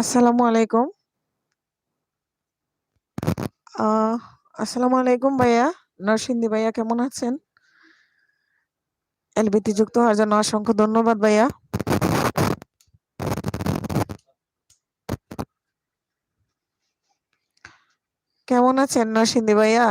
আসসালামু আলাইকুম। আহ আসসালামু আলাইকুম ভাইয়া। নরসিংদী ভাইয়া কেমন আছেন? এলবিতে যুক্ত হওয়ার জন্য অসংখ্য ধন্যবাদ ভাইয়া। কেমন আছেন নরসিংদী ভাইয়া?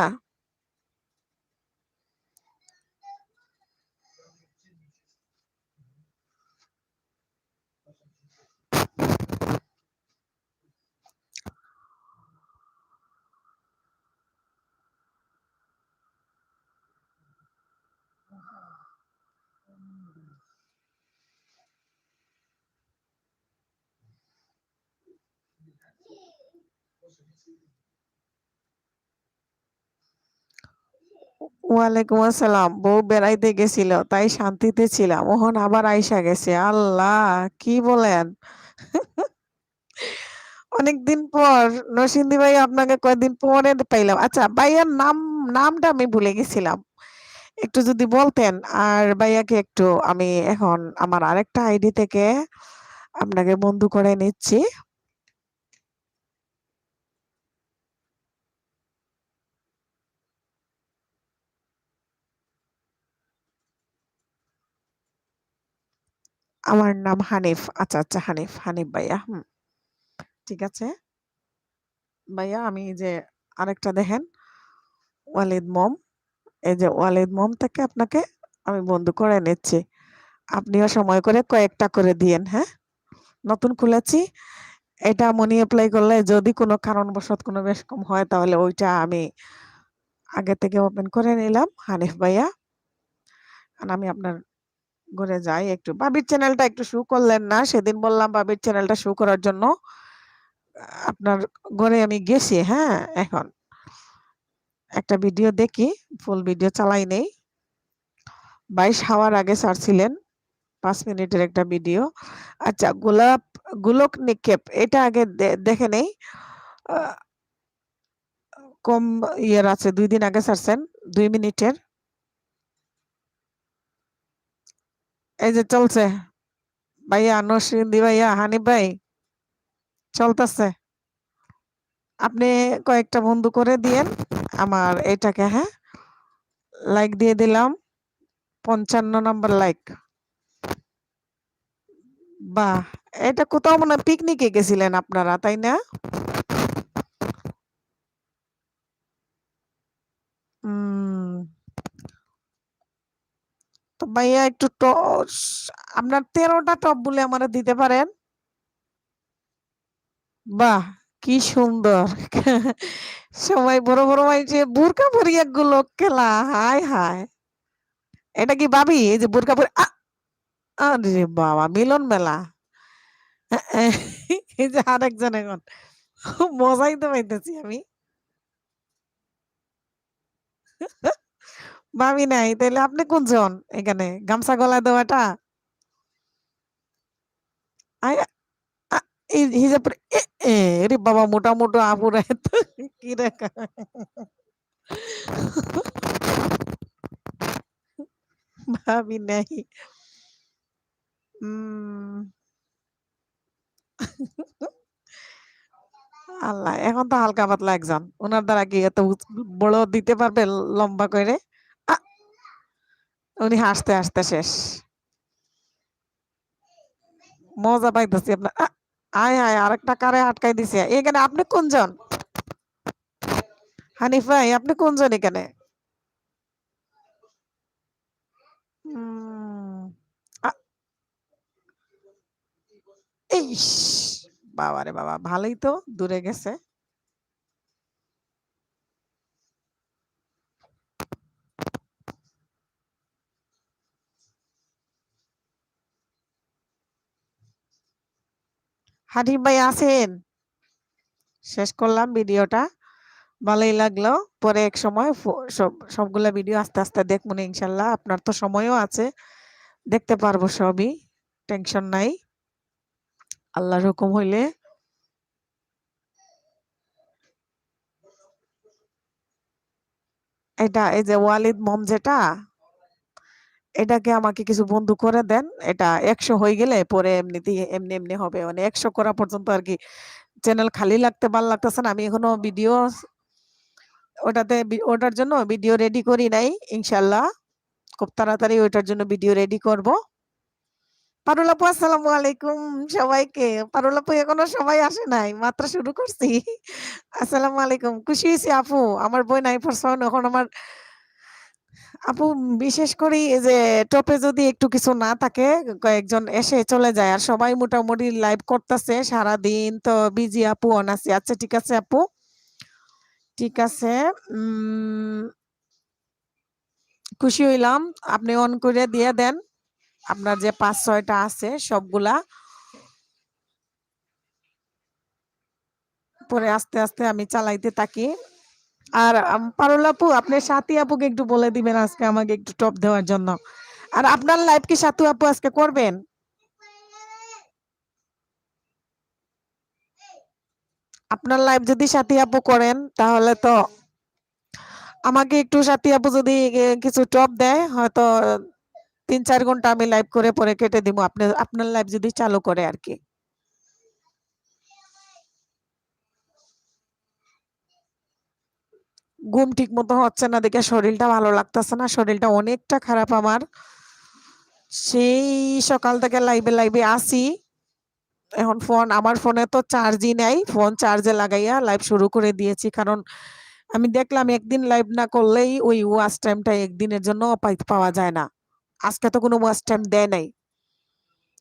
ওয়ালাইকুম আসসালাম। বউ বেড়াইতে গেছিল, তাই শান্তিতে ছিলাম। ওহন আবার আইসা গেছে। আল্লাহ! কি বলেন? অনেকদিন পর নরসিংদী ভাই আপনাকে কয়েকদিন পরে পাইলাম। আচ্ছা ভাইয়ার নামটা আমি ভুলে গেছিলাম। একটু যদি বলতেন আর ভাইয়াকে একটু আমি এখন আমার আরেকটা আইডি থেকে আপনাকে বন্ধু করে নিচ্ছি। আমার নাম হানিফ। আচ্ছা, আচ্ছা হানিফ ভাইয়া। ঠিক আছে। ভাইয়া আমি এই যে আরেকটা দেখেন ওয়ালিদ মম। এই যে ওয়ালিদ মম থেকে আপনাকে আমি বন্ধু করে নিচ্ছি। আপনিও সময় করে কয়েকটা করে দিয়েন, হ্যাঁ? নতুন খুলেছি। এটা মনি এপ্লাই করলে যদি কোনো কারণবশত কোনো বেশ কম হয় তাহলে ওইটা আমি আগে থেকে ওপেন করে নিলাম হানিফ ভাইয়া। আর আমি আপনার ঘরে যাই একটু। বাবির চ্যানেলটা একটু শো করলেন না। সেদিন বললাম বাবির চ্যানেলটা শো করার জন্য। আপনার ঘরে আমি গেছি, হ্যাঁ? এখন একটা ভিডিও দেখি, ফুল ভিডিও চালাই নেই। ২২ হওয়ার আগে ছাড়ছিলেন ৫ মিনিটের একটা ভিডিও। আচ্ছা গোলক নিক্ষেপ এটা আগে দেখে নেই। আ কম ইয়ের আছে ২ দিন আগে ছাড়ছেন ২ মিনিটের। এই যে চলছে। ভাইয়া নরসিংদী ভাইয়া, হানিফ ভাই চলতেছে। আপনি কয়েকটা বন্ধু করে দিয়েন আমার এটাকে, হ্যাঁ? লাইক দিয়ে দিলাম। ৫৫ নাম্বার লাইক। বাহ! এটা কোথাও মনে হয় পিকনিকে গেছিলেন আপনারা, তাই না? উম তো ভাইয়া একটু আপনার ১৩ টা টপ বলে আমারে দিতে পারেন? বাহ! কি সুন্দর। সবাই বড় মাইনষে বুরকা পরিয়া গোলক খেলা। হায়, হায়! এটা কি ভাবি? এই যে বুরকা পরে আরে বাবা! মিলন মেলা। এই যে আরেকজন এখন। মজাই তো পাইতেছি আমি। ভাবি নাই। তাইলে আপনি কোনজন এখানে? গামছা গলায় দেওয়াটা? আই আ এই হিজাব পরে এরে বাবা মোটা আপুরা এত কি রেখা ভাবি নাই। উম আল্লাহ! এখন তো হালকা পাতলা একজন। উনার দ্বারা কি এত বড় দিতে পারবে লম্বা কইরে? আ উনি হাসতে শেষ। মজা পাইতেছি আপনার। আয় হায়! আরেকটা কারে আটকাই দিছে। এখানে আপনি কোনজন? হানিফ ভাই আপনি কোনজন এখানে? উম আ ইস! বাবারে বাবা! ভালোই তো দূরে গেছে। হানিফ ভাই আছেন? শেষ করলাম ভিডিওটা। ভালোই লাগলো। পরে একসময় সবগুলা ভিডিও আস্তে দেখমুনে ইনশাআল্লাহ। আপনার তো সময়ও আছে। দেখতে পারবো সবই। টেনশন নাই। আল্লাহর হুকুম হইলে এটা এই যে ওয়ালিদ মম যেটা, এটাকে আমাকে কিছু বন্ধু করে দেন। এটা ১০০ হয়ে গেলে পরে এমনিতেই এমনি হবে। মানে ১০০ করা পর্যন্ত আরকি চ্যানেল খালি লাগতে ভাল লাগতেছে না। আমি এখনো ভিডিও ওটার জন্য ভিডিও রেডি করি নাই। ইনশাআল্লাহ খুব তাড়াতাড়ি ওইটার জন্য ভিডিও রেডি করব। পারুল আপু আসসালামু আলাইকুম সবাইকে। পারুল আপু এখনো সবাই আসে নাই। মাত্র শুরু করছি। আসসালামু আলাইকুম। খুশি হইছি আপু। আমার বোন আইফারসন এখন আমার আপু বিশেষ করে এই যে টপে যদি একটু কিছু না থাকে কয়েকজন এসে চলে যায় আর সবাই মোটামুটি লাইভ করতেছে সারাদিন তো বিজি আপু অন আছি। আচ্ছা ঠিক আছে আপু। ঠিক আছে। উম খুশি হইলাম। আপনি অন করে দিয়ে দেন। আপনার যে ৫-৬ টা আছে সবগুলা। পরে আস্তে আমি চালাইতে থাকি। আর পারুল আপু আপনি সাথী আপুকে একটু বলে দিবেন আজকে আমাকে একটু টপ দেওয়ার জন্য। আর আপনার লাইভ কি সাথী আপু আজকে করবেন? আপনার লাইভ যদি সাথী আপু করেন তাহলে তো আমাকে একটু সাথী আপু যদি কিছু টপ দেয় হয়তো ৩-৪ ঘন্টা আমি লাইভ করে পরে কেটে দিব। আপনার লাইভ যদি চালু করে আরকি। ঘুম ঠিক মতো হচ্ছে না দেখে শরীরটা ভালো লাগতেছে না। শরীরটা অনেকটা খারাপ আমার। সেই সকাল থেকে লাইভে আছি। এখন আমার ফোনে তো চার্জই নাই। ফোন চার্জে লাগাইয়া লাইভ শুরু করে দিয়েছি। কারণ আমি দেখলাম একদিন লাইভ না করলেই ওই ওয়াচ টাইমটা একদিনের জন্য পাওয়া যায় না। আজকে তো কোনো ওয়াচ টাইম দেয় নাই।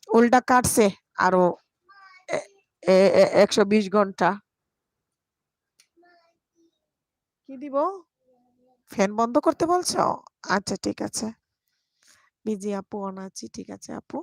উল্টা কাটছে আরো এ এ এ ১২০ ঘন্টা। কি দিব? ফ্যান বন্ধ করতে বলছো? আচ্ছা ঠিক আছে। বিজি আপু অন আছি। ঠিক আছে আপু।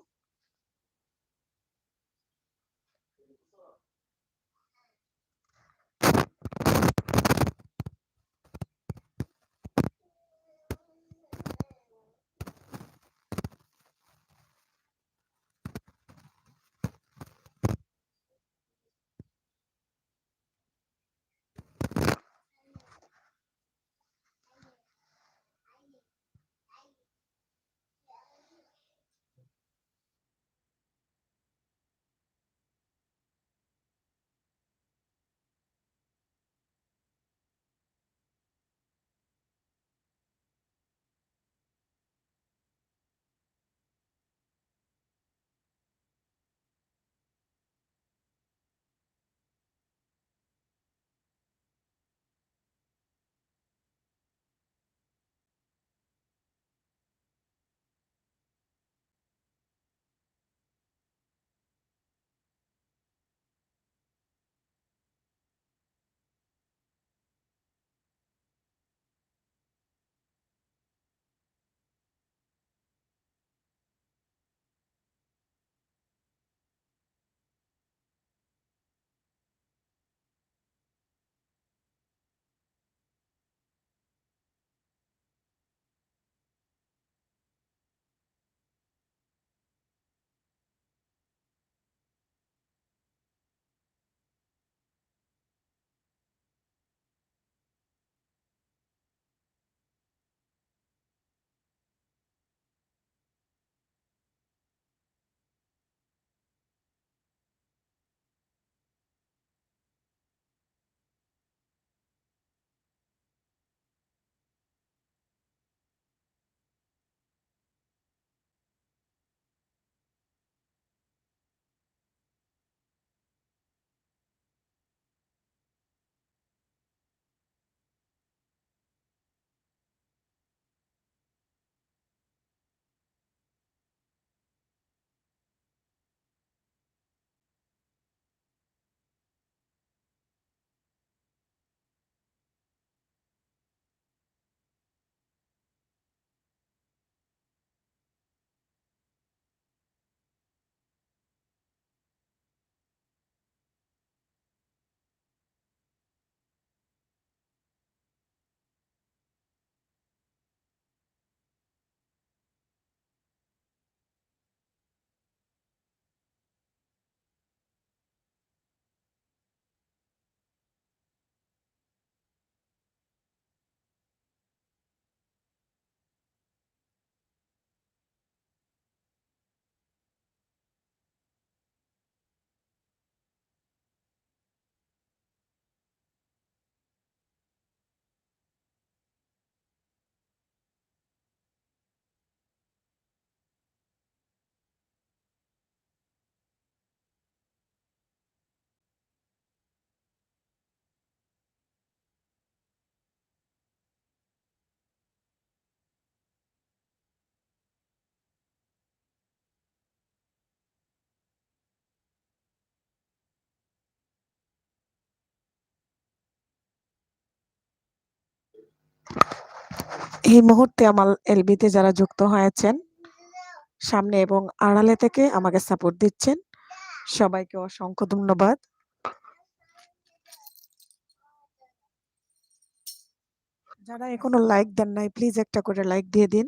এই মুহূর্তে আমার এলবিতে যারা যুক্ত হয়েছেন, সামনে এবং আড়ালে থেকে আমাকে সাপোর্ট দিচ্ছেন, সবাইকে অসংখ্য ধন্যবাদ। যারা এখনো লাইক দেন নাই, প্লিজ একটা করে লাইক দিয়ে দিন।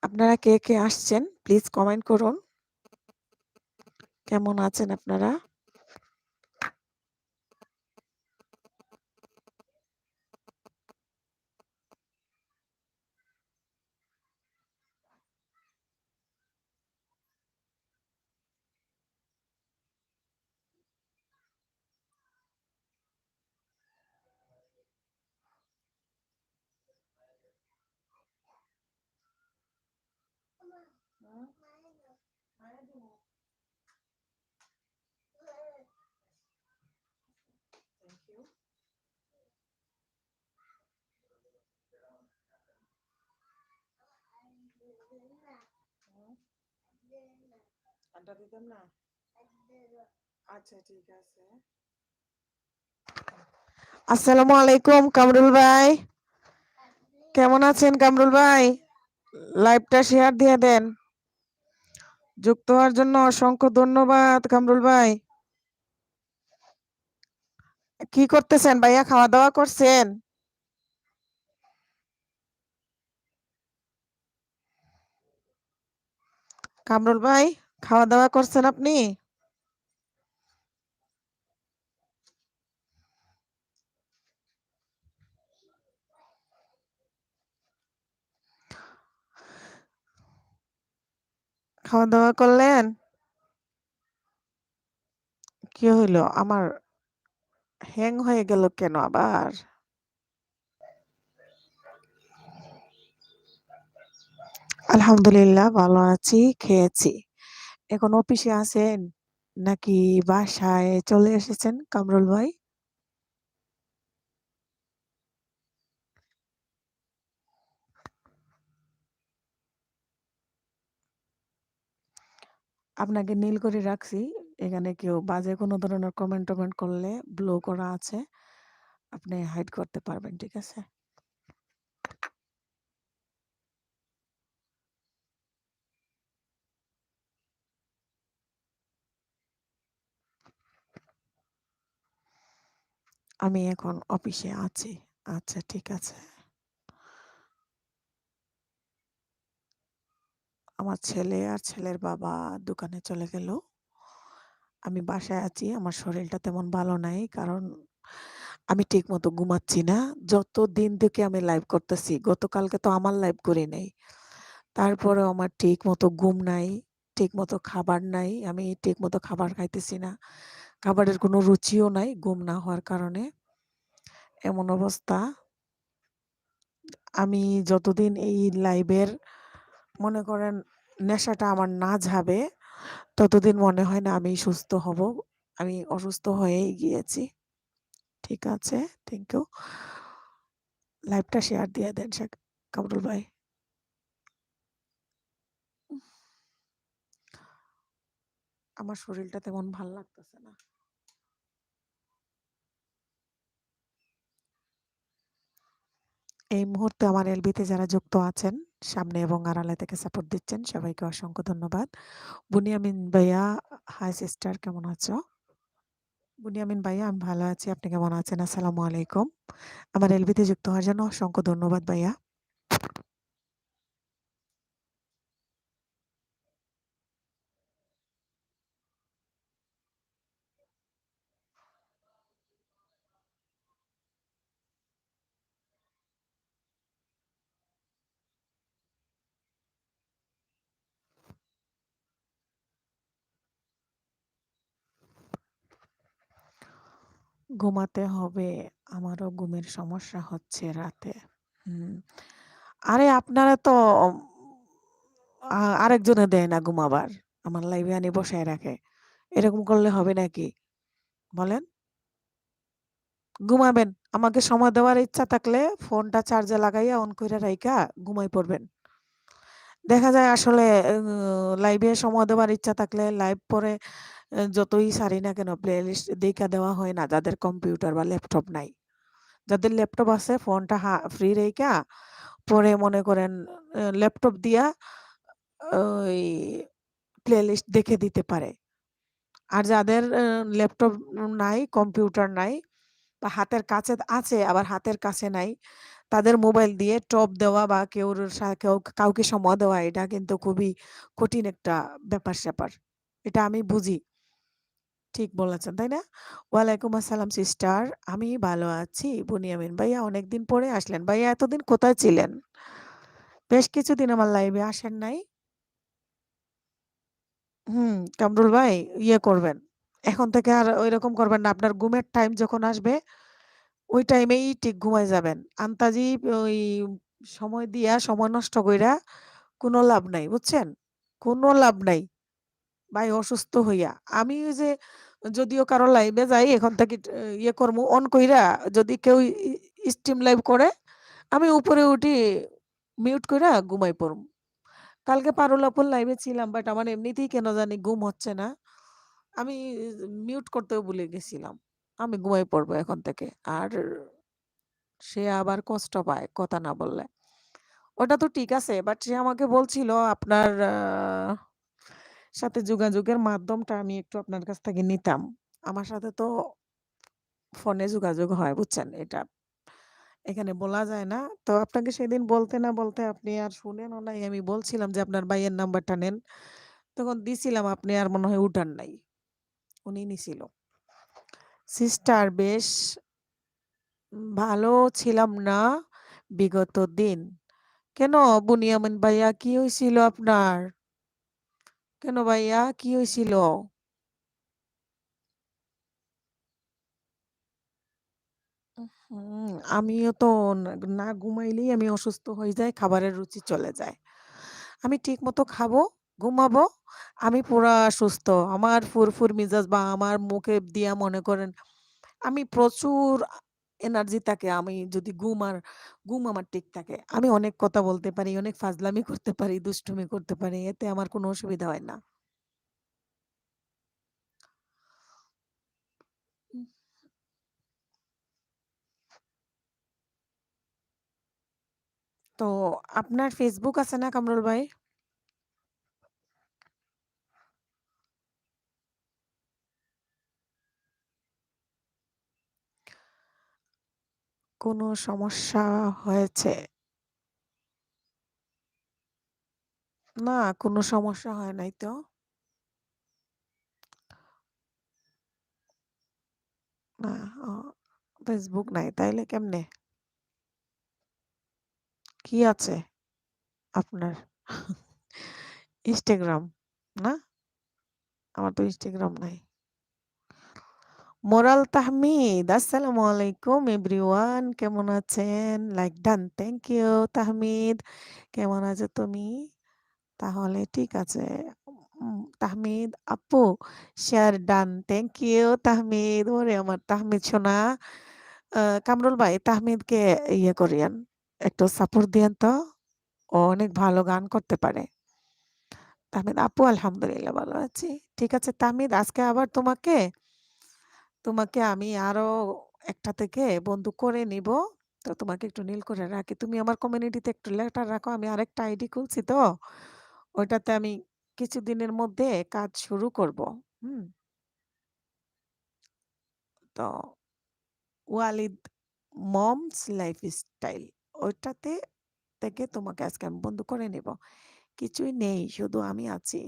আপনারা কে, কে আসছেন প্লিজ কমেন্ট করুন। কেমন আছেন আপনারা? আড্ডা দিতাম না? আচ্ছা ঠিক আছে। আসসালামু আলাইকুম কামরুল ভাই। কেমন আছেন কামরুল ভাই? লাইভটা শেয়ার দিয়ে দেন। যুক্ত হওয়ার জন্য অসংখ্য ধন্যবাদ কামরুল ভাই। কি করতেছেন ভাইয়া, খাওয়া দাওয়া করছেন? কামরুল ভাই, খাওয়া দাওয়া করছেন আপনি? খাওয়া দাওয়া করলেন? কি হইলো আমার, হ্যাং হয়ে গেল কেন আবার? আলহামদুলিল্লাহ ভালো আছি, খেয়েছি। এখন অফিসে আছেন নাকি বাসায় চলে এসেছেন কামরুল ভাই? আপনাকে নীল করে রাখছি। এখানে কেউ বাজে কোনো ধরনের কমেন্ট করলে ব্লো করা আছে। আপনি হাইড করতে পারবেন, ঠিক আছে? আমি এখন অফিসে আছি। আচ্ছা ঠিক আছে। আমার ছেলে আর ছেলের বাবা দোকানে চলে গেল। আমি বাসায় আছি। আমার শরীরটা তেমন ভালো নাই। কারণ আমি ঠিকমতো ঘুমাচ্ছি না। যতদিন থেকে আমি লাইভ করতেছি, গতকালকে তো আমার লাইভ করি নাই। তারপরেও আমার ঠিকমতো ঘুম নাই, ঠিকমতো খাবার নাই। আমি ঠিকমতো খাবার খাইতেছি না। খাবারের কোনো রুচিও নাই ঘুম না হওয়ার কারণে। এমন অবস্থা। আমি যতদিন এই লাইভের মনে করেন নেশাটা আমার না যাবে, ততদিন মনে হয় না আমি সুস্থ হব। আমি অসুস্থ হয়েই গিয়েছি। ঠিক আছে, থ্যাংক ইউ। লাইভটা শেয়ার দিয়ে দেন কামরুল ভাই। আমার শরীরটা তেমন ভাল লাগতেছে না। এই মুহূর্তে আমার এলবিতে যারা যুক্ত আছেন, সামনে এবং আড়ালে থেকে সাপোর্ট দিচ্ছেন, সবাইকে অসংখ্য ধন্যবাদ। বুনিয়ামিন ভাইয়া, হাই সিস্টার, কেমন আছো? বুনিয়ামিন ভাইয়া, আমি ভালো আছি। আপনি কেমন আছেন? আসসালামু আলাইকুম। আমার এলবিতে যুক্ত হওয়ার জন্য অসংখ্য ধন্যবাদ ভাইয়া। ঘুমাতে হবে। আমারও ঘুমের সমস্যা হচ্ছে রাতে। হুম। আরে আপনারা তো আরেকজনে দেয় না ঘুমাবার। আমার লাইভে আনি বসায় রাখে। এরকম করলে হবে নাকি? বলেন? ঘুমাবেন। আমাকে সময় দেওয়ার ইচ্ছা থাকলে ফোনটা চার্জে লাগাইয়া অন কইরা রাইখা ঘুমাই পড়বেন। দেখা যায় আসলে লাইভে সময় দেওয়ার ইচ্ছা থাকলে লাইভ পরে যতই ছাড়ি না কেন প্লেলিস্ট দেইখা দেওয়া হয় না যাদের কম্পিউটার বা ল্যাপটপ নাই। যাদের ল্যাপটপ আছে ফোনটা ফ্রি রাইখা পরে মনে করেন ল্যাপটপ দিয়া ওই প্লেলিস্ট দেখে দিতে পারে। আর যাদের ল্যাপটপ নাই, কম্পিউটার নাই বা হাতের কাছে আছে আবার হাতের কাছে নাই, তাদের মোবাইল দিয়ে টপ দেওয়া বা কাউকে সময় দেওয়া এটা কিন্তু খুবই কঠিন একটা ব্যাপার-স্যাপার। এটা আমি বুঝি। ঠিক বলেছেন, তাই না? ওয়ালাইকুম আসসালাম সিস্টার। আমি ভালো আছি। বুনিয়ামিন ভাইয়া অনেকদিন পরে আসলেন। ভাইয়া এতদিন কোথায় ছিলেন? বেশ কিছুদিন আমার লাইভে আসেন নাই। কামরুল ভাই ইয়ে করবেন। এখন থেকে আর ঐরকম করবেন না। আপনার ঘুমের টাইম যখন আসবে, ওই টাইমেই ঠিক ঘুমায় যাবেন। আন্তাজি ওই সময় দিয়া, সময় নষ্ট কইরা কোনো লাভ নাই, বুঝছেন? কোনো লাভ নাই। ভাই অসুস্থ হইয়া। আমি ওই যে যদিও কারো লাইভে যাই এখন থেকে ইয়ে করমু অন কইরা যদি কেউ স্ট্রিম লাইভ করে, আমি উপরে উঠি মিউট কইরা ঘুমাই পড়মু। কালকে পারুল আপুর লাইভে ছিলাম বাট আমার এমনিতেই কেন জানি ঘুম হচ্ছে না। আমি মিউট করতেও ভুলে গেছিলাম। আমি ঘুমাই পড়বো এখন থেকে। আর সে আবার কষ্ট পায় কথা না বললে। ওটা তো ঠিক আছে। বাট সে আমাকে বলছিল আপনার সাথে যোগাযোগের মাধ্যমটা আমি একটু আপনার কাছ থেকে নিতাম। আমার সাথে তো ফোনে যোগাযোগ হয় বুঝছেন? এটা এখানে বলা যায় না। তো আপনাকে সেদিন বলতে না বলতে আপনি আর শুনেনও নাই। আমি বলছিলাম যে আপনার ভাইয়ের নাম্বারটা নেন। তখন দিছিলাম আপনি আর মনে হয় উঠান নাই। উনি নিছিল। সিস্টার বেশ ভালো ছিলাম না বিগত দিন। কেন বুনিয়ামিন ভাইয়া কি হইছিল আপনার? কেন ভাইয়া কি হইছিল? আমিও তো না না ঘুমাইলেই আমি অসুস্থ হয়ে যাই, খাবারের রুচি চলে যায়। আমি ঠিকমতো খাবো, ঘুমাবো, আমি পুরা সুস্থ। আমার ফুরফুর মেজাজ বা আমার মুখে দিয়া মনে করেন আমি প্রচুর এনার্জি থাকে। আমি যদি ঘুম আমার ঠিক থাকে। আমি অনেক কথা বলতে পারি, অনেক ফাজলামি করতে পারি, দুষ্টুমি করতে পারি। এতে আমার কোনো অসুবিধা হয় না। উম তো আপনার Facebook আছে না কামরুল ভাই? কোনো সমস্যা হয়েছে? না, কোনো সমস্যা হয় নাই তো। না, অ Facebook নাই। তাইলে কেমনে? কি আছে আপনার? Instagram না? আমার তো Instagram নাই। মোরাল তাহমিদ, আসসালামু আলাইকুম এভরিওয়ান। কেমন আছেন? Like done. Thank you Tahmid. কেমন আছো তুমি? তাহলে ঠিক আছে। তাহমিদ আপু share done. Thank you Tahmid. ওরে আমার তাহমিদ সোনা। কামরুল ভাই তাহমিদকে ইয়ে করিয়েন। একটু সাপোর্ট দিয়েন তো। ও অনেক ভালো গান করতে পারে। তাহমিদ আপু আলহামদুলিল্লাহ ভালো আছি। ঠিক আছে তাহমিদ আজকে আবার তোমাকে আমি আরো একটা থেকে বন্ধু করে নিব। তো তোমাকে একটু নীল করে রাখি। তুমি আমার কমিউনিটিতে একটু লেটার রাখো। আমি আরেকটা আইডি খুলছি তো। ওইটাতে আমি কিছুদিনের মধ্যে কাজ শুরু করব। হুম? তো ওয়ালিদ মমস লাইফস্টাইল ওইটাতে থেকে তোমাকে আজকে আমি বন্ধু করে নিব। কিছুই নেই শুধু আমি আছি।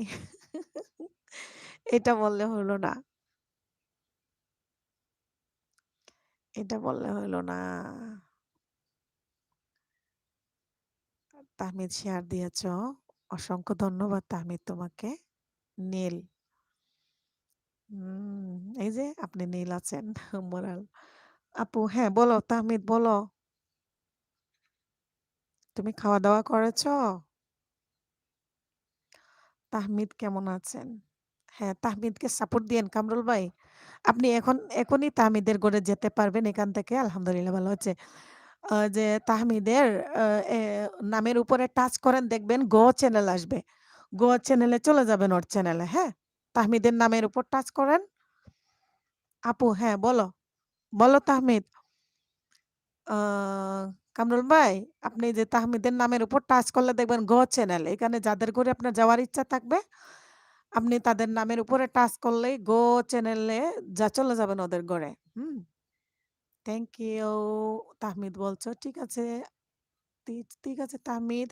এটা বললে হলো না। এটা বললে হলো না। তাহমিদ শেয়ার দিয়েছ। অসংখ্য ধন্যবাদ তাহমিদ তোমাকে। নীল। এই যে আপনি নীল আছেন। মোরাল। আপু হ্যাঁ বলো তাহমিদ বলো। তুমি খাওয়া-দাওয়া করেছো? তাহমিদ কেমন আছেন? হ্যাঁ, তাহমিদকে সাপোর্ট দিয়েন কামরুল ভাই। আপনি এখনই তাহমিদের গড়ে যেতে পারবেন এখান থেকে। আলহামদুলিল্লাহ ভালো হচ্ছে। যে তাহমিদের আ এ নামের উপরে টাচ করেন দেখবেন গো চ্যানেল আসবে। গো চ্যানেলে চলে যাবেন ওর চ্যানেলে, হ্যাঁ? তাহমিদের নামের উপর টাচ করেন। আপু হ্যাঁ, বলো। বলো তাহমিদ। আ কামরুল ভাই, আপনি যে তাহমিদের নামের উপর টাচ করলে দেখবেন গো চ্যানেল। এখানে যাদের ঘরে আপনার যাওয়ার ইচ্ছা থাকবে, আপনি তাদের নামের উপরে টাচ করলেই গো চ্যানেলে চলে যাবেন ওদের ঘরে। হুম? থ্যাংক ইউ তাহমিদ বলছো। ঠিক আছে, ঠিক আছে তাহমিদ।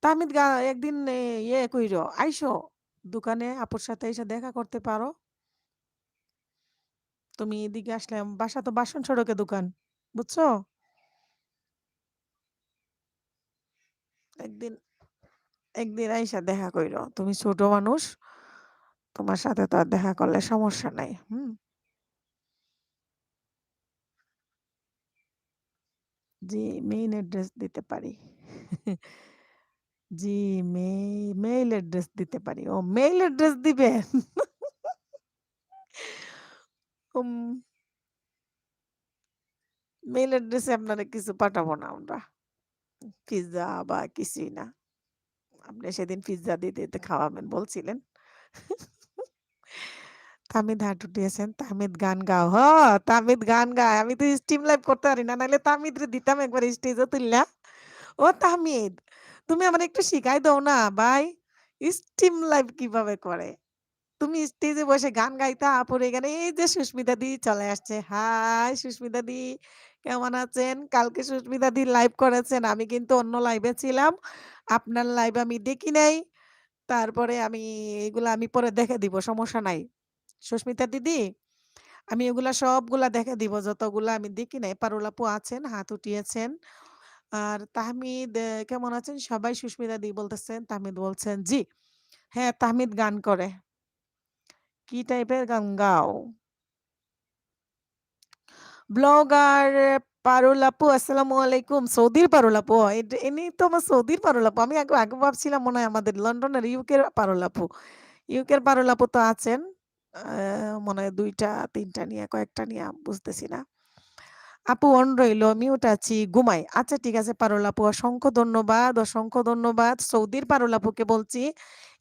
তাহমিদ একদিন ইয়ে কইরো, আইসো দোকানে আপুর সাথে এসে দেখা করতে পারো। তুমি এদিকে আসলে বাসা তো বাসন সড়কে দোকান। বুঝছো? একদিন একদিন আইসা দেখা কইরো। তুমি ছোট মানুষ। তোমার সাথে তো আর দেখা করলে সমস্যা নাই। হুম? জি, মেইল অ্যাড্রেস দিতে পারি। জি, মেইল অ্যাড্রেস দিতে পারি। ও মেইল অ্যাড্রেস দিবেন? উম মেইল অ্যাড্রেসে আপনারে কিছু পাঠাবো না আমরা। পিজ্জা বা কিছুই না। আপনি সেদিন পিজ্জা দিতে, দিতে খাওয়াবেন বলছিলেন। তাহমিদ হাঁটু দিয়েছেন। তাহমিদ গান গাও। তাহমিদ গান গায়। আমি তো স্ট্রিম লাইভ করতে পারি না। নাইলে তাহমিদরে দিতাম একবার স্টেজে তুইল্যা। ও তাহমিদ, তুমি আমারে একটু শিখাই দাও না ভাই। স্ট্রিম লাইভ কিভাবে করে? তুমি স্টেজে বসে গান গাইতা, আপুর এখানে এই যে সুস্মিতা দি চলে আসছে। হাই সুস্মিতা দি, কেমন আছেন? কালকে সুস্মিতা দি লাইভ করেছেন। আমি কিন্তু অন্য লাইভে ছিলাম। আপনার লাইভ আমি দেখি নাই। তারপরে এগুলা আমি পরে দেখে দিব, সমস্যা নাই। সুস্মিতা দিদি, আমি এগুলা সবগুলা দেখে দিব যতগুলা আমি দেখি নাই। পারুল আপু আছেন, হাত উঠিয়েছেন। আর তাহমিদ কেমন আছেন? সবাই সুস্মিতা দি বলতেছেন। তাহমিদ বলছেন, জি। হ্যাঁ, তাহমিদ গান করে। কি টাইপের গান গাও? ব্লগার পারুল আপু আসসালামু আলাইকুম। সৌদির পারুল আপু। ইনি তো আমার সৌদির পারুল আপু। আমি আগে আগে ভাবছিলাম মনে হয় আমাদের লন্ডনের ইউকের পারুল আপু। ইউকের পারুল আপু তো আছেন। মনে হয় ২ টা ৩ টা নিয়ে কয়েকটা নিয়ে বুঝতেছি না। আপু অন রইল, মিউট আছি, ঘুমাই। আচ্ছা ঠিক আছে পারুল আপু, অসংখ্য ধন্যবাদ, অসংখ্য ধন্যবাদ। সৌদির পারুল আপুকে বলছি।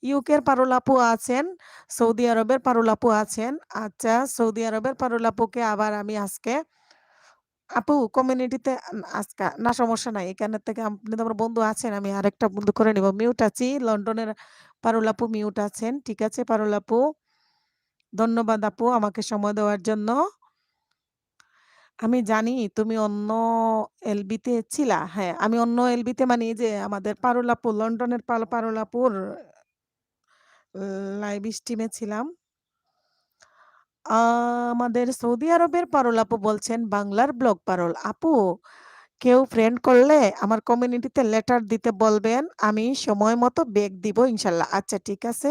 ইউকের পারুল আপু আছেন, সৌদি আরবের পারুল আপু আছেন। আচ্ছা, সৌদি আরবের পারুল আপুকে আবার আমি আজকে আপু কমিউনিটিতে আজকা না সমস্যা নাই। এখানের থেকে আপনি তো আমার বন্ধু আছেন। আমি আরেকটা বন্ধু করে নিব। মিউট আছি। লন্ডনের পারুল আপু মিউট আছেন। ঠিক আছে পারুল আপু। ধন্যবাদ আপু আমাকে সময় দেওয়ার জন্য। আমি জানি তুমি অন্য এলবিতে ছিলা। হ্যাঁ, আমি অন্য এলবিতে মানে এই যে আমাদের পারুল আপু লন্ডনের পারুল আপুর লাইভ স্ট্রিমে ছিলাম। আ আমাদের সৌদি আরবের পারুল আপু বলছেন বাংলার ব্লগ পারুল। আপু কেউ ফ্রেন্ড করলে আমার কমিউনিটিতে লেটার দিতে বলবেন। আমি সময় মতো বেক দিব ইনশাআল্লাহ। আচ্ছা ঠিক আছে।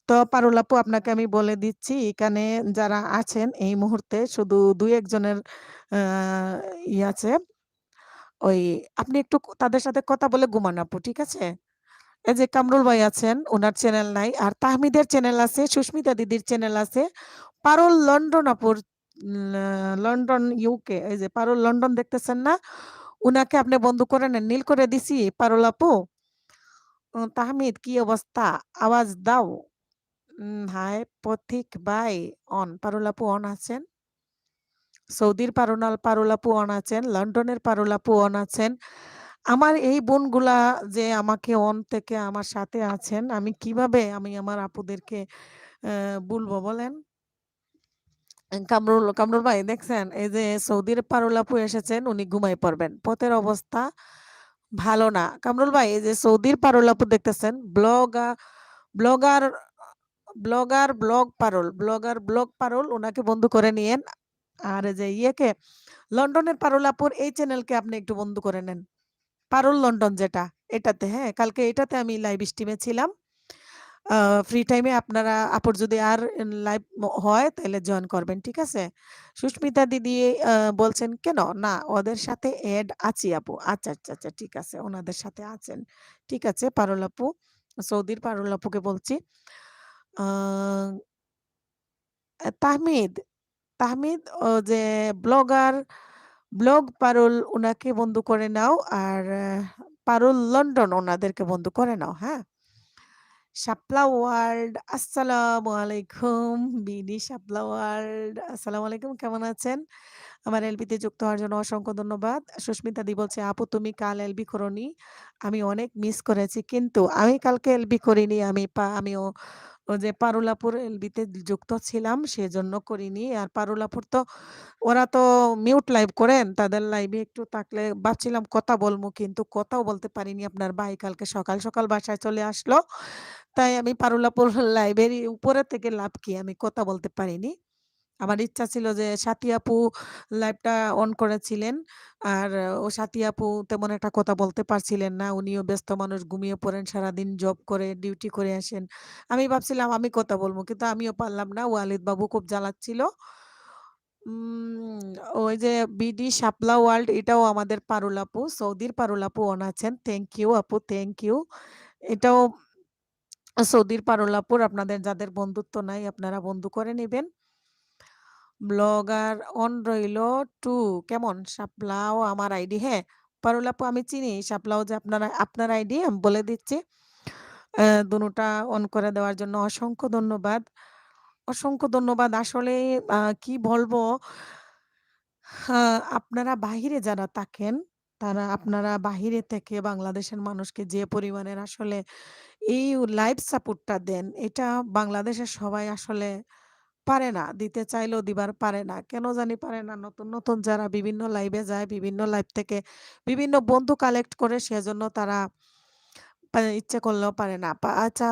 তো পারুল আপু আপনাকে আমি বলে দিচ্ছি এখানে যারা আছেন এই মুহূর্তে শুধু ২-১ জনের আ আছে। ওই আপনি একটু তাদের সাথে কথা বলে ঘুমান আপু, ঠিক আছে? এই যে কামরুল ভাই আছেন, উনার চ্যানেল নাই। আর তাহমিদের চ্যানেল আছে, সুস্মিতা দিদির চ্যানেল আছে। পারুল লন্ডন আপুর লন্ডন ইউকে এই যে পারুল লন্ডন দেখতেছেন না? উনাকে আপনি বন্ধ করে নেন। নীল করে দিছি পারুল আপু। তাহমিদ কি অবস্থা? আওয়াজ দাও। হাই পথিক ভাই অন। পারুল আপু অন আছেন। সৌদির পারুল আপু অন আছেন। লন্ডনের পারুল আপু অন আছেন। আমার এই বোনগুলা যে আমাকে অন থেকে আমার সাথে আছেন, আমি কিভাবে আমার আপুদেরকে বলবো বলেন? কামরুল ভাই দেখছেন এই যে সৌদির পারুল আপু এসেছেন উনি ঘুমায় পড়বেন। পথের অবস্থা ভালো না। কামরুল ভাই এই যে সৌদির পারুল আপু দেখতেছেন ব্লগার ব্লগ পারুল উনাকে বন্ধু করে নিয়েন। আর এই যে লন্ডনের পারুল আপুর এই চ্যানেলকে আপনি একটু বন্ধ করে নেন। পারুল লন্ডন যেটা এটাতে, হ্যাঁ? কালকে এটাতে আমি লাইভ স্ট্রিমে ছিলাম। আ ফ্রি টাইমে আপনারা আপুর যদি আর লাইভ হয় তাহলে জয়েন করবেন। ঠিক আছে? সুস্মিতা দিদি বলছেন, "কেন? না ওদের সাথে এড আছি আপু।" আচ্ছা, আচ্ছা, আচ্ছা ঠিক আছে। ওনাদের সাথে আছেন। ঠিক আছে পারুল আপু। সৌদির পারুল আপুকে বলছি। আ তাহমিদ, তাহমিদ ও যে ব্লগার, ব্লগ পারুল উনাকে বন্ধু করে নাও। আর পারুল লন্ডন ওনাদেরকে বন্ধু করে নাও, হ্যাঁ? শাপলা ওয়ার্ল্ড আসসালামু আলাইকুম। বিডি শাপলা ওয়ার্ল্ড আসসালামু আলাইকুম। কেমন আছেন? আমার এলবিতে যুক্ত হওয়ার জন্য অসংখ্য ধন্যবাদ। সুস্মিতা দি বলছে, "আপু তুমি কাল এলবি করোনি? আমি অনেক মিস করেছি। কিন্তু আমি কালকে এলবি করিনি। আমিও ও যে পারুলাপুর এলবিতে যুক্ত ছিলাম সেজন্য করিনি। আর পারুলাপুর তো ওরা তো মিউট লাইভ করেন। তাদের লাইভে একটু থাকলে ভাবছিলাম কথা বলবো কিন্তু কথাও বলতে পারিনি। আপনার ভাই কালকে সকাল, সকাল বাসায় চলে আসলো। তাই আমি পারুলাপুর লাইভের উপরে থেকে লাভ কি আমি কথা বলতে পারিনি। আমার ইচ্ছা ছিল যে সাথী আপু লাইভটা অন করেছিলেন। আর ও সাথী আপু তেমন একটা কথা বলতে পারছিলেন না। উনিও ব্যস্ত মানুষ, ঘুমিয়ে পড়েন, সারাদিন জব করে, ডিউটি করে আসেন। আমি ভাবছিলাম আমি কথা বলব। কিন্তু আমিও পারলাম না। ওয়ালিদ বাবু খুব জ্বালাচ্ছিল। উম ওই যে বিডি শাপলা ওয়ার্ল্ড এটাও আমাদের পারুল আপু, সৌদির পারুল আপু অন আছেন। থ্যাংক ইউ আপু, থ্যাংক ইউ। এটাও সৌদির পারুল আপুর আপনাদের যাদের বন্ধুত্ব নাই আপনারা বন্ধু করে নিবেন। ব্লগার অন রইলো 2 কেমন? শাপলাও আমার আইডি। হ্যাঁ, পারুল আপু আমি চিনি। শাপলাও যে আপনার আইডি আমি বলে দিচ্ছি। দোনোটা অন করে দেওয়ার জন্য অসংখ্য ধন্যবাদ। অসংখ্য ধন্যবাদ। আসলে কি বলবো? আপনারা বাহিরে যারা থাকেন, আপনারা বাহিরে থেকে বাংলাদেশের মানুষকে যে পরিমাণের আসলে এই লাইভ সাপোর্টটা দেন, এটা বাংলাদেশের সবাই আসলে পারে না। দিতে চাইলেও দিবার পারে না। কেন জানি পারে না। নতুন, নতুন যারা বিভিন্ন লাইভে যায়, বিভিন্ন লাইভ থেকে বিভিন্ন বন্ধু কালেক্ট করে সেজন্য তারা ইচ্ছে করলেও পারে না। আচ্ছা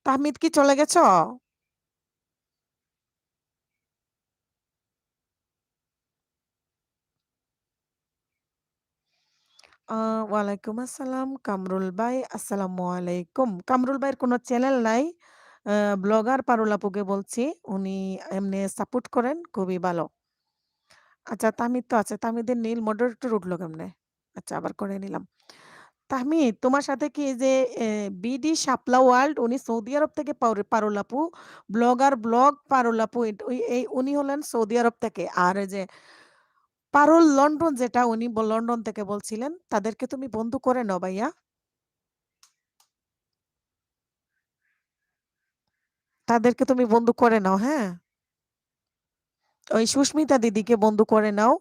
তাহমিদ কি চলে গেছো? আ ওয়ালাইকুম আসসালাম কামরুল ভাই, আসসালামু আলাইকুম। কামরুল ভাইয়ের কোনো চ্যানেল নাই। আ ব্লগার পারুল আপুকে বলছি। উনি এমনি সাপোর্ট করেন, খুবই ভালো। আচ্ছা তাহমিদ তো আছে। তাহমিদের নীল মডারেটর উঠলো কেমনে? আচ্ছা আবার করে নিলাম। তাহমিদ তোমার সাথে কি এই যে এ বিডি শাপলা ওয়ার্ল্ড উনি সৌদি আরব থেকে পারুল আপু, ব্লগার ব্লগ পারুল আপু উনি হলেন সৌদি আরব থেকে। আর এই যে পারুল লন্ডন যেটা উনি লন্ডন থেকে বলছিলেন, তাদেরকে তুমি বন্ধু করে নাও ভাইয়া। তাদেরকে তুমি বন্ধু করে নাও, হ্যাঁ? ওই সুস্মিতা দিদিকে বন্ধু করে নাও।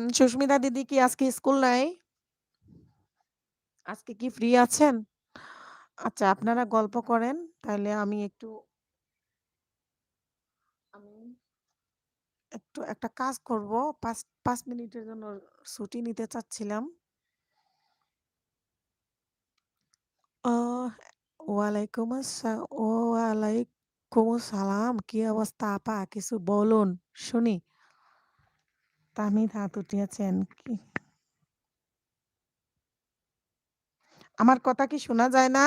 সুস্মিতা দিদি কি আজকে স্কুল নাই? আজকে কি ফ্রি আছেন? আচ্ছা আপনারা গল্প করেন। তাহলে আমি একটু একটা কাজ করব। ৫ মিনিটের জন্য ছুটি নিতে চাচ্ছিলাম। আ ওয়ালাইকুম আসসালাম। কি অবস্থা আপা? কিছু বলুন, শুনি। তাহমিদ হাত উঠিয়েছেন। আমার কথা কি শোনা যায় না?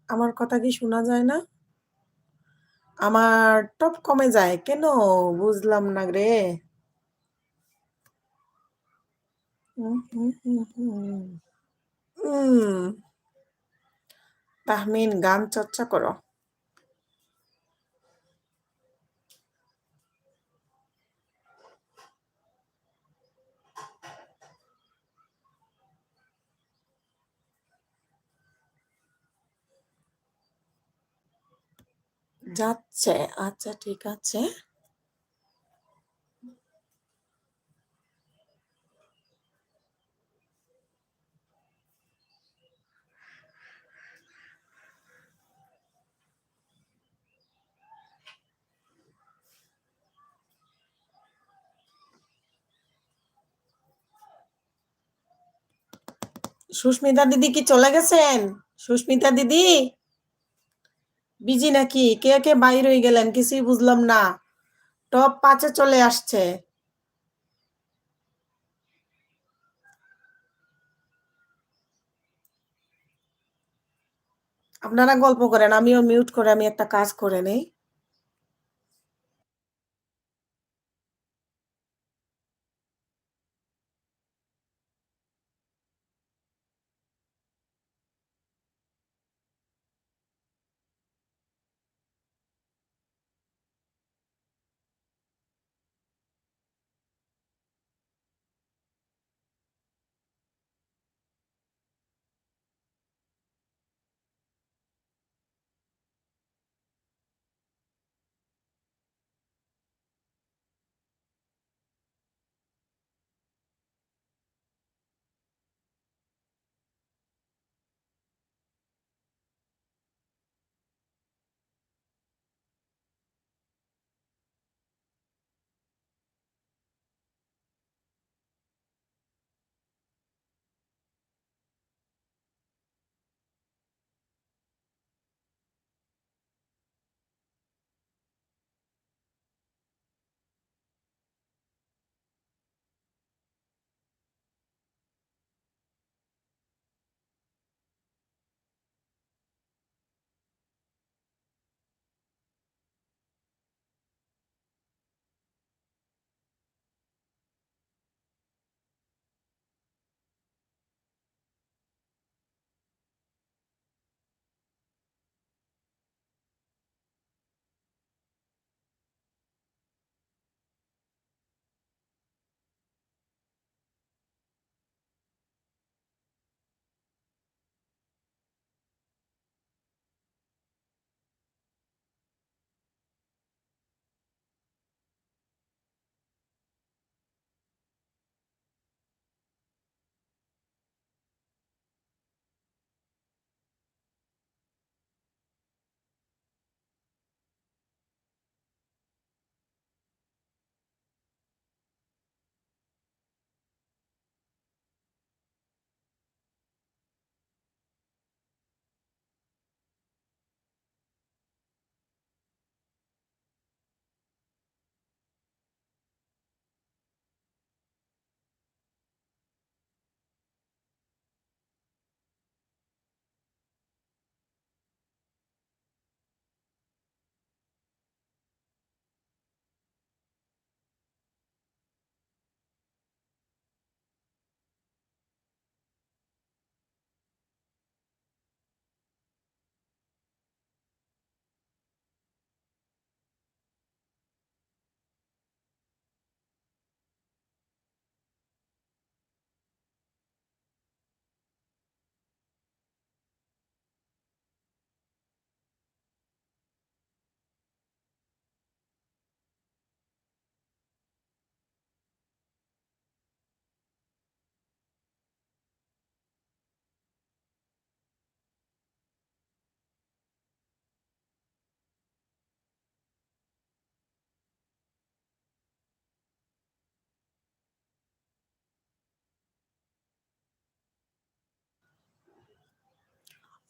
আমার কথা কি শোনা যায় না? আমার টপ কমে যায় কেন? বুঝলাম না রে। হুম, হুম, হুম, হুম। উম, তাহমিন গান চর্চা করো। যাচ্ছে। আচ্ছা ঠিক আছে। সুস্মিতা দিদি কি চলে গেছেন? সুস্মিতা দিদি বিজি নাকি? কে কে বাইর হয়ে গেলেন? কিছুই বুঝলাম না। টপ ৫ এ চলে আসছে। আপনারা গল্প করেন। আমিও মিউট করে আমি একটা কাজ করে নেই।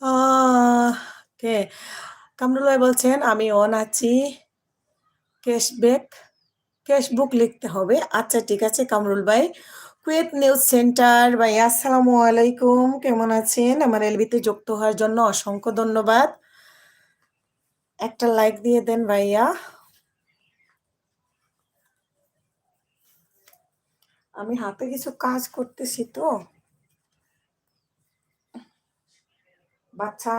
আহ কে? কামরুল ভাই বলছেন, "আমি অন আছি। ক্যাশব্যাক ক্যাশবুক লিখতে হবে।" আচ্ছা ঠিক আছে কামরুল ভাই। কুয়েত নিউজ সেন্টার ভাইয়া আসসালামু আলাইকুম। কেমন আছেন? আমার এলবিতে যুক্ত হওয়ার জন্য অসংখ্য ধন্যবাদ। একটা লাইক দিয়ে দেন ভাইয়া। আমি হাতে কিছু কাজ করতেছি তো। বাচ্চা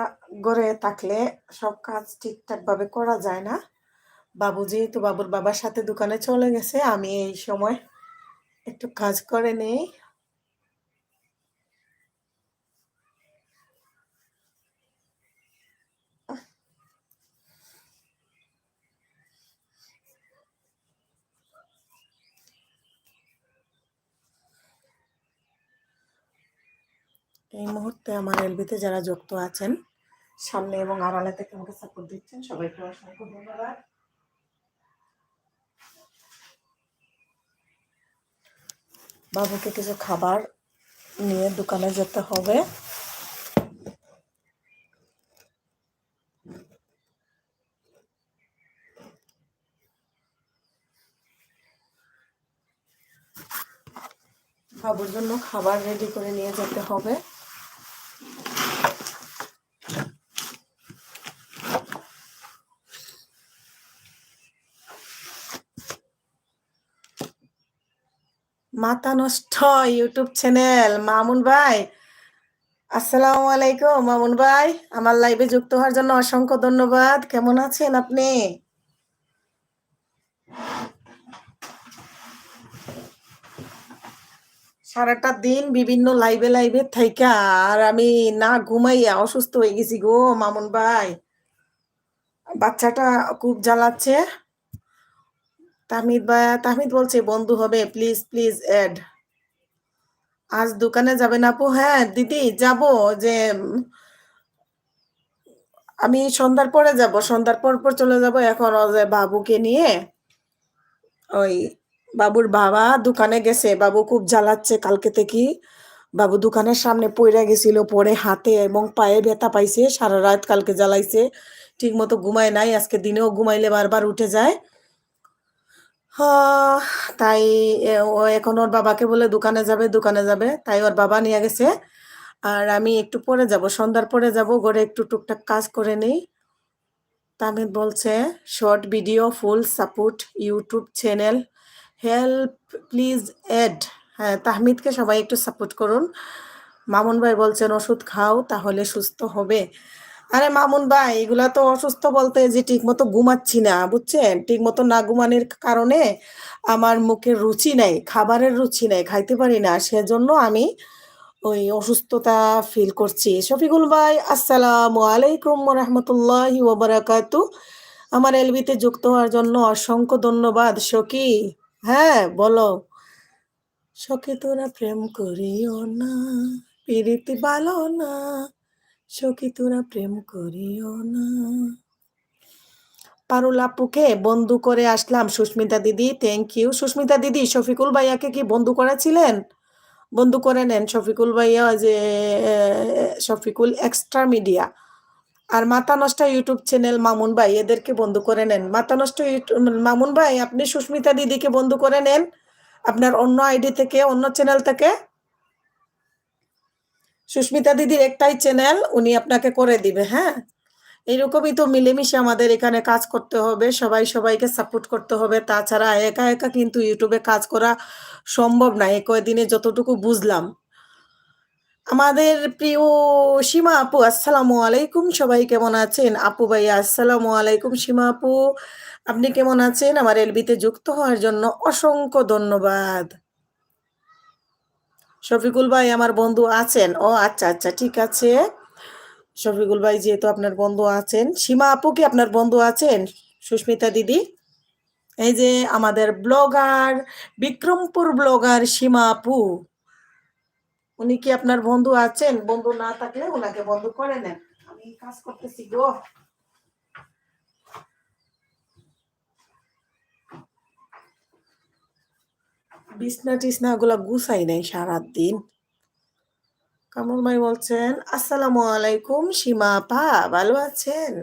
ঘরে থাকলে সব কাজ ঠিকঠাকভাবে করা যায় না। বাবু যেহেতু বাবুর বাবার সাথে দোকানে চলে গেছে, আমি এই সময় একটু কাজ করে নেই। এই মুহূর্তে আমার এলবিতে যারা যুক্ত আছেন, সামনে এবং আড়ালে থেকে আমাকে সাপোর্ট দিচ্ছেন, সবাইকে অসংখ্য ধন্যবাদ। বাবুকে কিছু খাবার নিয়ে দোকানে যেতে হবে। বাবুর জন্য খাবার রেডি করে নিয়ে যেতে হবে। মাথা নষ্ট ইউটিউব চ্যানেল মামুন ভাই, আসসালামু আলাইকুম মামুন ভাই। আমার লাইভে যুক্ত হওয়ার জন্য অসংখ্য ধন্যবাদ। কেমন আছেন আপনি? সারাটা দিন বিভিন্ন লাইভে লাইভে থাইকা আর আমি না ঘুমাইয়া অসুস্থ হয়ে গেছি গো মামুন ভাই। বাচ্চাটা খুব জ্বালাচ্ছে। তাহমিদ ভাই, তাহমিদ বলছে বন্ধু হবে, প্লিজ প্লিজ অ্যাড। আজ দোকানে যাবেন আপু? হ্যাঁ দিদি যাব। যে আমি সন্ধ্যার পরে যাব, সন্ধ্যার পর পর চলে যাব। এখন ও যে বাবুকে নিয়ে, ওই বাবুর বাবা দোকানে গেছে। বাবু খুব জ্বালাচ্ছে কালকে থেকে। বাবু দোকানের সামনে পইড়া গেছিল, পরে হাতে এবং পায়ে ব্যথা পাইছে। সারা রাত কালকে জ্বালাইছে, ঠিক মতো ঘুমায় নাই। আজকে দিনেও ঘুমাইলে বারবার উঠে যায়। হ্যাঁ, তাই ও এখন ওর বাবাকে বলে দোকানে যাবে, দোকানে যাবে, তাই ওর বাবা নিয়ে গেছে। আর আমি একটু পরে যাব, সন্ধ্যার পরে যাব, ঘরে একটু টুকটাক কাজ করে নেই। তামিদ বলছে short video full support YouTube channel help please add. হ্যাঁ, তাহমিদকে সবাই একটু সাপোর্ট করুন। মামুন ভাই বলছেন ওষুধ খাও তাহলে সুস্থ হবে। আরে মামুন ভাই, এগুলা তো অসুস্থ বলতে যে ঠিক মতো ঘুমাচ্ছি না, বুঝছেন? ঠিক মতো না ঘুমানোর কারণে আমার মুখের রুচি নাই, খাবারের রুচি নাই, খাইতে পারি না, সেজন্য আমি ওই অসুস্থতা ফিল করছি। শফিকুল ভাই, আসসালামু আলাইকুম রহমতুল্লাহি ওবারাকাতু। আমার এলবিতে যুক্ত হওয়ার জন্য অসংখ্য ধন্যবাদ সখী। হ্যাঁ বলো। সখী তোরা প্রেম করিও না, প্রীতি ভালো না, সখী তোরা প্রেম করিও না। পারুল আপুকে বন্ধু করে আসলাম। সুস্মিতা দিদি, থ্যাংক ইউ। সুস্মিতা দিদি, শফিকুল ভাইয়াকে কি বন্ধু করেছিলেন? বন্ধু করে নেন শফিকুল ভাইয়া, যে শফিকুল এক্সট্রা মিডিয়া। আর মাথা নষ্ট ইউটিউব চ্যানেল মামুন ভাই, এদেরকে বন্ধু করে নেন। মাথা নষ্ট মামুন ভাই, আপনি সুস্মিতা দিদিকে বন্ধু করে নেন আপনার অন্য আইডি থেকে, অন্য চ্যানেল থেকে। সুস্মিতা দিদির একটাই চ্যানেল, উনি আপনাকে করে দিবে। হ্যাঁ, এরকমই তো মিলেমিশে আমাদের এখানে কাজ করতে হবে, সবাই সবাইকে সাপোর্ট করতে হবে। তাছাড়া একা একা কিন্তু ইউটিউবে কাজ করা সম্ভব না, এ কয়দিনে যতটুকু বুঝলাম। আমাদের প্রিয় সীমা আপু, আসসালামু আলাইকুম। সবাই কেমন আছেন? আপু ভাইয়া, আসসালামু আলাইকুম। সীমা আপু, আপনি কেমন আছেন? আমার এলবিতে যুক্ত হওয়ার জন্য অসংখ্য ধন্যবাদ। শফিকুল ভাই আমার বন্ধু আছেন? ও আচ্ছা আচ্ছা, ঠিক আছে। শফিকুল ভাই যেহেতু আপনার বন্ধু আছেন, সীমা আপু কি আপনার বন্ধু আছেন? সুস্মিতা দিদি, এই যে আমাদের ব্লগার, বিক্রমপুর ব্লগার সীমা আপু, উনি কি আপনার বন্ধু আছেন? বন্ধু না থাকলে ওনাকে বন্ধু করে নেন। আমি কাজ করতেছি গো। বিছনা টিছনা গুলা গুছাই নাই সারাদিন। কামরুল ভাই বলছেন আসসালামু আলাইকুম সীমা আপা, ভালো আছেন?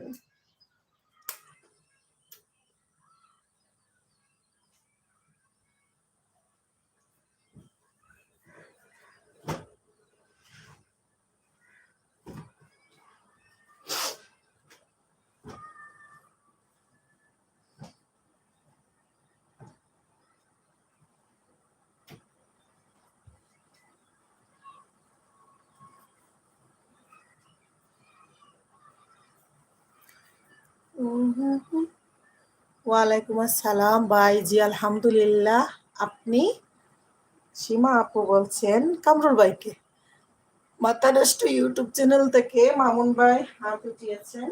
ওয়ালাইকুম আসসালাম ভাই জি, আলহামদুলিল্লাহ। আপনি? সীমা আপু বলছেন কামরুল ভাইকে। মাথা নষ্ট ইউটিউব চ্যানেল থেকে মামুন ভাই হাত উঠিয়েছেন।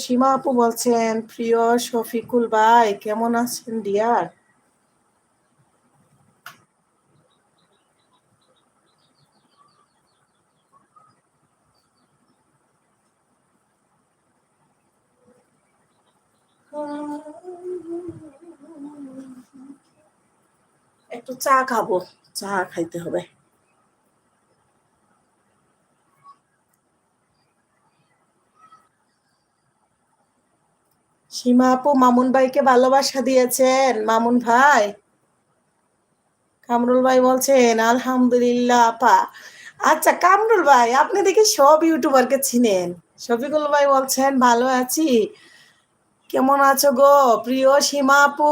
সীমা আপু বলছেন প্রিয় শফিকুল ভাই কেমন আছেন ডিয়ার? একটু চা খাবো, চা খাইতে হবে। সীমা আপু মামুন ভাইকে ভালোবাসা দিয়েছেন। মামুন ভাই, কামরুল ভাই বলছেন আলহামদুলিল্লাহ আপা। আচ্ছা কামরুল ভাই, আপনি দেখি সব ইউটিউবারকে চিনেন। শফিকুল ভাই বলছেন ভালো আছি। কেমন আছো গো প্রিয় সীমা আপু?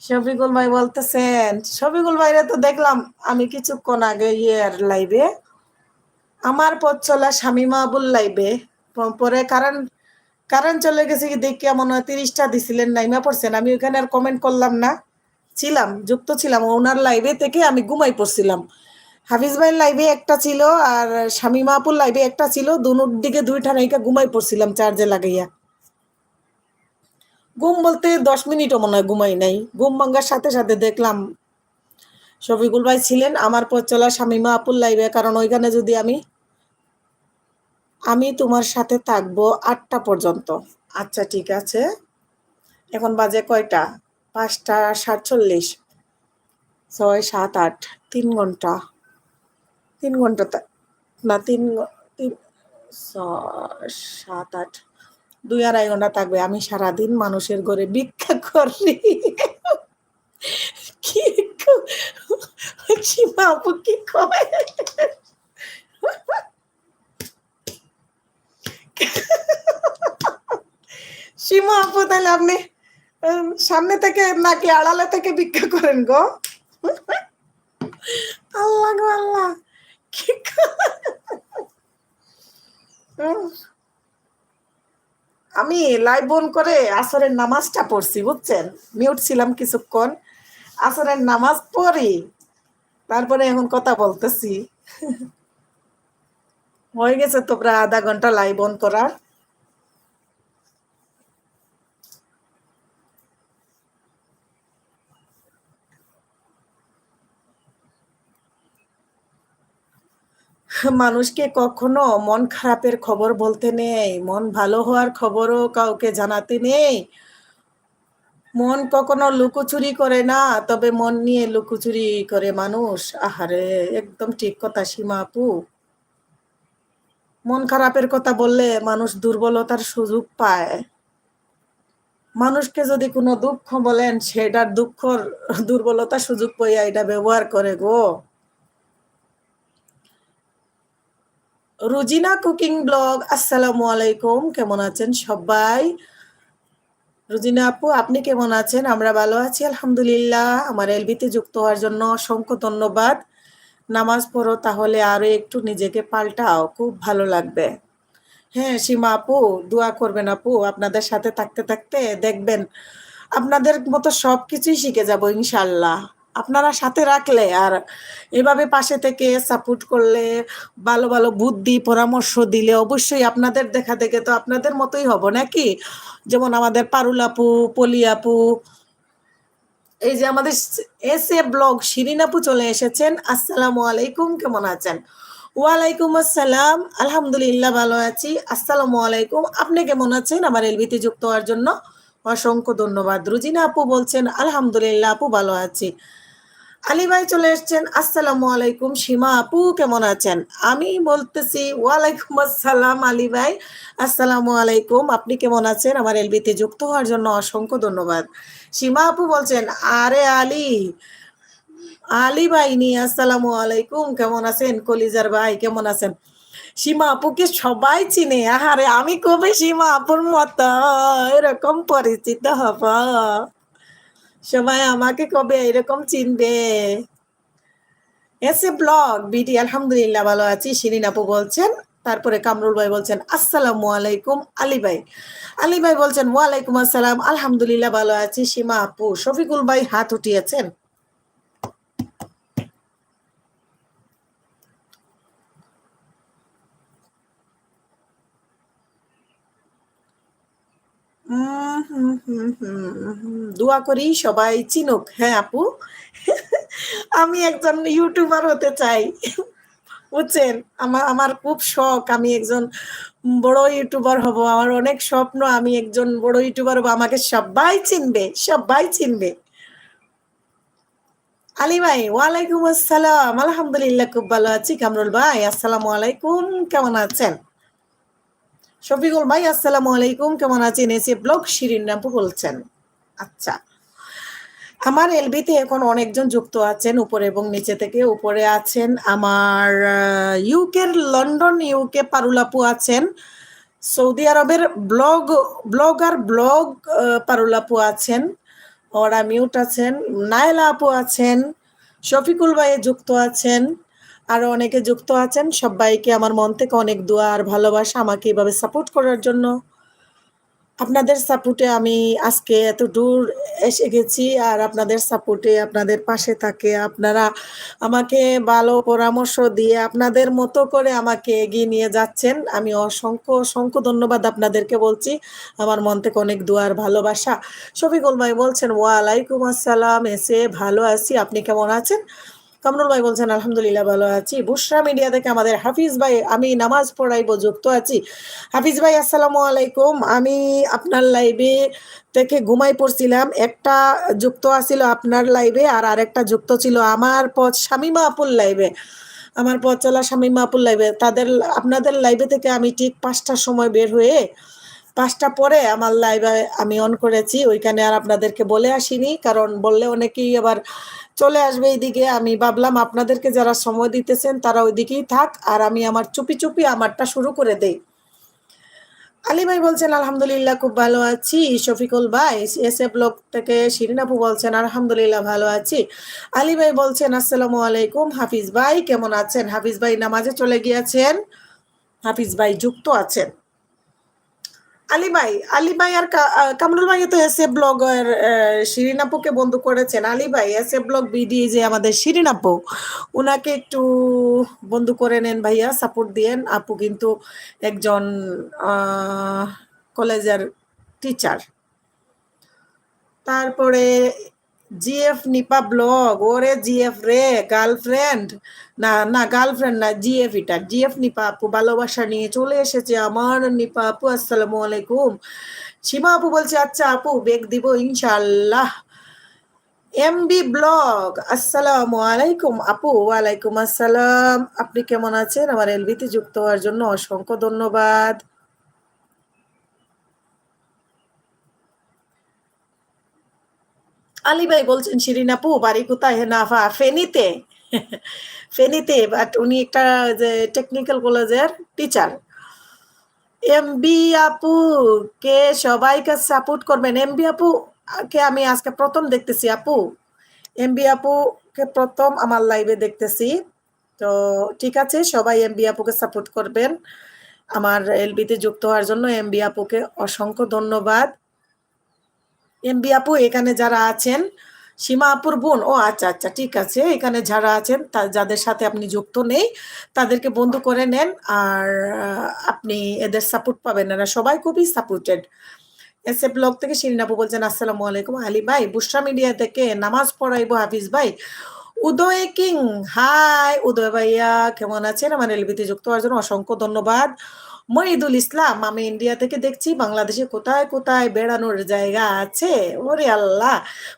শফিকুল ভাই বলতেছেন, শফিকুল ভাইরে তো দেখলাম আমি কিছুক্ষণ আগে লাইভে, আমার পথ চলা শামিমা আবুল লাইভে। পরে কারেন্ট চলে গেছে কি দেখি মনে হয় 30টা দিছিলেন, নাইমা পড়ছেন। আমি ওখানে আর কমেন্ট করলাম না, ছিলাম যুক্ত ছিলাম ওনার লাইভে থেকে, আমি ঘুমাই পড়ছিলাম। হাফিজ ভাইয়ের লাইভে একটা ছিল আর শামিমা আপুর লাইভে একটা ছিল, দুনোর দিকে দুইটা নায়িকা ঘুমাই পড়ছিলাম চার্জে লাগাইয়া। ঘুম বলতে 10 মিনিটও মনে হয় ঘুমাই নাই। ঘুম ভাঙ্গার সাথে সাথে দেখলাম শফিকুল ভাই ছিলেন আমার পথ চলা শামিমা আপুর লাইভে। কারণ ওইখানে যদি আমি আমি তোমার সাথে থাকবো 8টা পর্যন্ত। আচ্ছা ঠিক আছে, এখন বাজে কয়টা? 5টা 47। 6 7 8, 3 ঘন্টা। 3 ঘন্টা না, 7 8, 2 2.5 ঘন্টা থাকবে। আমি সারাদিন মানুষের ঘরে ভিক্ষা করি। কি সীমা আপু কি কয়? সীমা আপু তাহলে আপনি সামনে থেকে নাকি আড়ালে থেকে ভিক্ষা করেন গো? আল্লাহ গো আল্লাহ, কি আমি লাইভ অন করে আসরের নামাজটা পড়ছি বুঝছেন, মিউট ছিলাম কিছুক্ষণ, আসরের নামাজ পড়ি তারপরে এখন কথা বলতেছি। হয়ে গেছে তো প্রায় আধা ঘন্টা লাইভ অন করার। মানুষকে কখনো মন খারাপের খবর বলতে নেই, মন ভালো হওয়ার খবরও কাউকে জানাতে নেই। মন কখনো লুকোচুরি করে না, তবে মন নিয়ে লুকোচুরি করে মানুষ। আহারে, একদম ঠিক কথা সীমা আপু। মন খারাপের কথা বললে মানুষ দুর্বলতার সুযোগ পায়। মানুষকে যদি কোনো দুঃখ বলেন, সেটার দুঃখর দুর্বলতার সুযোগ পাইয়া এটা ব্যবহার করে গো। রুজিনা কুকিং ব্লগ, আসসালামু আলাইকুম, কেমন আছেন সবাই? রুজিনা আপু আপনি কেমন আছেন? আমরা ভালো আছি আলহামদুলিল্লাহ। আমার এলবিতে যুক্ত হওয়ার জন্য অসংখ্য ধন্যবাদ। নামাজ পড়ো তাহলে আরো একটু নিজেকে পাল্টাও, খুব ভালো লাগবে। হ্যাঁ সীমা আপু, দোয়া করবেন আপু, আপনাদের সাথে থাকতে থাকতে দেখবেন আপনাদের মতো সবকিছুই শিখে যাব ইনশাল্লাহ। আপনারা সাথে রাখলে আর এভাবে পাশে থেকে সাপোর্ট করলে, ভালো ভালো বুদ্ধি পরামর্শ দিলে অবশ্যই আপনাদের দেখা দেখে তো আপনাদের মতোই হব নাকি? যেমন আমাদের পারুল আপু, পলি আপু, এই যে আমাদের এস এ ব্লগ শিরিন আপু চলে এসেছেন। আসসালামু আলাইকুম, কেমন আছেন? ওয়ালাইকুম আসসালাম, আলহামদুলিল্লাহ ভালো আছি। আসসালামু আলাইকুম, আপনি কেমন আছেন? আমার এলবিতে যুক্ত হওয়ার জন্য অসংখ্য ধন্যবাদ। রুজিনা আপু বলছেন আলহামদুলিল্লাহ আপু ভালো আছি। আলী ভাই চলে এসেছেন, আসসালামু আলাইকুম। সীমা আপু কেমন আছেন? আমি বলতেছি ওয়ালাইকুম আসসালাম আলী ভাই, আসসালামু আলাইকুম, আপনি কেমন আছেন? আমার এলবিতে যুক্ত হওয়ার জন্য অসংখ্য ধন্যবাদ। সীমা আপু বলছেন আরে আলী, আলী ভাই নি, আসসালামু আলাইকুম, কেমন আছেন? কলিজার ভাই কেমন আছেন? সীমা আপুকে সবাই চিনে। আহারে, আমি কবে সীমা আপুর মতো এরকম পরিচিত হব? সবাই আমাকে কবে এরকম চিনবে? এসে ব্লগ বিডি, আলহামদুলিল্লাহ ভালো আছি। শিরিন আপু বলছেন, তারপরে কামরুল ভাই বলছেন আসসালামু আলাইকুম। আলী ভাই, আলী ভাই বলছেন ওয়ালাইকুম আসসালাম, আলহামদুলিল্লাহ ভালো আছি। সীমা আপু, শফিকুল ভাই হাত উঠিয়েছেন। দোয়া করি সবাই চিনুক। হ্যাঁ আপু, আমি একজন ইউটিউবার হতে চাই বুঝছেন। আমার আমার খুব শখ, আমি একজন বড় ইউটিউবার হব। আমার অনেক স্বপ্ন, আমি একজন বড় ইউটিউবার হব, আমাকে সবাই চিনবে, সবাই চিনবে। আলী ভাই ওয়ালাইকুম আসসালাম, আলহামদুলিল্লাহ খুব ভালো আছি। কামরুল ভাই আসসালামু আলাইকুম, কেমন আছেন? শফিকুল ভাই আসসালামু আলাইকুম, কেমন আছেন? এসে ব্লগ শিরিন আপু বলছেন। আচ্ছা, আমার এলবিতে এখন অনেকজন যুক্ত আছেন উপরে এবং নিচে থেকে। উপরে আছেন আমার ইউকের লন্ডন ইউকে পারুল আপু আছেন, সৌদি আরবের ব্লগ পারুল আপু আছেন, ওরা মিউট আছেন, নায়লা আপু আছেন, শফিকুল ভাই যুক্ত আছেন, আরো অনেকে যুক্ত আছেন। সবাইকে আমার মন থেকে অনেক দোয়া আর ভালোবাসা আমাকে এভাবে সাপোর্ট করার জন্য। আপনাদের সাপোর্টে আমি আজকে এত দূর এসে গেছি, আর আপনাদের সাপোর্টে আপনাদের পাশে থাকে আপনারা আমাকে ভালো পরামর্শ দিয়ে আপনাদের মতো করে আমাকে এগিয়ে নিয়ে যাচ্ছেন। আমি অসংখ্য অসংখ্য ধন্যবাদ আপনাদেরকে বলছি, আমার মন থেকে অনেক দোয়ার ভালোবাসা। শফিকুল ভাই বলছেন ওয়ালাইকুম আসসালাম, এসে ভালো আছি, আপনি কেমন আছেন? কামরুল ভাই বলছেন আলহামদুলিল্লাহ ভালো আছি। বুশরা মিডিয়া থেকে আমাদের হাফিজ ভাই, আমি নামাজ পড়াইবো যুক্ত আছি। হাফিজ ভাই আসসালামু আলাইকুম। আমি আপনার লাইভে থেকে ঘুমাই পড়ছিলাম, একটা যুক্ত আছিল আপনার লাইভে আর আরেকটা যুক্ত ছিল আমার পথ শামিমা আপুর লাইভে, আমার পথ চলা শামিমা আপুর লাইভে। আপনাদের লাইভে থেকে আমি ঠিক 5টার সময় বের হয়ে 5টা পরে আমার লাইভে আমি অন করেছি, ওইখানে আর আপনাদেরকে বলে আসিনি, কারণ বললে অনেকেই আবার চলে আসবে এইদিকে। আমি ভাবলাম আপনাদেরকে যারা সময় দিতেছেন তারা ওইদিকেই থাক, আর আমি আমার চুপি চুপি আমারটা শুরু করে দেই। আলী ভাই বলছেন আলহামদুলিল্লাহ খুব ভালো আছি। শফিকুল ভাই এসএ ব্লগ থেকে শিরিন আপু বলছেন আলহামদুলিল্লাহ ভালো আছি। আলী ভাই বলছেন আসসালামু আলাইকুম। হাফিজ ভাই কেমন আছেন? হাফিজ ভাই নামাজে চলে গিয়েছেন, হাফিজ ভাই যুক্ত আছেন। আলী ভাই আর কামরুল ভাই তো এসে ব্লগার শিরিন আপুকে বন্ধু করেছেন। আলী ভাই এসে ব্লগ বিডি যে আমাদের শিরিন আপু, উনাকে একটু বন্ধু করে নেন ভাইয়া, সাপোর্ট দিয়েন। আপু কিন্তু একজন কলেজের টিচার। তারপরে জিএফ নিপা ব্লগ, ওরে জিএফ রে গার্লফ্রেন্ড, না না গার্লফ্রেন্ড না, জিএফ, এটা জিএফ নিপা আপু ভালোবাসা নিয়ে চলে এসেছে আমার নিপা আপু। আসসালামু আলাইকুম। সীমা আপু বলছে আচ্ছা আপু বেগ দিব ইনশাআল্লাহ। এমবি ব্লগ আসসালামু আলাইকুম আপু। ওয়ালাইকুম আসসালাম, আপনি কেমন আছেন? আমার এলবিতে যুক্ত হওয়ার জন্য অসংখ্য ধন্যবাদ। আলী ভাই বলছেন শিরিন আপু বাড়ি কোথায়? হেনাফা, ফেনীতে। ফেনীতে, বাট উনি একটা যে টেকনিক্যাল কলেজের টিচার। এমবি আপু কে সবাইকে সাপোর্ট করবেন। এমবি আপু কে আমি আজকে প্রথম দেখতেছি আপু, এমবি আপু কে প্রথম আমার লাইভে দেখতেছি। তো ঠিক আছে, সবাই এমবি আপুকে সাপোর্ট করবেন। আমার এলবিতে যুক্ত হওয়ার জন্য এমবি আপুকে অসংখ্য ধন্যবাদ। এমবি আপু এখানে যারা আছেন, সীমা আপুর বোন, ও আচ্ছা আচ্ছা ঠিক আছে, এখানে যারা আছেন যাদের সাথে আপনি যুক্ত নেই তাদেরকে বন্ধু করে নেন, আর আপনি এদের সাপোর্ট পাবেন, এরা সবাই খুবই সাপোর্টেড। এসএ ব্লগ থেকে শিরিন আপু বলছেন আসসালামু আলাইকুম। আলী ভাই বুশরা মিডিয়া থেকে নামাজ পড়াইবো হাফিজ ভাই। উদয় কিং, হাই উদয় ভাইয়া কেমন আছেন? আমার এলবিতে যুক্ত হওয়ার জন্য অসংখ্য ধন্যবাদ। মহিদুল ইসলাম, আমি ইন্ডিয়া থেকে দেখছি, বাংলাদেশে কোথায় কোথায় বেড়ানোর জায়গা আছে? ওরে আল্লাহ।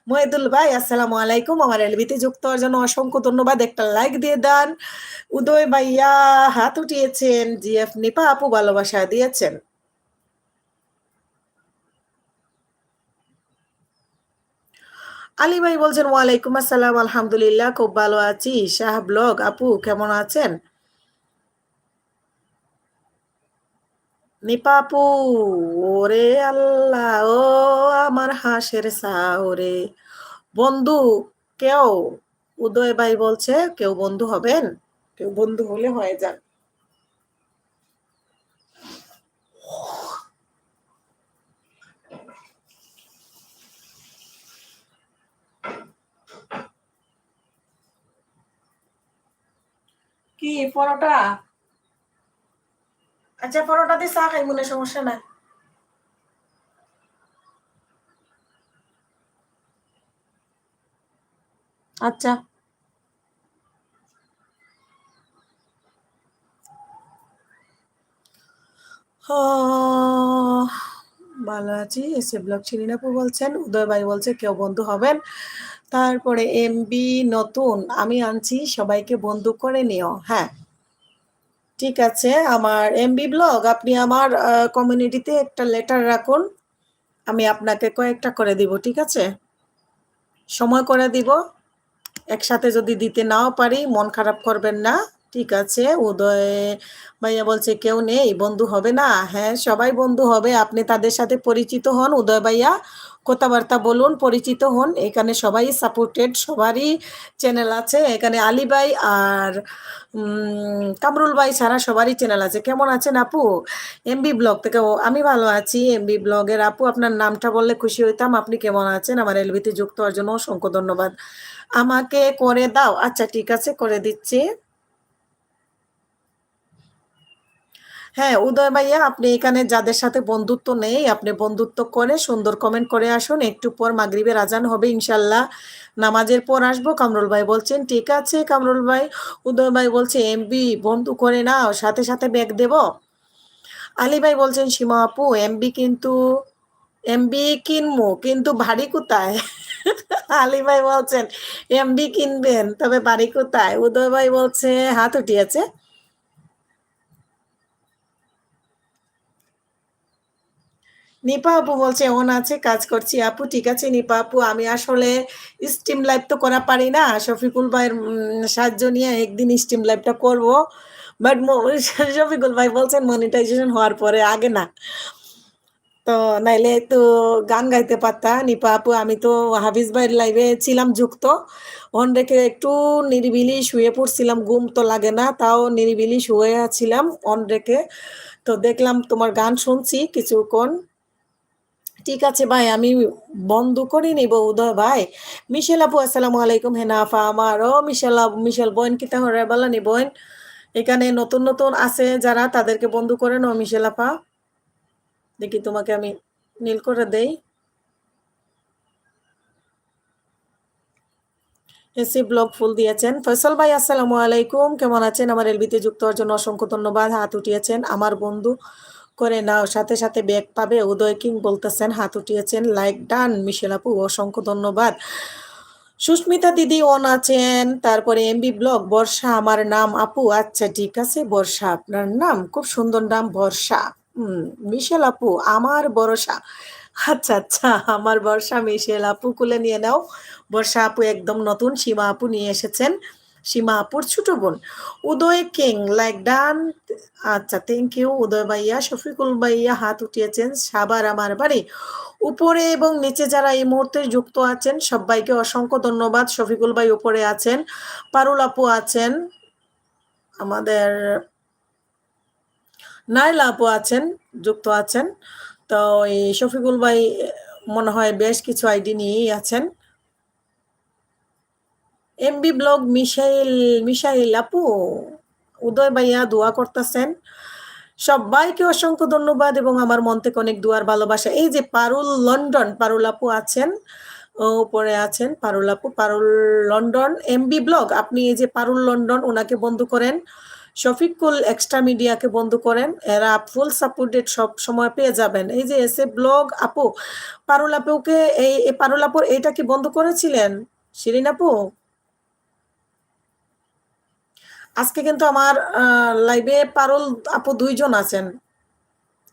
মহিদুল ভাই আসসালামু আলাইকুম, আমার এলবিতে যুক্ত হওয়ার জন্য অসংখ্য ধন্যবাদ, একটা লাইক দিয়ে দেন। উদয় ভাইয়া হাত উঠিয়েছেন, জিএফ নিপা আপু ভালোবাসা দিয়েছেন। আলী ভাই বলছেন ওয়ালাইকুম আসসালাম, আলহামদুলিল্লাহ খুব ভালো আছি। শাহ ব্লগ আপু কেমন আছেন? নিপা আপু, ওরে আল্লাহ, ও আমার হাঁসের ওরে বন্ধু কেউ, উদয় ভাই বলছে কেউ বন্ধু হবেন, কেউ বন্ধু হলে হয়ে যান। কি পরোটা? আচ্ছা পরোটা দিয়ে চা খাই মনে, সমস্যা নাই। আচ্ছা। ভালো আছি। এসে ব্লগ শিরিন আপু বলছেন, উদয় ভাই বলছে কেউ বন্ধু হবেন। তারপরে এমবি নতুন, আমি আনছি সবাইকে বন্ধু করে নিও। হ্যাঁ, ঠিক আছে, আমার এমবি ব্লগ আপনি আমার কমিউনিটিতে একটা লেটার রাখুন। আমি আপনাকে কয়েকটা করে দিব, ঠিক আছে? সময় করে দিব। একসাথে যদি দিতে নাও পারি মন খারাপ করবেন না। ঠিক আছে, উদয় ভাইয়া বলছে কেউ নেই, বন্ধু হবে না? হ্যাঁ, সবাই বন্ধু হবে। আপনি তাদের সাথে পরিচিত হন, উদয় ভাইয়া কথাবার্তা বলুন, পরিচিত হন। এখানে সবাই সাপোর্টেড, সবারই চ্যানেল আছে। এখানে আলী ভাই আর কামরুল ভাই ছাড়া সবারই চ্যানেল আছে। কেমন আছেন আপু? এমবি ব্লগ থেকে। আমি ভালো আছি। এমবি ব্লগের আপু, আপনার নামটা বললে খুশি হইতাম। আপনি কেমন আছেন? আমার এলবিতে যুক্ত হওয়ার জন্য অসংখ্য ধন্যবাদ। আমাকে করে দাও। আচ্ছা, ঠিক আছে, করে দিচ্ছি। হ্যাঁ, উদয় ভাইয়া, আপনি এখানে যাদের সাথে বন্ধুত্ব নেই, আপনি বন্ধুত্ব করে সুন্দর কমেন্ট করে আসুন। একটু পর মাগরিবের আজান হবে ইনশাল্লাহ, নামাজের পর আসবো। কামরুল ভাই বলছেন ঠিক আছে কামরুল ভাই। উদয় ভাই বলছে এমবি বন্ধু করে নাও, সাথে সাথে ব্যাগ দেব। আলী ভাই বলছেন সীমা আপু এমবি কিনবো কিন্তু বাড়ি কোথায়? আলী ভাই বলছেন এমবি কিনবেন, তবে বাড়ি কোথায়? উদয় ভাই বলছে হাত উঠিয়েছে। নিপা আপু বলছে অন আছে, কাজ করছি আপু। ঠিক আছে নিপা আপু, আমি আসলে স্টিম লাইভ তো করা পারি না। শফিকুল ভাইয়ের সাহায্য নিয়ে একদিন স্টিম লাইভটা করব। বাট শফিকুল ভাই বলছেন মনিটাইজেশন হওয়ার পরে, আগে না। তো নাইলে তো গান গাইতে পারতা নিপা আপু। আমি তো হাফিজ ভাইয়ের লাইভে ছিলাম যুক্ত। অন রেখে একটু নিরিবিলি শুয়ে পড়ছিলাম, ঘুম তো লাগে না, তাও নিরিবিলি শুয়ে আছিলাম অন রেখে। তো দেখলাম তোমার গান শুনছি কিছুক্ষণ। ঠিক আছে ভাই, আমি বন্ধ করে নিব উদয় ভাই। মিশেল আপু আসসালামু আলাইকুম। হেনাফা আমার ও মিশেল বোন কিতা হরে বলা নি বোন। এখানে নতুন নতুন আছে যারা, তাদেরকে বন্ধু করে নো মিশেল আপা। দেখি তোমাকে আমি নীল করে দেই। এসি ব্লগ ফুল দিয়েছেন। ফয়সাল ভাই আসসালামু আলাইকুম, কেমন আছেন? আমার এলবিতে যুক্ত হওয়ার জন্য অসংখ্য ধন্যবাদ। হাত উঠিয়েছেন, আমার বন্ধু করে নাও, সাথে সাথে ব্যাগ পাবে। উদয় কিং বলতেছেন, হাত উঠিয়েছেন। লাইক ডান মিশেল আপু, অসংখ্য ধন্যবাদ। সুস্মিতা দিদি অন আছেন। তারপরে এমবি ব্লগ বর্ষা আমার নাম আপু। আচ্ছা ঠিক আছে বর্ষা আপনার নাম, খুব সুন্দর নাম বর্ষা। মিশেল আপু আমার ভরসা। আচ্ছা আচ্ছা, আমার বর্ষা মিশেল আপু কুলে নিয়ে নাও। বর্ষা আপু একদম নতুন, সীমা আপু নিয়ে এসেছেন। সীমা আপুর ছোট বোন। উদয় কিং লাইক ডান। আচ্ছা, থ্যাংক ইউ উদয় ভাইয়া। শফিকুল ভাইয়া হাত উঠিয়েছেন। সাবার আমার বাড়ি। উপরে এবং নিচে যারা এই মুহূর্তে যুক্ত আছেন সবাইকে অসংখ্য ধন্যবাদ। শফিকুল ভাই উপরে আছেন, পারুল আপু আছেন, আমাদের নাইলা আপু আছেন, যুক্ত আছেন। তো এই শফিকুল ভাই মনে হয় বেশ কিছু আইডি নিয়েই আছেন। এমবি ব্লগ মিশাইল আপু, উদয় ভাইয়া দোয়া করতেছেন। সবাইকে অসংখ্য ধন্যবাদ এবং আমার মন থেকে অনেক দুয়ার ভালোবাসা। এই যে পারুল লন্ডন, পারুল আপু আছেন, উপরে আছেন পারুল আপু। পারুল লন্ডন এমবি ব্লগ, আপনি এই যে পারুল লন্ডন ওনাকে বন্ধু করেন। শফিকুল এক্সট্রা মিডিয়াকে বন্ধু করেন, এরা ফুল সাপোর্টেড সব সময় পেয়ে যাবেন। এই যে এসে ব্লগ আপু, পারুল আপুকে এই পারুল আপুর এইটা কি বন্ধ করেছিলেন শিরিন আপু? আজকে কিন্তু আমার লাইভে পারুল আপু দুইজন আছেন,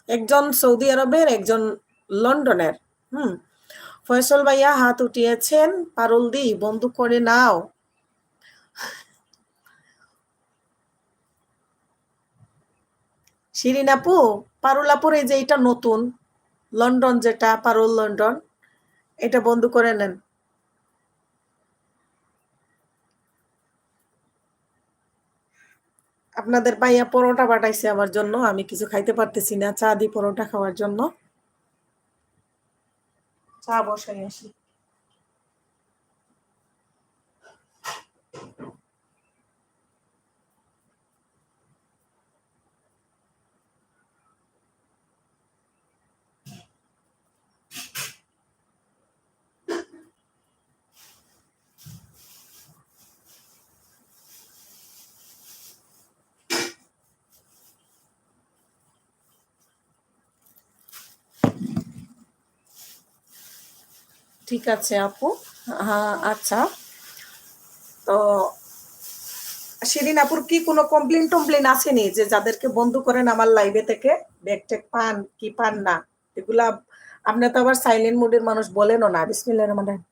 একজন সৌদি আরবের, একজন লন্ডনের। হুম, ফয়সল ভাইয়া হাত উঠিয়েছেন। পারুল দি বন্ধু করে নাও। শিরিন আপু, পারুল আপুর এই যে এটা নতুন লন্ডন, যেটা পারুল লন্ডন, এটা বন্ধু করে নেন। আপনাদের ভাইয়া পরোটা পাঠাইছে আমার জন্য, আমি কিছু খাইতে পারতেছি না, চা দি পরোটা খাওয়ার জন্য। চা বসাই আসি। ঠিক আছে আপু। হ্যাঁ আচ্ছা। তো শিরিন আপুর কি কোনো কমপ্লেন-টমপ্লেন আসেনি যে যাদেরকে বন্ধ করেন আমার লাইভে থেকে? ব্যাক-ট্যাক পান কি পান না? এগুলা আপনি তো আবার সাইলেন্ট মুড এর মানুষ বলেনও না। বিসমিল্লাহির রহমানির রহিম।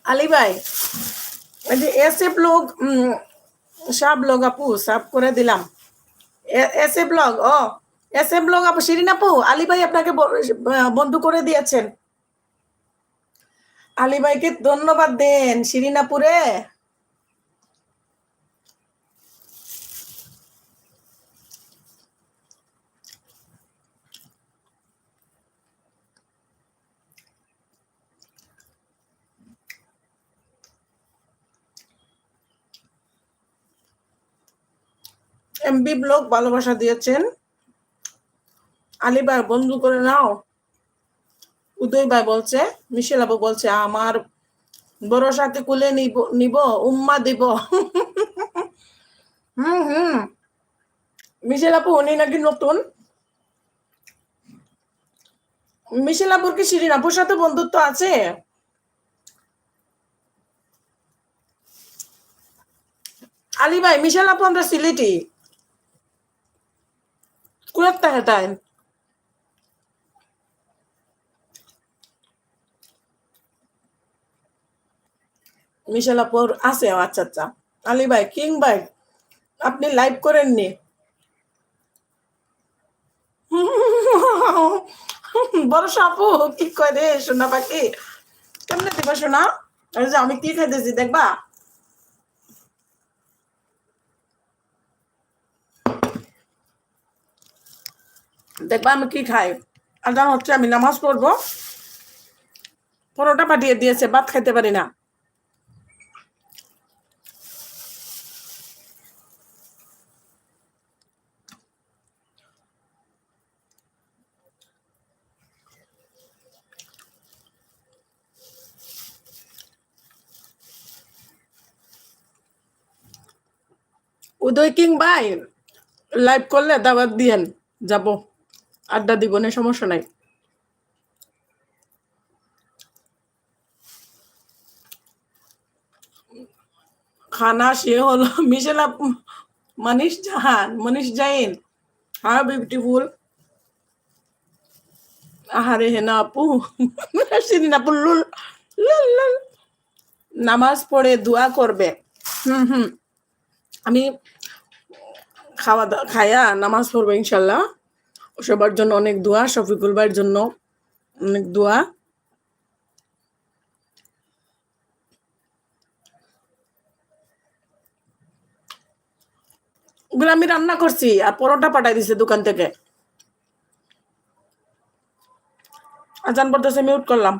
আলী ভাই, ওই যে এসএফ লোগ সাব লোগ আপু সাব করে দিলাম। এসএফ ব্লগ ও এসএফ ব্লগ আপু শিরিন আপু আলী ভাই আপনাকে বন্ধ করে দিয়েছেন। আলী ভাইকে ধন্যবাদ দেন শিরিন আপুরে। এমবি ব্লগ ভালোবাসা দিয়েছেন। আলী ভাই বন্ধু করে নাও। উদয় ভাই বলছে, মিশেল আপু বলছে আমার বড় সাথে কুলে নিব নিব উম্মা দিব। হুম। মিশেল আপু উনি নাকি নতুন। মিশেল আপুর কি শিরিন আপুর সাথে বন্ধুত্ব আছে? আলী ভাই মিশেল আপু আমরা সিলেটি। কুয়াত্তা হেটায়। মিশেল আপুর আছে আচ্ছা আচ্ছা। আলী ভাই কিং ভাই আপনি লাইভ করেননি। বড় আপু কি কয় রে সোনা পাখি কেমনে দিবা সোনা? এই যে আমি কি খাইতেছি দেখবা? দেখবা আমি কি খাই। আজান হচ্ছে আমি নামাজ পড়বো। পরোটা পাঠিয়ে দিয়েছে ভাত খাইতে পারি না। উদয় কিং ভাই লাইভ করলে দাওয়াত দিয়েন যাব আড্ডা দিব না সমস্যা নাই। খানা সে হলো মিশেল আপু মনীষ জাহান মনীষ জাইন হ্যাঁ বিউটিফুল। আহারে হেনা আপু শিরিন আপু লুল লুল লুল। নামাজ পড়ে দোয়া করবে। হুম। আমি খাওয়া দাওয়া খায়া নামাজ পড়বো ইনশাল্লাহ। সবার জন্য অনেক দোয়া, শফিকুল ভাইয়ের জন্য অনেক দোয়া। ওগুলো আমি রান্না করছি আর পরোটা পাঠাই দিছে দোকান থেকে। আজান পড়তেছে মিউট করলাম।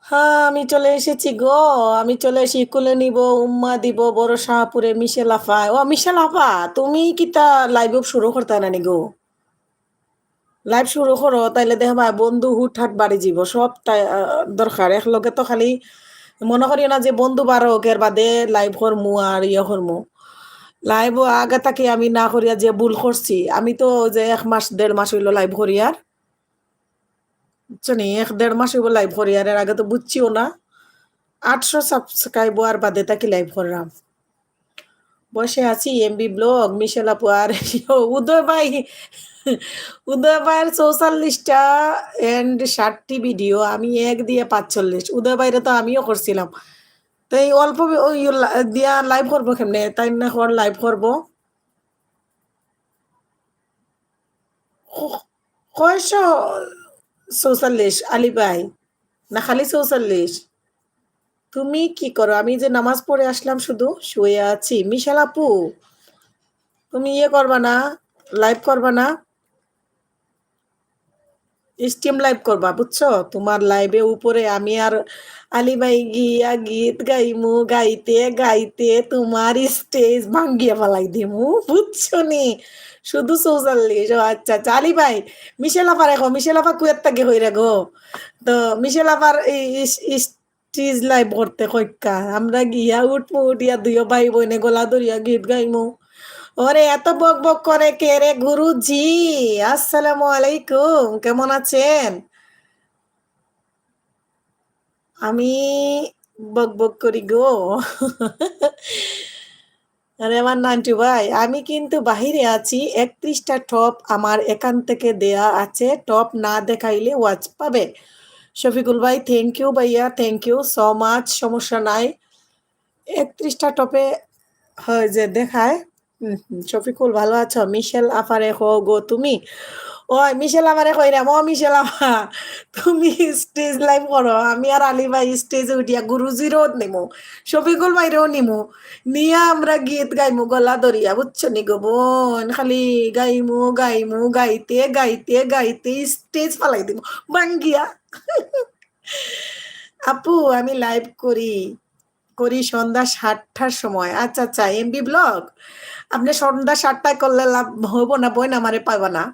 হ্যাঁ, আমি চলে এসেছি গো। আমি চলে এসে কোলে নিব, উম্মা দিব বড় শাহপুরে মিশেল আফা। ও মিশেল আফা, তুমি কিতা লাইভ শুরু করতে নানি গো? লাইভ শুরু করো তাইলে দেখবা বন্ধু হুটহাট বাড়ি যাব সব তাই দরকার একলগে তো খালি মনে করিও না যে বন্ধু বারো এর বাদে লাইভ করমু আর ইয়ে করমু। লাইভ আগে তাকে আমি না করিয়া যে ভুল করছি আমি তো যে 1 মাস 1.5 মাস হইলো লাইভ করিয়ার বুঝছো নি 1-1.5 মাস হইব লাইভ করিয়ার এর আগে তো বুঝছিও না 800 সাবস্ক্রাইব আর বাদে তাকে লাইভ করলাম বসে আছি এমবি ব্লগ মিশেল আপু আর উদয় ভাই উদয় ভাইয়ের 44টা এন্ড 60টি ভিডিও আমি এক দিয়ে 45 উদয় ভাইরে তো আমিও করছিলাম তো এই অল্প ওই দিয়া লাইভ করবো কেমনে তাই না লাইভ করবো কয়শো 44 আলী ভাই না খালি 44 তুমি কি করো আমি যে নামাজ পড়ে আসলাম শুধু শুয়ে আছি মিশাল আপু তুমি ইয়ে করবা না লাইভ করবা না স্ট্রিম লাইভ করবা বুঝছো তোমার লাইভে উপরে আমি আর আলী ভাই গিয়া গীত গাইমু গাইতে গাইতে তোমার স্টেজ ভাঙ্গিয়া ফেলাই দিমু বুঝছো নি শুধু 44 ও আচ্ছা আচ্ছা আলী ভাই মিশেল আফা রেখো মিশেল আফা কুয়েত তাকে হই রেখো তো মিশেল আফার স্টেজ লাইভ করতে কইকা আমরা গিয়া উঠমু উঠিয়া দুইও ভাই বোনে গলা ধরিয়া গীত গাইমু ওরে এত বক বক করে কে রে গুরুজি আসসালামু আলাইকুম কেমন আছেন আমি বক বক করি গো আরে আমার নান্টু ভাই আমি কিন্তু বাহিরে আছি 31টা টপ আমার এখান থেকে দেয়া আছে টপ না দেখাইলে ওয়াচ পাবে শফিকুল ভাই থ্যাংক ইউ ভাইয়া থ্যাংক ইউ সো মাচ সমস্যা নাই 31টা টপে হয় যে দেখায় শফিকুল ভালো আছো মিশেল আফারে হো গো তুমি ওই মিশেল আমারে কইরাম ও মিশেল আফা তুমি স্টেজ লাইভ করো আমি আর আলী ভাই স্টেজে উঠিয়া গুরুজিরও নিমু শফিকুল ভাইরেও নিমু নিয়া আমরা গীত গাইমু গলা ধরিয়া বুঝছো নি গো বোন খালি গাইমু গাইমু গাইতে গাইতে গাইতে স্টেজ ফালাই দিব বাঙ্গিয়া আপু আমি লাইভ করি করি সন্ধ্যা 7টার সময় আচ্ছা আচ্ছা এমবি ব্লগ আপনি সন্ধ্যা 7টায় করলে লাভ হবো না বই না আমারে পাইবা না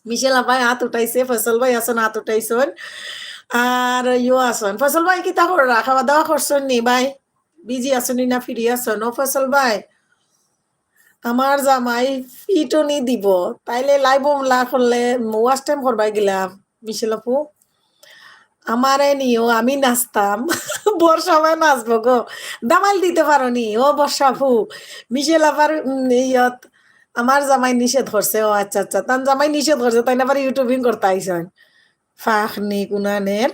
মিশেল ভাই হাত উঠাইছে ফসল ভাই আসন হাত উঠাইছেন আর ইও আসন ফসল ভাই কি তা করে খাওয়া দাওয়া করছেন নি ভাই বিজি আসনি না ফিরি আসন ও ফসল ভাই আমার জামাই পিটনি দিব তাইলে লাইভ লা করলে ওয়াচ টাইম করবাই গেলাম মিশেল আপু আমারে নিও আমি নাচতাম বর্ষা ভাই নাচবো গো দামাল দিতে পারো নি ও বর্ষা আপু মিশেল আবার ইয়ত আমার জামাই নিষেধ করছে ও আচ্ছা আচ্ছা তার জামাই নিষেধ করছে তাই না আবার ইউটিউবিং করতে আইসন ফাঁক নি কুনানের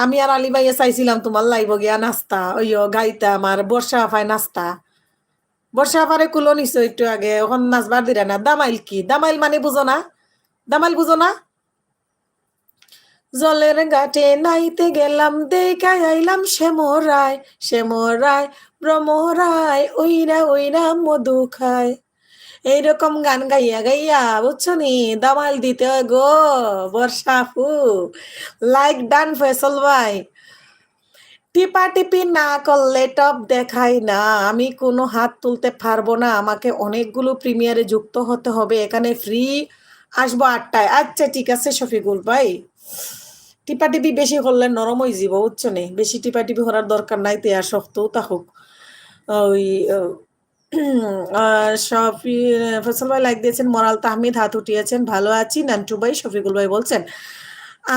আমি আর আলী ভাইয়া চাইছিলাম তোমার লাইব গিয়া নাস্তা ওই গাইতা আমার বর্ষা আফাই নাস্তা বর্ষা আফারে কুলো নিছো একটু আগে ওখান নাচবার দিরা না দামাইল কি দামাইল মানে বুঝো না দামাইল বুঝো না জলের ঘাটে নাইতে গেলাম দেখাই আইলাম শ্যামরায় শ্যামরায় ভ্রমরায় ওইরা ওইরা মধু খায় এইরকম গান গাইয়া গাইয়া বুঝছো নি দামাল দিতে হয় গো বর্ষা আপু লাইক ডান ফয়সল ভাই টিপা টিপি না করলে টপ দেখাই না আমি কোনো হাত তুলতে পারবো না আমাকে অনেকগুলো প্রিমিয়ারে যুক্ত হতে হবে এখানে ফ্রি আসবো 8টায় আচ্ছা ঠিক আছে শফিকুল ভাই টিপাটিপি বেশি করলে নরম হয়ে যাব বুঝছো নি বেশি টিপাটিপি করার দরকার নাই তে আর শক্তও থাকুক ওই শফি ফসল ভাই লাইক দিয়েছেন মরাল তাহমিদ হাত উঠিয়েছেন ভালো আছি নান্টু ভাই শফিকুল ভাই বলছেন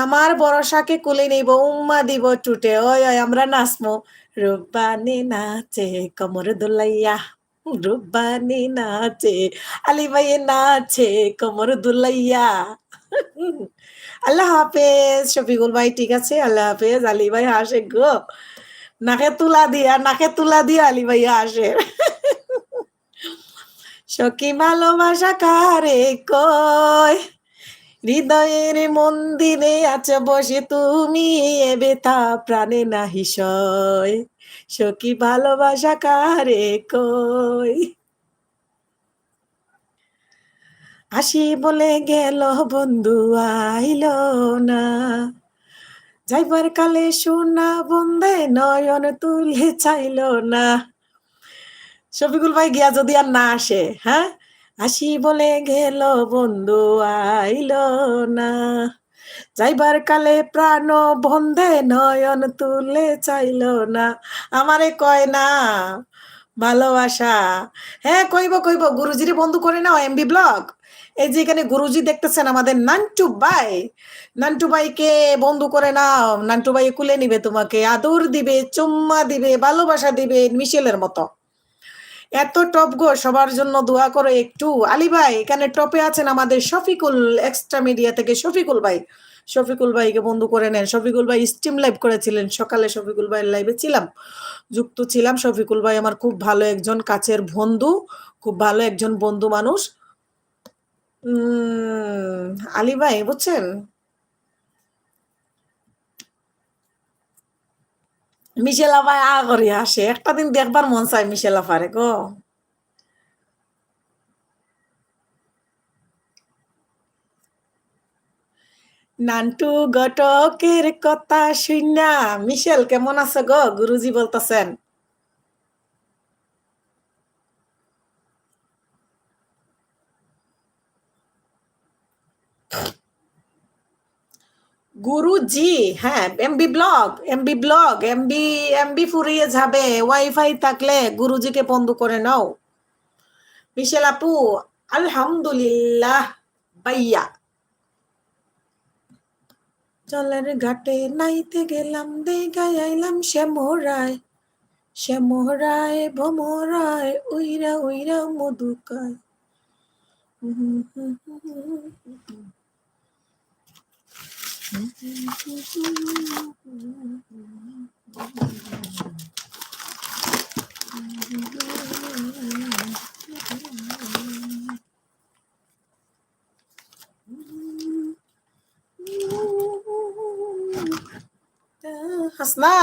আমার বরসাকে কুলে নিব উম্মা দিব টুটে ওই ওই আমরা নাচমো রুব্বানি নাচে কমর দুলাইয়া রুব্বানি নাচে আলী ভাই নাচে কমর দুলাইয়া আল্লাহ হাফেজ শফিকুল ভাই ঠিক আছে আল্লাহ হাফেজ আলী ভাই হাসে গো নাকে তুলা দিয়া আলী ভাই হাসে সখী ভালোবাসা কারে কয় হৃদয়ের মন্দিরে আছে বসে তুমি এ বেতা প্রাণে নাহি সয় সখী ভালোবাসা কারে কয় আসি বলে গেল বন্ধু আইলো না যাইবার কালে সোনা বন্ধে নয়ন তুলে চাইল না। শফিকুল ভাই গিয়া যদি আর না আসে, হ্যাঁ, আসি বলে গেল বন্ধু আইল না। যাইবার কালে প্রাণ বন্ধে নয়ন তুলে চাইল না। আমারে কয় না ভালোবাসা। হ্যাঁ, কইব গুরুজিরে বন্ধু করে নাও এমবি ব্লগ। এই যে এখানে গুরুজি দেখতেছেন আমাদের নান্টু ভাই, নান্টু ভাইকে বন্ধু করে নাও। নান্টু ভাই কুলে নিবে, তোমাকে আদর দিবে, চুম্মা দিবে, ভালোবাসা দিবে মিশেলের মতো। এত টপ গো, সবার জন্য দোয়া করো একটু। আলী ভাই এখানে টপে আছেন আমাদের শফিকুল, এক্সট্রা মিডিয়া থেকে শফিকুল ভাই। শফিকুল ভাইকে বন্ধু করে নেন। শফিকুল ভাই স্ট্রিম লাইভ করেছিলেন সকালে, শফিকুল ভাইয়ের লাইভে ছিলাম, যুক্ত ছিলাম। শফিকুল ভাই আমার খুব ভালো একজন কাছের বন্ধু, খুব ভালো একজন বন্ধু মানুষ। আলী ভাই বুঝছেন, মিশেল আপায় আ করে আসে, একটা দিন দেখবার মন চায় মিশেল আপারে গো। নান্টু ঘটকের কথা শুনা মিশেল কেমন আছে গো, গুরুজি বলতেছেন। গুরুজি, হ্যাঁ, এমবি ফুরিয়ে যাবে, ওয়াইফাই থাকলে গুরুজিকে বন্ধ করে নাও। মিশেল আপু, আলহামদুলিল্লাহ ভাইয়া। জলের ঘাটে নাইতে গেলাম, দেখায় আইলাম শ্যামরায়, শ্যামরায় ভমরায় উইরা উইরা মধুকায়। হাসনা,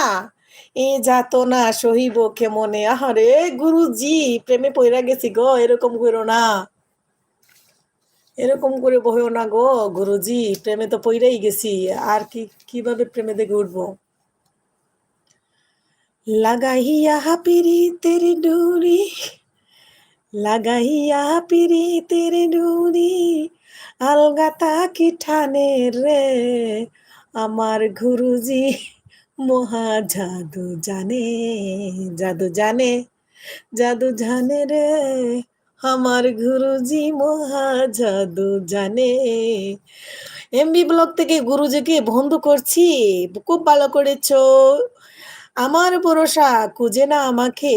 এ যাতো না সহিব কেমনে। আহারে গুরুজি, প্রেমে পইরা গেছি গো, এরকম করো না, এরকম করে বহেও না গো গুরুজি, প্রেমে তো পইরাই গেছি, আর কিভাবে প্রেমে দেখে উঠবো। লাগাইয়া পিরিতের ডুরি, লাগাইয়া পিরিতের ডুরি, আলগাতা কি ঠানে রে, আমার গুরুজি মহা জাদু জানে, জাদু জানে, জাদু জানে রে, আমার গুরুজি মহা জাদু জানে। এমবি ব্লগ থেকে গুরুজিকে বন্ধু করছি, খুব ভালো করেছো। আমার ভরসা খুঁজে না আমাকে,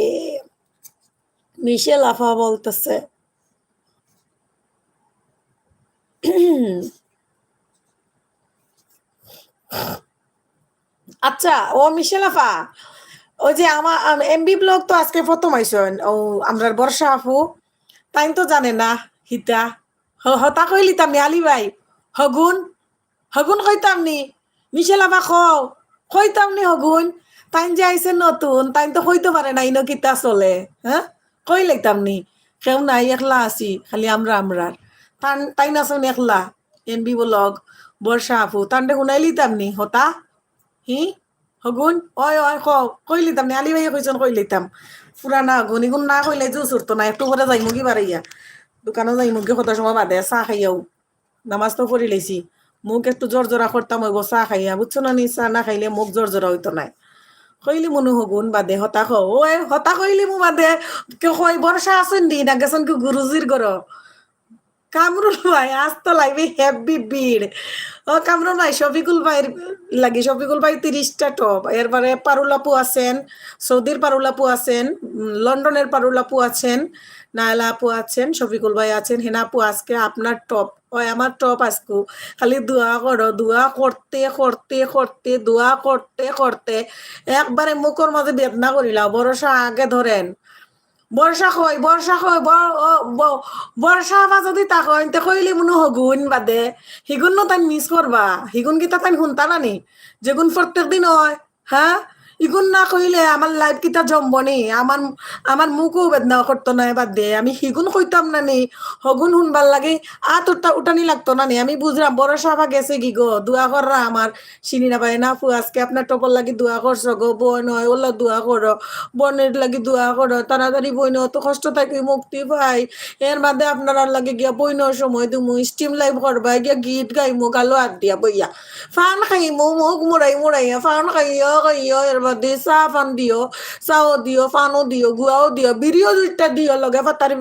মিশেল আফা বলতেছে। আচ্ছা, ও মিশেল আফা, ওই যে আমার এমবি ব্লগ তো আজকে প্রথম আইসন, ও আমরার বর্ষা আপু, তাই তো জানে না হিতা। হতা কইলিতাম নি আলী ভাই, হগুন, হগুন কইতাম নি, মিশেল আফা কইতাম নি হগুন। তাই যে আইসে নতুন, তাই তো কইতে পারে না ইনো কিতা চলে, হ্যাঁ, কই লাইতাম নি। কেউ নাই, একলা আছি, খালি আমরার তাই না শোন একলা। এমবি ব্লগ বর্ষা আপু তান্ডে শুনাই লিতাম নি হতা, হি হগুন, ওই কই লিতাম নি, আলী ভাইয়া কইছেন কই লিতাম। পুরানা হগুন ইগুন না কইলে জুস উঠতো না, একটু করে যাই মুগি বাড়াইয়া, দোকানে যাই মুগি কত সময় বাদে চাহ খাইয়াও, নামাজ তো পড়ি লাইছি, মুখ একটু জোর জোরা করতাম হইব চাহ খাইয়া, বুঝছো না নি, চাহ না খাইলে মুখ জোর জোরা হইতো না। কইলি মনু হগুন বাদে হতা হতা কইলি মু বাদে কেউ কই বর্ষা আসেন দি না গেছেন কি গুরুজির ঘর। কামরুল ভাই আজ তো লাগবে হেভি ভিড়। ও কামরুল ভাই, শফিকুল ভাইয়ের লাগি, শফিকুল ভাই 30টা টপ, এরপরে পারুল আপু আছেন, সৌদির পারুল আপু আছেন, লন্ডনের পারুল আপু আছেন, নায়লা আপু আছেন, শফিকুল ভাই আছেন, হেনা আপু আজকে আপনার টপ। ওই আমার টপ আজকু, খালি দোয়া করো, দোয়া করতে করতে করতে দোয়া করতে করতে একবারে মুখর মাঝে বেদনা করিলাম। ভরসা আগে ধরেন, বর্ষা বা যদি তা কইন তে কইলি মনে হগুন বাদে, হিগুন নো তাই মিস করবা, হিগুন গীতা তাই শুনতা নানি, যেগুন প্রত্যেক দিন হয়, হ্যাঁ, ইগুন না কইলে আমার লাইফ কিতা জমবনি, আমার আমার মুখও বেদনা করতো না, এবার দে আমি হিগুন কইতাম না নি, হগুন শুনবার লাগে উঠানি লাগতো না নি। আমি বুঝলাম বড় সাফা গেছে কি গো, দোয়া কররা আমার চিনি না পাই না ফু, আজকে আপনার টপর লাগি দোয়া করছো গো, বোন হয় ওলা দোয়া করো, বোনের লাগি দোয়া করো, তাড়াতাড়ি বইন অত কষ্ট থাকি মুক্তি পাই। এর বাদে আপনার লাগে গিয়া বইনের সময় তুমি স্টিম লাইভ করবা, গিয়া গীত গাইমু গালো হাত দিয়া বইয়া ফান খাইমু, মুখ মুড়াই মুড়াইয়া ফান খাইয়া খাইয়া, এর বাদে চা ফান দিও, চাও দিও, ফানও দিও, গুয়াও দিও, বিড়িও দুইটা দিও লগে, ফাতার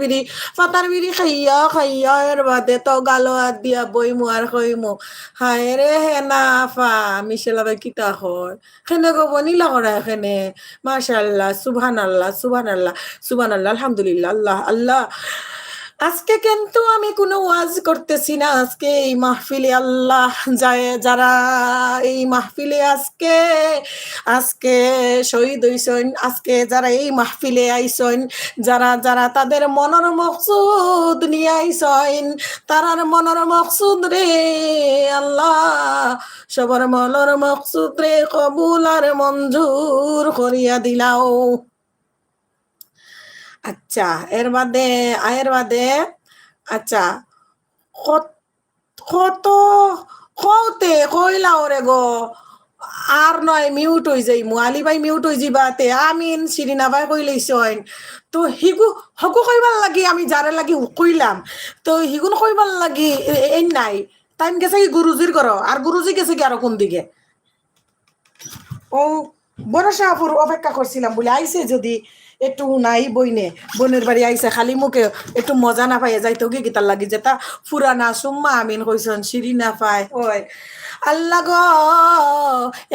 বিড়ি খাইয়া খাইয়া, এর বাদে তো গালো হাত দিয়া বইমু আর কইমু হায় রে হে না ফা মিশেলাবে কিতা হয় খেনে গো বনিলা করা এখানে। মাশাআল্লাহ, সুবহানাল্লাহ, সুবহানাল্লাহ, সুবহানাল্লাহ, আলহামদুলিল্লাহ, আল্লাহ আল্লাহ। আজকে কিন্তু আমি কোনো ওয়াজ করতেছি না, আজকে এই মাহফিলে আল্লাহ যায় যারা এই মাহফিলে আজকে আজকে শহীদ হইছেন, আজকে যারা এই মাহফিলে আইসেন, যারা যারা তাদের মনের মকসুদ নিয়ে আইসেন, তারার মনের মকসুদ রে আল্লাহ সবার মনের মকসুদ রে কবুল আর মঞ্জুর করিয়া দিলাও। আচ্ছা, এর বাদে আচ্ছা, কত কত কওতে কইলাও রে গো, আর নয় মিউট হয়ে যাই মু, আলী ভাই মিউট হয়ে যাবাতে, আমিন শিরিনা ভাই কইলেইছইন, তো হিগু হকু কইবার লাগি আমি যারে লাগি কইলাম, তো হিগুন কইবার লাগি এই নাই টাইম গেছে কি গুরুজির করো, আর গুরুজি গেছে কি আরো কোন দিকে। ও বড় শাহপুর অপেক্ষা করছিলাম বলে আইসে, যদি একটু নাই বইনে বোনের বাড়ি আইসে খালি মুখে একটু মজা না পাইয়া যাইতো কি গীতার লাগি যেটা ফুরানা সুম্মা আমিন কইসন সিঁড়ি না পায় ওই আল্লাহ গো,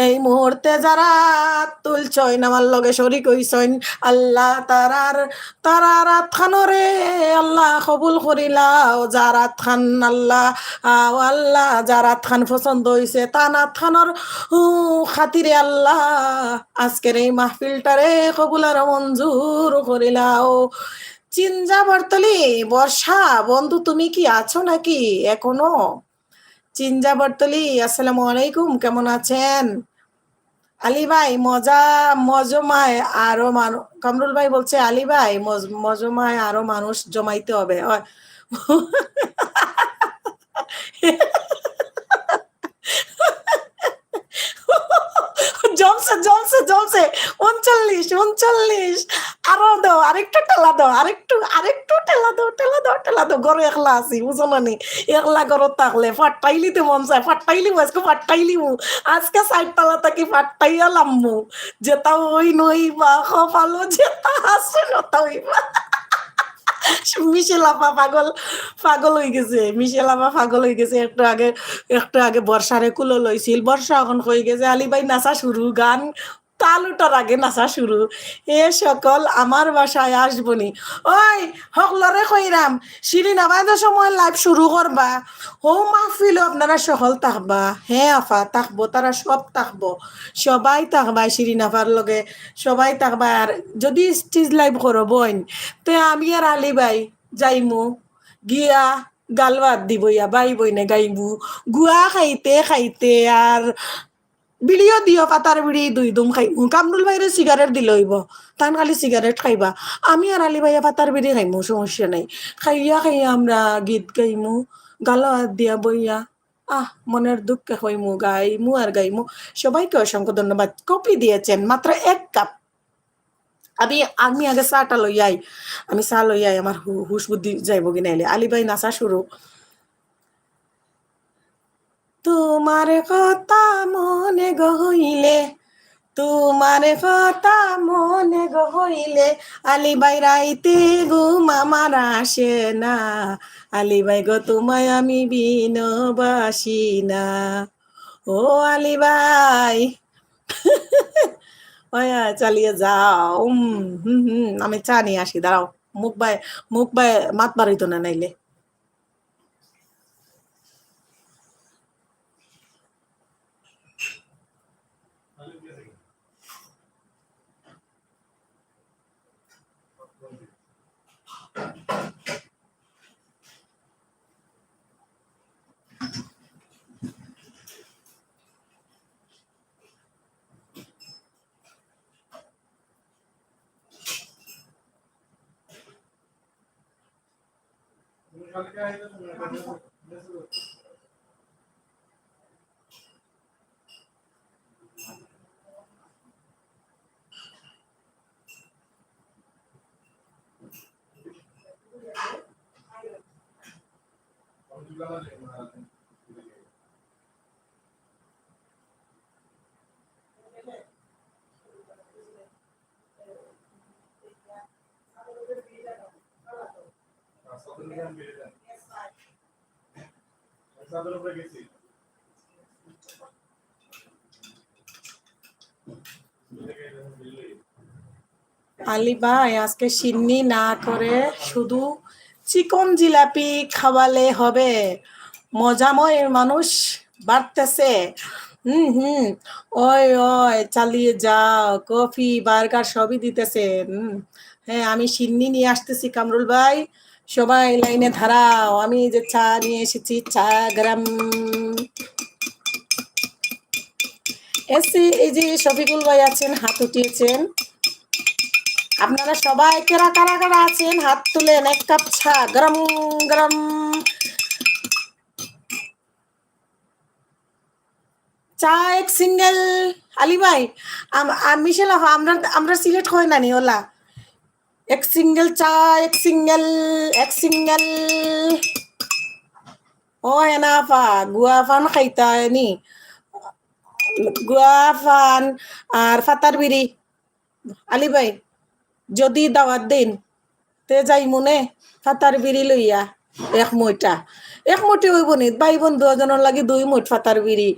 এই মুহূর্তে যারা তুলছইন আমার লগে শরিক হইছইন, আল্লাহ তারার আতখানরে আল্লাহ কবুল করিলাও, যার আতখান আল্লাহ আল্লাহ যার আতখান পছন্দ হইছে তান আতখানর খাতিরে আল্লাহ আজকের এই মাহফিলটারে কবুল আর মঞ্জুর করিলাও। চিনজা বর্তলি বর্ষা বন্ধু, তুমি কি আছো নাকি এখনো? চিনজা বর্তলি, আসসালামু আলাইকুম, কেমন আছেন? আলী ভাই মজমায় আরো মানুষ, কামরুল ভাই বলছে আলী ভাই মজমায় আরো মানুষ জমাইতে হবে। জমছে জমছে জমছে, 39 আরো দাও, আরেকটু টেলা দাও, আরেকটু টেলা দাও ঘরে একলা আছি বুঝো না নি, একলা ঘর থাকলে ফাটাইলিতে মন চায়, আজকে 4 তলা থাকি ফাটাইয়া লামু, যেটা ওই নই বা কপালো যেটা আছে কথা হইবা। মিশেল আপা পাগল হয়ে গেছে, একটু আগে বর্ষারে কুলো লইছিল, বর্ষা এখন হয়ে গেছে, আলী ভাই নাচা শুরু, গান তাল উঠার আগে নাচা শুরু। এ সকল আমার বাসায় আসবনি, ওই হকলরে কইরাম শিরিনা বাইদের সময় লাইভ শুরু করবা, ও মাহফিল আপনারা সকল থাকবা, হ্যাঁ আফা থাকবো, তারা সব থাকবো, সবাই থাকবা শিরিনা আফার লগে, সবাই থাকবা। আর যদি স্টেজ লাইভ করো বোন, তে আমি আর আলী ভাই যাইমু গিয়া গালবাদ দিবইয়া বাই বইনে গাইবু, গুয়া খাইতে খাইতে আর বিড়িও দিও, পাতার বিড়ি 2 দুম খাইমু, কামরুল ভাইরে সিগারেট দিলইব, তান খালি সিগারেট খাইবা, আমি আর আলী ভাইয়া পাতার বিড়ি খাইমু, সমস্যা নাই, খাইয়া আমরা গীত গাইমু, গালো হাত দিয়া বইয়া মনের দুঃখে হইমু, গাইমু। সবাইকে অসংখ্য ধন্যবাদ। কপি দিয়েছেন মাত্র 1 কাপ। আমি আগে চাটা লইয়াই, আমি চা লইয়াই, আমার হুশ বুদ্ধি যাইব কি নাইলে। আলী ভাই নাচা শুরু। তোমার কথা মনে গহইলে, তোমার কথা মনে গহইলে, আলী ভাই রাইতে ঘুম আমার আসে না, আলী ভাই গো তোমায় আমি বিনবাসি না, ও আলী ভাই। চালিয়ে যাও। আমি চা নিয়ে আসি, দাঁড়াও। মুখ বাই মাত বাড়িত না নাইলে। আলী ভাই আজকে সিন্নি না করে শুধু চিকন জিলাপি খাওয়ালে হবে, মজাময় মানুষ বাড়তেছে। হুম, ওই ওই চালিয়ে যাও, কফি বার্গার সবই দিতেছে। হ্যাঁ, আমি সিন্নি নিয়ে আসতেছি কামরুল ভাই, সবাই লাইনে দাঁড়াও, আমি যে চা নিয়ে এসেছি, চা গরম। এসি এই যে শফিকুল ভাই আছেন, হাত উঠিয়েছেন। আপনারা সবাই কারা কারা কারা আছেন হাত তুলেন, এক কাপ চা গরম গরম। চা এক সিঙ্গেল। আলী ভাই মিশেল আমরা আমরা সিলেক্ট হয় না নি ওলা, এক সিঙ্গেল চা, এক সিঙ্গেল, এক সিঙ্গেল। ও এনাফা গুয়াফান খাইতা নি, গুয়াফান আর ফাতার বিড়ি। আলী ভাই যদি দাওয়াত দিন তে যাই মনে ফাতার বিড়ি লইয়া এক মুঠি হইব নি, ভাই বন্ধু এজনের লাগে 2 মুঠ ফাতার বিড়ি,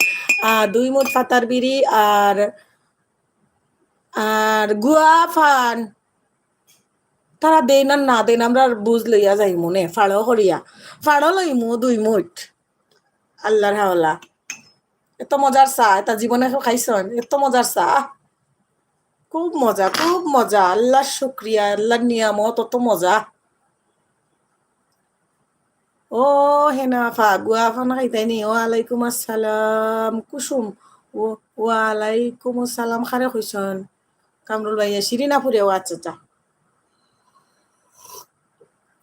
2 মুঠ ফাতার বিড়ি আর আর গুয়া ফান। তারা দেন আর না দেন আমরা বুঝ লইয়া যাই মনে, ফাড়ো করিয়া ফাড়ো লইমু 2 মুঠ। আল্লাহর হাওলা, এত মজার চা এটা জীবনে খাইছন, এত মজার চা, খুব মজা খুব মজা। আল্লাহর শুকরিয়া, আল্লাহর নিয়ামত, অত মজা। ও হেনাফা গুয়াফান খাইতাইনি। ওয়ালাইকুম আসসালাম কুসুম। ও ওয়ালাইকুম আসসালাম খারে কইছন কামরুল ভাইয়া, শিরিনাপুরে। ও আচ্ছা আচ্ছা।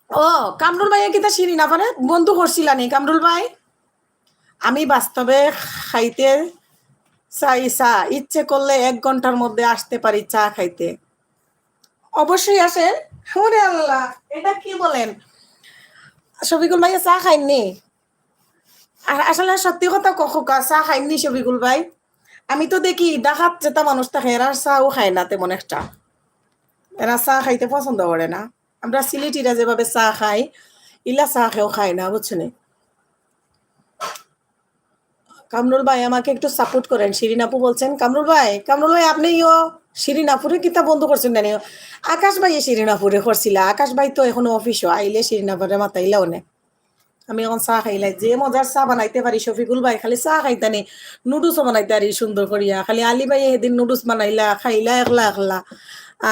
ও কামরুল ভাইয়া কিতা শিরিনাপুরে বন্ধু করছিলানি কামরুল ভাই? আমি বাস্তবে খাইতে চাই চা, ইচ্ছে করলে 1 ঘন্টার মধ্যে আসতে পারি চা খাইতে। অবশ্যই আসেন। ওরে আল্লাহ, এটা কি বলেন? শফিকুল ভাইয়া চা খাইনি? আসলে সত্যি কথা খোকা, চা খাইনি শফিকুল ভাই? আমি তো দেখি ডাকাত যেটা মানুষ থাকে এরা চাও খায় না তেমন একটা, এরা চা খাইতে পছন্দ করে না। আমরা সিলেটিরা যেভাবে চা খাই, ইলা চা খেয়েও খায় না, বুঝছেন? কামরুল ভাই আমাকে একটু সাপোর্ট করেন। শিরিন আপু বলছেন কামরুল ভাই আপনি শিরিন আপুরে কিতা বন্ধ করছেন না? আকাশ ভাই শিরিন আপুরে করছিল, আকাশ ভাই তো এখনো অফিসও, আইলে শিরিন আপুরে মাতাইলাও না। আমি এখন চা খাইলাই, যে মজার চা বানাইতে পারি শফিকুল ভাই, খালি চা খাইতানি, নুডলসও বানাইতে পারি সুন্দর করিয়া। খালি আলী ভাই সেদিন নুডলস বানাইলা, খাইলা একলা একলা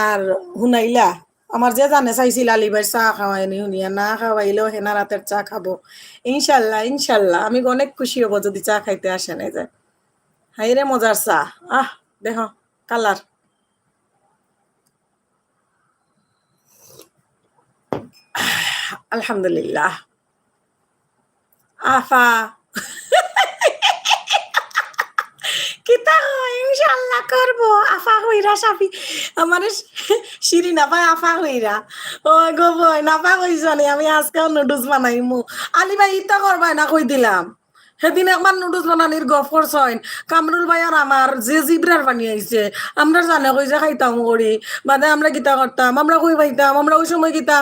আর শুনাইলা। আমার যে জানে চাইছিল আলী ভাই চা খাওয়াইনি, শুনিয়া না খাওয়াইলেও হেনা রাতের চা খাবো। ইনশাল্লাহ ইনশাল্লাহ আমি অনেক খুশি হব যদি চা খাইতে আসেন। এই যে হাই রে মজার চা, দেখো কালার। আলহামদুলিল্লাহ। আফা কিতা হয় ইনশাল্লাহ করবো। আফা হইরা সাফি আমার শিরিন আপায় আফা হইরা। ও গো বই নাফা কইছনি, আমি আজকেও নুডলস বানাইমু। আলী ভাই ইতা করবাই না কই দিলাম। সেদিন একবার নুডলস বানানির গফ করছইন কামরুল ভাই আর আমার যে জিব্রার বানিয়েছে, আমরা জানে কই যে খাইতাম করি বাদে আমরা গীতা করতাম, আমরা কই পাইতাম, আমরা ওই সময় গীতা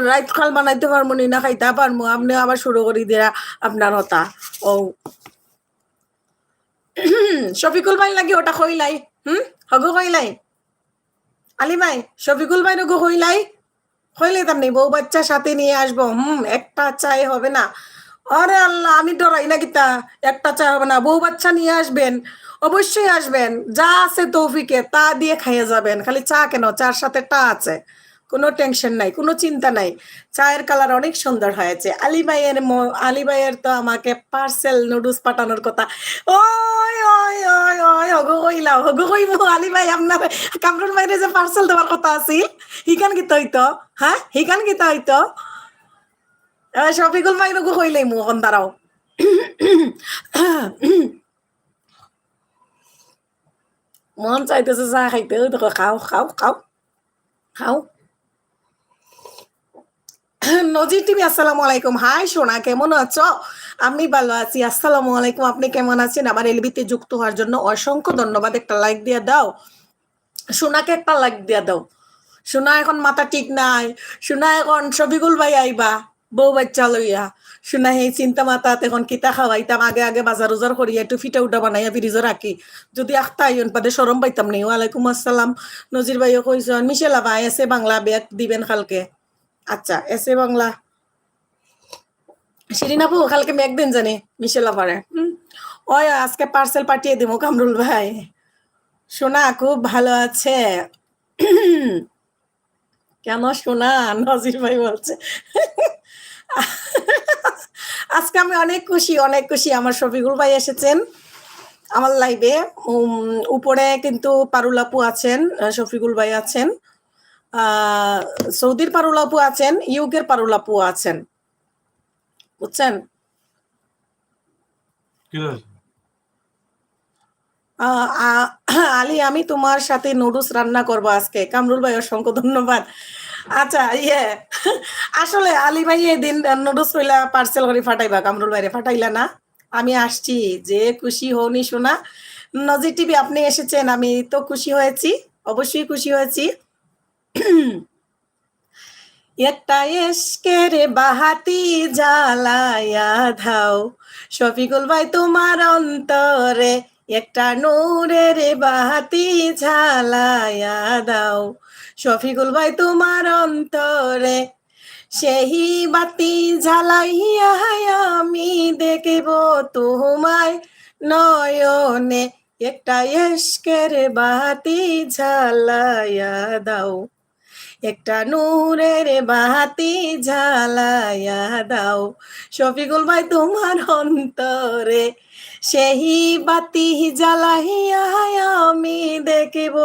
রাইত খাল বানাইতে পারবো নি না খাইতা পারবো, আপনি আবার শুরু করি দিয়া আপনার হতা। ও শফিকুল ভাই লাগে ওটা কইলাই, হগো কইলাই আলী ভাই, শফিকুল ভাই রগো কইলাই, কইলে তার নেই বউ বাচ্চা সাথে নিয়ে আসবো। একটা চাই হবে না। আরে আল্লাহ, আমি ডরাই না গীতা, একটা চা হবে না, বউ বাচ্চা নিয়ে আসবেন, অবশ্যই আসবেন, যা আছে তৌফিকে তা দিয়ে খাইয়ে যাবেন। খালি চা কেন, চার সাথে টা আছে, কোনো টেনশন নাই, কোনো চিন্তা নাই। চায়ের কালার অনেক সুন্দর হয়েছে। আলী ভাইয়ের তো আমাকে পার্সেল নুডলস পাঠানোর কথা। ওই ওই ওই ওই হগু কইলাও, হগু কইব আলী ভাই আপনার কামরুল ভাইরে যে পার্সেল দেওয়ার কথা আছিল, হিকান কিতা হইতো? হিকান কিতা হইতো? শফিকুল ভাই রকম হইলেই মু এখন দাঁড়াও। মন চাইতেছে চা খাইতে, ওই দেখো খাও খাও খাও খাও। নজির টিভি আসসালামু আলাইকুম। হাই সোনা, কেমন আছো? আমি ভালো আছি, আসসালামু আলাইকুম। আপনি কেমন আছেন? আমার এলবিতে যুক্ত হওয়ার জন্য অসংখ্য ধন্যবাদ। একটা লাইক দিয়ে দাও, সোনাকে একটা লাইক দিয়ে দাও। সোনা এখন মাথা ঠিক নাই, সোনা এখন শফিকুল ভাই আইবা বউ বাচ্চা লইয়া। সোনা সেই চিন্তা মাথাত এখন কিতা খাওয়াইতাম, আগে আগে বাজার উজার করিয়া একটু ফিটা উঠা বানাইয়া ফ্রিজে রাখি, যদি আখতা আইন পাদে সরম পাইতাম নি। ওয়ালাইকুম আসসালাম। নজির ভাইও কইছেন মিশেলা ভাই এসে বাংলা ব্যাগ দিবেন কালকে। আচ্ছা এসে বাংলা শিরিন আপু কালকে মেঘ দিন জানি মিশেলা পারে। ওই আজকে পার্সেল পাঠিয়ে দিব কামরুল ভাই। সোনা খুব ভালো আছে। কেন সোনা? নজির ভাই বলছে। আজকে আমি অনেক খুশি, অনেক খুশি। আমার শফিকুল ভাই এসেছেন আমার লাইভে। উপরে কিন্তু পারুল আপু আছেন, শফিকুল ভাই আছেন, সৌদির পারুল আপু আছেন, ইউকের পারুল আপু আছেন, বুঝছেন? আলী আমি তোমার সাথে নুডলস রান্না করবো আজকে। কামরুল ভাই অসংখ্য ধন্যবাদ। আচ্ছা আসলে আলী ভাই এদিন নুডলস কইলা পার্সেল করে ফাটাইবা, কামরুল ভাইরে ফাটাইলা না। আমি আসছি, যে খুশি হওনি শোনা। নজির টিভি আপনি এসেছেন, আমি তো খুশি হয়েছি, অবশ্যই খুশি হয়েছি। একটা এসকের বাহাতি জ্বালায়া দাও শফিকুল ভাই তোমার অন্তরে, একটা নূরের বাহাতি জ্বালায়া দাও শফিকুল ভাই তোমার অন্তরে, সেই বাতি জ্বালাইয়া আমি দেখব তোমায় নয়নে, একটা এসকের বাতি জ্বালায়া দাও, একটা নূরের বাতি জ্বালায়া দাও শফিকুল ভাই তোমার অন্তরে, সেই বাতি জ্বালাইয়া আমি দেখিব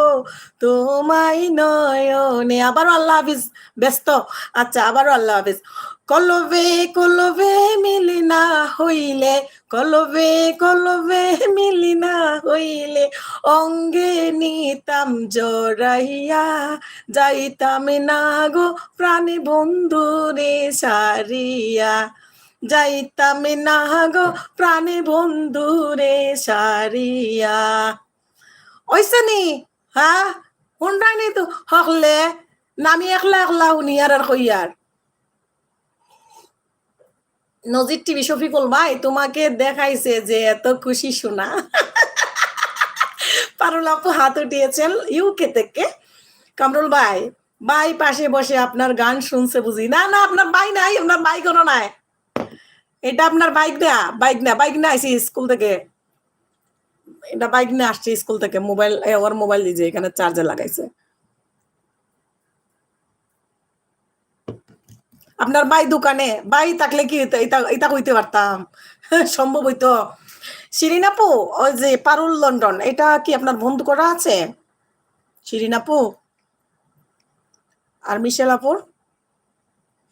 তোমায় নয়নে। আবারও আল্লাহ হাফিজ, ব্যস্ত। আচ্ছা আবারও আল্লাহ হাফিজ। কলবে কলবে মিলি না হইলে, কলবে কলবে মিলি না হইলে, অঙ্গে নিতাম জড়াইয়া যাইতাম না গো প্রাণী বন্ধু রে সারিয়া, যাইতাম না গো প্রাণী বন্ধু রে সারিয়া। ওইসনি হ্যাঁ হুন্ডাইনি তো হকলে নামি একলা একলা শুনি আর কইয়ার। নজির টিভি শফিকুল ভাই তোমাকে দেখাইছে যে এত খুশি শোনা। পারুল আপু হাত উঠিয়েছেন ইউকে থেকে। কামরুল ভাই, ভাই পাশে বসে আপনার গান শুনছে বুঝি। না না আপনার ভাই নাই, আপনার বাইক কোনো নাই, এটা আপনার বাইক না, বাইক না, বাইক না আইসি স্কুল থেকে, এটা বাইক নিয়ে আসছে স্কুল থেকে। মোবাইল ওর মোবাইল দিয়ে এখানে চার্জে লাগাইছে। আপনার ভাই দোকানে, ভাই থাকলে কি এটা কইতে পারতাম, সম্ভব হইতো। শিরিন আপু ওই যে পারুল লন্ডন, এটা কি আপনার বন্ধু করা আছে শিরিন আপু? আর মিশেল আপুর?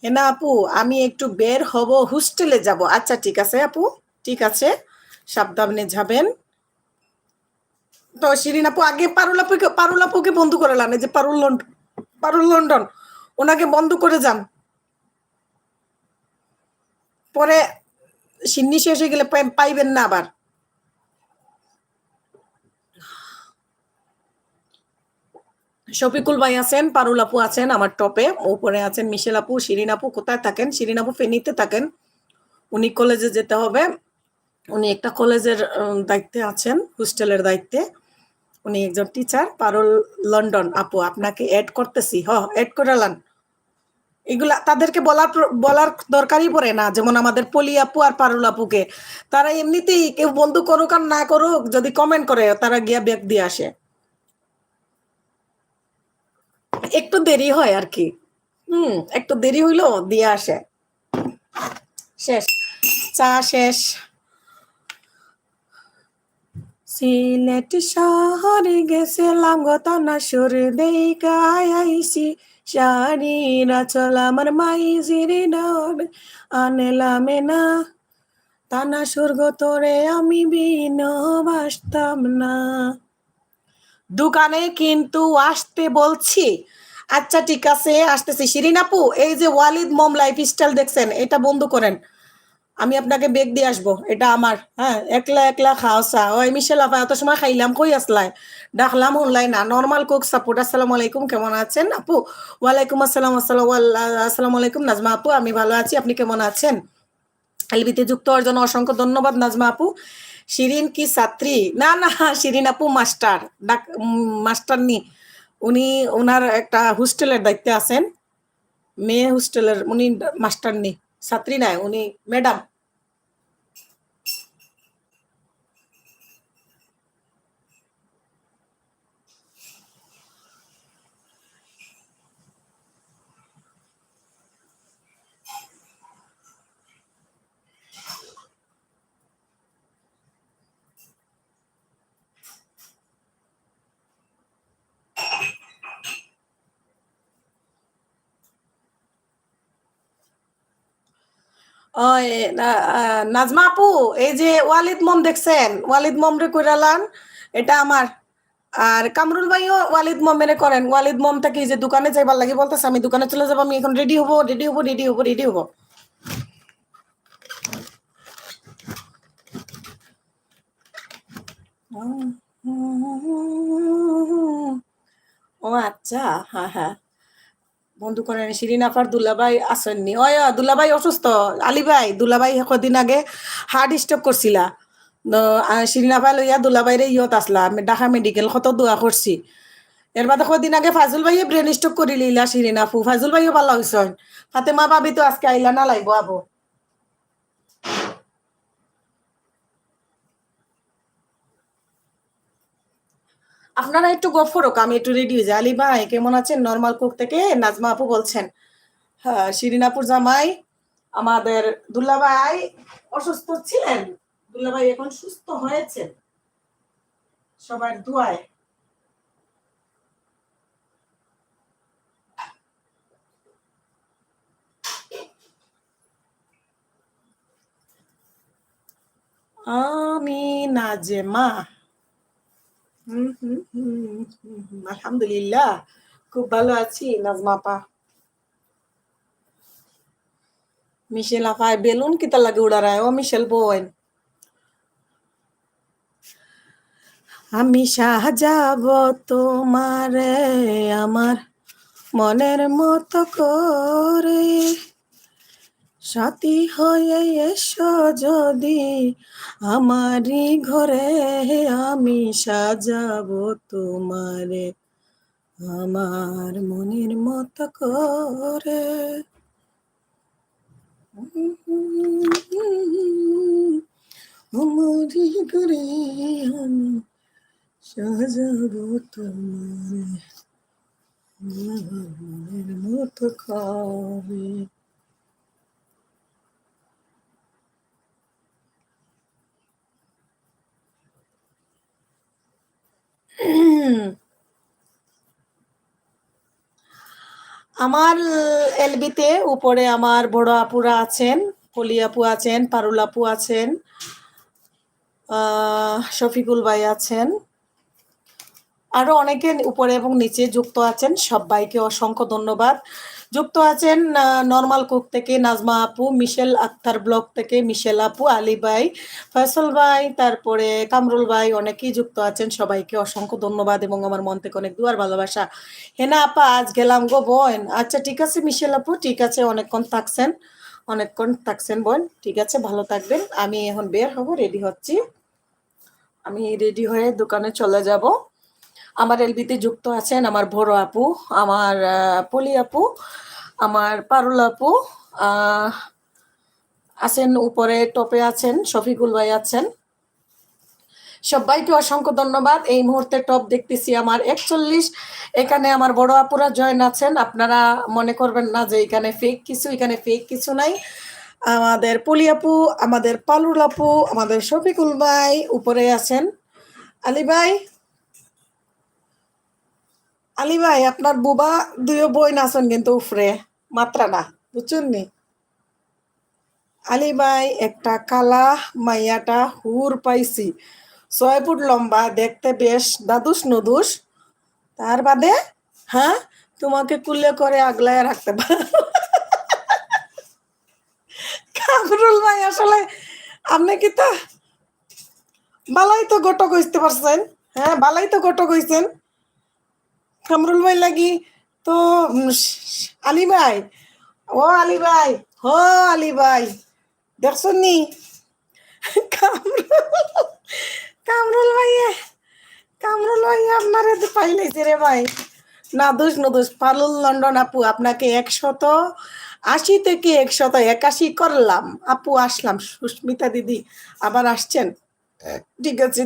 হেনা আপু আমি একটু বের হব, হোস্টেলে যাব। আচ্ছা ঠিক আছে আপু, ঠিক আছে, সাবধানে যাবেন। তো শিরিন আপু আগে পারুল আপুকে বন্ধ করে লান, এই যে পারুল লন্ডন ওনাকে বন্ধ করে যান, পরে সিন্নি শেষ হয়ে গেলে পাইবেন না আবার। শফিকুল ভাই আছেন, পারুল আপু আছেন আমার টপে, উপরে আছেন মিশেল আপু। শিরিন আপু কোথায় থাকেন? শিরিন আপু ফেনীতে থাকেন, উনি কলেজে যেতে হবে, উনি একটা কলেজের দায়িত্বে আছেন, হোস্টেলের দায়িত্বে, উনি একজন টিচার। পারুল লন্ডন আপু আপনাকে অ্যাড করতেছি, অ্যাড করালান। এগুলা তাদেরকে বলার দরকারই পড়ে না, যেমন আমাদের পলি আপু আর পারুল আপুকে, তারা এমনিতেই কেউ বন্ধু করুক আর না করুক, যদি কমেন্ট করে তারা গিয়া ব্যাগ দিয়ে আসে। একটু দেরি হয় আর কি, একটু দেরি হইলেও দিয়ে আসে। শেষ, চা শেষ। সিলেট শহরে গেছিলাম গো তানা সুর দেইকা আইছি, শাড়ির আঁচল আমার মাইজিরি ডার আনেলামে না তানা স্বর্গ তোরে আমি বিনবাসতাম না। দোকানে কিন্তু আসতে বলছি। আচ্ছা ঠিক আছে আসতেছি। শিরিন আপু এই যে ওয়ালিদ মম লাইফস্টাইল দেখছেন এটা বন্ধ করেন। আমি আপনাকে বেগ দিয়ে আসবো। এটা আমার। হ্যাঁ, একলা একলা খাওয়া চা। ওই মিশেল আপা এত সময় খাইলাম কই আসলাই? ডাকলাম শুনলাই না। Normal cook support. আসসালামু আলাইকুম কেমন আছেন আপু? ওয়ালাইকুম আসসালাম আসসালামু আলাইকুম নাজমা আপু আমি ভালো আছি। আপনি কেমন আছেন? এলবিতে যুক্ত হওয়ার জন্য অসংখ্য ধন্যবাদ নাজমা আপু। শিরিন কি ছাত্রী? না না শিরিন আপু মাস্টার। মাস্টার নি। উনি ওনার একটা হোস্টেলের দায়িত্বে আছেন। মেয়ে হোস্টেলের উনি মাস্টার নি। ছাত্রী নাই উনি ম্যাডাম। ওই নাজমা আপু এই যে ওয়ালিদ মম দেখছেন ওয়ালিদ মম রে কইরালান এটা আমার। আর কামরুল ভাইও ওয়ালিদ মম মেরে করেন। ওয়ালিদ মমটা কি যে দোকানে যাইবার লাগি বলতেছে আমি দোকানে চলে যাবো আমি এখন রেডি হবো রেডি হবো রেডি হবো রেডি হবো। ও আচ্ছা হ্যাঁ হ্যাঁ বন্ধু করেন শিরিন আফার দুলাভাই আসেননি। ওই দুলাভাই অসুস্থ। আলী ভাই দুলাভাই কদিন আগে হার্ট স্ট্রোক করছিলা। শিরিন আফা লইয়া দুলাভাইরে ইয়ত আসলা আমি ঢাকা মেডিকেল কত দোয়া করছি। এর বাদে কদিন আগে ফাজুল ভাইয়ে ব্রেন স্ট্রোক করে লিলা শিরিন আপু। ফাজুল ভাইও ভালো হয়েছেন। ফাতেমা ভাবি তো আজকে আইলা না লাইব আবো। আপনারা একটু গফর হোক আমি একটু রেডি হয়ে যাই। আলী ভাই কেমন আছেন? নর্মাল কুক থেকে নাজমা আপু বলছেন। হ্যাঁ শিরিন আপুর জামাই আমাদের দুলাভাই অসুস্থ ছিলেন। দুলাভাই এখন সুস্থ হয়েছেন সবার দুয়ায়। আমি নাজেমা। আলহামদুলিল্লাহ খুব ভালো আছি নাজমা আপা। মিশেল আপায় বেলুন কিতা লাগে উড়ারায় ও মিশেল বোন। আমি সাজাবো তোমারে আমার মনের মতো করে সাথী হয়ে এসো যদি আমারই ঘরে আমি সাজাবো তোমারে আমার মনের মতো করে। আমারই ঘরে আমি সাজাবো তোমারে আমার মনের মতো করে। আমার এলবিতে উপরে আমার বড় আপুরা আছেন, কলি আপু আছেন, পারুল আপু আছেন, শফিকুল ভাই আছেন, আরো অনেকে উপরে এবং নিচে যুক্ত আছেন। সবাইকে অসংখ্য ধন্যবাদ। যুক্ত আছেন নর্মাল কুক থেকে নাজমা আপু, মিশেল আক্তার ব্লগ থেকে মিশেল আপু, আলী ভাই, ফয়সল ভাই, তারপরে কামরুল ভাই অনেকেই যুক্ত আছেন। সবাইকে অসংখ্য ধন্যবাদ এবং আমার মন থেকে অনেক দুয়ার ভালোবাসা। হেনা আপা আজ গেলাম গো বোন। আচ্ছা ঠিক আছে মিশেল আপু ঠিক আছে অনেকক্ষণ থাকছেন বোন ঠিক আছে ভালো থাকবেন। আমি এখন বের হব রেডি হচ্ছি। আমি রেডি হয়ে দোকানে চলে যাব। আমার এলবিতে যুক্ত আছেন আমার বড় আপু, আমার পলি আপু, আমার পারুল আপু আহ, আছেন উপরে টপে আছেন শফিকুল ভাই আছেন। সবাইকে অসংখ্য ধন্যবাদ। এই মুহূর্তে টপ দেখতেছি আমার 41। এখানে আমার বড় আপুরা জয়েন আছেন। আপনারা মনে করবেন না যে এখানে ফেক কিছু নাই। আমাদের পলি আপু, আমাদের পালুল আপু, আমাদের শফিকুল ভাই উপরে আছেন। আলী ভাই আলী ভাই আপনার বুবা দুইও বই নাচন কিন্তু উফরে মাত্রা না বুঝছেন নি আলী ভাই একটা কালা মাইয়াটা হুর পাইছি 6 ফুট লম্বা দেখতে বেশ দাদুস নদুস তার বাদে হ্যাঁ তোমাকে কুলে করে আগলায় রাখতে পারো কামরুল ভাই আসলে আপনি কি তা বালাই তো গটক হইতে পারছেন হ্যাঁ বালাই তো গটক হইছেন কামরুল ভাই লাগি তো আলী ভাই ও আলী ভাই হো আলী ভাই দেখছেন নি কামরুল কামরুল ভাইয়ে কামরুল ভাই আপনারে তো পাইলেছে রে ভাই নাদুস নদুস পালুল লন্ডন আপু আপনাকে 180 থেকে 181 করলাম আপু আসলাম সুস্মিতা দিদি আবার আসছেন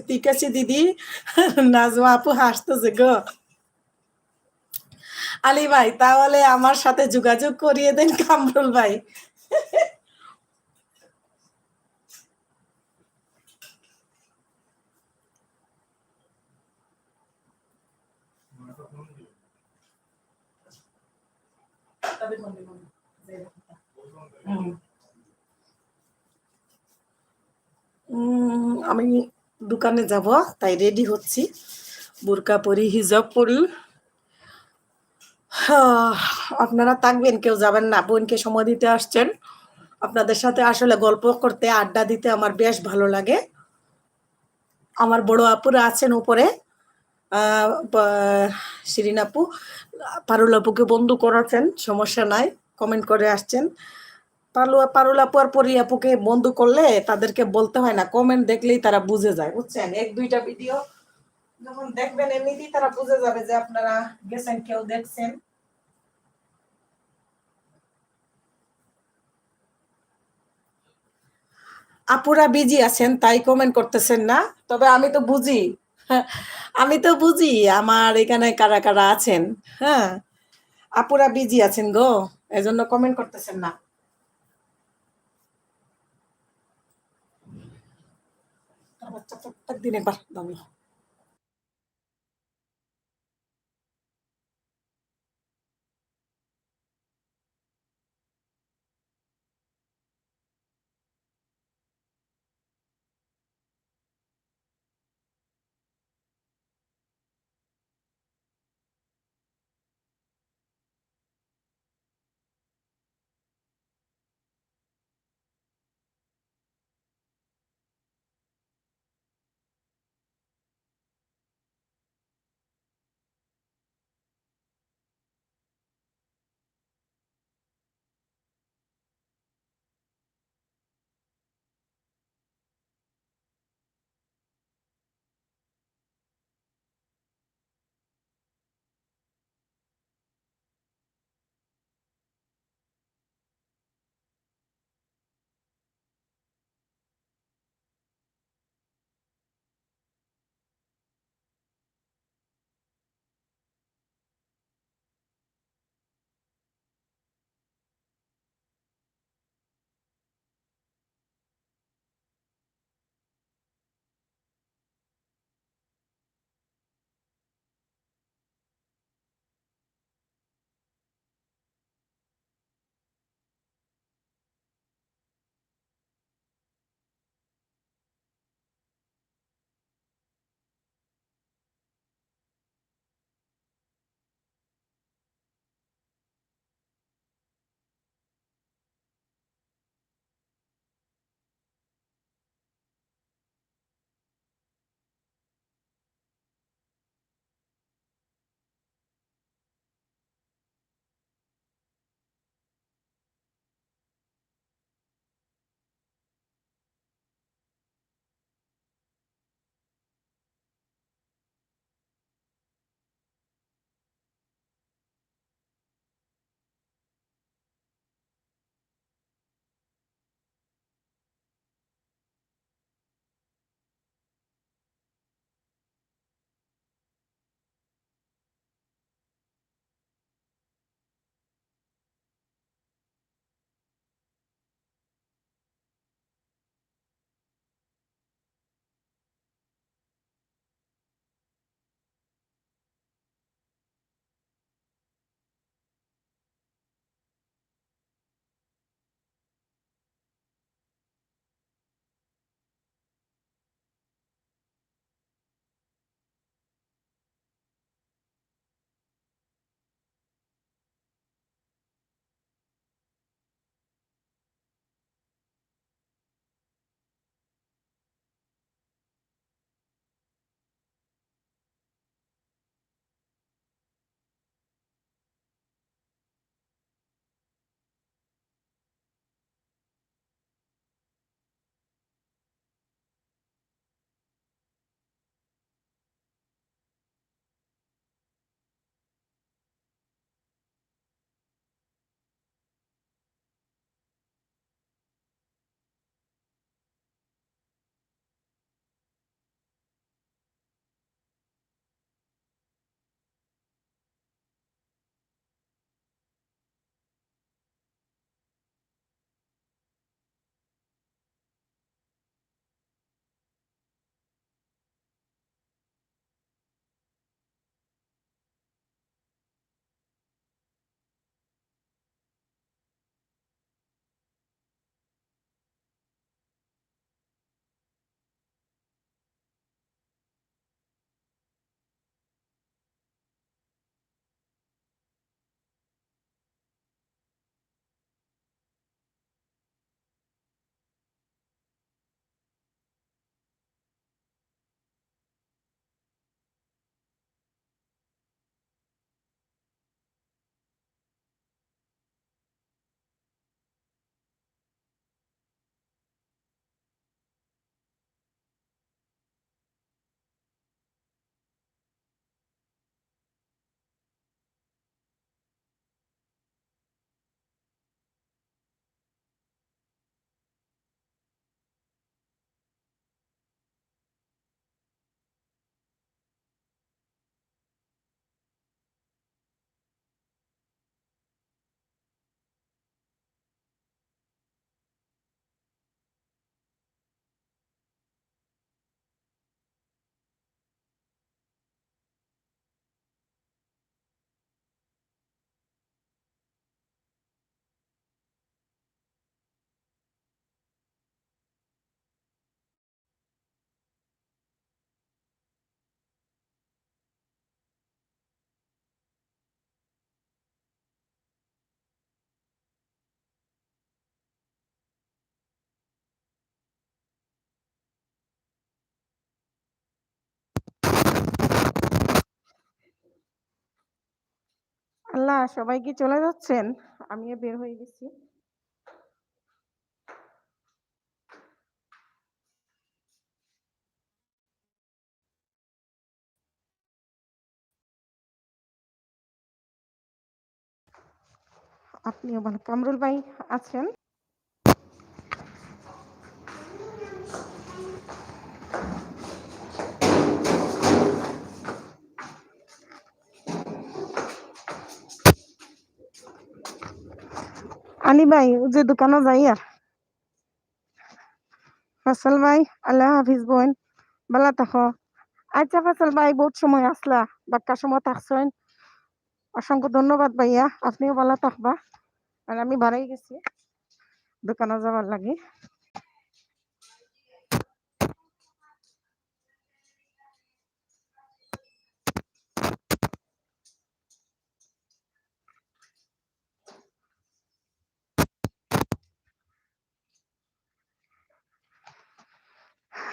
ঠিক আছে দিদি নাজমা আপু হাসতেছে গো আলী ভাই তাহলে আমার সাথে যোগাযোগ করিয়ে দেন কামরুল ভাই আমি দোকানে যাব তাই রেডি হচ্ছি বোরকা পরি হিজাব পরি আপনারা থাকবেন কেউ যাবেন না বোনকে সময় দিতে আসছেন আপনাদের সাথে আসলে গল্প করতে আড্ডা দিতে আমার বেশ ভালো লাগে আমার বড় আপুরা আছেন উপরে শিরিন আপু পারুল আপুকে বন্ধু করাছেন সমস্যা নাই কমেন্ট করে আসছেন পারুল আপু আর পরি আপুকে বন্ধু করলে তাদেরকে বলতে হয় না কমেন্ট দেখলেই তারা বুঝে যায় বুঝছেন 1-2টা ভিডিও যখন দেখবেন এমনিতেই তারা বুঝে যাবে যে আপনারা গেছেন কেউ দেখছেন আপুরা বিজি আছেন তাই কমেন্ট করতেছেন না তবে আমি তো বুঝি আমি তো বুঝি আমার এখানে কারা কারা আছেন হ্যাঁ আপুরা বিজি আছেন গো এজন্য কমেন্ট করতেছেন না বাচ্চা প্রত্যেক দিন একবার দাম আল্লাহ সবাই কি চলে যাচ্ছেন? আমিও বের হয়ে গেছি। আপনিও ভালো কামরুল ভাই আছেন? আলী ভাই ও যে দোকানও যাই আর। ফসল ভাই আল্লাহ হাফিজ বোন ভালো থাকো। আচ্ছা ফসল ভাই বহুত সময় আসলা বাক্কা সময় থাকছেন। অসংখ্য ধন্যবাদ ভাইয়া আপনিও ভালো থাকবা। আর আমি বাড়াই গেছি দোকানে যাবার লাগি।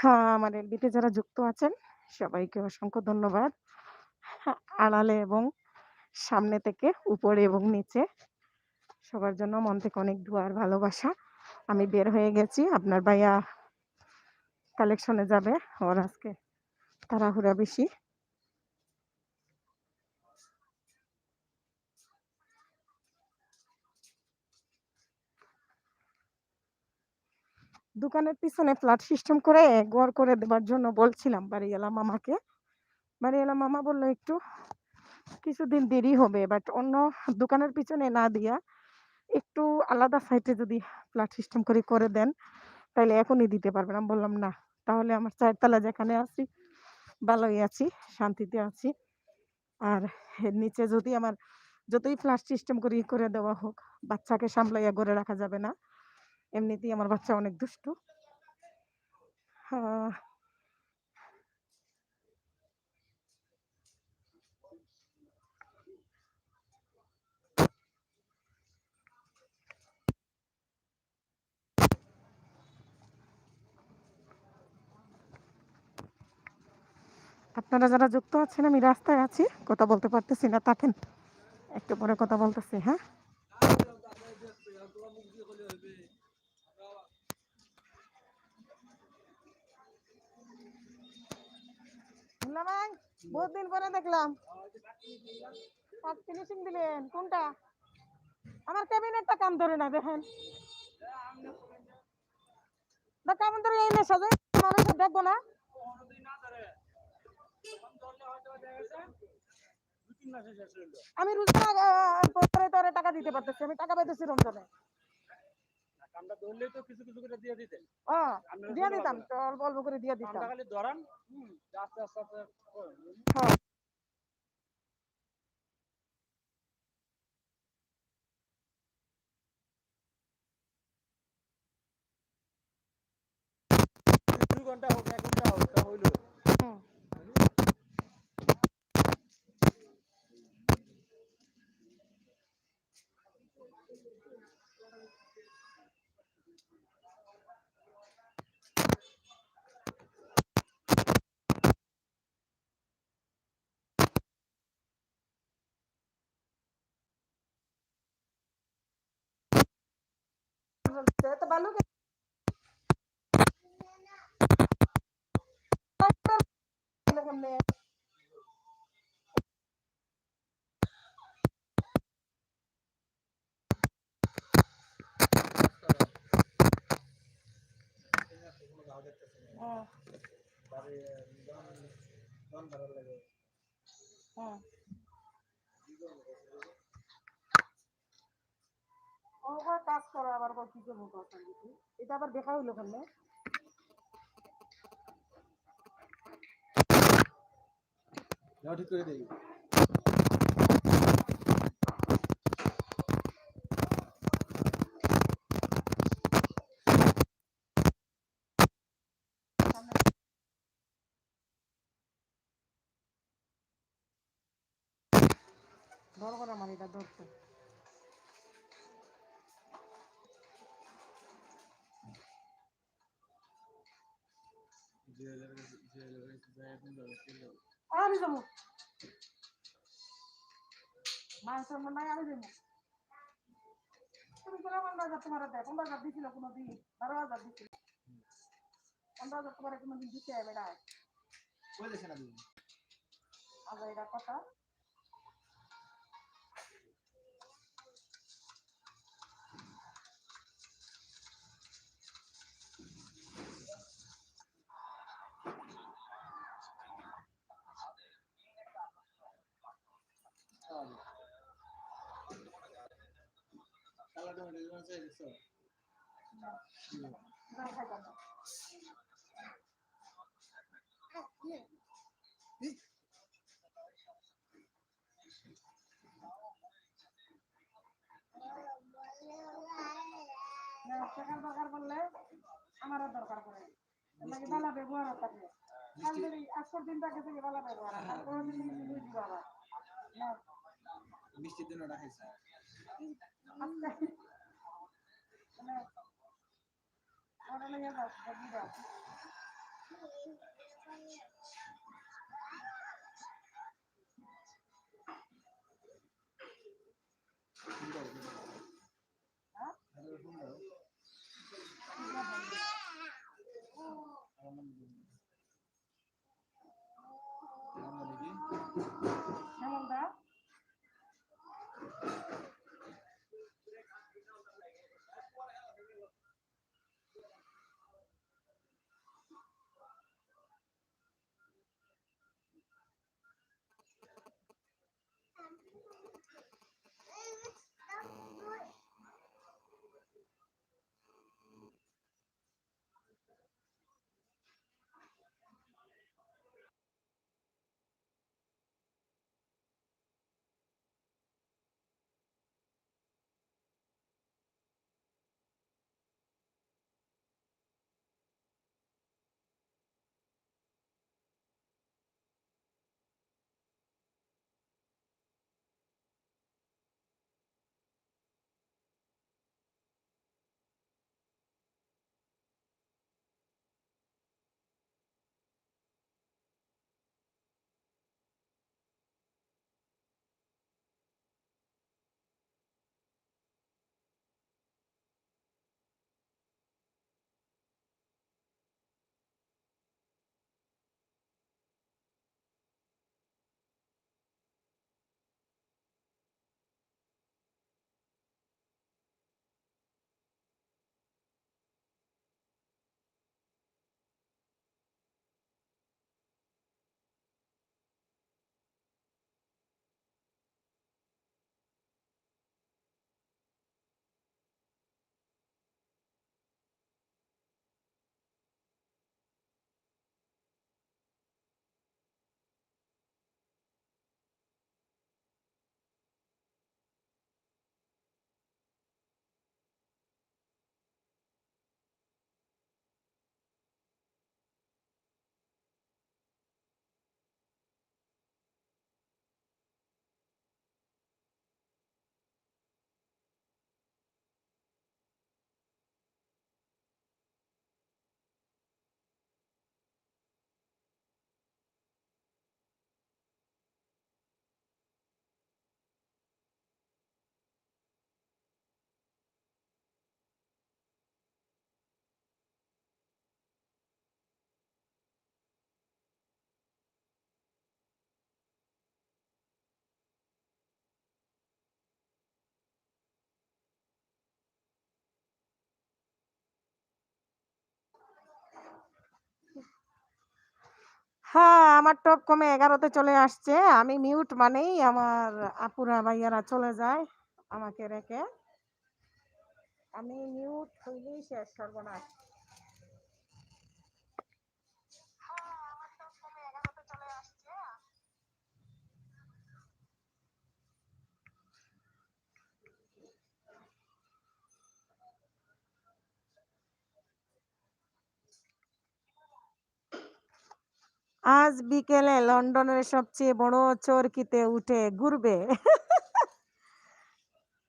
হ্যাঁ, আমার এলবিতে যারা যুক্ত আছেন সবাইকে অসংখ্য ধন্যবাদ। হ্যাঁ, আড়ালে এবং সামনে থেকে উপরে এবং নিচে সবার জন্য মন থেকে অনেক দোয়া আর ভালোবাসা। আমি বের হয়ে গেছি আপনার ভাইয়া কালেকশনে যাবে। ওর আজকে তাড়াহুড়া বেশি। দোকানের পিছনে ফ্ল্যাট সিস্টেম করে ঘর করে দেবার জন্য বলছিলাম বাড়িওয়ালা মামাকে। বাড়িওয়ালা মামা বললো একটু কিছুদিন দেরি হবে, বাট অন্য দোকানের পিছনে না দিয়া একটু আলাদা সাইটে যদি ফ্ল্যাট সিস্টেম করে করে দেন তাহলে এখনই দিতে পারবেন। আমি বললাম না, তাহলে আমার চারতলা যেখানে আছি ভালোই আছি, শান্তিতে আছি। আর এর নিচে যদি আমার যতই ফ্ল্যাট সিস্টেম করি করে দেওয়া হোক, বাচ্চাকে সামলাইয়া ঘরে রাখা যাবে না। এমনিতেই আমার বাচ্চা অনেক দুষ্টু। আহ, আপনারা যারা যুক্ত আছেন, আমি রাস্তায় আছি, কথা বলতে পারতেছি না, থাকেন একটু পরে কথা বলতেছি। হ্যাঁ, ভাই বহুত দিন পরে দেখলাম ফিনিশিং দিলেন কোনটা? আমার ক্যাবিনেটটা কাম ধরে না দেখেন। কাম ধরে এই না সাজে আমার দেখবো না। আমি রোজা পরে তোরে টাকা দিতে পারতেছি, আমি টাকা পাইতেছি রমজানে। কামটা ধরলেই তো কিছু কিছু করে দিয়ে দিতেন। দিয়ে দিতাম তো, অল্প অল্প করে দিয়ে দিতাম। কামটা খালি ধরান, আস্তে আস্তে আস্তে। হ্যাঁ, দুই ঘন্টা হোক, 1 ঘন্টা হোক, তা হইলো। তো ভালো কাজ করে আবার কি করবো, এটা আবার দেখা হইলো কেন? ঠিক করে দেই। ধর করে আমার এটা ধরতে। আমি যাবো। মাংস নাই আমি দেবো। তুমি বলে 15,000 তোমার দেয় 15,000 দিছিল কোনোদিন 12,000 দিছিল 15,000 তোমার কোনোদিন দিতে বেড়ায় কই দেশে না দিবি আবার এটা কথা কালা টমেটো দিবেন চাই দিছো না খাইতাম না টাকার দরকার পড়লে আমারও দরকার পড়ে লাগে বালা ব্যবহার থাকে কাল যদি আজকের দিনটা গেছে বালা ব্যবহার আর কোনোদিন তুমি বুঝি বাবা না মিষ্টির দিন ওটা খাইছি আজকে মানে ওরা নিয়ে যাও দেখি দাও সুন্দর হ্যাঁ সুন্দর কেমন দা হ্যাঁ আমার টপ কমে 11তে চলে আসছে আমি মিউট মানেই আমার আপুরা ভাইয়ারা চলে যায় আমাকে রেখে আমি মিউট হইলেই শেষ সর্বনাশ আজ বিকেলে লন্ডনের সবচেয়ে বড় চরকিতে উঠে ঘুরবে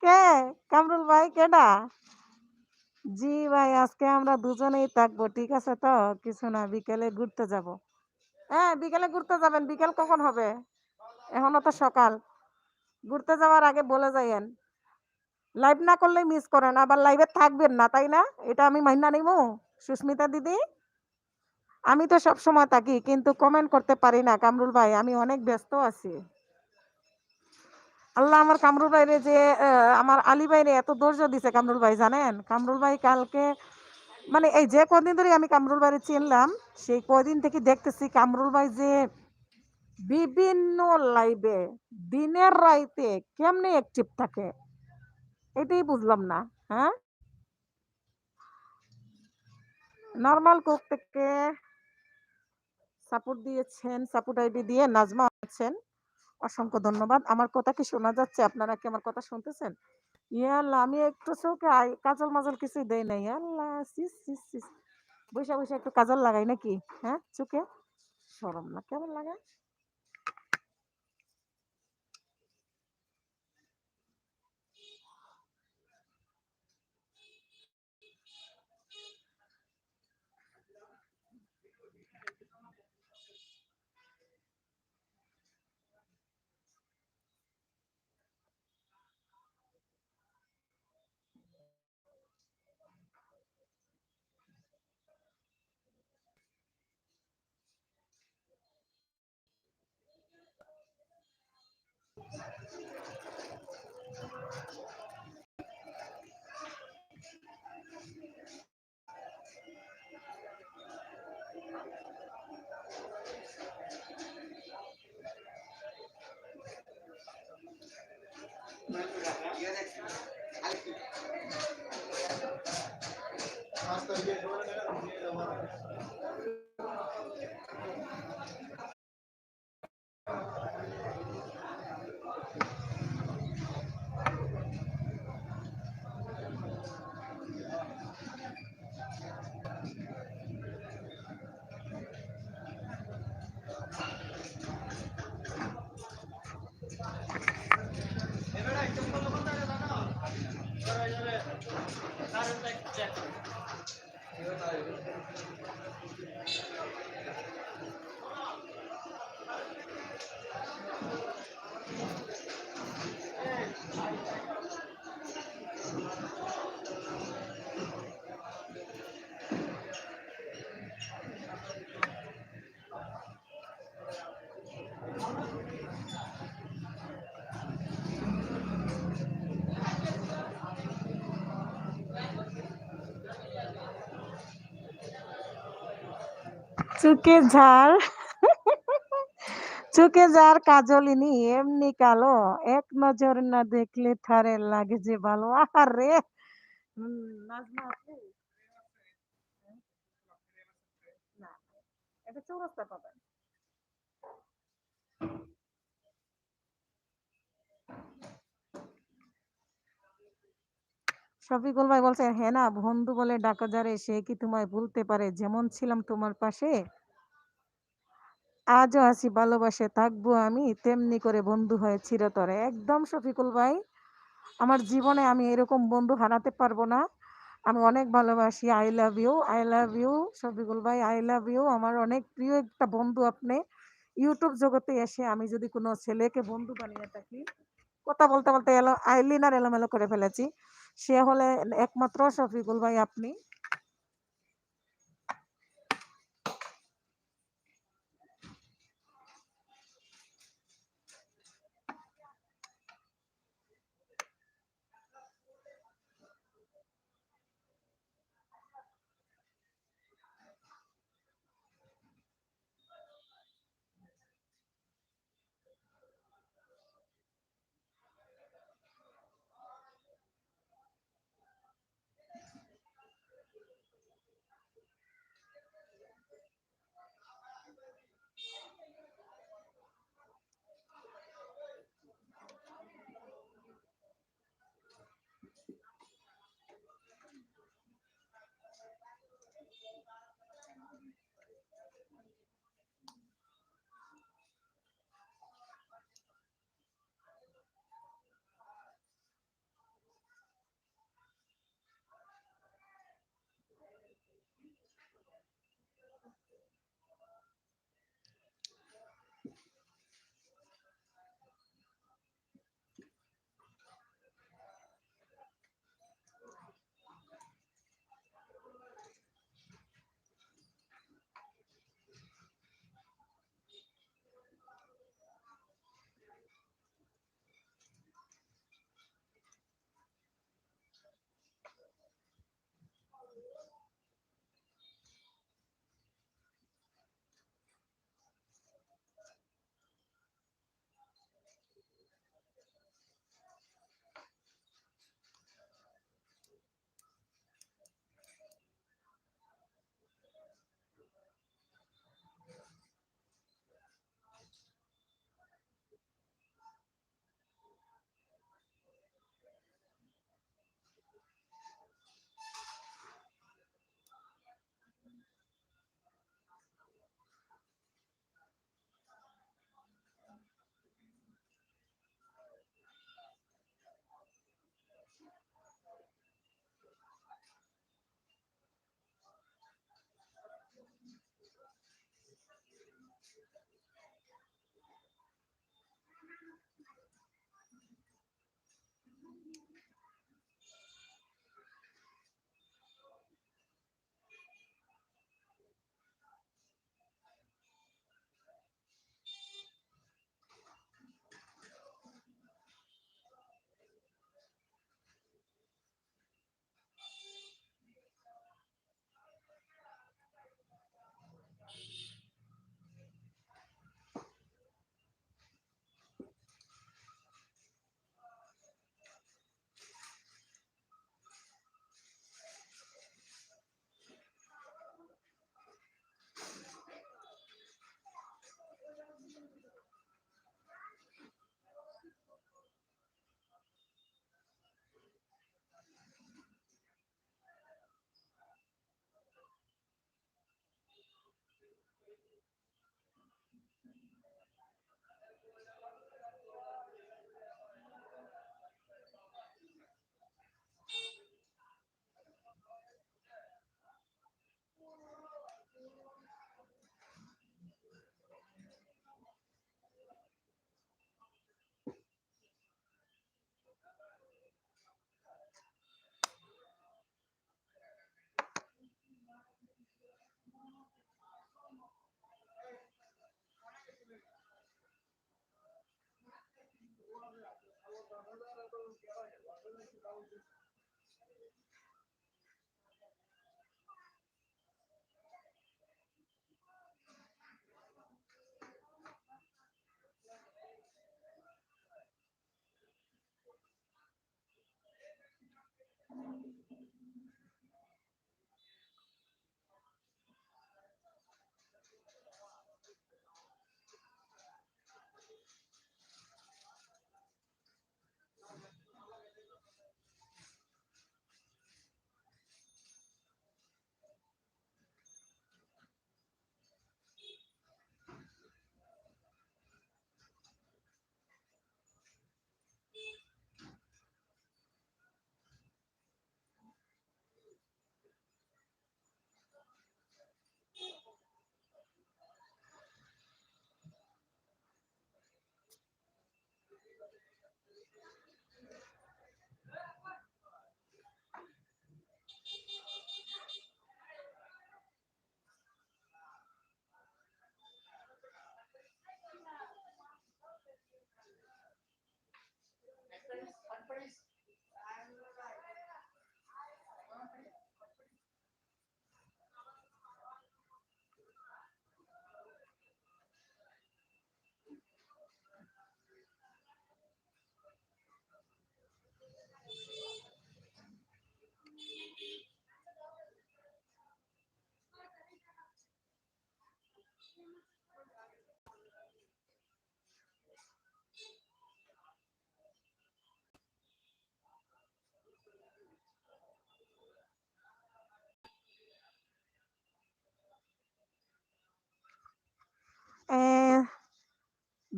কে কামরুল ভাই কেডা জি ভাই আজকে আমরা দুজনেই থাকবো ঠিক আছে তো কিছু না বিকেলে ঘুরতে যাব হ্যাঁ বিকেলে ঘুরতে যাবেন বিকেল কখন হবে এখনো তো সকাল ঘুরতে যাওয়ার আগে বলে যাইয়েন। লাইভ না করলেই মিস করেন। আবার লাইভে থাকবেন না, তাই না? এটা আমি মাইনা নিমু? সুস্মিতা দিদি? আমি তো সবসময় থাকি কিন্তু কমেন্ট করতে পারি না কামরুল ভাই। আমি অনেক ব্যস্ত আছি। আল্লাহ আমার কামরুল ভাইরে যে আমার আলী ভাইরে এত ধৈর্য দিছে কামরুল ভাই জানেন? কামরুল ভাই কালকে মানে এই যে কদিন ধরে আমি কামরুল ভাইরে চিনলাম, সেই কদিন থেকে দেখতেছি কামরুল ভাই যে বিভিন্ন লাইভে দিনের রাইতে কেমনে অ্যাক্টিভ থাকে এটাই বুঝলাম না। হ্যাঁ? নরমাল কুক থেকে সাপোর্ট দিয়েছেন, সাপোর্ট আইডি দিয়ে নাজমা আছেন। অসংখ্য ধন্যবাদ। আমার কথা কি শোনা যাচ্ছে? আপনারা কি আমার কথা শুনতেছেন? ইয়া আল্লাহ! আমি একটু চোখে কাজল-মাজল কিছুই দেই নাই। আল্লাহ! সিস, সিস, সিস! বইসা, বইসা একটু কাজল লাগাই নাকি? হ্যাঁ? চোখে? শরম না কেমন লাগায়? চোখে ঝাড় চোখে যার কাজলিনী এমনি কালো এক নজর না দেখলে থারে লাগে যে ভালো আরে নাজমা আপু না এটা চৌরাস্তা পাবেন শফিকুল ভাই বলছে হ্যাঁ না বন্ধু বলে ডাকা যারে সে কি তোমায় ভুলতে পারে যেমন ছিলাম তোমার পাশে আজও আছি ভালোবাসে থাকবো আমি তেমনি করে বন্ধু হয়ে চিরতরে একদম শফিকুল ভাই আমার জীবনে আমি এরকম বন্ধু হারাতে পারবো না আমি অনেক ভালোবাসি আই লাভ ইউ শফিকুল ভাই আই লাভ ইউ আমার অনেক প্রিয় একটা বন্ধু আপনি ইউটিউব জগতে এসে আমি যদি কোনো ছেলেকে বন্ধু বানিয়ে থাকি কথা বলতে বলতে আইলিনার এলোমেলো করে ফেলেছি সে হলে একমাত্র শফিকুল ভাই আপনি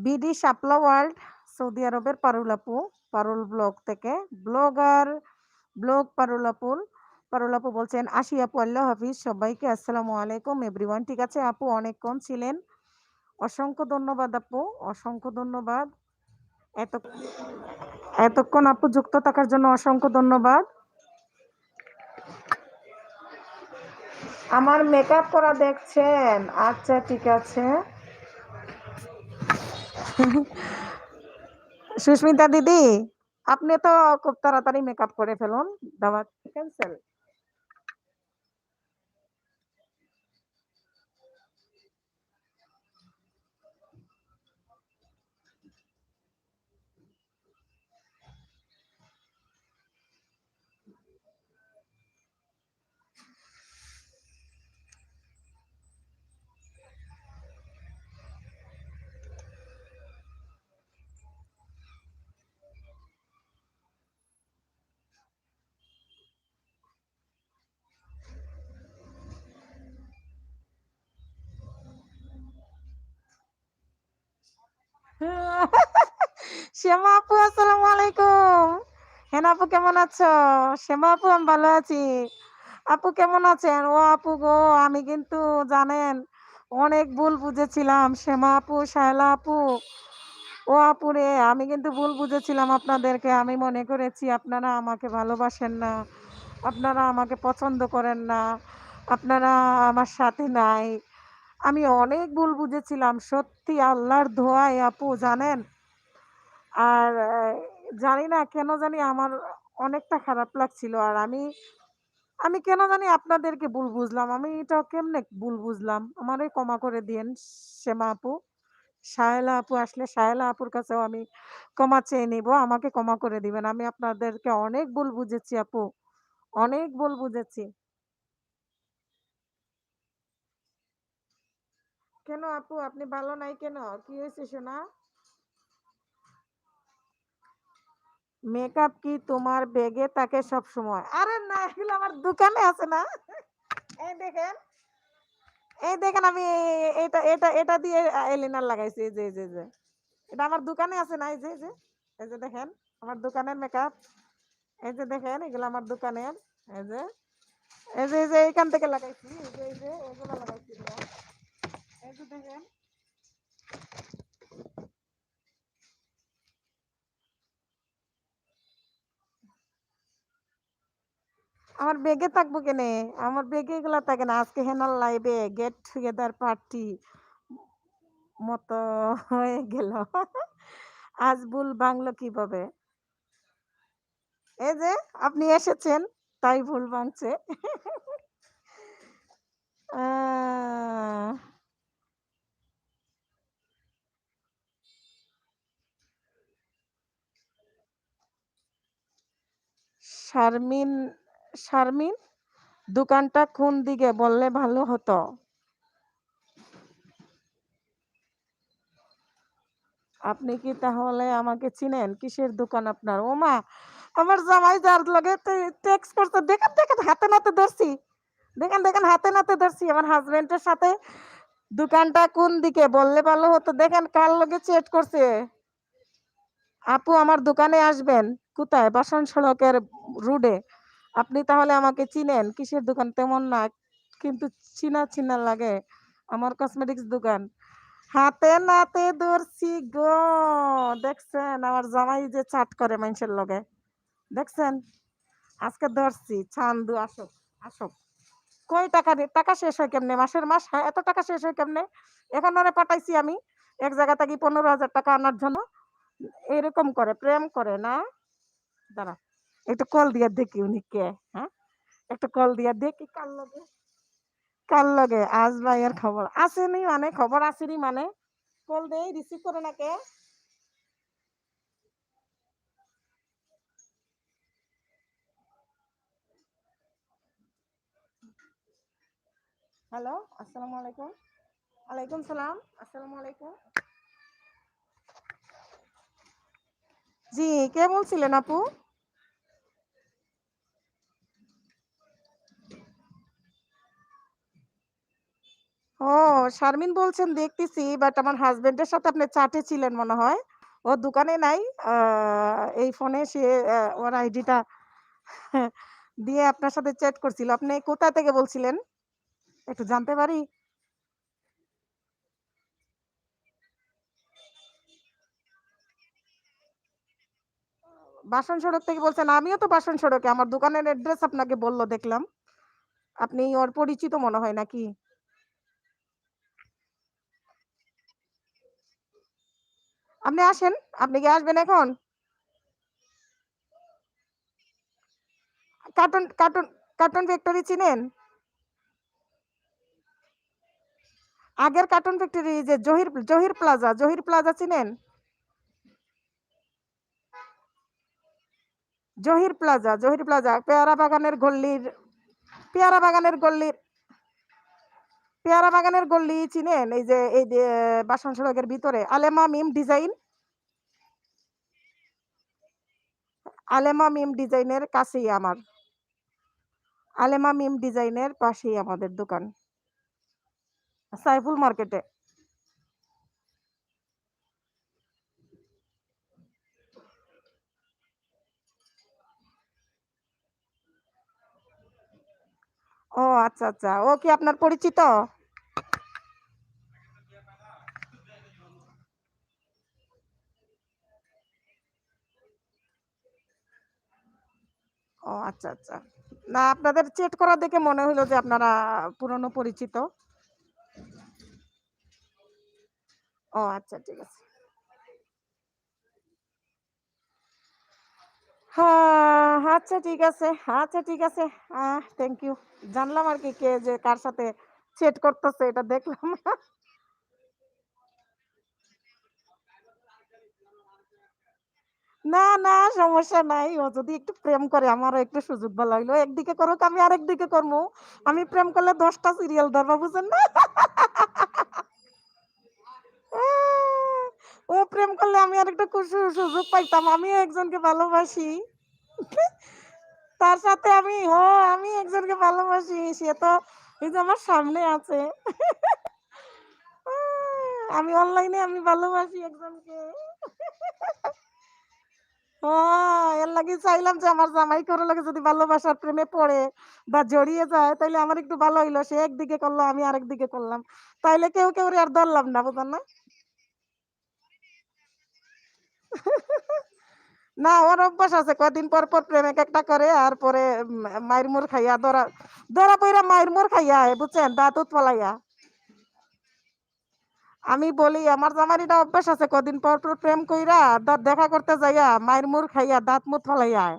বিডি শাপলা ওয়ার্ল্ড, সৌদি আরবের পারুল আপু, পারুল ব্লগ থেকে ব্লগ পারুল আপু বলছেন, আশি আপু আল্লাহ হাফিজ, সবাইকে আসসালামু আলাইকুম এভরিওয়ান। ঠিক আছে আপু, অনেকক্ষণ ছিলেন, অসংখ্য ধন্যবাদ আপু, অসংখ্য ধন্যবাদ। এত এতক্ষণ আপু যুক্ত থাকার জন্য অসংখ্য ধন্যবাদ। আমার মেকআপ করা দেখছেন? আচ্ছা ঠিক আছে। সুস্মিতা দিদি, আপনি তো খুব তাড়াতাড়ি মেকআপ করে ফেলুন, দাওয়াত ক্যান্সেল। শ্যামা আপু আসসালামু আলাইকুম। হেনা আপু কেমন আছো? শ্যামা আপু আমি ভালো আছি। আপু কেমন আছেন? ও আপু গো, আমি কিন্তু জানেন অনেক ভুল বুঝেছিলাম। শ্যামা আপু, শায়লা আপু, ও আপু রে, আমি কিন্তু ভুল বুঝেছিলাম আপনাদেরকে। আমি মনে করেছি আপনারা আমাকে ভালোবাসেন না, আপনারা আমাকে পছন্দ করেন না, আপনারা আমার সাথে নাই। আমি অনেক ভুল বুঝেছিলাম সত্যি, আল্লাহর দোহাই আপু জানেন। আর জানি না কেন জানি আমার অনেকটা খারাপ লাগছিল। আর আমি কেন জানি আপনাদেরকে ভুল বুঝলাম। আমি এটা কেমনে ভুল বুঝলাম? আমারে ক্ষমা করে দিয়েন শ্যামা আপু। শায়লা আপু আসলে শায়লা আপুর কাছেও আমি ক্ষমা চেয়ে নিব। আমাকে ক্ষমা করে দিবেন। আমি আপনাদেরকে অনেক ভুল বুঝেছি আপু। অনেক ভুল বুঝেছি। কেন আপু আপনি ভালো নাই কেন? কি হয়েছে সোনা? মেকআপ কি তোমার ব্যাগে থাকে সব সময়? আরে না, এগুলো আমার দোকানে আছে না। এই দেখেন, এই দেখেন আমি এটা এটা এটা দিয়ে আইলাইনার লাগাইছি। এই যে এটা আমার দোকানে আছে না। এই যে দেখেন আমার দোকানের মেকআপ। এই যে দেখেন এগুলো আমার দোকানের। এই যে এই যে এখান থেকে লাগাইছি। এই যে এগুলো লাগাইছি এগুলা। এই যে দেখেন আমার ব্যাগে থাকবো কেনে? আমার ব্যাগে এগুলা থাকে না। আজকে হেনার লাইভে গেট টুগেদার পার্টি মতো হয়ে গেল। আজ ভুল ভাঙলো কিভাবে? এই যে আপনি এসেছেন তাই ভুল ভাঙছে। আহ, শারমিন শারমিন দোকানটা কোন দিকে বললে ভালো হতো? আপনি কি তাহলে আমাকে চিনেন? কিসের দোকান আপনার? ওমা, আমার জামাই যার লগে টেক্সট করছে, দেখেন দেখেন হাতে নাতে ধরছি। দেখেন দেখেন হাতে নাতে ধরছি আমার হাজবেন্ডের সাথে। দোকানটা কোন দিকে বললে ভালো হতো? দেখেন কার লগে চ্যাট করছে। আপু আমার দোকানে আসবেন। কোথায়? বাসন সড়কের রোডে। আপনি তাহলে আমাকে চিনেন? কিসের দোকান তেমন না, কিন্তু চিনা চিনা লাগে। আমার কসমেটিক্স দোকান। হাতে নাতে ধরছি গো। দেখছেন আমার জামাই যে চাট করে মানুষের লগে? দেখছেন? আজকে ধরছি। চান্দু আসো, আসো। কই টাকা টাকা শেষ হয় কেমনে? মাসের মাস, হ্যাঁ, এত টাকা শেষ হয় কেমনে? এখন ওরে পাঠাইছি আমি এক জায়গা থেকে 15,000 টাকা আনার জন্য। এরকম করে প্রেম করে না? দাঁড়া, একটু কল দিয়া দেখি উনি কে। হ্যাঁ, একটা কল দিয়া দেখি কার লগে আজ ভাইয়ের খবর আসেনি মানে, খবর আসেনি মানে কল দেই রিসিভ করে না কে? হ্যালো, আসসালামু আলাইকুম। ওয়ালাইকুম সালাম, আসসালামু আলাইকুম। জি, কে বলছিলেন আপু? ও শারমিন বলছেন দেখতেছি, বাট আমার হাসব্যান্ডের সাথে আপনি চ্যাটে ছিলেন মনে হয়। ও দোকানে নাই। আ এই ফোনে সে ওর আইডিটা দিয়ে আপনার সাথে চ্যাট করছিল। আপনি কোথা থেকে বলছিলেন? একটু জানতে পারি? বাসন সড়ক থেকে বলছেন। আমিও তো বাসন সড়কে। আমার দোকানের অ্যাড্রেস আপনাকে বলল দেখলাম। আপনি ওর পরিচিত মনে হয় নাকি? আপনি আসেন। আপনি কি আসবেন এখন? কার্টুন কার্টুন কার্টুন ফ্যাক্টরি চিনেন? আগের কার্টুন ফ্যাক্টরি যে জহির প্লাজা চিনেন? জহির প্লাজা পেয়ারা বাগানের গল্লি চিনেন? এই যে বাসন সড়কের ভিতরে আলেমা মিম ডিজাইনের কাছেই আমার। আলেমা মিম ডিজাইনের পাশেই আমাদের দোকান। সাইফুল মার্কেটে। ও আচ্ছা, আচ্ছা। ও কি আপনার পরিচিত? ও আচ্ছা, আচ্ছা। না আপনাদের চ্যাট করা দেখে মনে হইলো যে আপনারা পুরনো পরিচিত। ও আচ্ছা ঠিক আছে। হ্যাঁ, আচ্ছা ঠিক আছে। আচ্ছা ঠিক আছে। Thank you. জানলাম আরকি কে যে কার সাথে চ্যাট করতেছে এটা দেখলাম। না, না সমস্যা নাই। ও যদি একটু প্রেম করে আমারও একটু সুযোগ ভালো হইলো। একদিকে করুক আমি আরেকদিকে করমু। আমি প্রেম করলে ১০ টা সিরিয়াল ধরবা বুঝেন না? ও প্রেম করলে আমি আরেকটা সুযোগ পাইতাম। আমিও একজনকে ভালোবাসি। তার সাথে আমি একজনকে ভালোবাসি। সে তো এই যে আমার সামনে আছে। আমি অনলাইনে ভালোবাসি একজনকে। এর লাগি চাইলাম যে আমার জামাই কারো লাগে যদি ভালোবাসার প্রেমে পড়ে বা জড়িয়ে যায় তাইলে আমার একটু ভালো হইলো। সে একদিকে করলো আমি আরেকদিকে করলাম। তাইলে কেউ আর ধরলাম না বুঝেন না? না ওর অভ্যাস আছে কয়দিন পর প্রেমিক একটা করে আর পরে মাইর মুর খাইয়া ধরা ধরা পইরা মাইর মুর খাইয়া বুঝছেন দাঁত উত ফলাইয়া। আমি বলি আমার জামাইর এটা অভ্যাস আছে কদিন পর প্রেম কইরা দেখা করতে যাইয়া মাইর মুর খাইয়া দাঁত মুত ফলাইয়া আয়।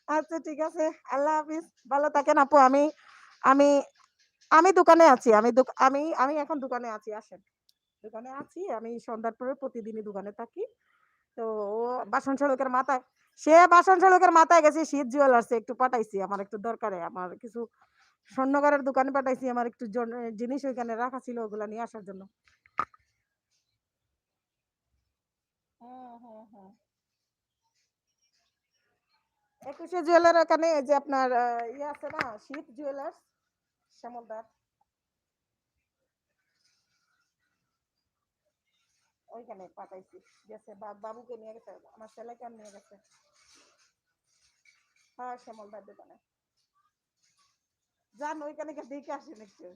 আচ্ছা ঠিক আছে। আল্লাহ হাফিজ। ভালো থাকেন আপু। আমি আমি আমি দোকানে আছি। আমি দোক আমি আমি এখন দোকানে আছি। আসেন। দোকানে আছি। আমি সন্ধ্যার পরে প্রতিদিনই দোকানে থাকি। তো ও বাসন সড়কের মাথায় বাসন সড়কের মাথায় গেছে শীত জুয়েলার্স একটু পাঠাইছি। আমার একটু দরকারে। আমার কিছু স্বর্ণকারের দোকানে পাঠাইছি। আমার একটু জিনিস ওইখানে রাখা ছিল ওগুলা নিয়ে আসার জন্য। হুম, হুম, হুম। ২১শে জুয়েলার এখানে এই যে আপনার ইয়ে আছে না শীত জুয়েলার্স শ্যামলদার ওইখানে পাঠাইছি। গেছে বাবুকে নিয়ে গেছে। আমার ছেলেকে আর নিয়ে গেছে। হ্যাঁ, শ্যামলদার দোকানে। যান ওইখানে গিয়ে দেখে আসেন একটু।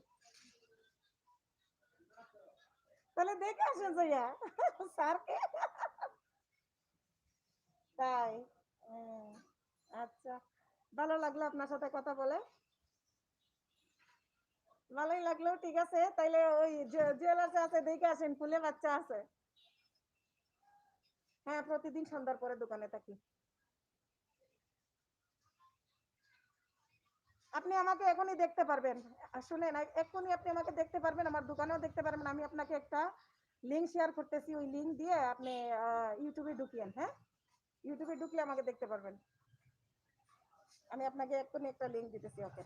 তাহলে দেখে আসেন যাইয়া। স্যারকে। তাই? হুম, আচ্ছা। ভালো লাগলো আপনার সাথে কথা বলে। ভালোই লাগলো। ঠিক আছে। তাইলে ওই জুয়েলার্স আছে দেখে আসেন। ফুলে বাচ্চা আছে। হ্যাঁ, প্রতিদিন সন্ধ্যার পরে দোকানে থাকি। আপনি আমাকে এখনই দেখতে পারবেন। শুনেন এক্ষুনি আপনি আমাকে দেখতে পারবেন। আমার দোকানেও দেখতে পারবেন। আমি আপনাকে একটা লিংক শেয়ার করতেছি। ওই লিংক দিয়ে আপনি YouTube এ ঢুকিয়েন, হ্যাঁ? YouTube এ ঢুকলে আমাকে দেখতে পারবেন। আমি আপনাকে এক্ষুনি একটা লিংক দিতেছি। ওকে।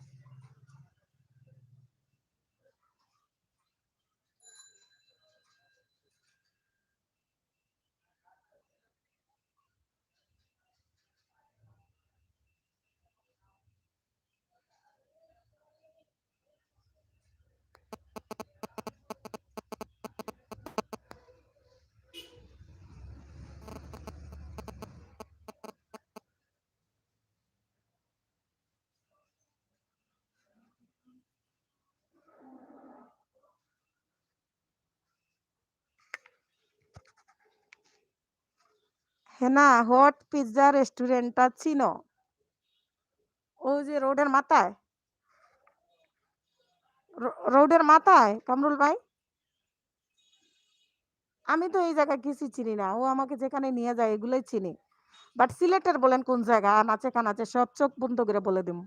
হেনা হট পিৎজা রেস্টুরেন্টটা চিনো? ওই যে রোডের মাথায়? রোডের মাথায় কামরুল ভাই? আমি তো এই জায়গায় কিছুই চিনি না। ও আমাকে যেখানে নিয়ে যায় এগুলোই চিনি। বাট সিলেটের বলেন কোন জায়গা? আনাচে কানাচে সব চোখ বন্ধ করে বলে দিমু।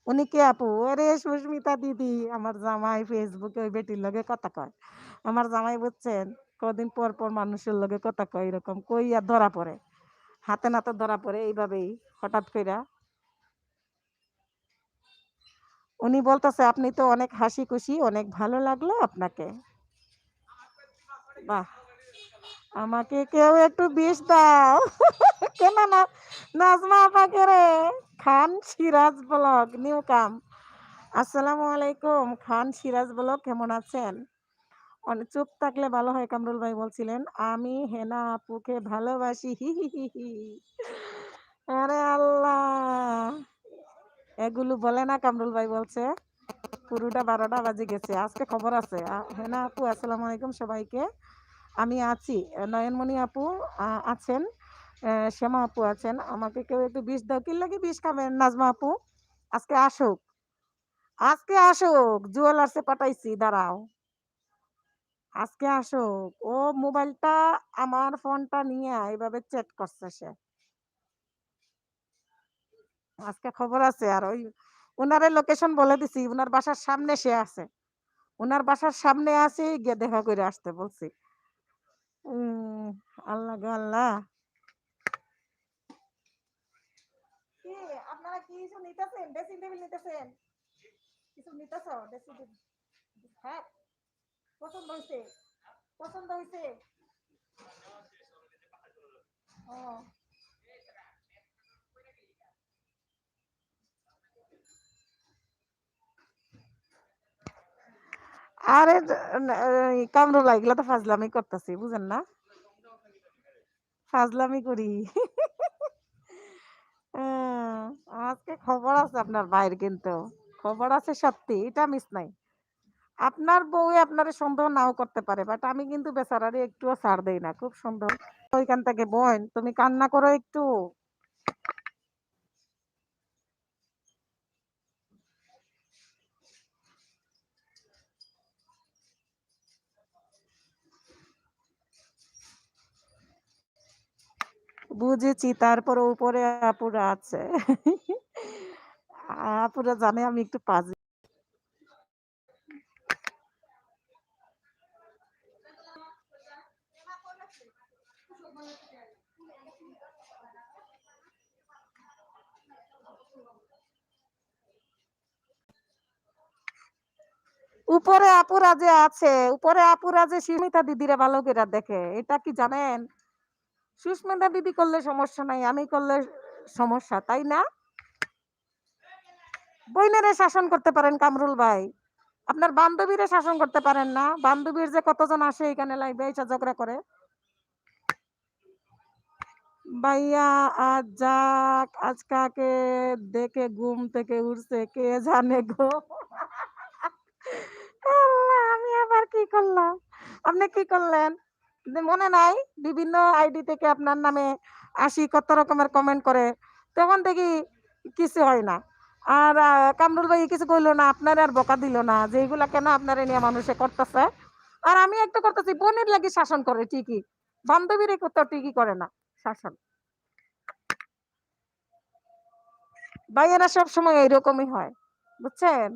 উনি কে আপু? ওরে সুস্মিতা দিদি, আমার জামাই ফেসবুকে ওই বেটির লগে কথা কয়। আমার জামাই বুঝছেন, কদিন পর পর মানুষের লগে কথা কয় এরকম কইয়া ধরা পড়ে। হাতে নাতে ধরা পড়ে এইভাবেই হঠাৎ কইরা। উনি বলতেছে আপনি তো অনেক হাসি খুশি, অনেক ভালো লাগলো আপনাকে। বাহ! আমাকে কেউ একটু বিষ দাও। কেন না নাজমা আপাকে রে। খান সিরাজ ব্লগ নিউ কাম। আসসালামু আলাইকুম খান সিরাজ ব্লগ কেমন আছেন? চুপ থাকলে ভালো হয় কামরুল ভাই বলছিলেন। আমি হেনা আপুকে ভালোবাসি। হি, হি, হি, হি। আরে আল্লাহ! এগুলো বলে না কামরুল ভাই বলছে। পুরোটা ১২টা বাজে গেছে। আজকে খবর আছে। হেনা আপু আসসালামু আলাইকুম সবাইকে। আমি আছি। নয়নমণি আপু আছেন। শ্যামা আপু আছেন। আমাকে কেউ একটু বিষ দাও। কি লাগি বিষ খাবেন নাজমা আপু? আজকে আসুক। আজকে আসুক। জুয়েলার্সে পাঠাইছি দাঁড়াও। আজকে আসুক। ও মোবাইলটা আমার ফোনটা নিয়ে এভাবে চ্যাট করছে সে। আজকে খবর আছে আর ওই উনারে লোকেশন বলে দিছি। উনার বাসার সামনে সে আছে। উনার বাসার সামনে আছে গিয়ে দেখা করে আসতে বলছি। উম আল্লাহ গো আল্লাহ। কি আপনারা কি কিছু নিতেছেন? ড্রেসিং টেবিল নিতেছেন? কিছু নিতেছো? Dressing table? হ্যাঁ, পছন্দ হইছে? পছন্দ হইছে? ও আরে কামরুলা এগুলা তো ফাজলামি করতেছি বুঝেন না? ফাজলামি করি। আহ, আজকে খবর আছে আপনার ভাইয়ের কিন্তু। খবর আছে সত্যি, এটা মিস নাই। আপনার বউ আপনারে সন্দেহ নাও করতে পারে, বাট আমি কিন্তু বেচারারে একটুও ছাড় দেই না। খুব সুন্দর। ওইখান থেকে বোন তুমি কান্না করো একটু। বুঝেছি, তারপরে উপরে আপুরা আছে। আপুরা জানে আমি একটু পাজি। উপরে আপুরা যে আছে, উপরে আপুরা যে সুস্মিতা দিদিরে ভালো করে দেখে, এটা কি জানেন? সুস্মিতা দিদি করলে সমস্যা নাই, আমি করলে সমস্যা, তাই না? বইনেরে শাসন করতে পারেন কামরুল ভাই। আপনার বান্ধবীরে শাসন করতে পারেন না? বান্ধবীর যে কতজন আসে এখানে লাইভে এসে ঝগড়া করে। ভাইয়া আজ যাক, আজ কাকে দেখে ঘুম থেকে উঠছে কে জানে গো। আল্লাহ, আমি আবার কি করলাম? আপনি কি করলেন? মনে নাই? বিভিন্ন আইডি থেকে আপনার নামে ৮০ কত রকমের কমেন্ট করে। তখন দেখি কিছু হয় না। আর কামরুল ভাই কিছু কইলো না, আপনারে আর বকা দিল না যে এগুলা কেন আপনারে নিয়ে মানুষে করতেছে। আর আমি একটা করতেছি বোনের লাগি শাসন করে ঠিকই। বান্ধবীর তো ঠিকই করে না শাসন। ভাইয়েরা সবসময় এইরকমই হয়। বুঝছেন?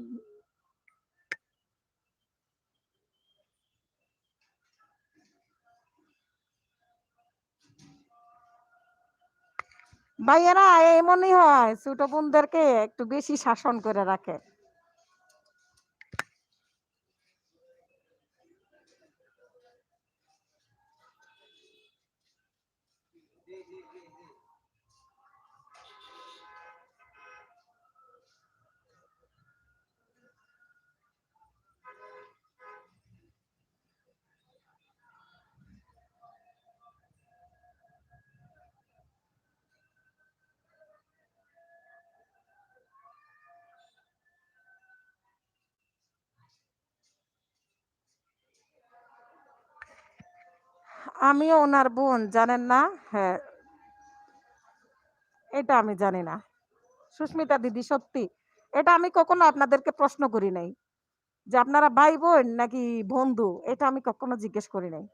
ভাইয়েরা এমনই হয়, ছোট বোনদেরকে একটু বেশি শাসন করে রাখে। আমিও ওনার বোন জানেন না? হ্যাঁ, এটা আমি জানি না। সুস্মিতা দিদি সত্যি। এটা আমি কখনো আপনাদেরকে প্রশ্ন করি নাই। যে আপনারা ভাই-বোন নাকি বন্ধু? এটা আমি কখনো জিজ্ঞেস করি নাই।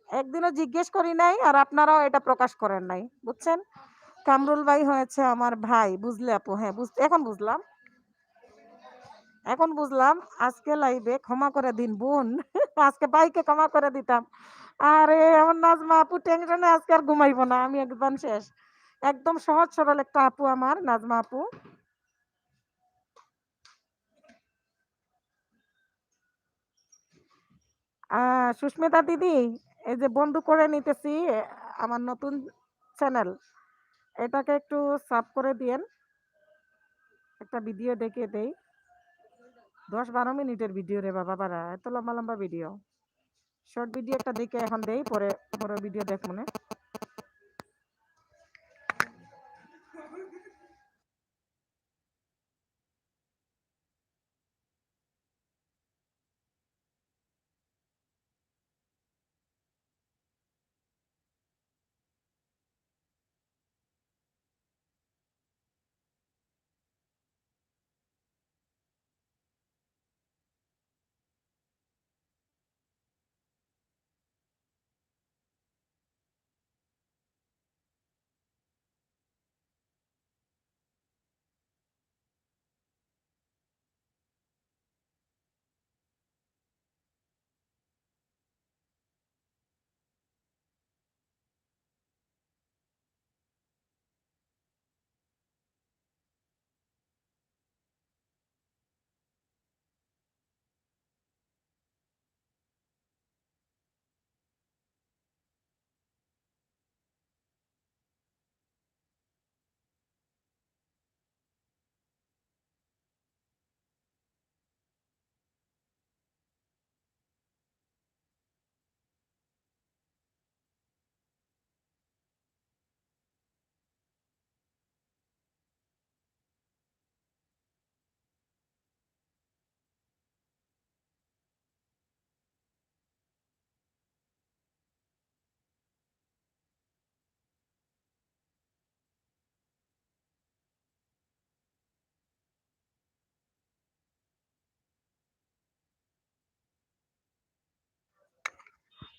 একদিনও জিজ্ঞেস করি নাই আর আপনারাও এটা প্রকাশ করেন নাই। বুঝছেন? কামরুল ভাই হয়েছে আমার ভাই। বুঝলে আপু? হ্যাঁ, এখন বুঝলাম। এখন বুঝলাম আজকে লাইভে ক্ষমা করে দিন বোন। আজকে ভাইকে ক্ষমা করে দিতাম। আরে আমার নাজমা আপু টেনশনে আজকে আর ঘুমাইবো না। আমি একদম শেষ। একদম সহজ সরল একটা আপু আমার নাজমা আপু। সুস্মিতা দিদি এই যে বন্ধু করে নিতেছি আমার নতুন চ্যানেল। এটাকে একটু সাব করে দিয়েন। একটা ভিডিও দেখিয়ে দেই। ১০-১২ মিনিটের ভিডিও রে বাবা বাড়া। এত লম্বা লম্বা ভিডিও। শর্ট ভিডিও একটা দেখে এখন দেই পরে বড় ভিডিও দেখব না।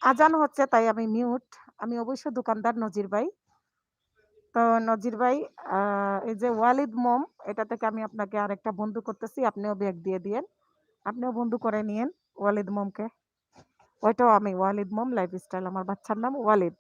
আজান হচ্ছে তাই আমি মিউট। আমি অবশ্য দোকানদার নজির ভাই। তো নজির ভাই এই যে ওয়ালিদ মম এটা থেকে আমি আপনাকে আরেকটা বন্ধু করতেছি। আপনিও ব্যাগ দিয়ে দিয়েন। আপনিও বন্ধু করে নিয়েন ওয়ালিদ মমকে। ওইটাও আমি ওয়ালিদ মম লাইফস্টাইল। আমার বাচ্চার নাম ওয়ালিদ।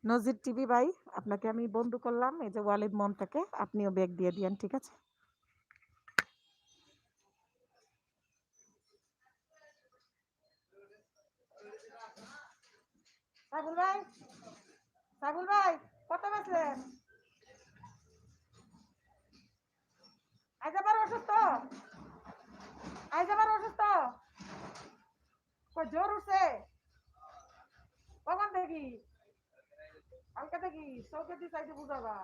নজির টিভি ভাই আপনাকে আমি বন্ধু করলাম এই যে ওয়ালিদ মম থেকে। আপনিও ব্যাগ দিয়ে দিয়েন ঠিক আছে? সাইফুল ভাই, সাইফুল ভাই কত বেচলেন? আজ আবার অসুস্থ? আজ আবার অসুস্থ? কই জ্বর উঠছে? কখন দেখি? কালকে দেখি চৌকে দিয়ে চাইতে বুঝাবা।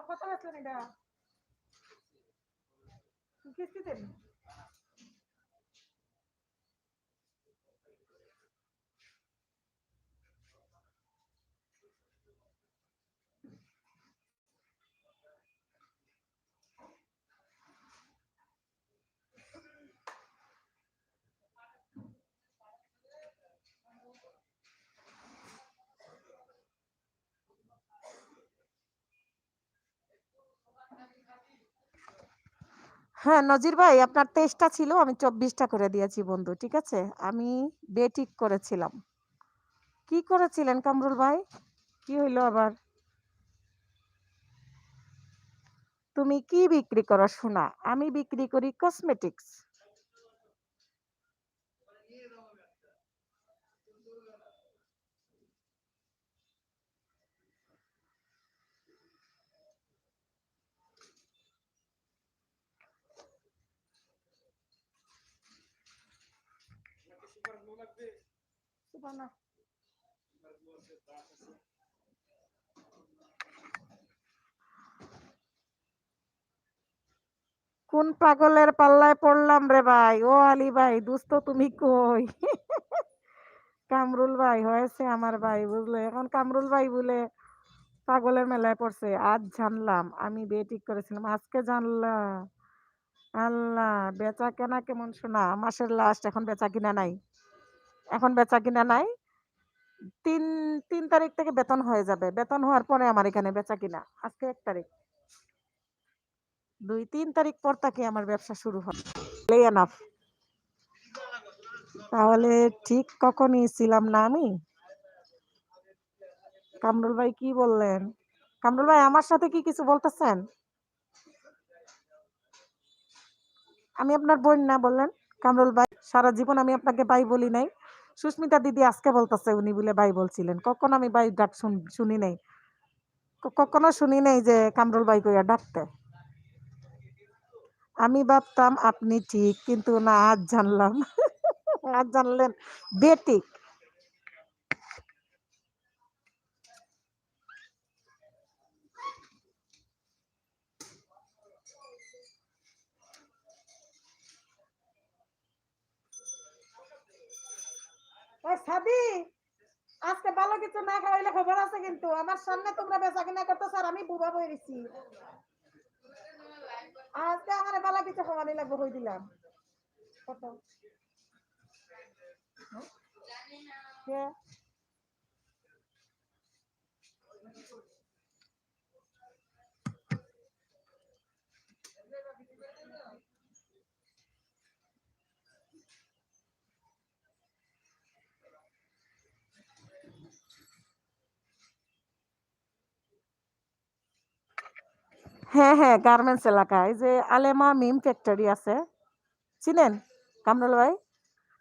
কত বেচলেন এটা? কিস্তিতে? হ্যাঁ নজির ভাই আপনার ২৩টা ছিল আমি ২৪টা করে দিয়েছি বন্ধু ঠিক আছে? আমি বেঠিক করেছিলাম। কি করেছিলেন কামরুল ভাই? কি হইলো আবার? তুমি কি বিক্রি করো সোনা? আমি বিক্রি করি কসমেটিক্স। সুবহানাল্লাহ। কোন পাগলের পাল্লায় পড়লাম রে ভাই? ও আলী ভাই, দোস্ত তুমি কই? কামরুল ভাই হয়েছে আমার ভাই, বুঝলে? এখন কামরুল ভাই বলে পাগলের মেলায় পড়ছে। আজ জানলাম আমি বিয়ে ঠিক করেছিলাম, আজকে জানলাম। আল্লাহ, বেচা কেনা কেমন শোনা? মাসের লাস্ট, এখন বেচা কিনা নাই। এখন বেচা কিনা নাই। তিন ৩ তারিখ থেকে বেতন হয়ে যাবে। বেতন হওয়ার পরে আমার এখানে বেচা কিনা। আজকে ১ তারিখ। ২-৩ তারিখ পর থেকে আমার ব্যবসা শুরু হয়। এনাফ। তাহলে ঠিক কখনই ছিলাম না আমি? কামরুল ভাই কি বললেন? কামরুল ভাই আমার সাথে কি কিছু বলতেছেন? আমি আপনার বোন না বললেন? কামরুল ভাই, সারা জীবন আমি আপনাকে ভাই বলি নাই। সুস্মিতা দিদি আজকে বলতেছে উনি বলে ভাই বলছিলেন। কখনো আমি ভাই ডাক শুনি নাই। কখনো শুনি নাই যে কামরুল ভাই কইয়া ডাকতে। আমি ভাবতাম আপনি ঠিক, কিন্তু না, আজ জানলাম। আজ জানলেন বেঠিক। ওই সাদি, আজকে ভালো কিছু না খাওয়াইলে খবর আছে কিন্তু। আমার সামনে তোমরা বেচা কিনা করতেছ আর আমি বুবা বইরেছি। আজকে আমার ভালো কিছু খাওয়ানি লাগবে কই দিলাম। কত? কে? হ্যাঁ, হ্যাঁ, গার্মেন্টস এলাকায় যে আলেমা মিম ফ্যাক্টরি আছে, চিনেন কামরুল ভাই?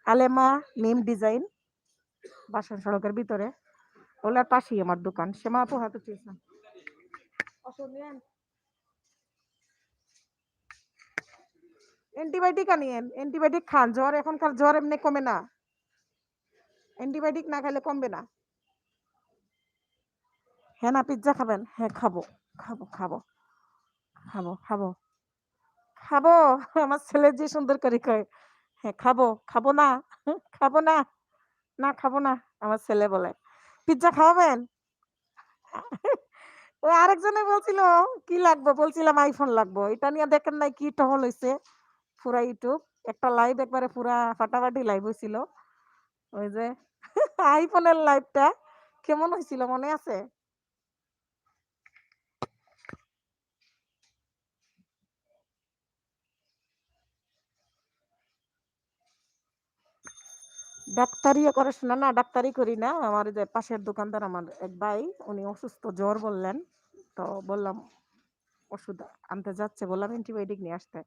আলেমা মিম ডিজাইন, বাসান সড়কের ভিতরে। ওলার পাশেই আমার দোকান। শ্যামা আপু হাতে চেয়েছেন। অ্যান্টিবায়োটিক আনিয়েন, অ্যান্টিবায়োটিক খান। জ্বর, এখনকার জ্বর এমনি কমে না। অ্যান্টিবায়োটিক না খেলে কমবে না। হ্যাঁ না, পিজ্জা খাবেন? হ্যাঁ খাবো, খাবো, খাবো, খাবো, খাবো, খাবো। আমার ছেলে যে সুন্দর করে কয়, হ্যাঁ খাবো, খাবো না, খাবো না, না খাবো না, আমার ছেলে বলে। পিজ্জা খাওয়াবেন? ওই আরেকজনে বলছিল কি লাগবে, বলছিলাম আইফোন লাগবে। এটা নিয়ে দেখেন নাই কি টহল হইছে পুরা ইউটিউব। একটা লাইভ একবারে পুরা ফাটাফাটি লাইভ হয়েছিল। ওই যে আইফোনের লাইভটা কেমন হয়েছিল মনে আছে? ডাক্তারিও করে শোনা না, ডাক্তারি করি না। আমার যে পাশের দোকানদার আমার এক ভাই, উনি অসুস্থ, জ্বর বললেন। তো বললাম ওষুধ আনতে যাচ্ছে, বললাম অ্যান্টিবায়োটিক নিয়ে আসতে।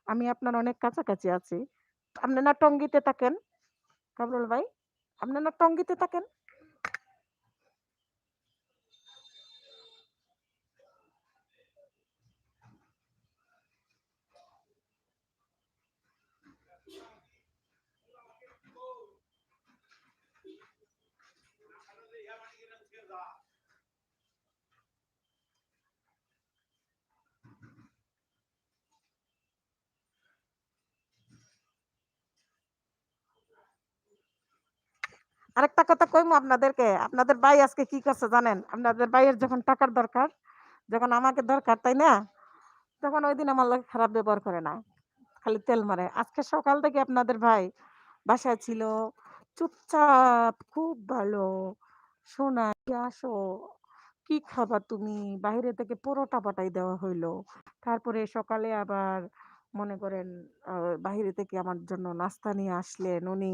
আমি আপনার অনেক কাছাকাছি আছি। আপনি না টঙ্গীতে থাকেন কামরুল ভাই? আপনি না টঙ্গীতে থাকেন? আরেকটা কথা কইমু আপনাদেরকে। আপনাদের ভাই আজকে কি করছে জানেন? আপনাদের ভাইয়ের যখন টাকার দরকার, যখন আমাকে দরকার, তাই না? তখন ওইদিন আমার লগে খারাপ ব্যবহার করে না। খালি তেল মারে। আজকে সকাল থেকে আপনাদের ভাই বাসায় ছিল। চুপচাপ, খুব ভালো। সোনা, কি আসো। কি খাবা তুমি? বাহিরে থেকে পরোটা পাঠাই দেওয়া হইলো। তারপরে সকালে আবার মনে করেন আ বাহিরে থেকে আমার জন্য নাস্তা নিয়ে আসলেন উনি।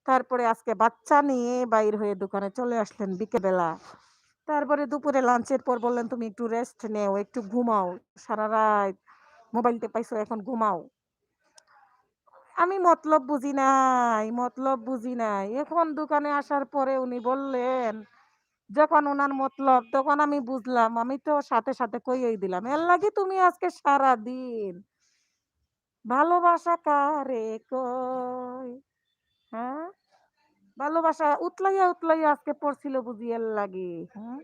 তারপরে আজকে বাচ্চা নিয়ে বাইর হয়ে দোকানে চলে আসলেন বিকেলবেলা। তারপরে দুপুরে লাঞ্চের পর বললেন, "তুমি একটু রেস্ট নেও, একটু ঘুমাও। সারারাত মোবাইল টেপাইছো, এখন ঘুমাও।" আমি মতলব বুঝি নাই, মতলব বুঝি নাই। এখন দোকানে আসার পরে উনি বললেন, যখন উনার মতলব তখন আমি বুঝলাম। আমি তো সাথে, সাথে কইয়েই দিলাম, "এর লাগি তুমি আজকে সারাদিন ভালোবাসা কারে কয়?" হ্যাঁ? ভালোবাসা উতলাইয়া উতলাইয়া আজকে পড়ছিল বুঝি এর লাগি। হুম?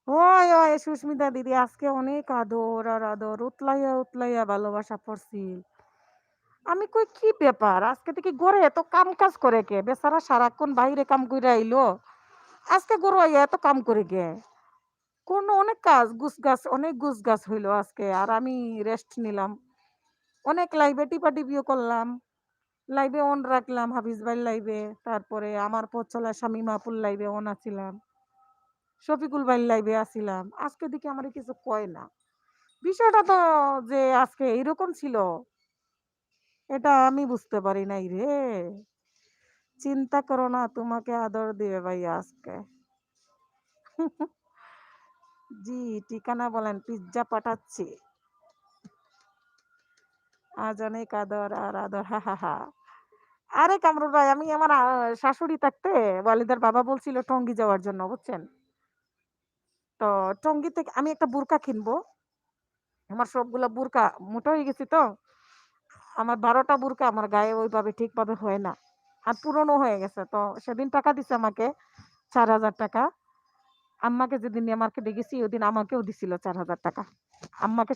ওই ওই সুস্মিতা দিদি আজকে অনেক আদর আর আদর উতলাইয়া উতলাইয়া ভালোবাসা পড়ছিল। আমি কই কি ব্যাপার আজকে থেকে গড়ে এত কাম কাজ করে কে বেচারা সারাক্ষণ বাইরে কাম করে আইলো আজকে গরু আইয়া এত কাম করে গে কোন অনেক কাজ গুছ গাছ অনেক গুছ গাছ হইলো আজকে আর আমি রেস্ট নিলাম অনেক লাইভে টিপা টিপিও করলাম লাইভে অন রাখলাম হাফিজ ভাই লাইভে তারপরে আমার পথ চলা স্বামী মাপুর লাইভে অন আছিলাম শফিকুল ভাই লাইভে আছিলাম আজকে দিকে আমার কিছু কয় না বিষয়টা তো যে আজকে এরকম ছিল এটা আমি বুঝতে পারি নাই রে চিন্তা করো না তোমাকে আদর দিবে ভাই আজকে জি ঠিকানা বলেন পিজ্জা পাঠাচ্ছি আজ অনেক আদর আর আদর হা হা হা আরে কামরুল ভাই আমি আমার শাশুড়ি থাকতে ওয়ালিদার বাবা বলছিল টঙ্গী যাওয়ার জন্য বুঝছেন তো টঙ্গী থেকে আমি একটা বুরকা কিনবো আমার সবগুলা বুরকা মোটা হয়ে গেছি তো আমার 12টা বুরকা আমার গায়ে ওইভাবে ঠিকভাবে হয় না আর পুরনো হয়ে গেছে তো সেদিন টাকা দিছে আমাকে 4,000 টাকা আম্মাকে যেদিন নিয়ে মার্কেটে গেছি ওদিন আমাকেও দিছিল 4,000 টাকা আম্মাকে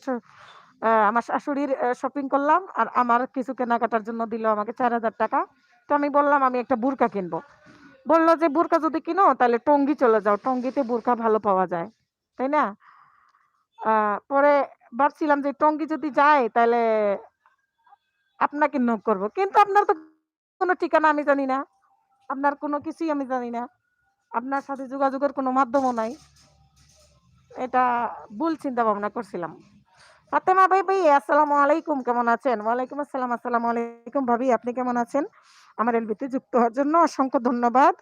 আমার শাশুড়ির শপিং করলাম আর আমার কিছু কেনাকাটার জন্য দিল আমাকে 4,000 টাকা তো আমি বললাম আমি একটা বুরকা কিনবো বললো যে বুরকা যদি কিনো তাহলে টঙ্গী চলে যাও টঙ্গীতে বুরকা ভালো পাওয়া যায় তাই না পরে ভাবছিলাম যে টঙ্গী যদি যায় তাহলে আপনাকে নক করবো কিন্তু আপনার তো কোনো ঠিকানা আমি জানি না আপনার কোনো কিছুই আমি জানি না আপনার সাথে যোগাযোগের কোনো মাধ্যমও নাই এটা ভুল চিন্তা ভাবনা করছিলাম ফাতেমা ভাই আসসালামু আলাইকুম কেমন আছেন ওয়ালাইকুম আসসালাম আসসালামু আলাইকুম ভাবি আপনি কেমন আছেন আমার এলবিতে যুক্ত হওয়ার জন্য অসংখ্য ধন্যবাদ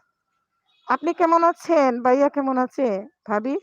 আপনি কেমন আছেন ভাইয়া কেমন আছে ভাবি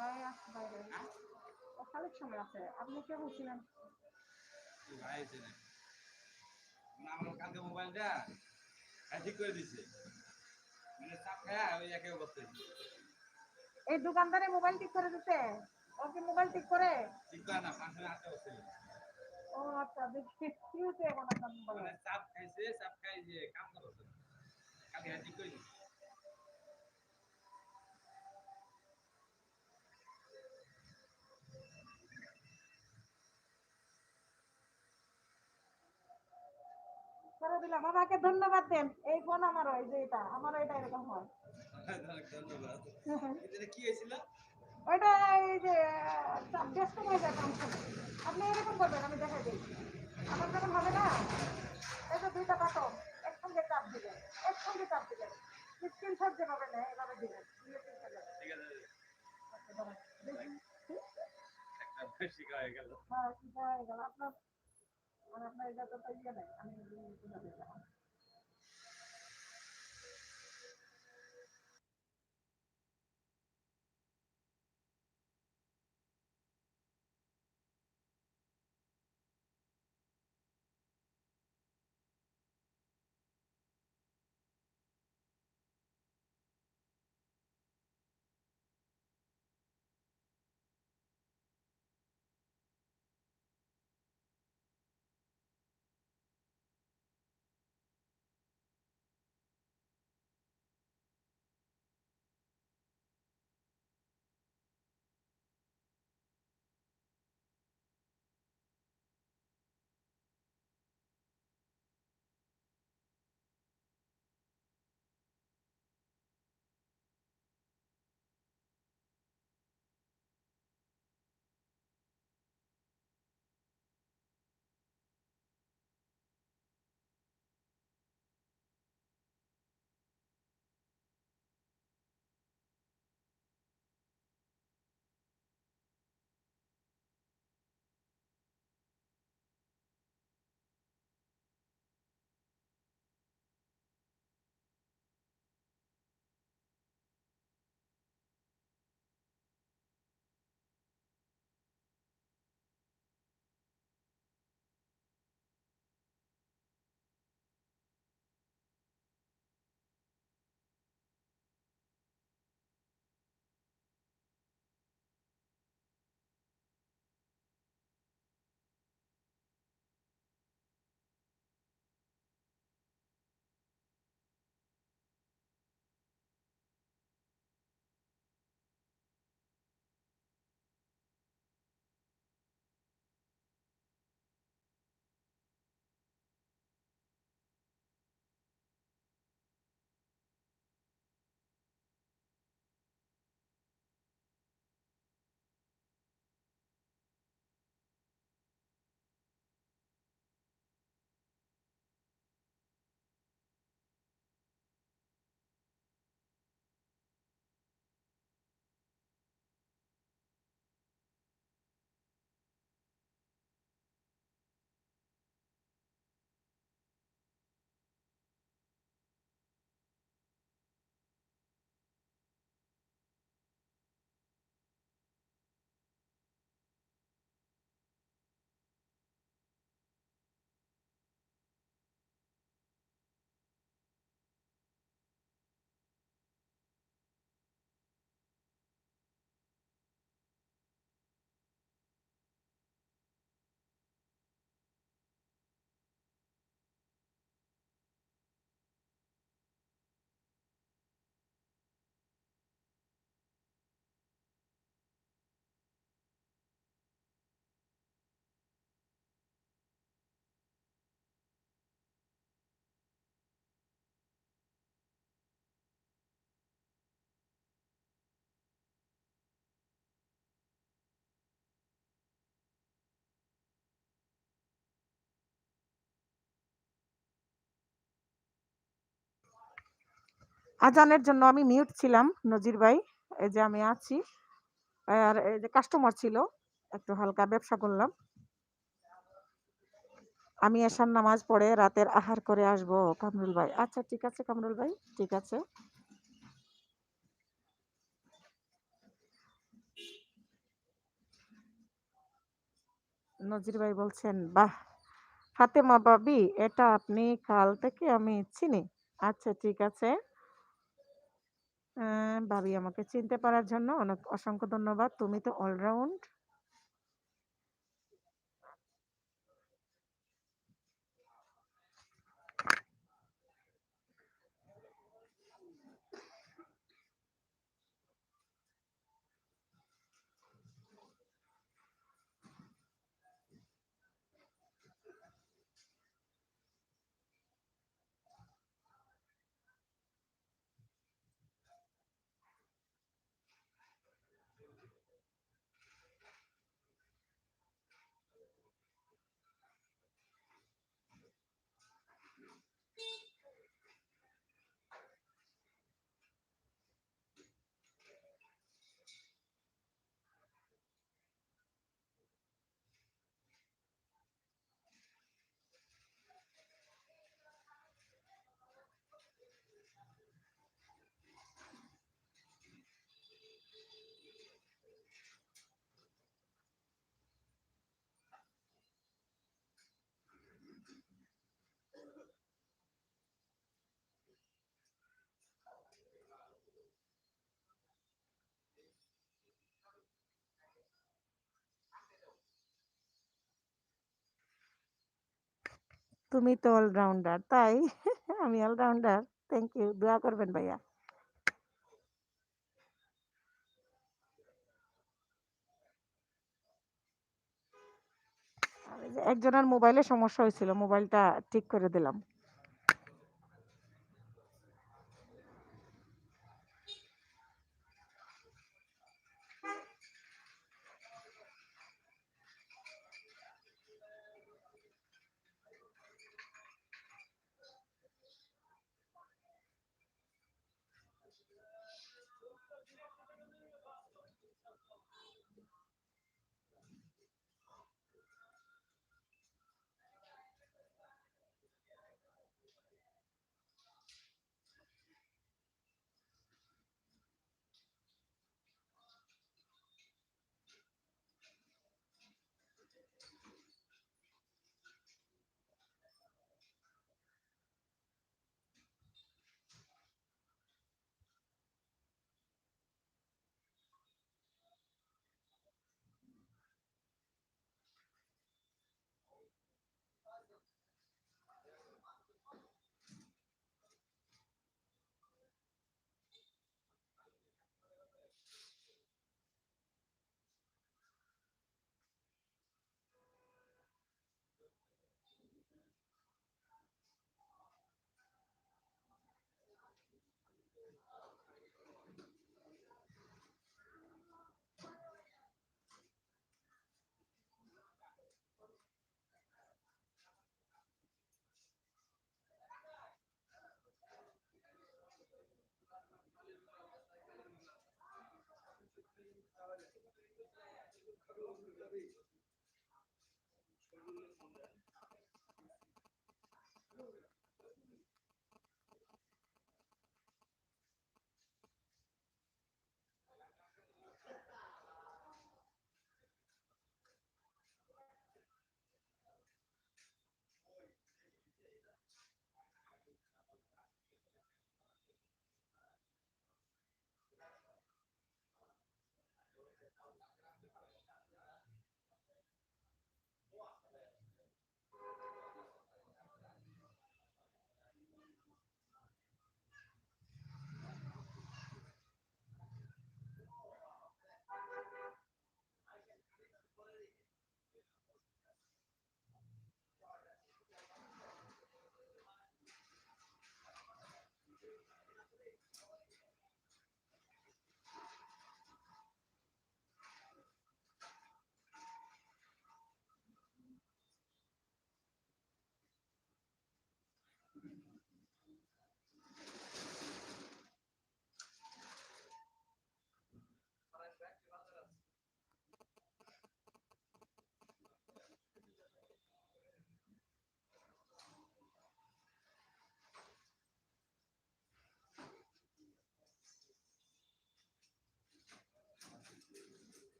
ভাইয়া বাইরে ও খালিক সময় আছে আপনি কেমন ছিলেন ভাই ছিলেন না আমার কালকে মোবাইলটা ঠিক করে দিছে মানে চাপ খায় ওই একই অবস্থায় এই দোকানদারে মোবাইল ঠিক করে দিতে? ও কি মোবাইল ঠিক করে? ঠিক করে না পাঁচশো আটটা বসে ও আচ্ছা, দেখি কি হয়েছে এখন আপনার মোবাইলে? মানে চাপ খাইছে চাপ খাই যে কাম করছে কালকে ঠিক করে দিছে করে দিলাম। আমাকে ধন্যবাদ দেন। এই ফোন আমারও, এই যে এটা আমারও, এটা এরকম হয়। ধন্যবাদ এটা কি হয়েছিল ওইটা এই যে ব্যস্ত হয়ে যায় কাম করে। আপনি এরকম করবেন, আমি দেখাই দিই। আমার যখন হবে না, এই যে দুইটা বাটন একসঙ্গে চাপ দিবেন, একসঙ্গে চাপ দিবেন। স্ক্রিনশট যেভাবে নেয় এভাবে দিবেন, দিলে ঠিক হয়ে যাবে। ঠিক আছে আচ্ছা, দাঁড়ান, দেখি। একটা শিখা হয়ে গেল হ্যাঁ, সেটা হয়ে গেল। আপনার মানে আপনার এটা তো ইয়ে নেই, আমি তুলে দিলাম। আজানের জন্য আমি মিউট ছিলাম নজির ভাই। এই যে আমি আছি। আর এই যে কাস্টমার ছিল। একটু হালকা ব্যবসা করলাম। আমি এশার নামাজ পড়ে রাতের আহার করে আসবো কামরুল ভাই। আচ্ছা, ঠিক আছে কামরুল ভাই, ঠিক আছে। নজির ভাই বলছেন, বাহ! ফাতেমা ভাবি, এটা আপনি কাল থেকে আমি চিনি। আচ্ছা ঠিক আছে। ভাবি আমাকে চিনতে পারার জন্য অনেক অসংখ্য ধন্যবাদ। তুমি তো অলরাউন্ড। তুমি তো অলরাউন্ডার, তাই? আমি অলরাউন্ডার। Thank you. দোয়া করবেন ভাইয়া। ওই যে একজনের মোবাইলে সমস্যা হয়েছিল, মোবাইলটা ঠিক করে দিলাম।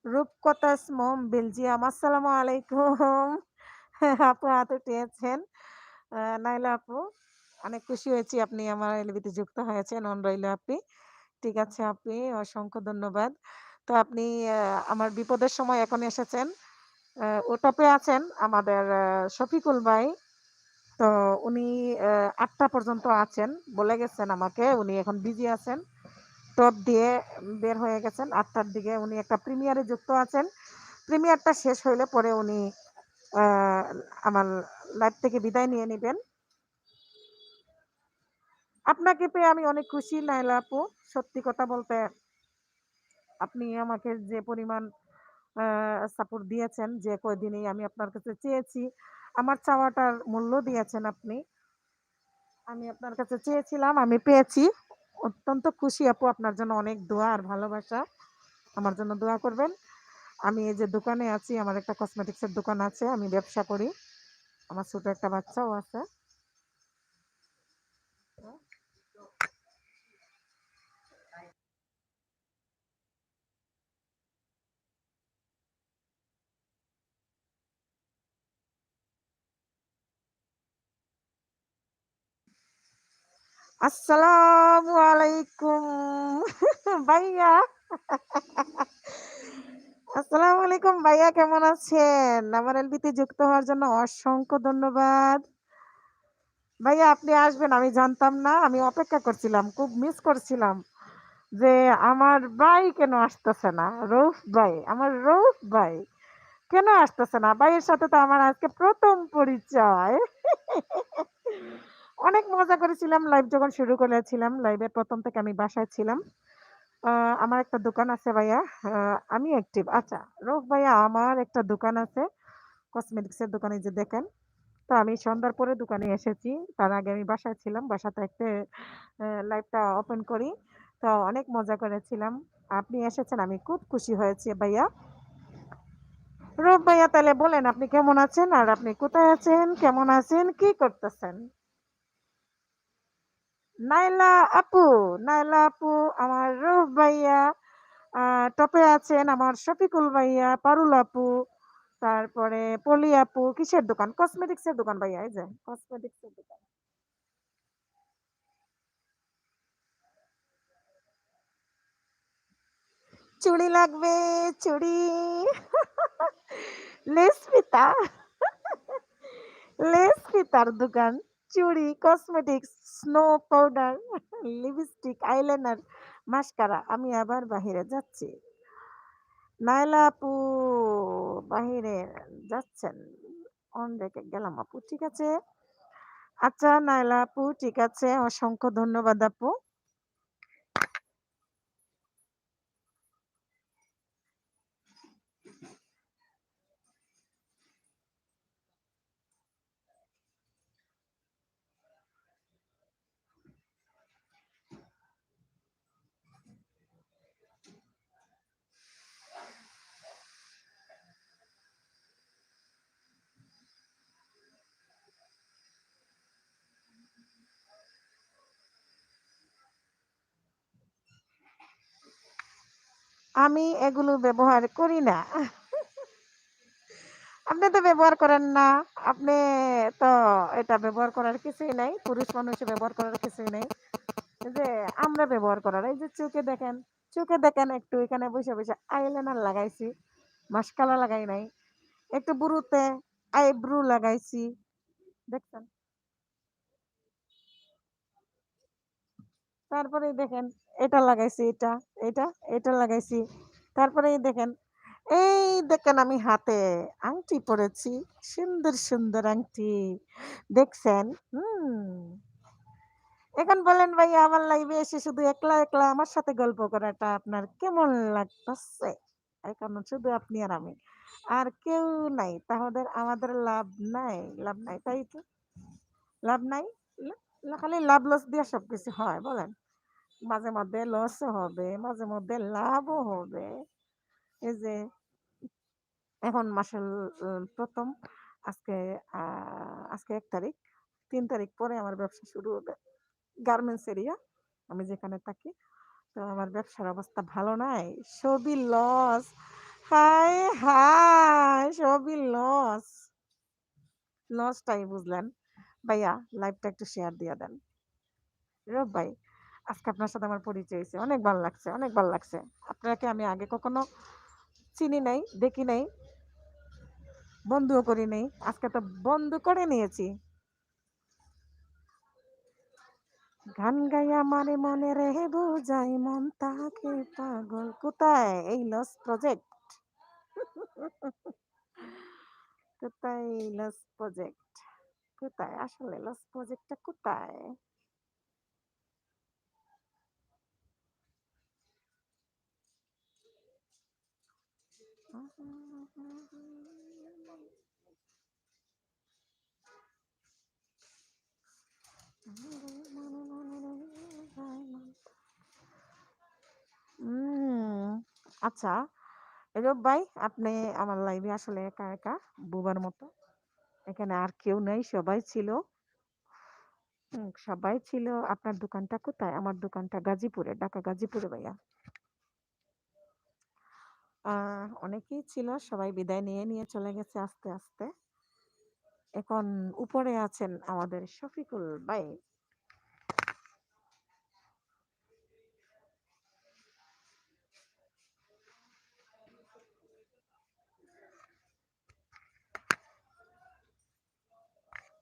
রূপকথা's mom বেলজিয়াম। আসসালামু আলাইকুম। আপু হাত উঠিয়েছেন। নাইলা আপু, অনেক খুশি হয়েছি আপনি আমার এলবিতে যুক্ত হয়েছেন। রইল আপনি। ঠিক আছে আপনি, অসংখ্য ধন্যবাদ। তো আপনি আমার বিপদের সময় এখন এসেছেন। ওটপে আছেন আমাদের শফিকুল ভাই। তো উনি ৮টা পর্যন্ত আছেন। বলে গেছেন আমাকে উনি এখন বিজি আছেন। টপ দিয়ে বের হয়ে গেছেন ৮টার দিকে। উনি একটা প্রিমিয়ারে যুক্ত আছেন। প্রিমিয়ারটা শেষ হইলে পরে উনি আ আমার লাইভ থেকে বিদায় নিয়ে নিবেন। আপনাকে পেয়ে আমি অনেক খুশি নাইলা আপু। সত্যি কথা বলতে আপনি আমাকে যে পরিমাণ আ সাপোর্ট দিয়েছেন, যে কয়দিনেই আমি আপনার কাছে চেয়েছি, আমার চাওয়াটার মূল্য দিয়েছেন আপনি। আমি আপনার কাছে চেয়েছিলাম, আমি পেয়েছি। অত্যন্ত খুশি আপু, আপনার জন্য অনেক দোয়া আর ভালোবাসা। আমার জন্য দোয়া করবেন। আমি এই যে দোকানে আছি, আমার একটা কসমেটিক্স এর দোকান আছে। আমি ব্যবসা করি। আমার ছোট একটা বাচ্চাও আছে। আসসালামু আলাইকুম ভাইয়া। আসসালামু আলাইকুম ভাইয়া, কেমন আছেন? আমার এলবিতে যুক্ত হওয়ার জন্য অসংখ্য ধন্যবাদ। ভাইয়া আপনি আসবেন আমি জানতাম না। আমি অপেক্ষা করছিলাম। খুব মিস করছিলাম যে আমার ভাই কেন আসতেছে না? রউফ ভাই, আমার রউফ ভাই কেন আসতেছে না? ভাইয়ের সাথে তো আমার আজকে ১ম পরিচয়। অনেক মজা করেছিলাম লাইভ যখন শুরু করেছিলাম। লাইভের ১ম থেকে আমি বাসায় ছিলাম। আ আমার একটা দোকান আছে ভাইয়া। আ আমি অ্যাক্টিভ। আচ্ছা, রউফ ভাইয়া আমার একটা দোকান আছে। কসমেটিক্স এর দোকান এই যে দেখেন। তো আমি সন্ধ্যার পরে দোকানে এসেছি। তার আগে আমি বাসায় ছিলাম। বাসা থেকে লাইভটা ওপেন করি। তো অনেক মজা করেছিলাম। আপনি এসেছেন আমি খুব খুশি হয়েছি ভাইয়া। রউফ ভাইয়া তাহলে বলেন আপনি কেমন আছেন? আর আপনি কোথায় আছেন? কেমন আছেন? কি করতেছেন? নাইলা আপু, নাইলা আপু, আমার রউফ ভাইয়া, আ টপে আছেন আমার শফিকুল ভাইয়া, পারুল আপু, তারপরে পলি আপু। কিসের দোকান? কসমেটিক্স এর দোকান ভাইয়া, এই যে কসমেটিক্স এর দোকান। চুড়ি লাগবে, চুড়ি। লেস ফিতা। লেস ফিতার দোকান, চুড়ি, cosmetics, snow powder, lipstick, eyeliner, mascara. আমি আবার বাহিরে যাচ্ছি। নাইলা আপু বাহিরে যাচ্ছেন। অন রেখে গেলাম আপু। ঠিক আছে। আচ্ছা নাইলা আপু ঠিক আছে। অসংখ্য ধন্যবাদ আপু। আমি এগুলো ব্যবহার করি না। আপনি তো ব্যবহার করেন না। আপনি তো এটা ব্যবহার করার কিছুই নাই। পুরুষ মানুষে ব্যবহার করার কিছুই নাই। এই যে আমরা ব্যবহার করার এই যে চোখে দেখেন একটু এখানে বইসা আইলাইনার লাগাইছি। মাসকালা লাগাই নাই। একটু বুড়োতে আইব্রু লাগাইছি। দেখছেন? তারপরেই দেখেন এটা লাগাইছি এটা, এটা লাগাইছি। তারপরেই দেখেন এই দেখেন আমি হাতে আংটি পরেছি। সুন্দর, সুন্দর আংটি। দেখছেন? হুম। এখন বলেন ভাইয়া আমার লাইভে এসে শুধু একলা, একলা আমার সাথে গল্প করাটা আপনার কেমন লাগতাছে? এখন শুধু আপনি আর আমি। আর কেউ নাই। তাহলে আমাদের লাভ নাই। তাই তো? লাভ নাই? লা খালি লাভ লস দিয়ে সবকিছু হয় বলেন? মাঝে মধ্যে লসও হবে, মাঝে মধ্যে লাভও হবে। এই যে এখন মাসের ১ম আজকে আ আজকে ১ তারিখ। ৩ তারিখ পরে আমার ব্যবসা শুরু হবে। Garments area. আমি যেখানে থাকি। তো আমার ব্যবসার অবস্থা ভালো নাই। সবই লস। হায়, হায়! সবই লস। লসটাই বুঝলেন। ভাইয়া লাইভটা একটু শেয়ার দিয়া দেন। রব ভাই, আজকে আপনার সাথে আমার পরিচয় হইছে। অনেক ভাল লাগছে, অনেক ভাল লাগছে। আপনাকে আমি আগে কখনো চিনি নাই, দেখি নাই, বন্ধুও করি নাই। আজকে তো বন্ধু করে নিয়েছি। গান গাইয়া মানে মনে রেহে বুঝাই মন তাহাকে পাগল। কোথায় এই লস প্রজেক্ট? কোথায় এই লস প্রজেক্ট? কোথায়? আসলে লস প্রজেক্টটা কোথায়? উম আচ্ছা, রব ভাই আপনি আমার লাইভে আসলে একা, একা বোবার মতো। এখানে আর কেউ নেই, সবাই ছিল। সবাই ছিল। আপনার দোকানটা কোথায়? আমার দোকানটা গাজীপুরে, ঢাকা গাজীপুরে ভাইয়া। অনেকেই ছিল, সবাই বিদায় নিয়ে, নিয়ে চলে গেছে আস্তে, আস্তে। এখন উপরে আছেন আমাদের শফিকুল ভাই।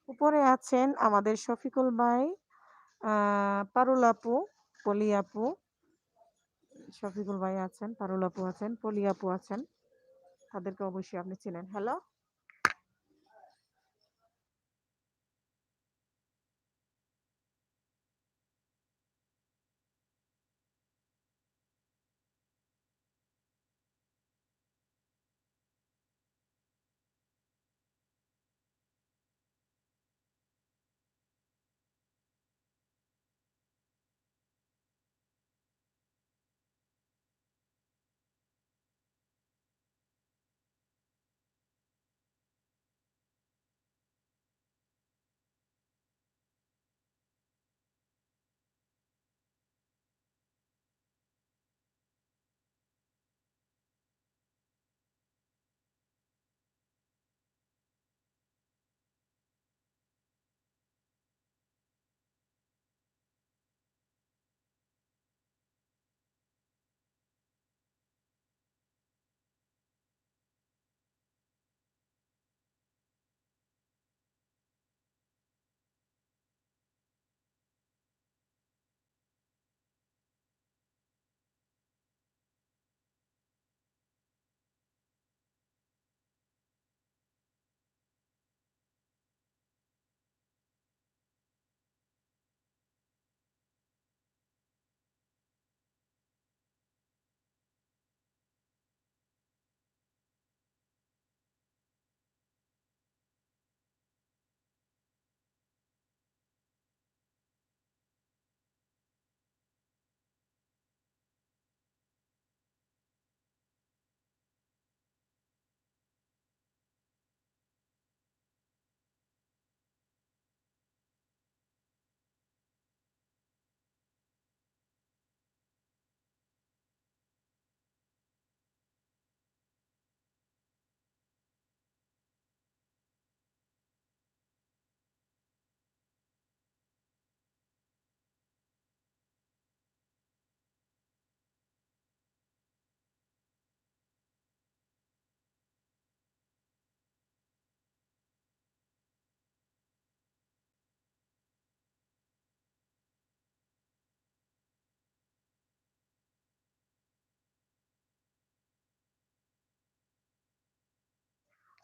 উপরে আছেন আমাদের শফিকুল ভাই, পারুল আপু, পলি আপু, শফিকুল ভাই আছেন, পারুল আপু আছেন, পলি আপু আছেন। তাদেরকে অবশ্যই আপনি চিনেন। হ্যালো?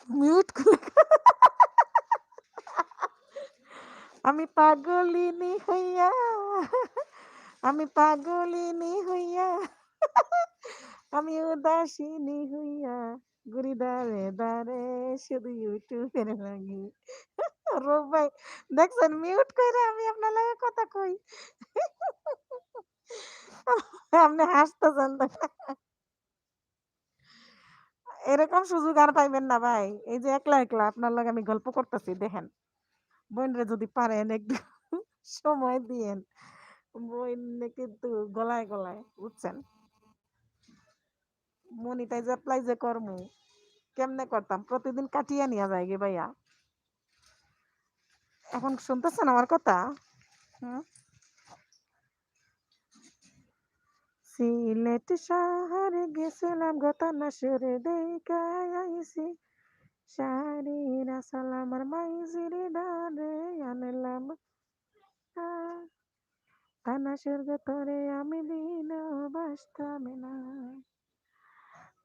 মিউট করে আমি পাগলিনী হইয়া আমি পাগলিনী হইয়া আমি উদাসিনী হইয়া ঘুরি দাঁড়ে দাঁড়ে শুধু ইউটিউবের লাগি রূপ ভাই দেখছেন মিউট করে আমি আপনার লাগে কথা কই আপনি হাসতেছেন তো। এরকম সুযোগ আর পাইবেন না ভাই। এই যে একলা একলা আপনার লগে আমি গল্প করতেছি দেখেন। বোনরে যদি পারেন একটু সময় দিয়েন। বোন কিন্তু গলায় গলায় বুঝছেন। মনিটাইজ অ্যাপ্লাই যে করমু কেমনে করতাম প্রতিদিন কাটিয়ে নিয়ে যায় গে ভাইয়া। এখন শুনতেছেন আমার কথা? হুম? সিলেট শহরে গেছিলাম গতানা সুরে দেখায় আইছি শাড়িরা সালামার মাইজিরে ডারে আনলাম তানাসের গতরে আমি দিন বাসতাম না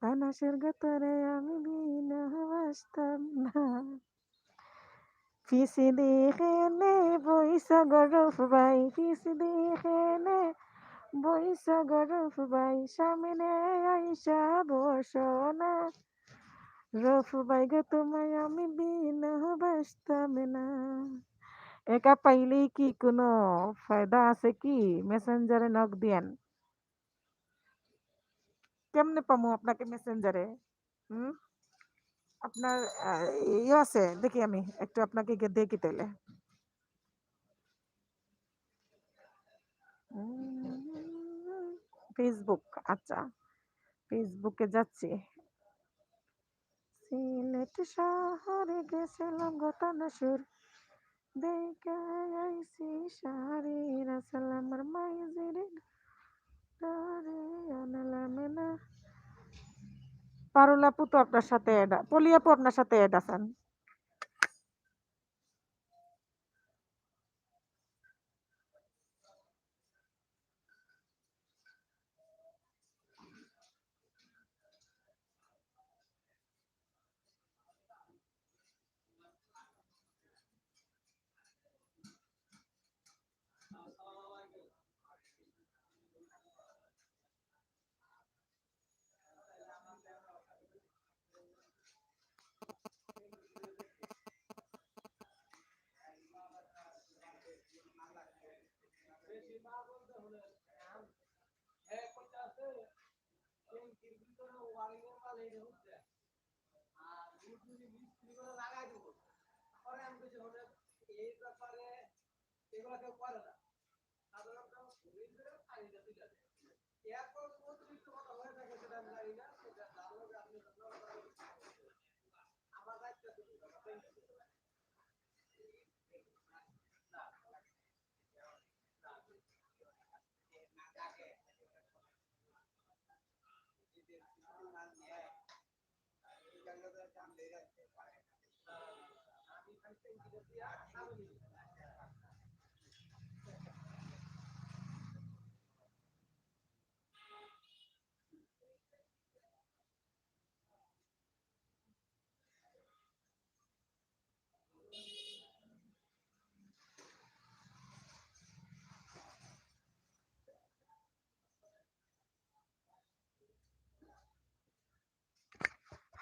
তানাসের গতরে আমি দিন বাসতাম না পিসি দেখেনে বইসা গরফ ভাই পিসি দেখেনে বইসা গরফ ভাই সামনে আইসা বসো না রফ ভাই গো তোমায় আমি দিন বাসতাম না। একা পাইলেই কি কোনো ফায়দা আছে কি? মেসেঞ্জারে নক দিয়েন। কেমনে পামু আপনাকে মেসেঞ্জারে? হুম? আপনার ইয়ে আছে দেখি আমি একটু আপনাকে গিয়ে দেখি তাইলে। ফেসবুক আচ্ছা ফেসবুকে যাচ্ছি। সিলেট শহরে গেছিলাম গতানাসুর দেখে আইছি শাড়ির সালামার মাইজিরে ডারে আনলাম না। পারুল আপু তো আপনার সাথে পলি আপু আপনার সাথে এড আছেন।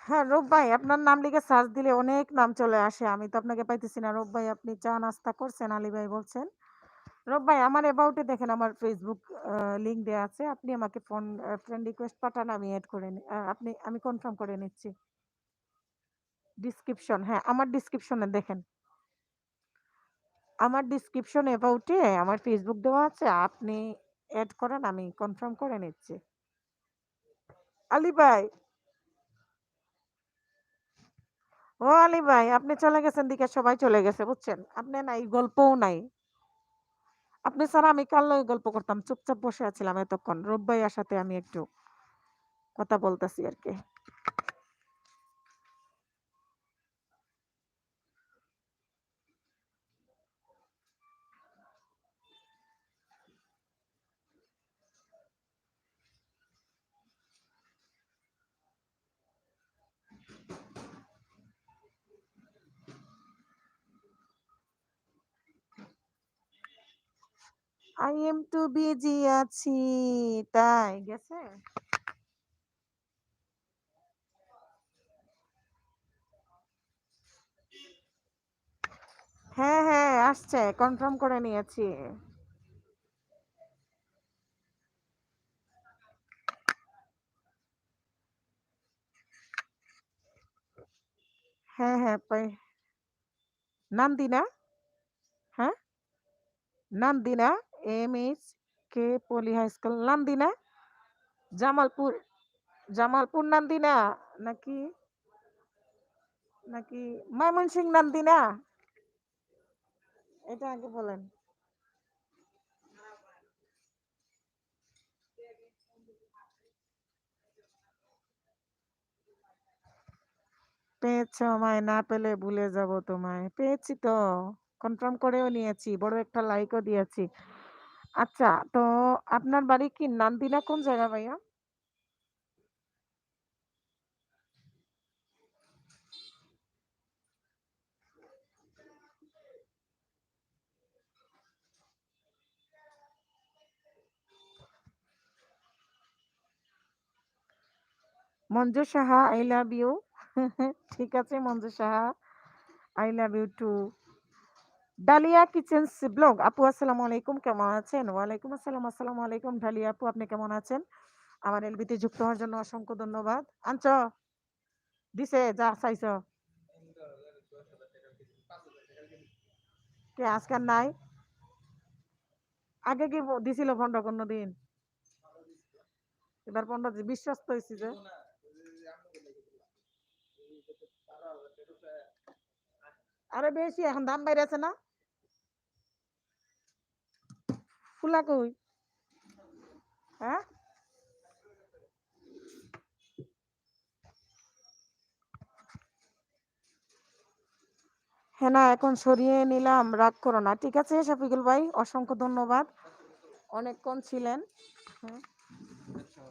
হ্যাঁ রূপ ভাই আপনার নাম লিখে সার্চ দিলে অনেক নাম চলে আসে। আমি তো আপনাকে পাইতেছি না। রূপ ভাই আপনি চা নাস্তা করছেন? আলী ভাই বলছেন। রূপ ভাই আমার অ্যাবাউটে দেখেন আমার ফেসবুক লিংক দেয়া আছে। আপনি আমাকে ফ্রেন্ড রিকোয়েস্ট পাঠান আমি এড করে আমি কনফার্ম করে নিচ্ছি। ডিসক্রিপশন হ্যাঁ আমার ডিসক্রিপশনে দেখেন। আমার ডিসক্রিপশন অ্যাবাউটে আমার ফেসবুক দেওয়া আছে। আপনি এড করেন আমি কনফার্ম করে নিচ্ছি। আলী ভাই ও আলী ভাই আপনি চলে গেছেন দিকে সবাই চলে গেছে বুঝছেন। আপনি নাই গল্পও নাই। আপনি ছাড়া আমি কার লগে গল্প করতাম? চুপচাপ বসে আছিলাম এতক্ষণ। রূপ ভাইয়ার সাথে আমি একটু কথা বলতেছি আর কি। আই এম টু বিজি আছি, তাই গেছে। হ্যাঁ হ্যাঁ আসছে, কনফার্ম করে নিয়েছি। হ্যাঁ হ্যাঁ নান্দিনা, হ্যাঁ নান্দিনা, MHK পলি হাই স্কুল নান্দিনা, জামালপুর, জামালপুর নান্দিনা, নাকি নাকি ময়মনসিং নান্দিনা, এটা আগে বলেন। পেয়েছো আমায়, না পেলে ভুলে যাব তোমায়। পেয়েছি তো, কনফার্ম করেও নিয়েছি, বড় একটা লাইকও দিয়েছি। আচ্ছা, তো আপনার বাড়ি কি নান্দিনা কোন জায়গা ভাইয়া? Manju Saha, I love you. ঠিক আছে Manju Saha, I love you too. Dalia kitchens blog আপু, আসসালামু আলাইকুম, কেমন আছেন? ওয়ালাইকুম আসসালাম, আসসালামু আলাইকুম ডালিয়া আপু, আপনি কেমন আছেন? আমার এলবিতে যুক্ত হওয়ার জন্য অসংখ্য ধন্যবাদ। আনছ দিছে যা চাইছো, কে আজকাল নাই, আগে কি দিছিল ফন্ড কোনো দিন? এবার ফন্ড বিশ্বস্ত হয়েছি যে। দিব না ওই যে আমাকে লেগে দিলাম এই যে 12,000 টাকা আরে বেশি এখন দাম বাইরেছে না, ফুলা কই? হ্যাঁ হ্যাঁ না, এখন সরিয়ে নিলাম, রাগ করো না। ঠিক আছে শফিকুল ভাই, অসংখ্য ধন্যবাদ, অনেকক্ষণ ছিলেন। হ্যাঁ আচ্ছা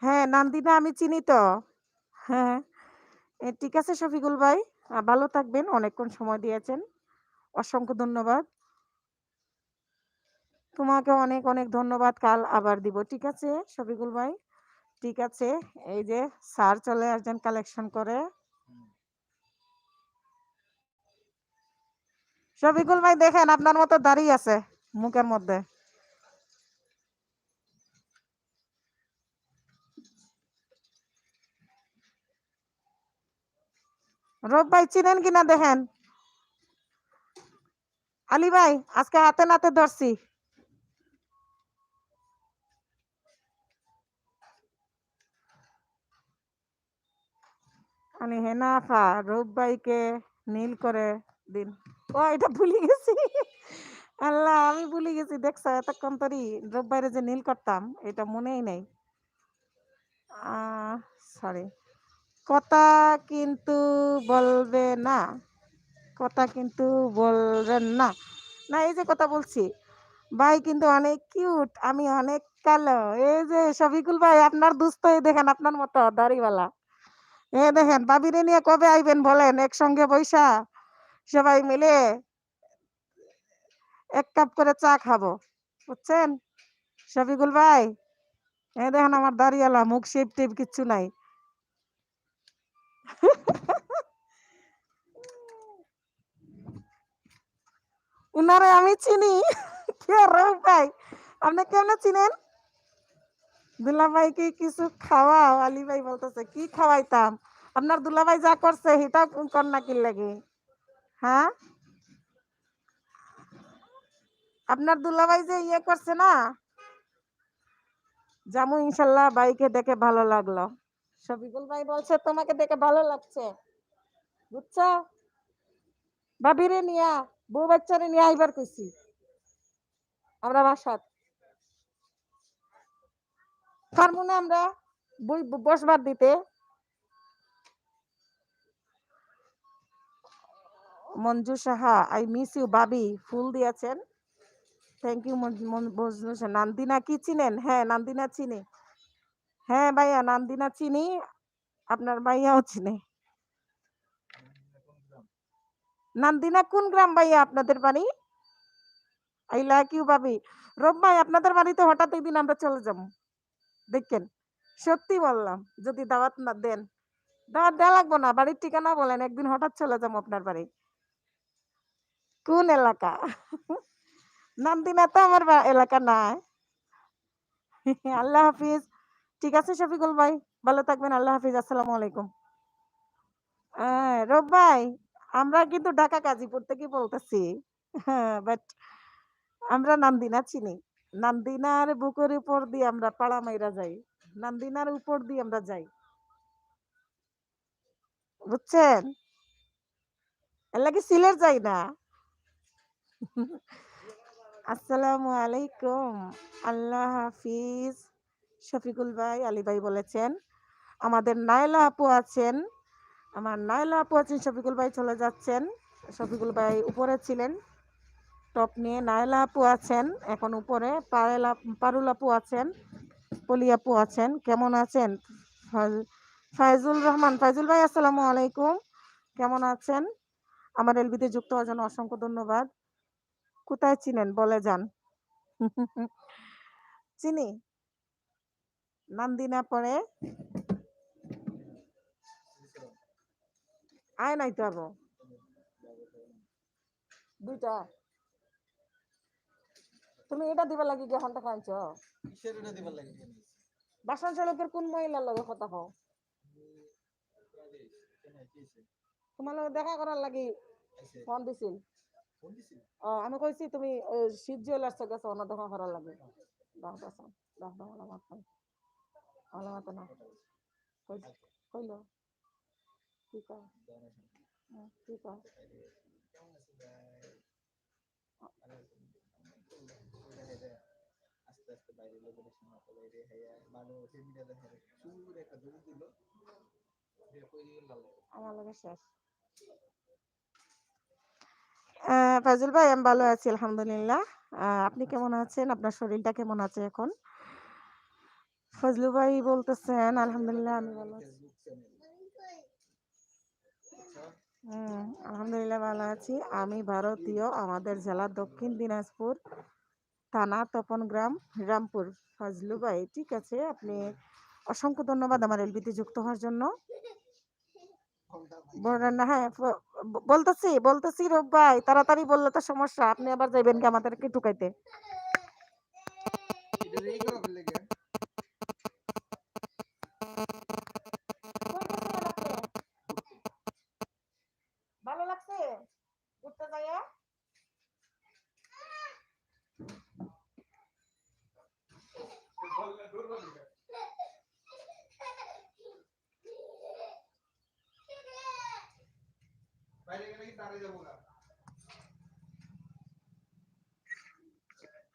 হ্যাঁ নান্দিনা আমি চিনি তো। হ্যাঁ ঠিক আছে শফিকুল ভাই, ভালো থাকবেন, অনেকক্ষণ সময় দিয়েছেন, অসংখ্য ধন্যবাদ। তোমাকে অনেক অনেক ধন্যবাদ, কাল আবার দিব। ঠিক আছে শফিকুল ভাই, ঠিক আছে। এই যে স্যার চলে আসছেন কালেকশন করে। শফিকুল ভাই দেখেন আপনার মতো দাঁড়িয়ে আছে মুখের মধ্যে। রব ভাই চিনেন কিনা দেখেন। আলী ভাই আজকে হাতে নাতে ধরছি। আমি হেনা আফা, রব ভাইকে নীল করে দিন। ও এটা ভুলে গেছি, আল্লাহ আমি ভুলে গেছি, দেখছো এতক্ষণ তরি রব ভাইরে যে নীল করতাম এটা মনেই নেই। সরি, কথা কিন্তু বলবে না, কথা কিন্তু বলবেন না। না এই যে কথা বলছি, ভাই কিন্তু অনেক কিউট, আমি অনেক কালো। এই যে শফিকুল ভাই আপনার দুস্থ, এই দেখেন আপনার মতো দাড়িওয়ালা। এ দেখেন বাবিরে নিয়ে কবে আইবেন বলেন, একসঙ্গে বৈশা সবাই মিলে এক কাপ করে চা খাবো, বুঝছেন শফিকুল ভাই? এই দেখেন আমার দাড়িওয়ালা, মুখ শেপ টেপ কিচ্ছু নাই। উনারে আমি চিনি। কে রৌফ ভাই, আপনি কেমনে চিনেন? দুলাভাই কি কিছু খাওয়াও? আলী ভাই বলতেছে কি খাওয়াইতাম, আপনার দুলাভাই যা করছে সেটা কর না কি লাগে। হ্যাঁ আপনার দুলাভাই যে ইয়ে করছে না, জামু ইনশাল্লাহ, ভাইকে দেখে ভালো লাগলো। শফিকুল ভাই বলছে তোমাকে দেখে ভালো লাগছে, বুঝছো? ভাবিরে নিয়া, বউ বাচ্চারে নিয়ে আইবার কইছি আমরা বাসাত, পারবো না আমরা বসবার দিতে। Manju Saha, I miss you baby, ফুল দিয়েছেন। Thank you Majnu Saha. নান্দিনা কি চিনেন? হ্যাঁ, নান্দিনা চিনি। হ্যাঁ ভাইয়া, নান্দিনা চিনি, আপনার ভাইয়াও চিনে। নান্দিনা কোন গ্রাম ভাইয়া আপনাদের বাড়ি? আই লাইক ইউ বাবি। রব ভাই, আপনাদের বাড়িতে হঠাৎ একদিন আমরা চলে যাব, দেখেন। সত্যি বললাম, যদি দাওয়াত না দেন। দাওয়াত দেওয়া লাগবো না, বাড়ির ঠিকানা বলেন, একদিন হঠাৎ চলে যাবো আপনার বাড়ি। কোন এলাকা? নান্দিনা তো আমার এলাকা না। আল্লাহ হাফিজ। ঠিক আছে শফিকুল ভাই, ভালো থাকবেন। আল্লাহ হাফিজ, আসসালামু আলাইকুম। রব ভাই, আমরা কিন্তু ঢাকা গাজীপুর থেকে বলতেছি, হ্যাঁ, বাট আমরা নান্দিনা চিনি। নান্দিনার বুকের উপর দিয়ে আমরা পাড়া মাইরা যাই, নান্দিনার উপর দিয়ে আমরা যাই, বুঝছেন? এর লাগি সিলেট যাই না। আসসালামু আলাইকুম, আল্লাহ হাফিজ। শফিকুল ভাই, আলী ভাই বলেছেন। আমাদের নাইলা আপু আছেন, আমার নাইলা আপু আছেন। শফিকুল ভাই চলে যাচ্ছেন, শফিকুল ভাই উপরে ছিলেন টপ নিয়ে। নাইলা আপু আছেন এখন উপরে, পারুল আপু আছেন, পলি আপু আছেন। কেমন আছেন? ফাইজুল রহমান, ফাইজুল ভাই আসসালামু আলাইকুম, কেমন আছেন? আমার এলবিতে যুক্ত হওয়ার জন্য অসংখ্য ধন্যবাদ। কোথায় চিনেন বলে যান। চিনি, নান্দিনা পরে আয় নাই তো আবো দুইটা। তুমি এটা দিবার লাগি যে ঘন্টা কাঁদছ? কিসের এটা দিবার লাগে? বাসন চালকের কোন মহিলার লগে কথা কও? তোমার লগে দেখা করার লাগি ফোন দিছিল। আমি কইছি তুমি শীত জুয়েলার্স গেছো না দেখা করার লাগে। দাও দাও দাও দাও আলামত নাই, আলামত না কইলো কি কয়? কি কয়? আস্তে আস্তে বাইরে লোকের সঙ্গে বাইরে হইয়া মানুষ মিডিয়া দেখে সুর একটা দৌড় দিল, আমার লগে শেষ। ফাজল ভাই, আমি ভালো আছি আলহামদুলিল্লাহ। আপনি কেমন আছেন? আপনার শরীরটা কেমন আছে এখন? ফজলু ভাই বলতেছেন আলহামদুলিল্লাহ আমি ভালো আছি। আলহামদুলিল্লাহ ভালো আছি। আমি ভারতীয়, আমাদের জেলা দক্ষিণ দিনাজপুর, থানা তপন গ্রাম, রামপুর। ফজলু ভাই, ঠিক আছে, আপনি অসংখ্য ধন্যবাদ আমার এলবিতে যুক্ত হওয়ার জন্য। হ্যাঁ, বলতেছি রব ভাই, তাড়াতাড়ি বললে তো সমস্যা, আপনি আবার যাইবেন কি আমাদেরকে ঠুকাইতে? ভালো লাগছে ঘুরতে যাইয়া?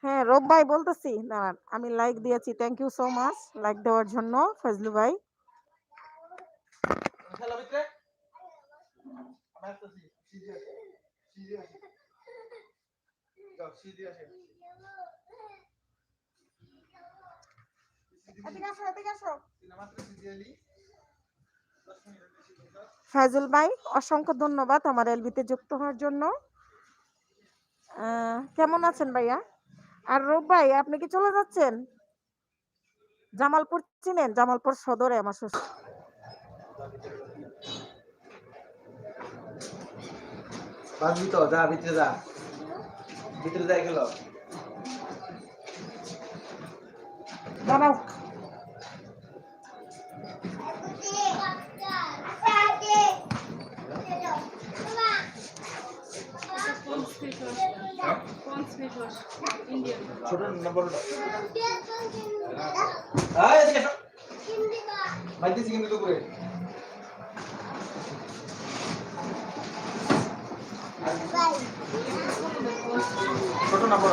হ্যাঁ রব ভাই বলতেছি, দাঁড়ান, আমি লাইক দিয়েছি, thank you so much like দেওয়ার জন্য ফজলু ভাই। ফাইজুল ভাই, অসংখ্য ধন্যবাদ আমার এলবিতে যুক্ত হওয়ার জন্য। কেমন আছেন ভাইয়া? আর রব ভাই, আপনি কি চলে যাচ্ছেন? জামালপুর চিনেন? জামালপুর সদরে আমার শ্বশুর। বাজবি তো, যা ভিতরে যা, ভিতরে যাই গেল। দাঁড়াও, ছোট নম্বর মাইতেছি কিন্তু করে ছোট নম্বর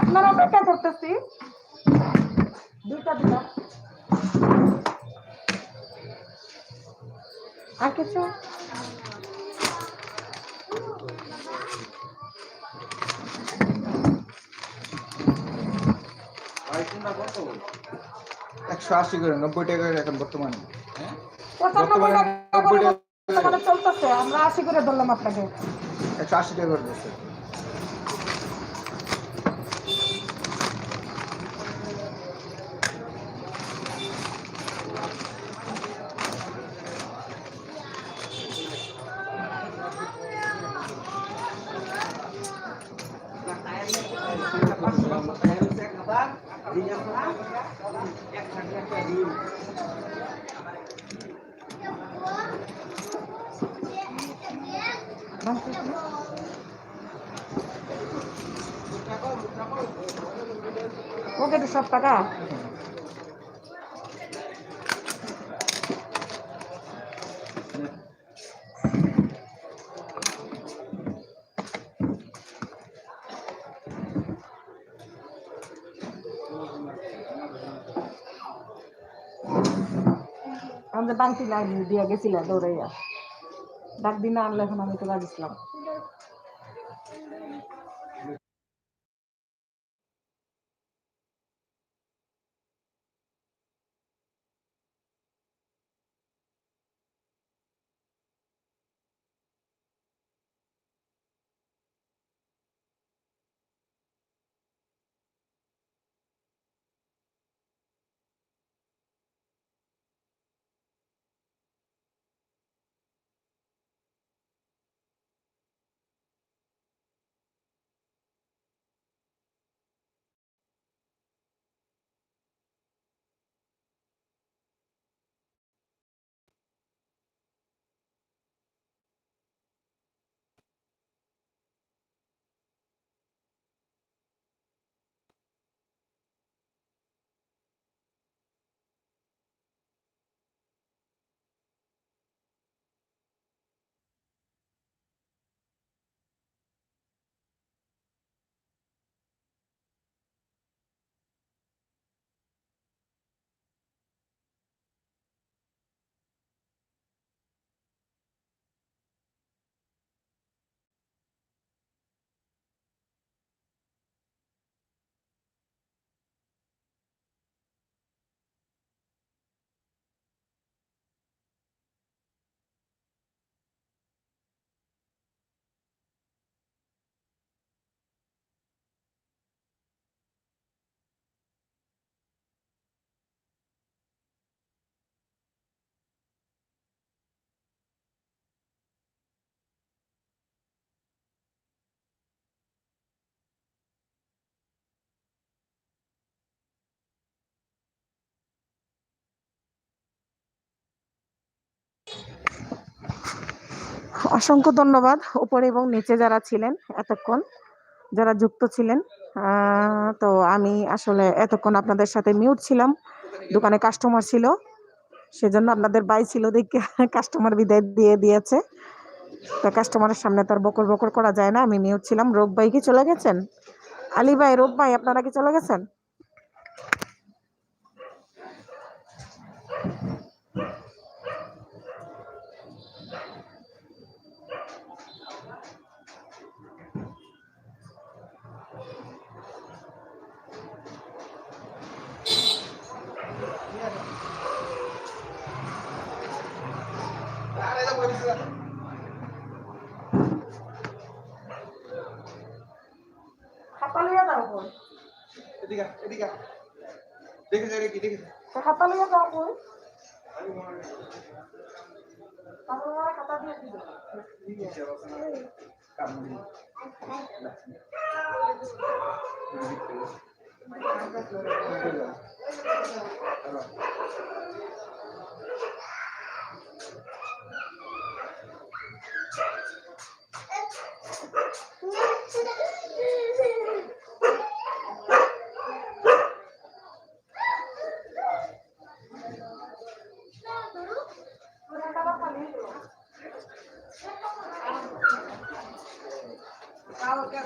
আপনারা অপেক্ষা করতেছি, দুইটা দিন। আর কিছু? ভাই কোনটা কত? 180 করে 90 টাকা করে এখন বর্তমানে। হ্যাঁ? 95 বর্তমানে টাকা 90 করে টাকা বর্তমানে চলতেছে। আমরা 80 করে ধরলাম আপনাকে। 180 টাকা করে দিচ্ছে। পকেটে সব টাকা? আমাদের বাংতি না দিয়া গেছিলাম দৌড়াইয়া। ডাক দিন না আনলে এখন আমি তো লাগিয়েছিলাম। অসংখ্য ধন্যবাদ উপরে এবং নিচে যারা ছিলেন এতক্ষণ, যারা যুক্ত ছিলেন। তো আমি আসলে এতক্ষণ আপনাদের সাথে মিউট ছিলাম, দোকানে কাস্টমার ছিল, সেজন্য আপনাদের বাই ছিল দেখে কাস্টমার বিদায় দিয়ে দিয়েছে। তো কাস্টমারের সামনে তার বকর বকর করা যায় না, আমি মিউট ছিলাম। রোগ ভাই কি চলে গেছেন? আলী ভাই, রোগ ভাই, আপনারা কি চলে গেছেন? খাতা লইয়া যাও কই? এদিকে এদিকে দেখে যাই কি দেখে খাতা লইয়া যাও কই? খাতা দিয়ে দিবে। কালকে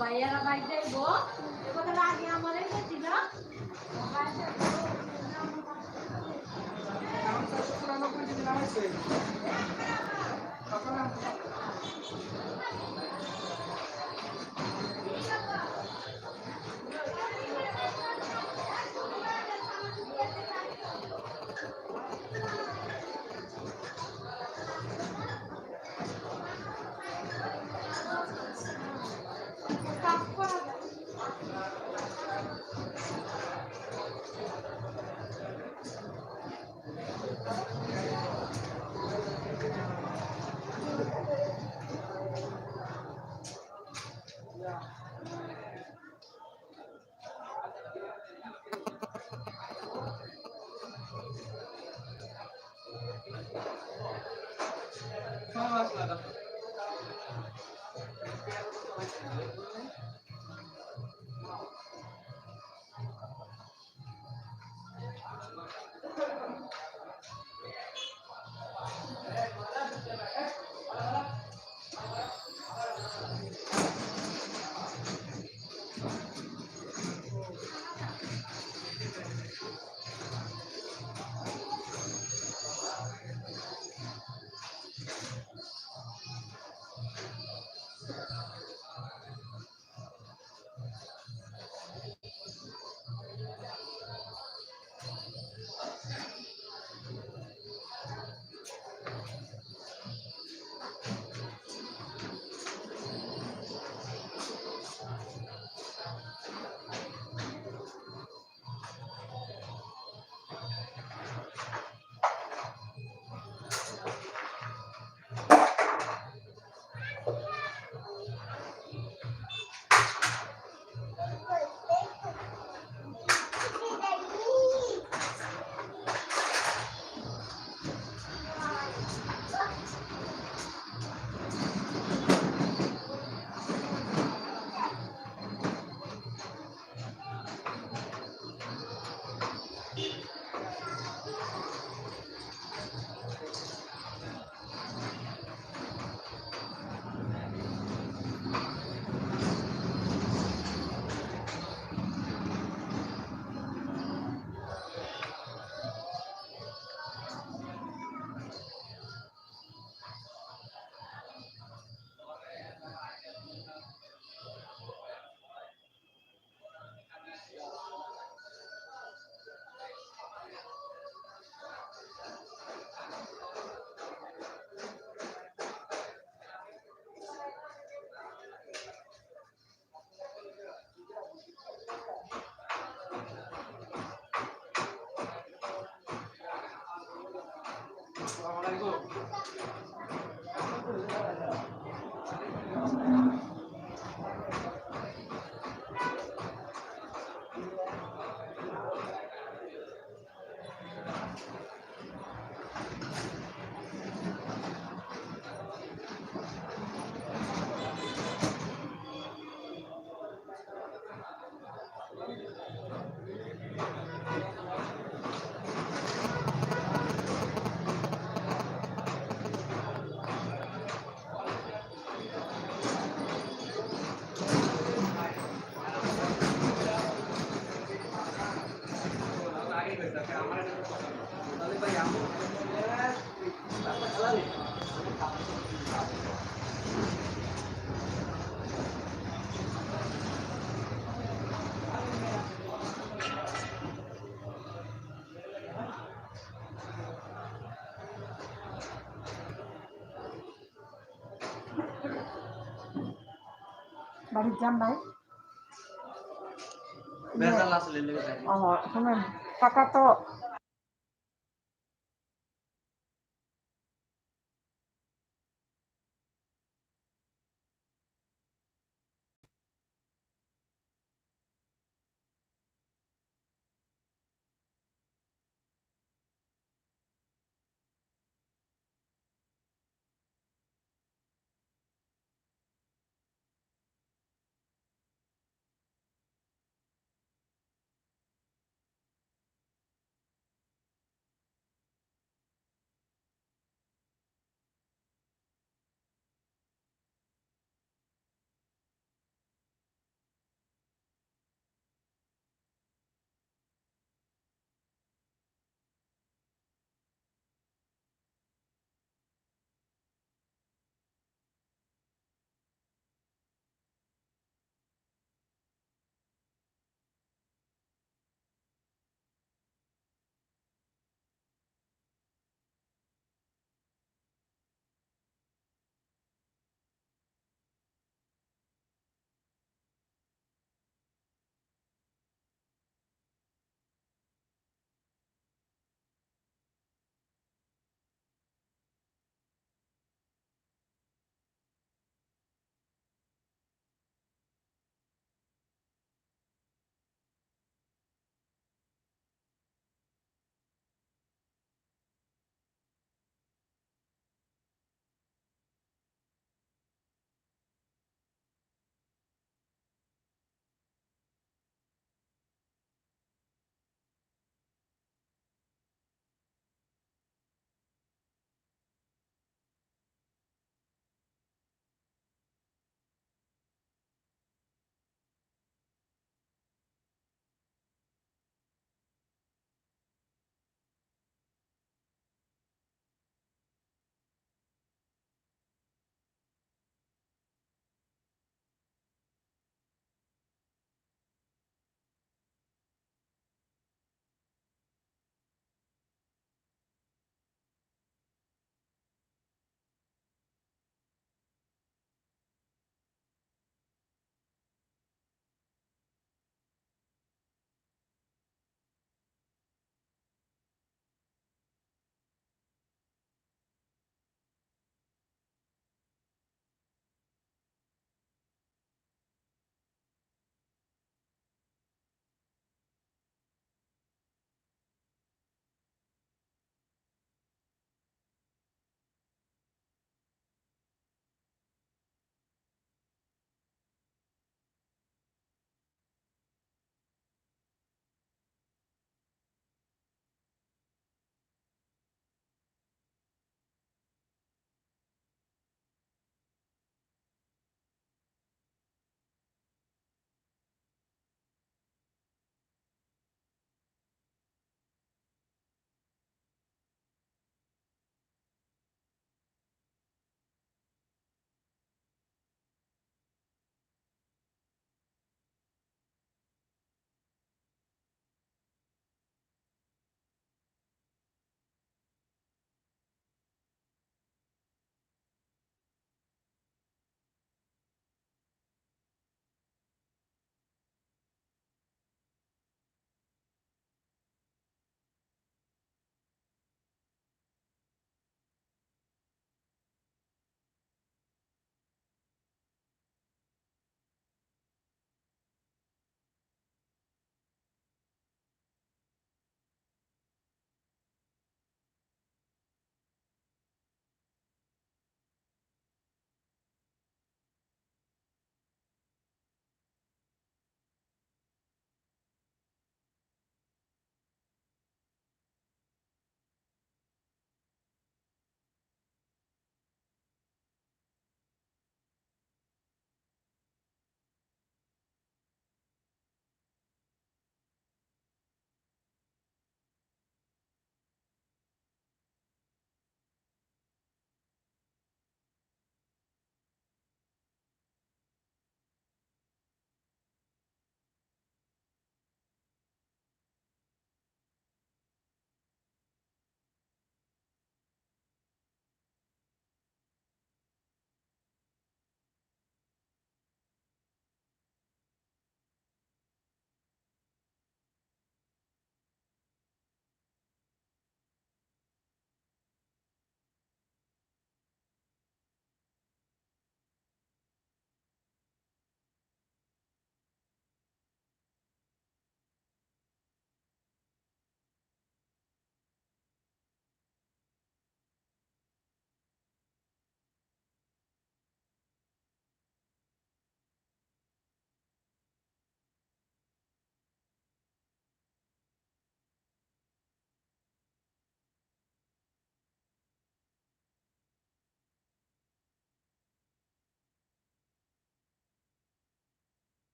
ভাইয়ারা বাইক যাইবো কথা আগে আমার ছিল বাড়ির যান নাই বেজাল আসলে লেগে যায়। শুনেন টাকা তো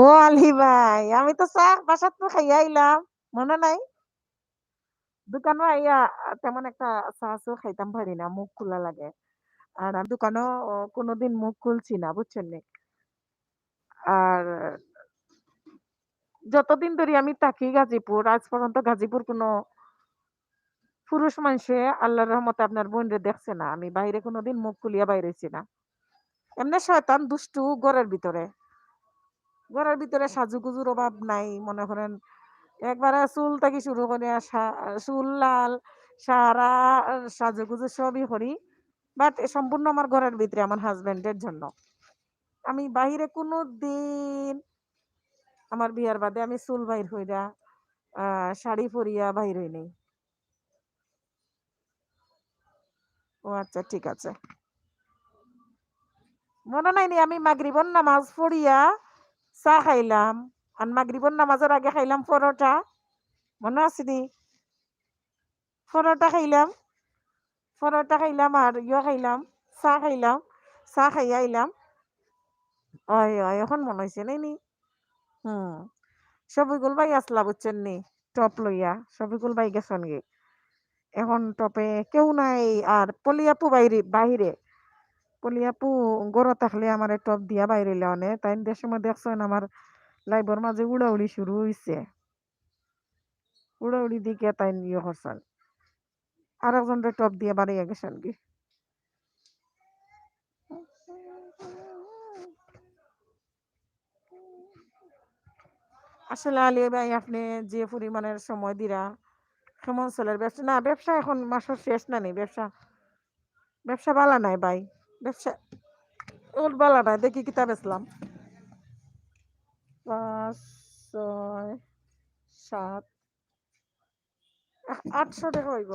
ও আলী ভাই, আমি তো চা বাসাত তো খাইয়া আইলাম। মনে নাই? দোকানও আইয়া তেমন একটা চা-চু খাইতাম পারি না। মুখ খোলা লাগে। আর আমি দোকানেও কোনোদিন মুখ খুলছি না, বুঝছেন নি? আর যতদিন ধরে আমি থাকি গাজীপুর, আজ পর্যন্ত গাজীপুর কোনো পুরুষ মানুষে আল্লাহর রহমতে আপনার বোনরে দেখছে না। আমি বাইরে কোনোদিন মুখ খুলিয়া বাইর হইছি না। এমনে শয়তান দুষ্টু ঘরের ভিতরে। ঘরের ভিতরে সাজুগুজুর অভাব নাই। মনে করেন একবারে চুল থেকে শুরু করে চুল লাল, সারা সাজুগুজু সবই করি। বাট সম্পূর্ণ আমার ঘরের ভিতরে আমার হাজবেন্ডের জন্য। আমি বাহিরে কোনোদিন আমার বিয়ার বাদে আমি চুল বাইর হইরা শাড়ি পরিয়া বাইর হই নাই। ও আচ্ছা ঠিক আছে। মনে নাই নি আমি মাগরিবর নামাজ পড়িয়া চা খাইলাম। আর মাগরিবর নামাজের আগে খাইলাম পরোটা। মনে আছে নি? পরোটা খাইলাম। পরোটা খাইলাম আর খাইলাম, চা খাইলাম। চা খাইয়া আইলাম। ওই এখন মনে হইছে নাইনি? হুম। শফিকুল ভাই আসলা বুঝছেন নি? টপ লইয়া। শফিকুল ভাই গেছেন গে। এখন টপে কেউ নাই আর পলিয়াপু বাহিরে। পলিয়াপু গড় থাকলে আমার টপ দিয়া বাইরে লেওনে তাই দেশের মধ্যে দেখছেন আমার লাইবর মাঝে উড়াউড়ি শুরু হইছে। উড়াউড়ি দিকে তাই করছেন। আর একজনের টপ দিয়ে বাড়িয়ে গেছেন কি। আসলে আলী ভাই আপনি যে পরিমাণের সময় দিরা কেমন চলের ব্যবসা না ব্যবসা এখন মাসের শেষ না নেই ব্যবসা বালা নাই ভাই ব্যবসা ওর বালা নাই দেখি কিতাব বেচলাম ৫ ৬ ৭ ৮০০ টাকা হইব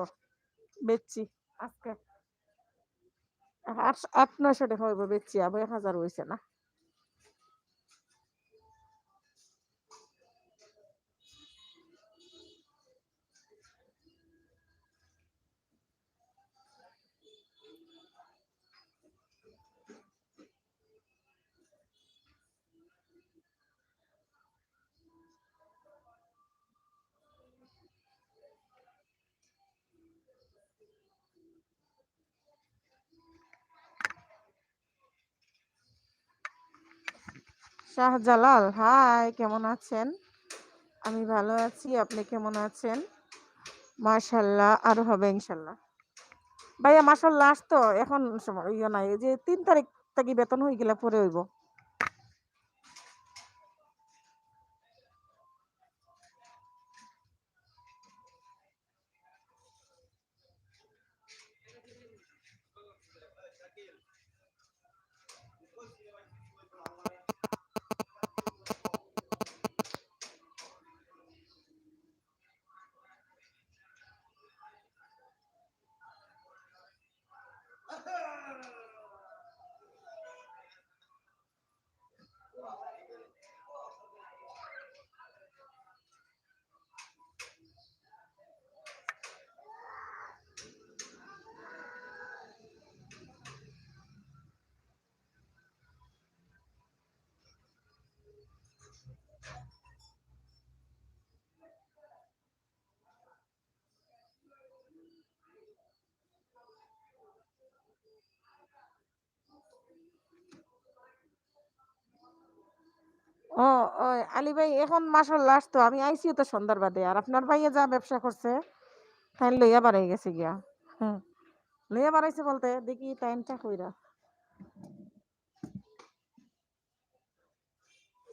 বেচছি আজকে ৮-৯০০ টাকা হইব বেচছি আবার ১,০০০ হইছে না। শাহজালাল হাই কেমন আছেন? আমি ভালো আছি আপনি কেমন আছেন? মাশাআল্লাহ আরো হবে ইনশাআল্লাহ। ভাইয়া মাশাআল্লাহ আসতো এখন সময় নাই এই যে ৩ তারিখ থেকে বেতন হয়ে গেলে পরে হইব। ও ওই আলী ভাই এখন মাশাআল্লাহ আসতো আমি আইছিও তো সন্ধ্যার বাদে আর আপনার ভাইয়া যা ব্যবসা করছে তাই লইয়া বাড়াই গেছে গিয়া। হুম লইয়া বাড়াইছে বলতে দেখি টাইমটা কইরা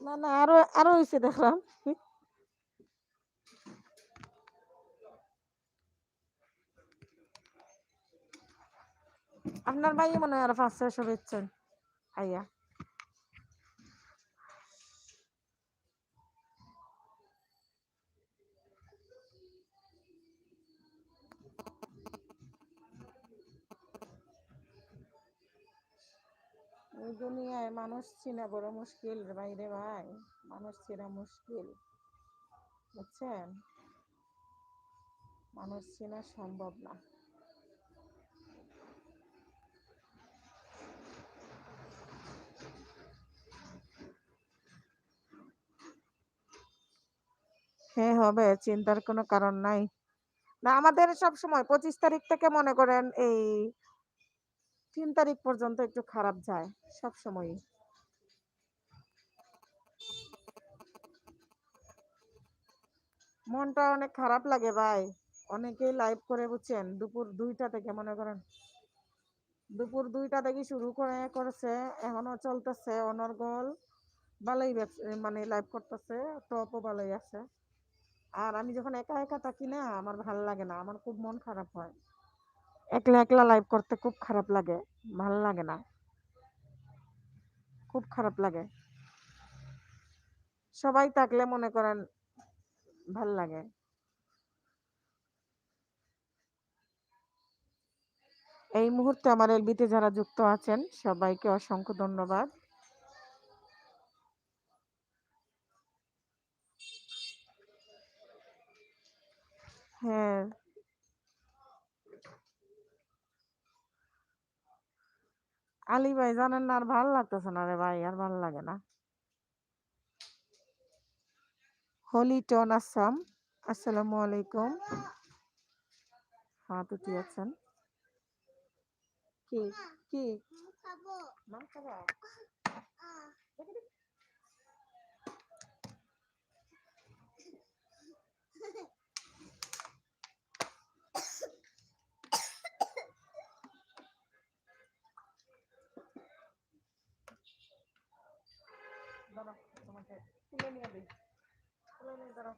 না না আরো আরো হইছে দেখলাম। আপনার ভাই মনে হয় আর ৫-৬০০ বেচছেন আইয়া। এই দুনিয়ায় মানুষ চিনা বড় মুশকিল রে ভাই রে ভাই। মানুষ চেনা মুশকিল বুঝছেন? মানুষ চেনা সম্ভব না। হ্যাঁ, হবে। চিন্তার কোনো কারণ নাই। না আমাদের সবসময় ২৫ তারিখ থেকে মনে করেন এই ৩ তারিখ পর্যন্ত একটু খারাপ যায়। সবসময়ই। মনটা অনেক খারাপ লাগে ভাই। অনেকেই লাইভ করে বুঝছেন। দুপুর ২টা থেকে মনে করেন। দুপুর ২টা থেকে শুরু করেছে। এখনো চলতেছে অনর্গল। ভালোই মানে লাইভ করতেছে। টপও ভালোই আছে। আর আমি যখন একা, একা থাকি না আমার ভাল লাগে না। আমার খুব মন খারাপ হয়। একলা, একলা লাইভ করতে খুব খারাপ লাগে। ভাল লাগে না। খুব খারাপ লাগে। সবাই থাকলে মনে করেন ভাল লাগে। এই মুহূর্তে আমার এলবিতে যারা যুক্ত আছেন সবাইকে অসংখ্য ধন্যবাদ। হ্যাঁ, আলী ভাই জানেন না আর ভাল লাগতেছে না রে ভাই, আর ভাল লাগে না। হোলি টন আসাম, আসসালামু আলাইকুম। হ্যাঁ, তুতি আছেন। কি কি মাম খাবা? দাঁড়াও, তোমাকে তুলে নিয়ে দিই। তুলে নিয়ে দাঁড়াও।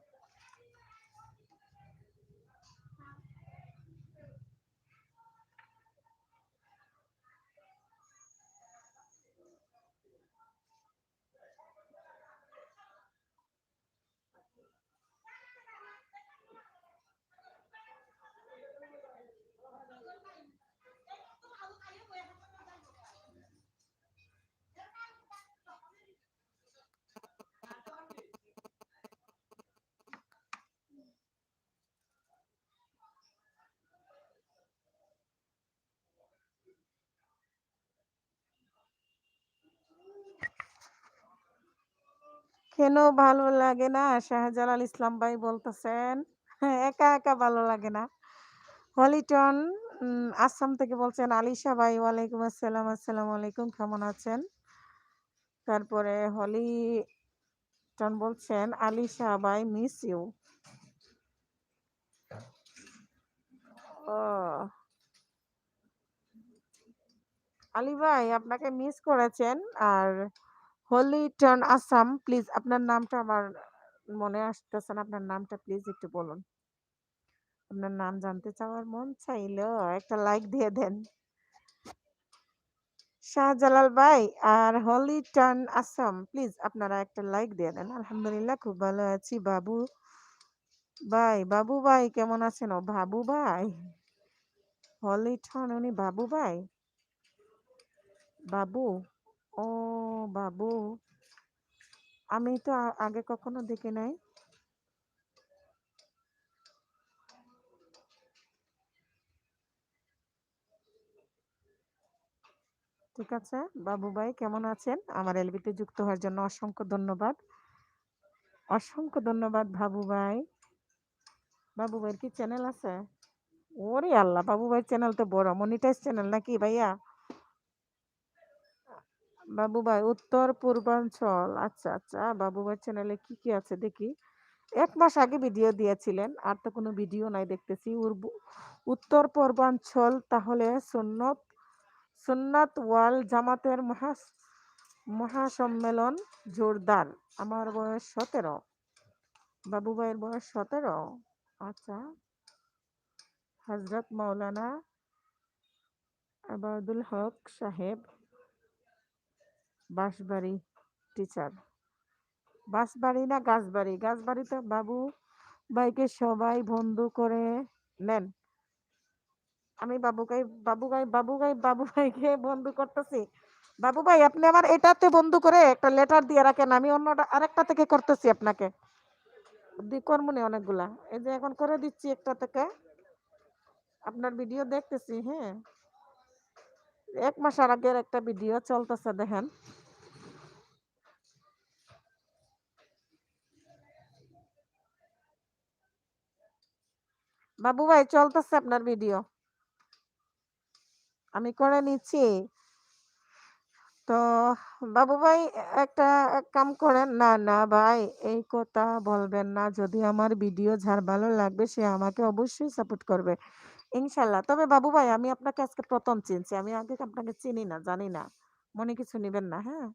কেন ভালো লাগে না? শাহজালাল ইসলাম ভাই বলতেছেন। হ্যাঁ, একা, একা ভালো লাগে না। হলিটন আসাম থেকে বলছেন আলিশা ভাই ওয়ালাইকুম আসসালাম, আসসালামু আলাইকুম। কেমন আছেন? তারপরে হলিটন বলছেন আলিশা ভাই মিস ইউ। ও আলী ভাই আপনাকে মিস করেছেন। আর হলিটন আসাম প্লিজ আপনার নামটা আমার মনে আসতেছে না। আপনার নামটা প্লিজ একটু বলুন। আপনার নাম জানতে চাওয়ার মন চাইলো একটা লাইক দিয়ে দেন। শাহজালাল ভাই আর হলিটন আসাম প্লিজ আপনারা একটা লাইক দিয়ে দেন। আলহামদুলিল্লাহ খুব ভালো আছি বাবু ভাই। বাবু ভাই কেমন আছেন? ও বাবু ভাই, হলিটন উনি বাবু ভাই, বাবু, ও বাবু, আমি তো আগে কখনো দেখি নাই। ঠিক আছে বাবু ভাই কেমন আছেন? আমার এলবিতে যুক্ত হওয়ার জন্য অসংখ্য ধন্যবাদ। অসংখ্য ধন্যবাদ বাবু ভাই। বাবু ভাইয়ের কি চ্যানেল আছে? ওরে আল্লাহ, বাবু ভাইয়ের চ্যানেল তো বড় মনিটাইজ চ্যানেল নাকি ভাইয়া? বাবু ভাই উত্তর পূর্বাঞ্চল, আচ্ছা আচ্ছা। বাবু ভাইয়ের চ্যানেলে কি কি আছে দেখি। ১ মাস আগে ভিডিও দিয়েছিলেন, আর তো কোনো ভিডিও নাই দেখতেছি। উত্তর পূর্বাঞ্চল তাহলে সুন্নাত ওয়াল জামাতের মহাসম্মেলন জোরদার। আমার বয়স ১৭। বাবু ভাইয়ের বয়স ১৭। আচ্ছা। হযরত মাওলানা আবাদুল হক সাহেব বাঁশবাড়ি টিচার। বাঁশবাড়ি না গাছবাড়ি? গাছবাড়ি তো বাবু ভাইকে সবাই বন্ধু করে নেন। আমি বাবু ভাইকে বন্ধু করতেছি। বাবু ভাই আপনি আমার এটাতে বন্ধু করে একটা লেটার দিয়ে রাখেন। আমি অন্যটা আরেকটা থেকে করতেছি আপনাকে। কর্মনে অনেকগুলা। এই যে এখন করে দিচ্ছি একটা থেকে। আপনার ভিডিও দেখতেছি, হ্যাঁ। ১ মাস আগের একটা ভিডিও চলতেছে দেখেন। বাবু ভাই চলতেছে আপনার ভিডিও, আমি করে নিচ্ছি। তো বাবু ভাই একটা এক কাম করেন। না না ভাই, এই কথা বলবেন না। যদি আমার ভিডিও যার ভালো লাগবে সে আমাকে অবশ্যই সাপোর্ট করবে ইনশাল্লাহ। তবে বাবু ভাই আমি আপনাকে আজকে প্রথম চিনছি, আমি আগে আপনাকে চিনি না, জানি না, মনে কিছু নিবেন না, হ্যাঁ?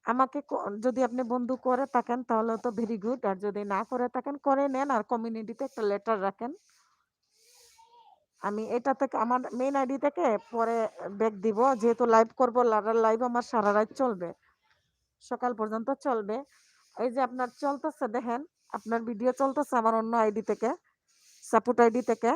আমাকে যদি আপনি বন্ধু করে থাকেন তাহলে তো ভেরি গুড, আর যদি না করে থাকেন করে নেন, আর কমিউনিটিতে একটা লেটার রাখেন। আমি এটা থেকে আমার মেইন আইডি থেকে পরে ব্যাক দিব, যেহেতু লাইভ করবো, লাইভ আমার সারা রাত চলবে, সকাল পর্যন্ত চলবে। এই যে আপনার চলতেছে দেখেন, আপনার ভিডিও চলতেছে আমার অন্য আইডি থেকে, সাপোর্ট আইডি থেকে।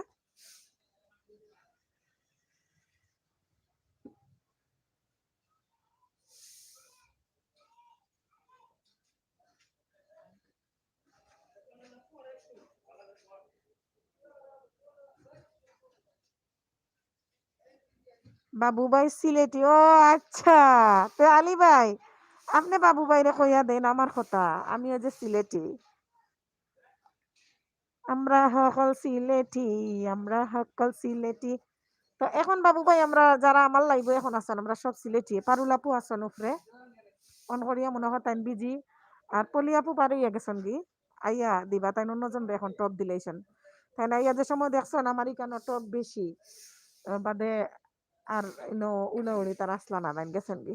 বাবু ভাই সিলেটি, ও আচ্ছা। তো আলী ভাই আপনি বাবু ভাইরে কইয়া দেন আমার কথা, আমি ওই যে সিলেটি, আমরা সকল সিলেটি, আমরা সকল সিলেটি। তো এখন বাবু ভাই আমরা যারা আমার লাইভ এখন আছেন আমরা সব সিলেটি। পারুল আপু আছেন উপরে, অন করিয়া মনে হয় তাইন বিজি। আর পলি আপু পারিয়া গেছেন কি, আইয়া দিবা তাই অন্যজন এখন টপ দিলেছেন। তাই না, ইয়া যে সময় দেখছেন আমার ইকানো টপ বেশি, বাদে আর ইনো উলাউড়ি তার আসলা না বাইন গেছেন কি।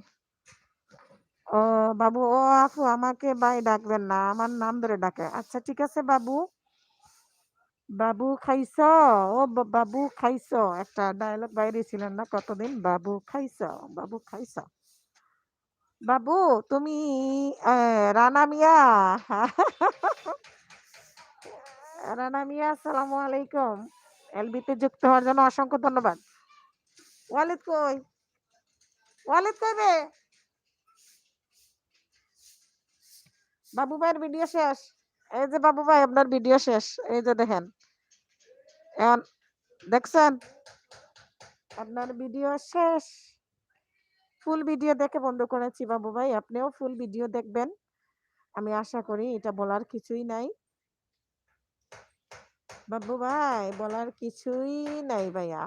ও বাবু, ও আপু আমাকে ভাই ডাকবেন না, আমার নাম ধরে ডাকে। আচ্ছা ঠিক আছে বাবু। বাবু খাইছ, ও বাবু খাইছ, একটা ডায়লগ বাইরে ছিলেন না কতদিন, বাবু খাইছ, বাবু খাইছ। বাবু তুমি রানা মিয়া রানা মিয়া আসসালামু আলাইকুম। এলবিতে যুক্ত হওয়ার জন্য অসংখ্য ধন্যবাদ। ওয়ালিদ কই, ওয়ালিদ কই রে? বাবু ভাইয়ের ভিডিও শেষ। এই যে বাবু ভাই আপনার ভিডিও শেষ, এই যে দেখেন এখন, দেখছেন আপনার ভিডিও শেষ। ফুল ভিডিও দেখে বন্ধ করেছি বাবু ভাই, আপনিও ফুল ভিডিও দেখবেন, আমি আশা করি। এটা বলার কিছুই নাই বাবু ভাই, বলার কিছুই নাই ভাইয়া।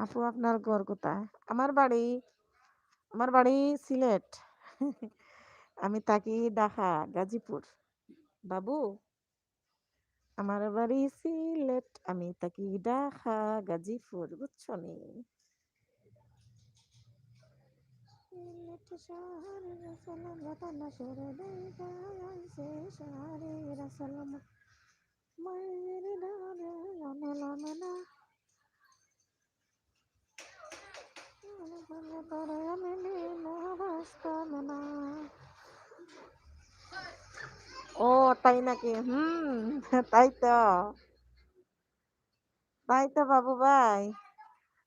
আপু আপনার ঘর কোথায়? আমার বাড়ি সিলেট। আমি থাকি ঢাকা গাজীপুর। বাবু আমার বাড়ি সিলেট, আমি থাকি ঢাকা গাজীপুর, বুঝছো নি? সিলেট শহরের সালাম রাতানা সরে দেইবা আইছে শহরের সালাম মায়ের ডালে লানা লানা না পরে আমি না বাসতাম না। ও তাই নাকি? তাই তো, তাই তো বাবু ভাই।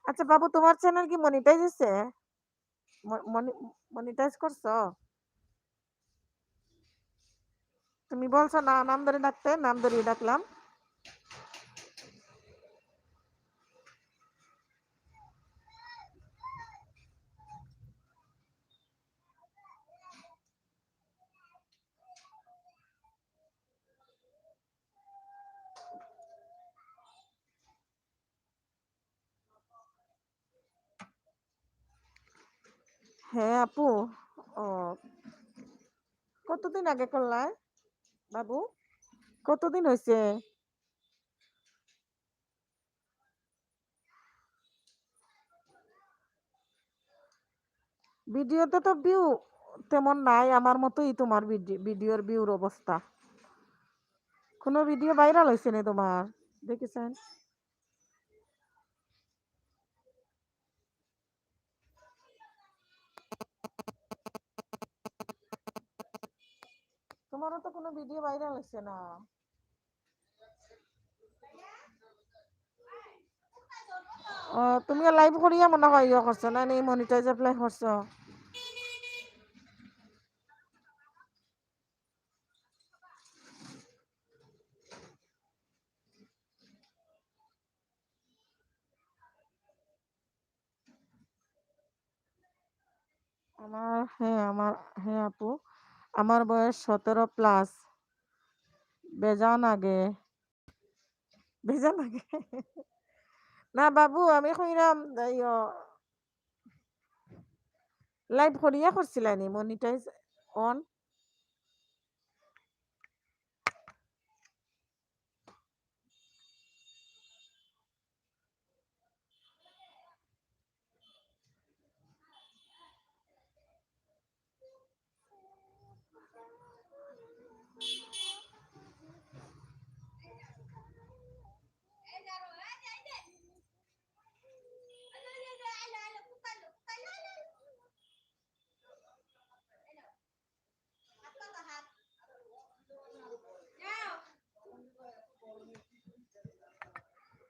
আচ্ছা বাবু তোমার চ্যানেল কি মনিটাইজ হয়েছে? মনিটাইজ করছো? তুমি বলছো না নাম ধরে ডাকতে, নাম ধরে ডাকলাম। হ্যাঁ আপু। ও কতদিন আগে করলা বাবু? কতদিন হয়েছে? ভিডিওতে তো ভিউ তেমন নাই, আমার মতোই তোমার ভিডিওর ভিউর অবস্থা। কোনো ভিডিও ভাইরাল হয়েছে না তোমার, দেখেছেন? তোমারও তো কোনো ভিডিও ভাইরাল হয়েছে না। তুমিও লাইভ করিয়া মনে হয় ইয়ে করছো না, নি মনিটাইজ এপ্লাই করছো? আমার হ্যাঁ আপু, আমার বয়স 17 প্লাস। বেজান আগে, বেজান আগে। না বাবু আমি কইরাম লাইভ করিয়া করছিলানি মনিটাইজ অন।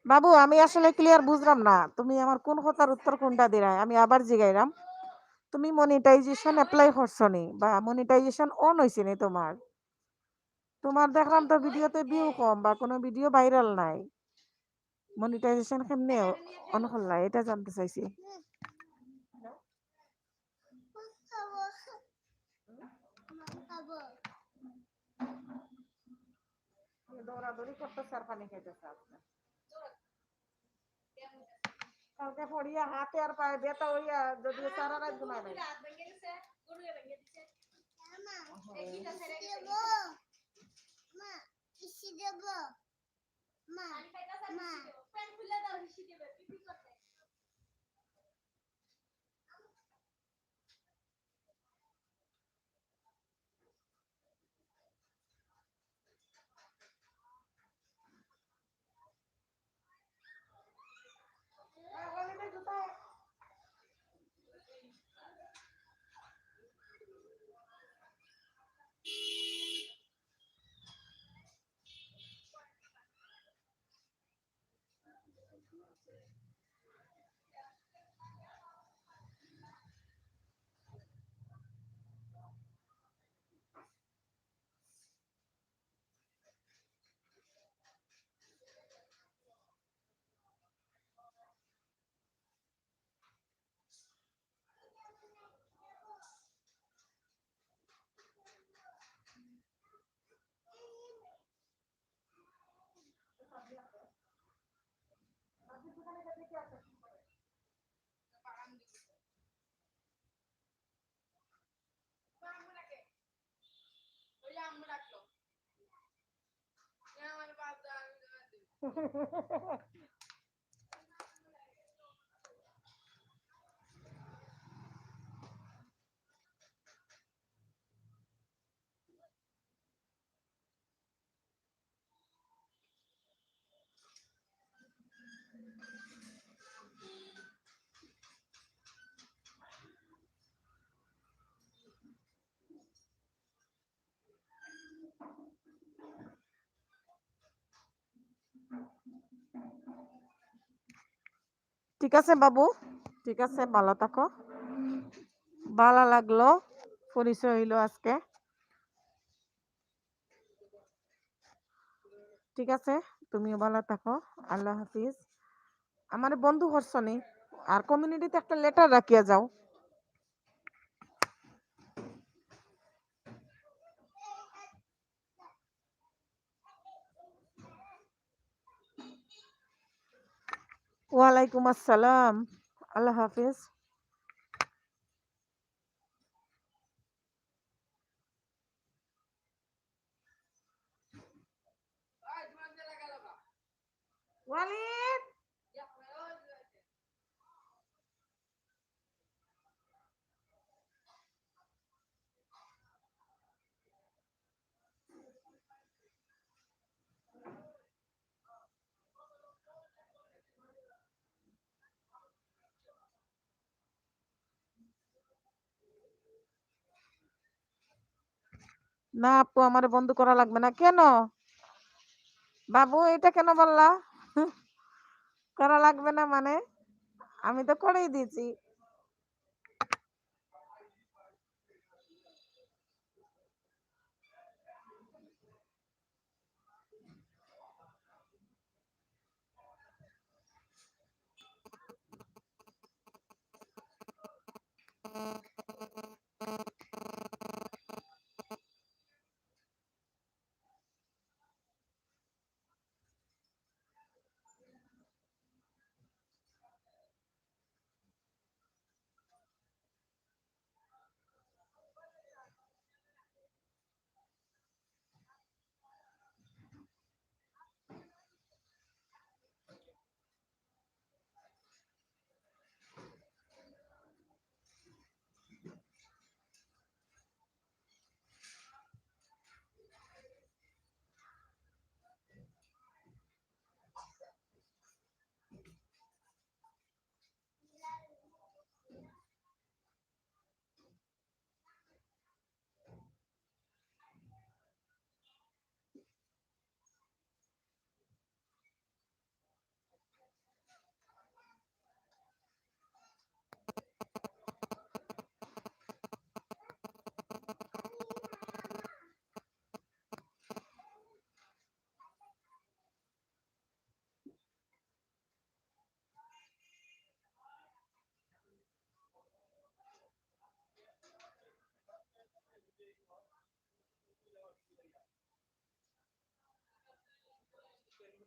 বাবু আমি আসলে ক্লিয়ার বুঝলাম না তুমি আমার কোন কথার উত্তর কোনটা দিলাই, আমি আবার জিগাইরাম। তুমি মনিটাইজেশন অ্যাপ্লাই করছো নি বা মনিটাইজেশন অন হয়েছে নি তোমার? তোমার দেখলাম তো ভিডিওতে ভিউ কম বা কোনো ভিডিও ভাইরাল নাই। মনিটাইজেশন কেমনে অন করলা এটা জানতে চাইছি। দৌড়াদৌড়ি করতেছে আর পানি খাইতেছে আপনি। কালকে পড়িয়া হাতে আর পায়ে ব্যথা হইয়া যদি সারা রাত ঘুমায় নাই। ঠিক আছে বাবু, ঠিক আছে, ভালো থাকো। ভালো লাগলো, পরিচয় হইলো আজকে। ঠিক আছে, তুমিও ভালো থাকো। আল্লাহ হাফিজ। আমার বন্ধু করছো নি আর কমিউনিটিতে একটা লেটার রাখিয়া যাও। ওয়ালাইকুম আসসালাম। আল্লাহ হাফিজ। ওয়ালিদ না আপু আমার বন্ধ করা লাগবে না। কেন বাবু এটা কেন বললা? করা লাগবে না মানে? আমি তো করেই দিয়েছি।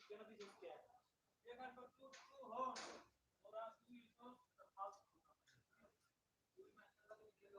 কেন দিছিস কে এখান তো তুই হন ওরা তুই তো ফালতু তুই মাস্টার গেল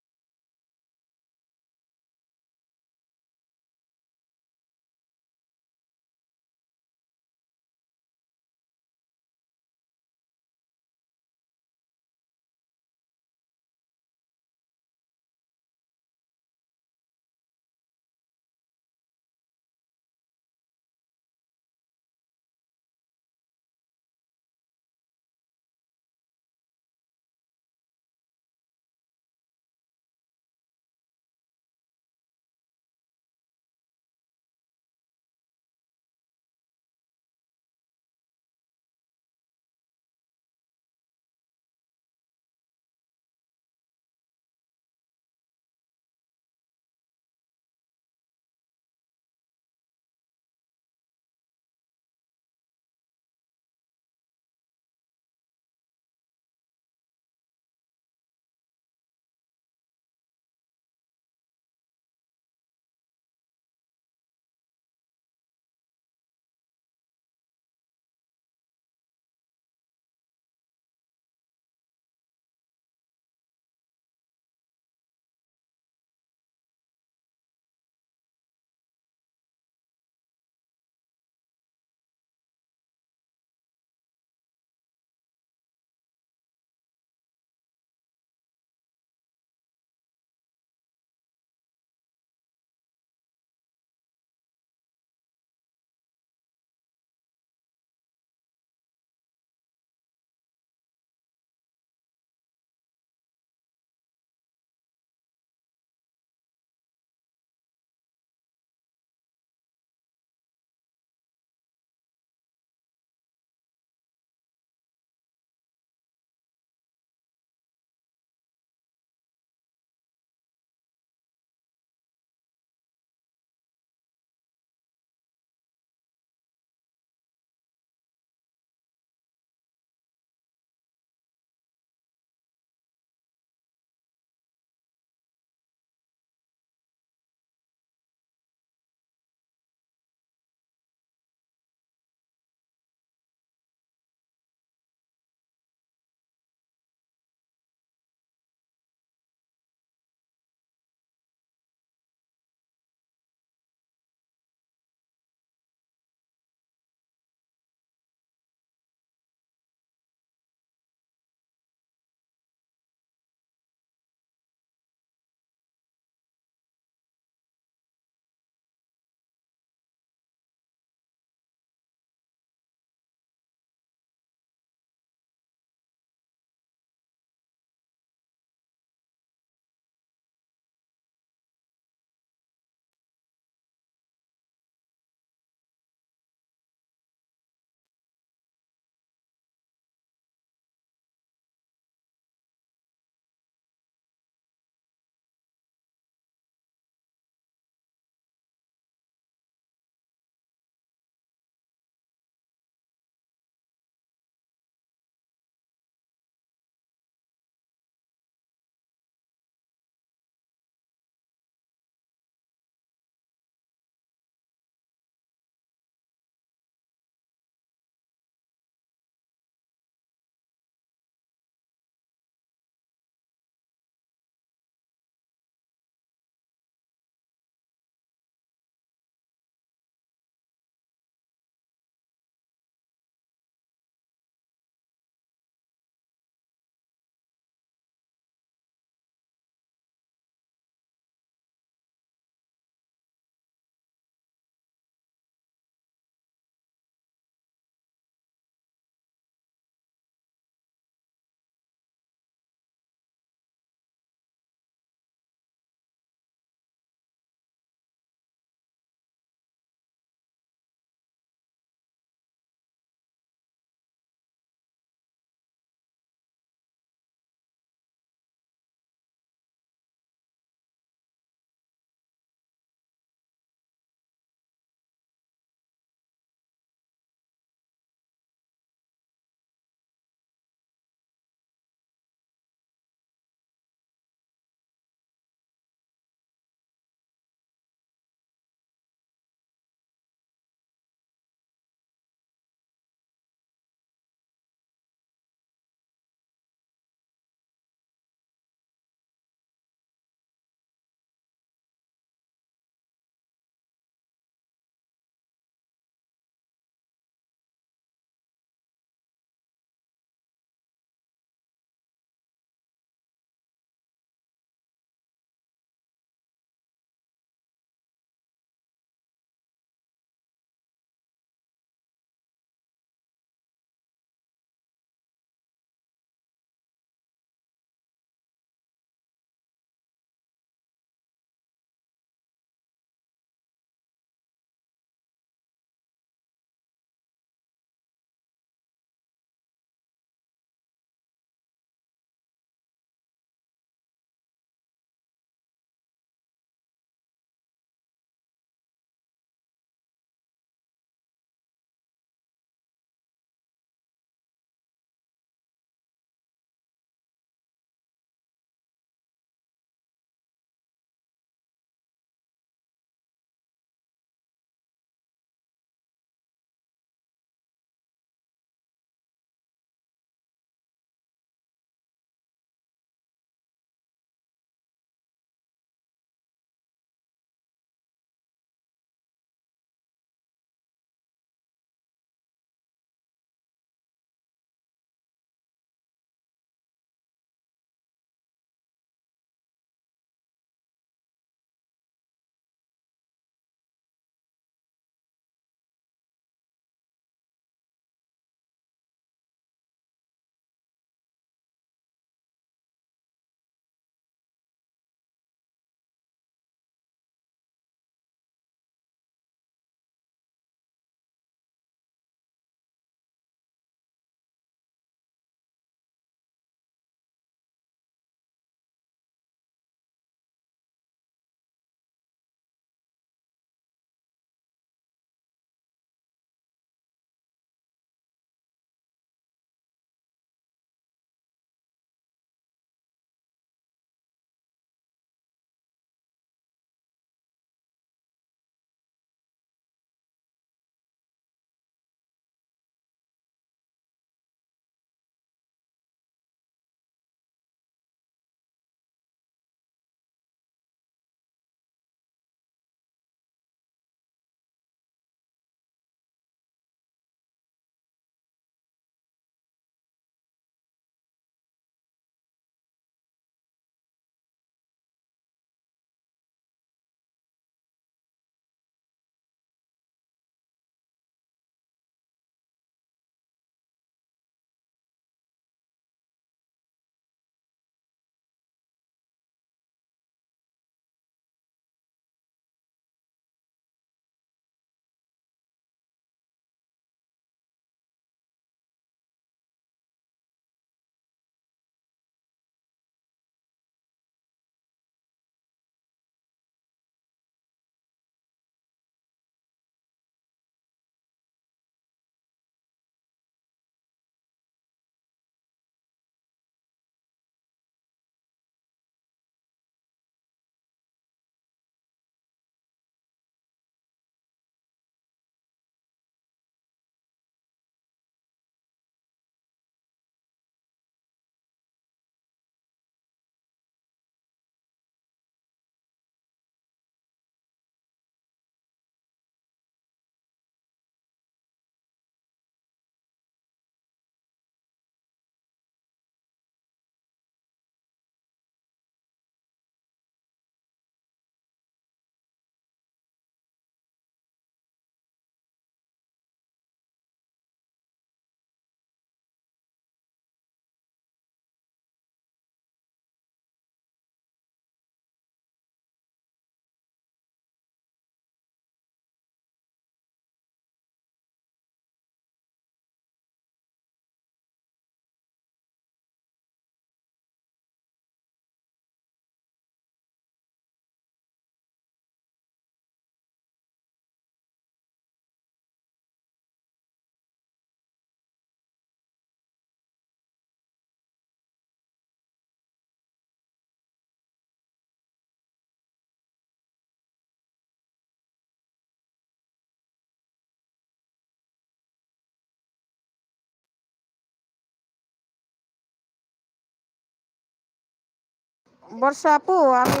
বর্ষা আপু আমি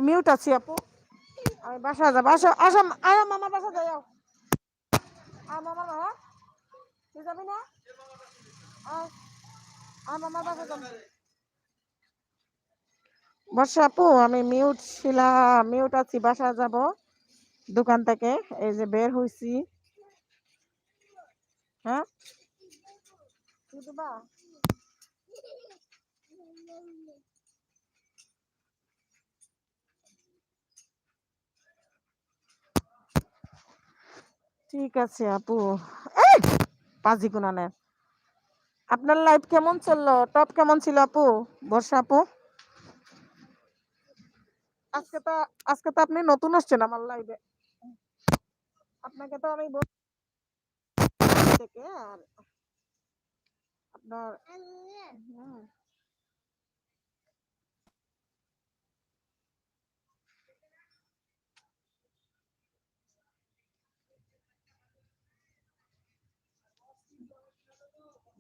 মিউট আছি আপু। আমি বাসায় যাবো। আসো আসো আয় মামার বাসা যাই। আয় মামার বাসা। তুই যাবি না? আয় আয় মামার বাসা যাবো। বর্ষা আপু আমি মিউট ছিলাম, মিউট আছি, বাসায় যাব দোকান থেকে। এই যে বের হইছি। হ্যাঁ কি দিবা? ঠিক আছে আপু। এই পাজি গুনানের। আপনার লাইফ কেমন চললো? টপ কেমন ছিল আপু? বর্ষা আপু আজকে তো আজকে তো আপনি নতুন আসছেন আমার লাইভে। আপনাকে তো আমি বলছি থেকে আর আপনার হুম,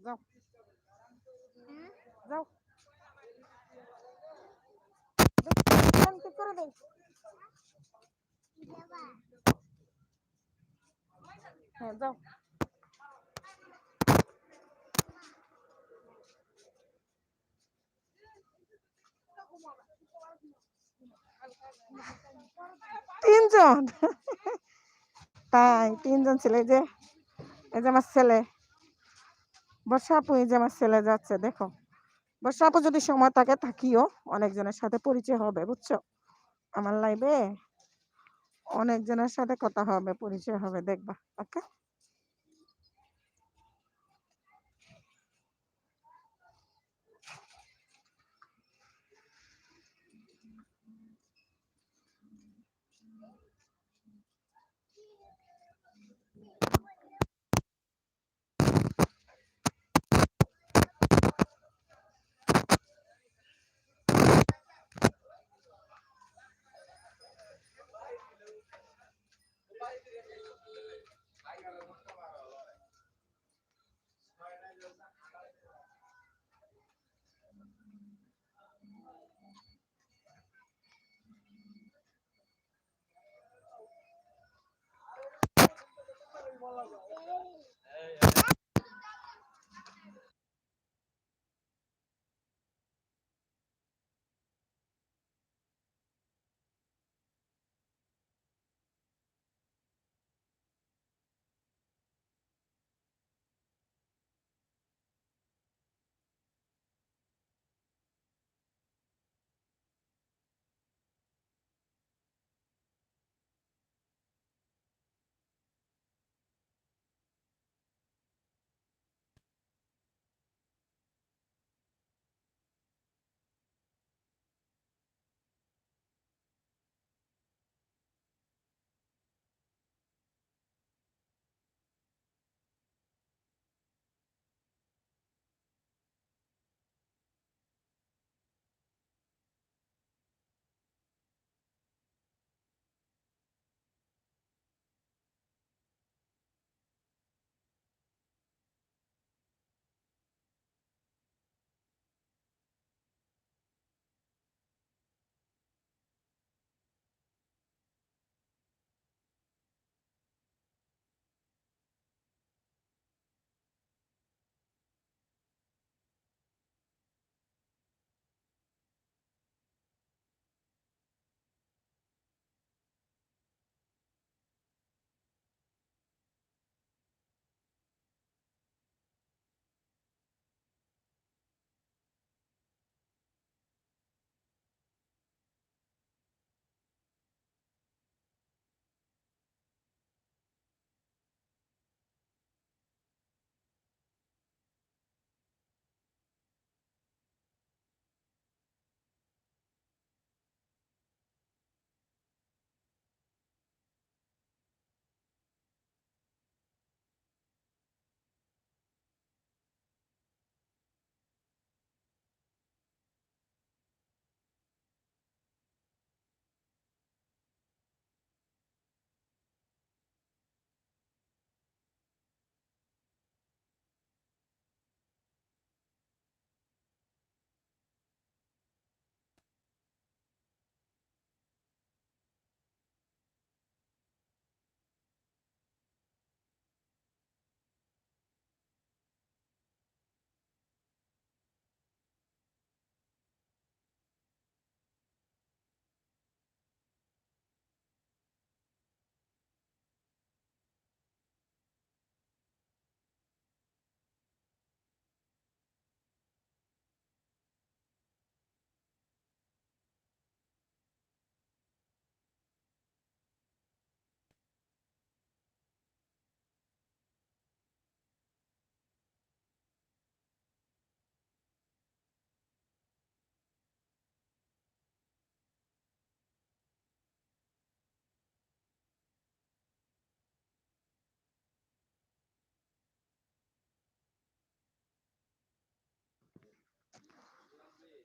যাও যাও ঠিক করে দেই। হ্যাঁ যাও। তিনজন তাই তিনজন ছেলে। এই যে আমার ছেলে বর্ষা আপু, এই যে আমার ছেলে যাচ্ছে দেখো। বর্ষা আপু যদি সময় থাকে থাকিও, অনেকজনের সাথে পরিচয় হবে বুঝছো। আমার লাইভে অনেকজনের সাথে কথা হবে, পরিচয় হবে, দেখবা। ওকে।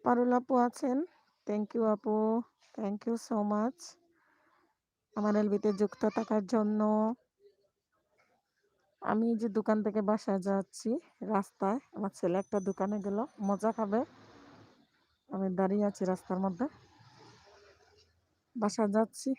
পারুল আপু আছেন। থ্যাংক ইউ আপু। থ্যাংক ইউ সো মাচ আমার এলবিতে যুক্ত থাকার জন্য। আমি যে দোকান থেকে বাসায় যাচ্ছি, রাস্তায় আমার ছেলে একটা দোকানে গেল মজা খাবে। আমি দাঁড়িয়ে আছি রাস্তার মধ্যে, বাসায় যাচ্ছি।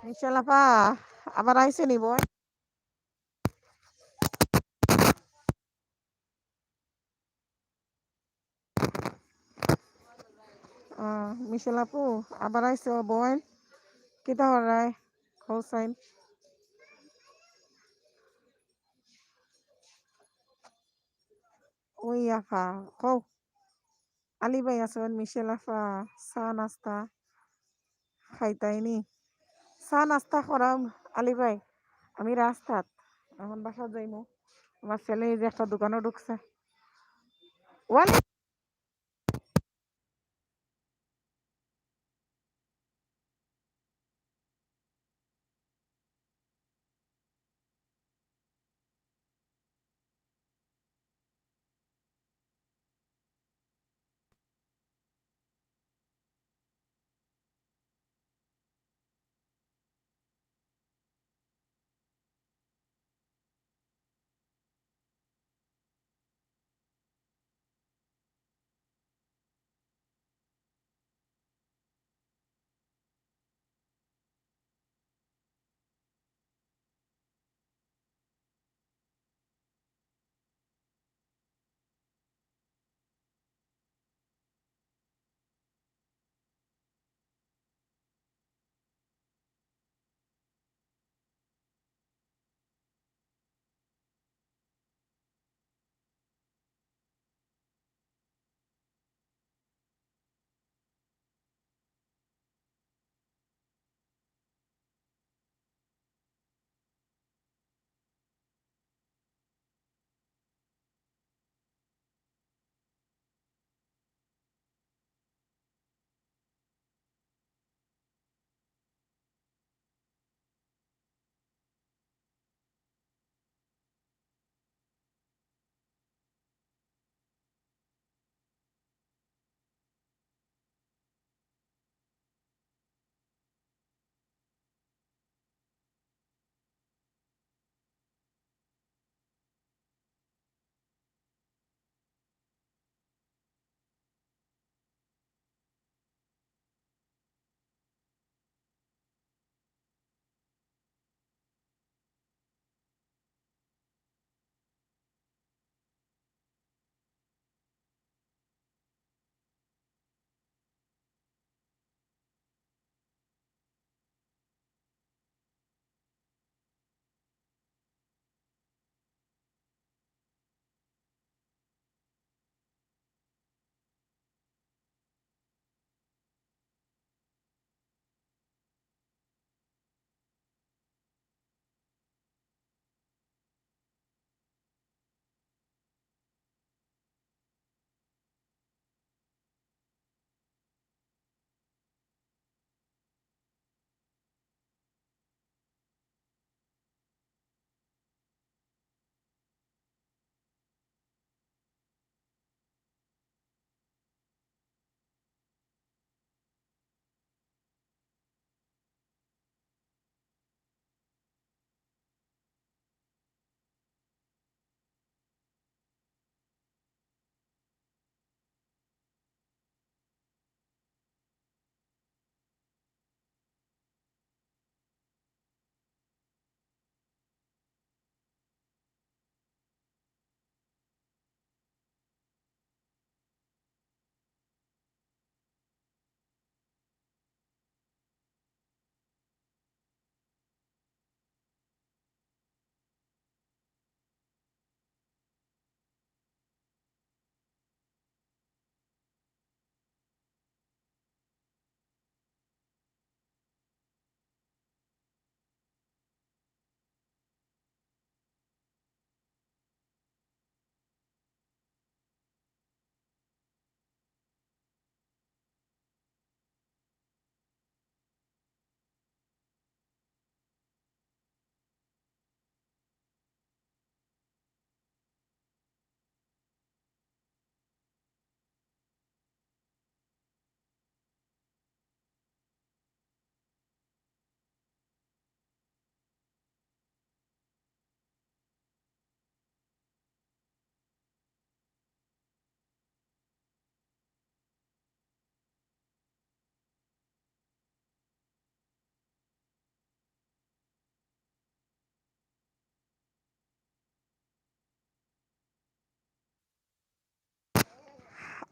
মিশেল আপা আবার আইসে নিব। মিশেল আপু আবার আইসো বোন, কিতা হরায় হোসাইন। ওই আফা কও, আলী ভাই আছেন, মিশেল আফা চা নাস্তা খাইতাইনি। চা নাস্তা করাম আলী ভাই, আমি রাস্তাত এখন বাসা যাইমু। আমার ছেলে এই যে একটা দোকানে ঢুকছে। ওয়ালি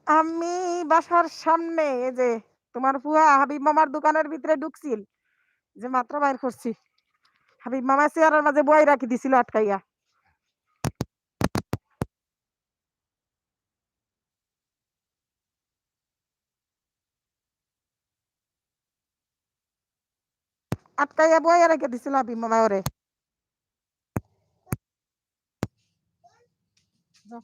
আমি বাসার সামনে এই যে তোমার ফুয়া হাবিব মামার দোকানের ভিতরে ঢুকছিল যে মাত্র বাইর করছি। হাবিব মামা চেয়ারের মাঝে বই রাখি দিছিল আটকাইয়া। আটকাইয়া বই রেখে দিছিল হাবিব মামা ওরে। যাও।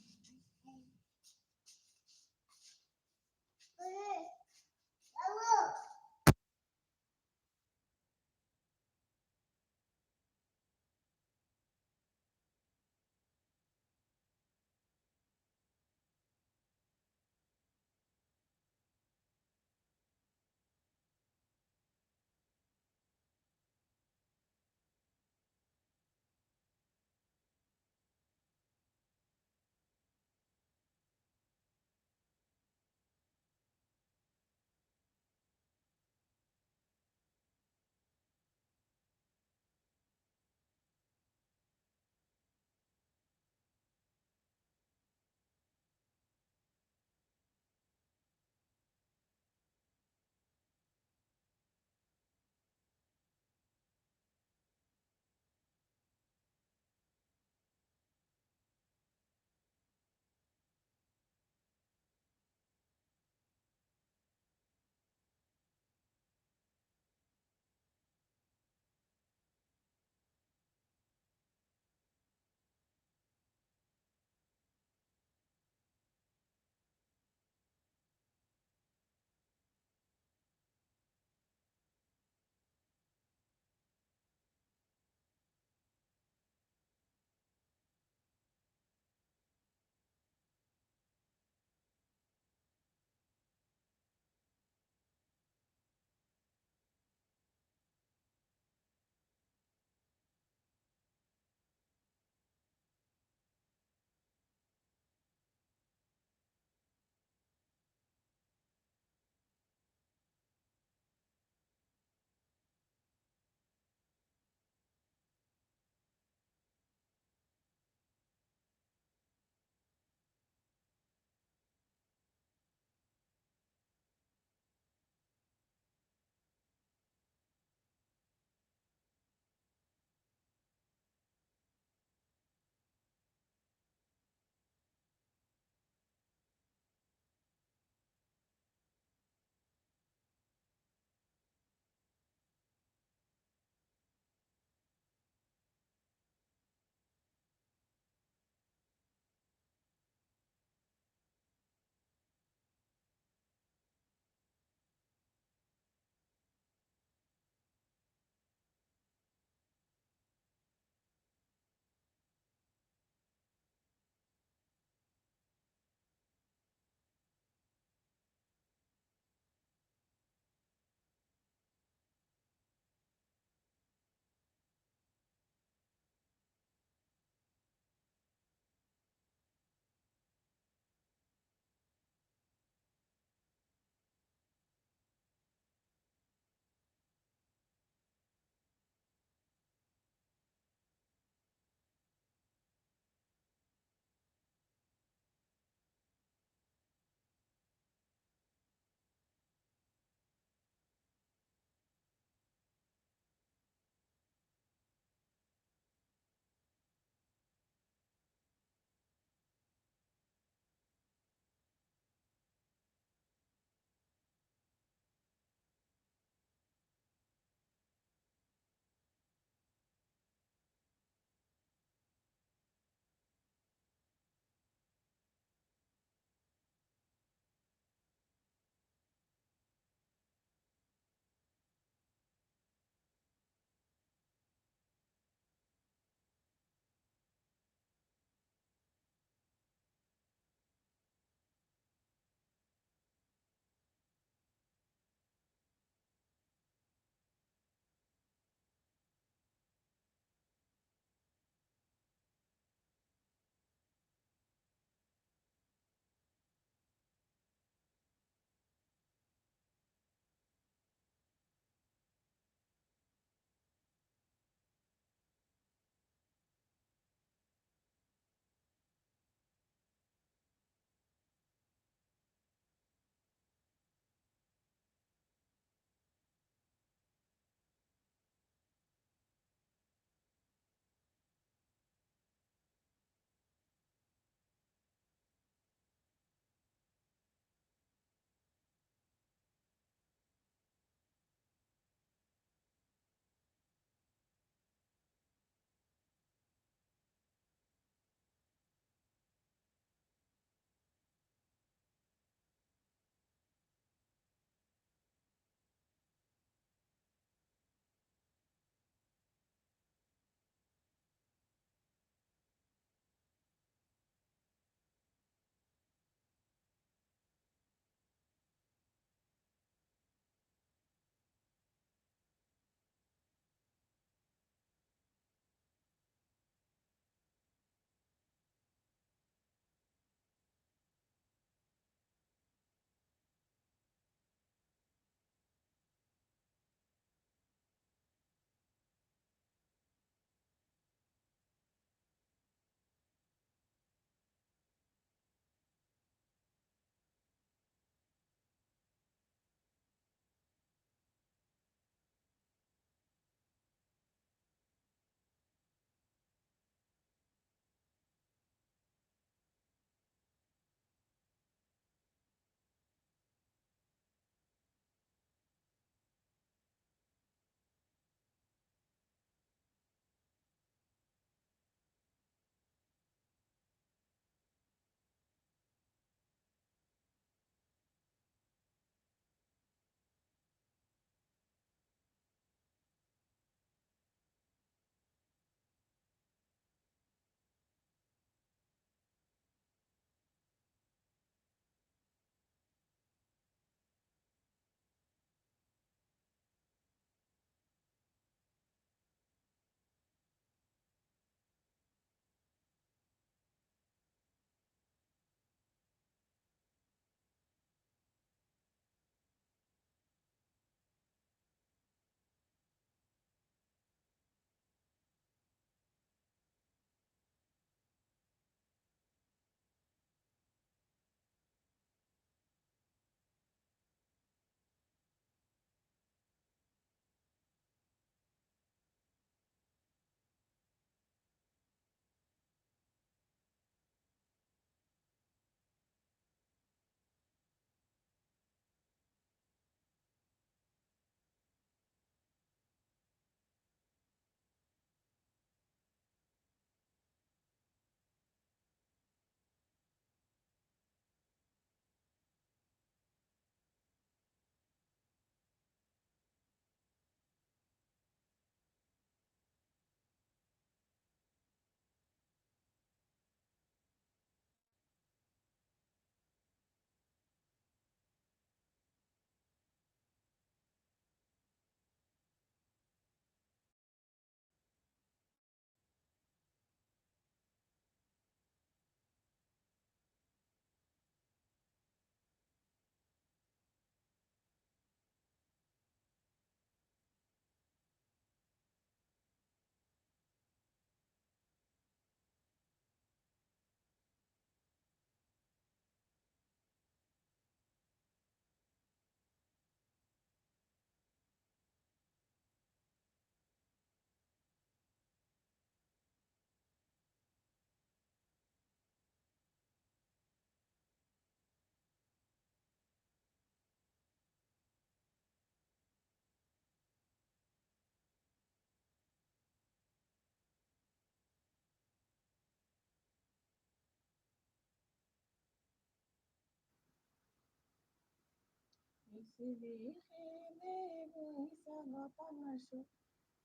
সিদিখেনে বইসা গতানাসু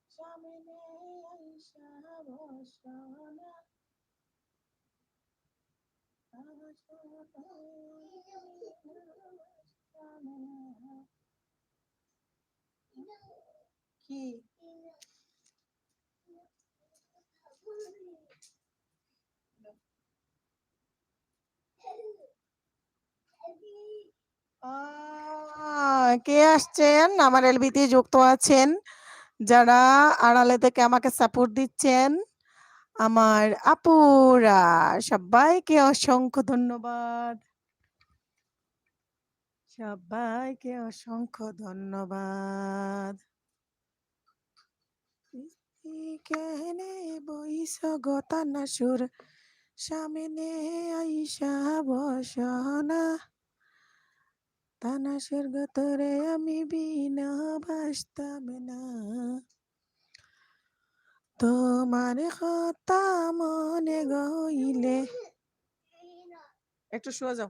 সামনে আইসা বসনা কি কে আসছেন আমার এলবিতে যুক্ত আছেন যারা আড়ালে থেকে আমাকে সাপোর্ট দিচ্ছেন আমার আপুরা সবাইকে অসংখ্য ধন্যবাদ সবাইকে অসংখ্য ধন্যবাদ কেনে বইস গতানাসুর সামনে আইসা বসনা তানাসের গতরে আমি বিনা বাসতাম না তোমার কথা মনে গইলে একটু শুয়ে যাও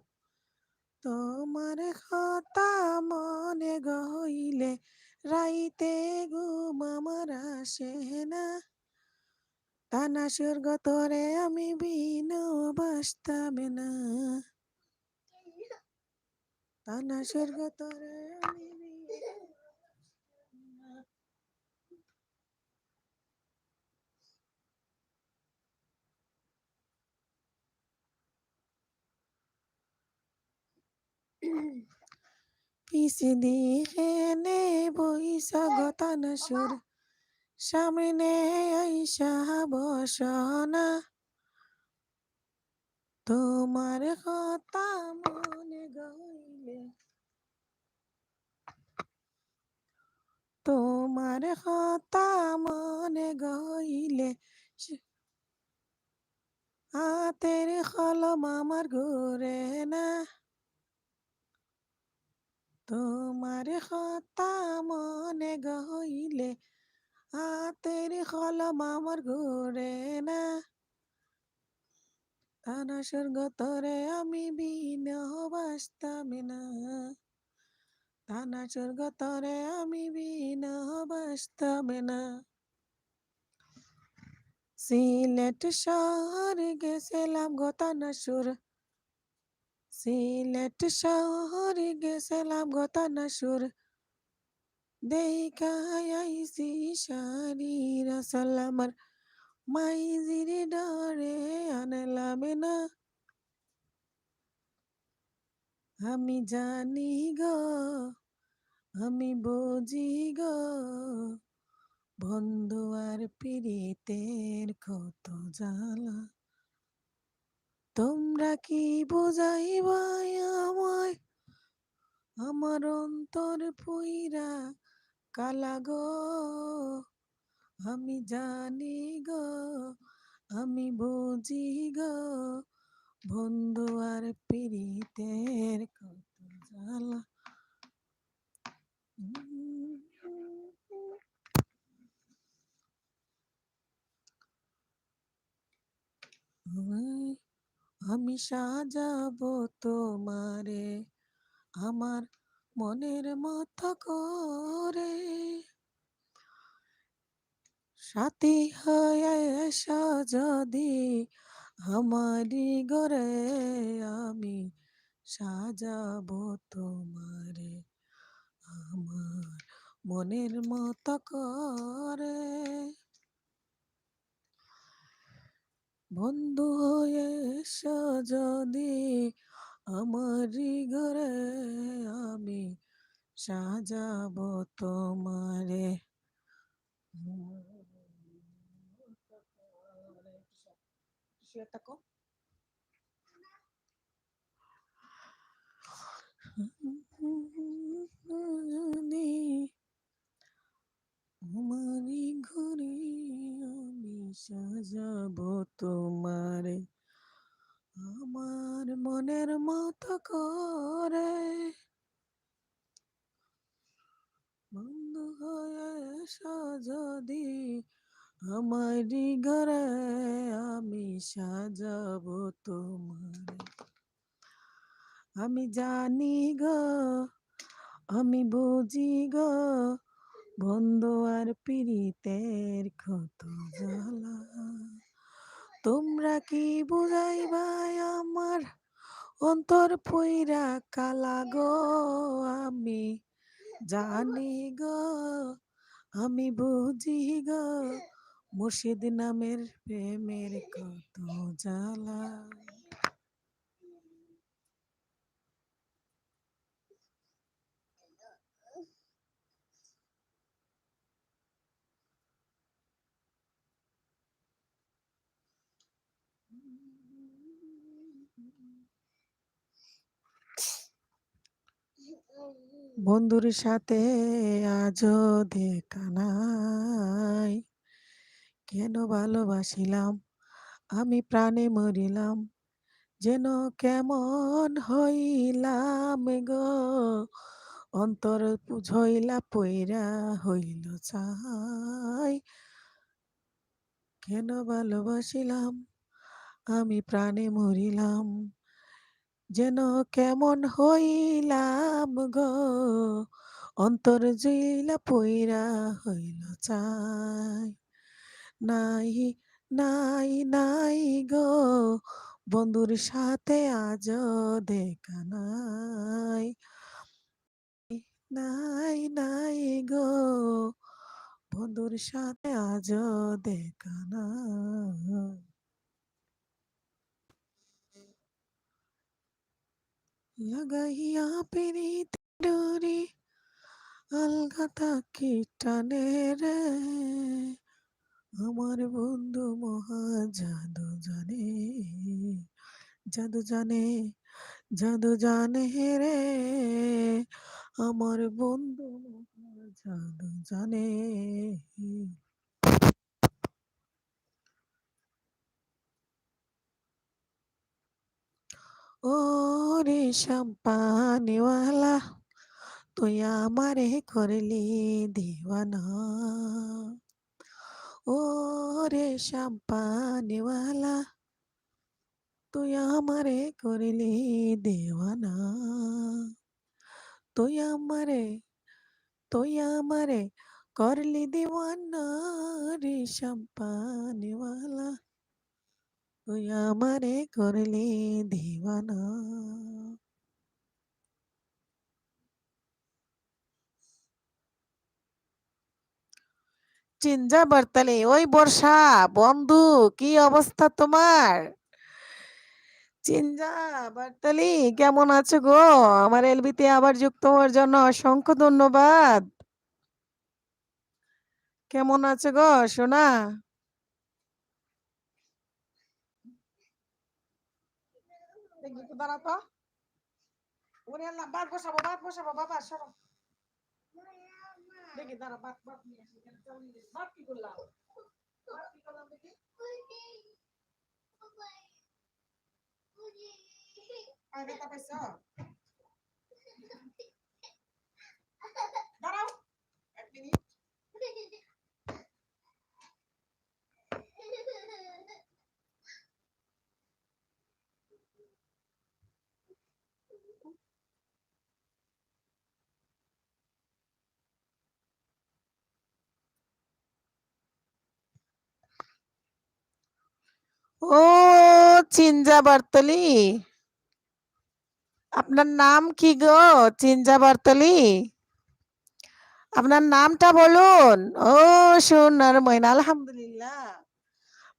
তোমার কথা মনে গইলে রাইতে ঘুম আমার আসে না তানাসের গতরে আমি বিনা বাসতাম না তানাসের গতরে আমি বিনা বাসতাম না। পিছে দিহেনে বইসা গতানাসুর সামনে আইসা বসনা তোমার কথা মনে গইলে তোমার কথা মনে গইলে হাতের কলম আমার ঘুরে না তোমার কথা মনে গইলে হাতের কলম আমার ঘুরে না তানাসের গতরে আমি বিনা বাসতাম না তানাসের গতরে আমি বিনা বাসতাম না সিলেট শহর গেছিলাম গতানাসুর সিলেট শহর গেছিলাম গতানাসুর দেখা আইসি শাড়ির আসল আমার মাইজির ডরে আনলাম না আমি জানি গো আমি বুঝি গো বন্ধু আর পীড়িতের কত জ্বালা তোমরা কি বুঝাইবা আমায় আমার অন্তর পুইরা কালা গো আমি জানি গো আমি বুঝি গো বন্ধু আর পীড়িতের কত জ্বালা আমি সাজাবো তোমারে আমার মনের মতো করে সাথী হয়ে এসো যদি আমারই ঘরে আমি সাজাবো তোমারে আমার মনের মতো করে বন্ধু হয়ে এসো যদি আমারই ঘরে আমি সাজাবো তোমারে শুয়ে থাকো আমারই ঘরে আমি সাজাবো তোমারে আমার মনের মতো করে বন্ধু হয়ে এসো যদি আমারই ঘরে আমি সাজাবো তোমারে আমি জানি গো আমি বুঝি গো বন্ধু আর পীড়িতের কত জ্বালা। তোমরা কি বুঝাইবাই আমার অন্তর পইরা কালা গো। আমি জানি গো, আমি বুঝি গো মুর্শিদ নামের প্রেমের কত জ্বালা। বন্ধুর সাথে আজও দেখা নাই, কেন ভালোবাসিলাম আমি প্রাণে মরিলাম, যেন কেমন হইলাম গো। অন্তর ঝইলা পইরা হইল চাই, কেন ভালোবাসিলাম আমি প্রাণে মরিলাম, যেন কেমন হইলাম গো। অন্তর জইলা পইরা হইল চাই। নাই নাই নাই গো বন্ধুর সাথে আজও দেখা নাই। নাই নাই গো বন্ধুর সাথে আজও দেখা নাই। লাগাইয়া পিরিত ডোরি আলগা থাকি টানে রে, আমার বন্ধু মহা জাদু জানে, জাদু জানে, জাদু জানে রে, আমার বন্ধু মহা জাদু জানে। ও রে শ্যাম্পানিওয়ালা, তুই আমারে করলি দিওয়ানা। ও রে শ্যাম্পানিওয়ালা, তুই আমারে করলি দেওয়ানা। তুই আমারে, তুই আমারে করলি দিওয়ানা রে শ্যাম্পানিওয়ালা, তুই আমারে করলি দিওয়ানা। চিঞ্জা বার্তালি, ওই বর্ষা বন্ধু, কি অবস্থা তোমার? চিঞ্জা বার্তালি, কেমন আছো গো? আমার এলবিতে আবার যুক্ত হওয়ার জন্য অসংখ্য ধন্যবাদ। কেমন আছো গো সোনা? দেখি একটু দাঁড়াও তো। ওরে আল্লাহ, ভাত বসাবো, ভাত বসাবো, বাবা সরো। দেখি দাঁড়া, ভাত ভাত নিয়ে আসি, এখানে চাউল নিয়ে আসি। ভাত কি করলাম? ভাত কি করলাম দেখি? পায়ে ব্যথা পাইছো? দাঁড়াও 1 মিনিট। ও চিঞ্জা বার্তালি, আপনার নাম কি গো? চিঞ্জা বার্তালি, আপনার নামটা বলুন। ও সোনার ময়না, আলহামদুলিল্লাহ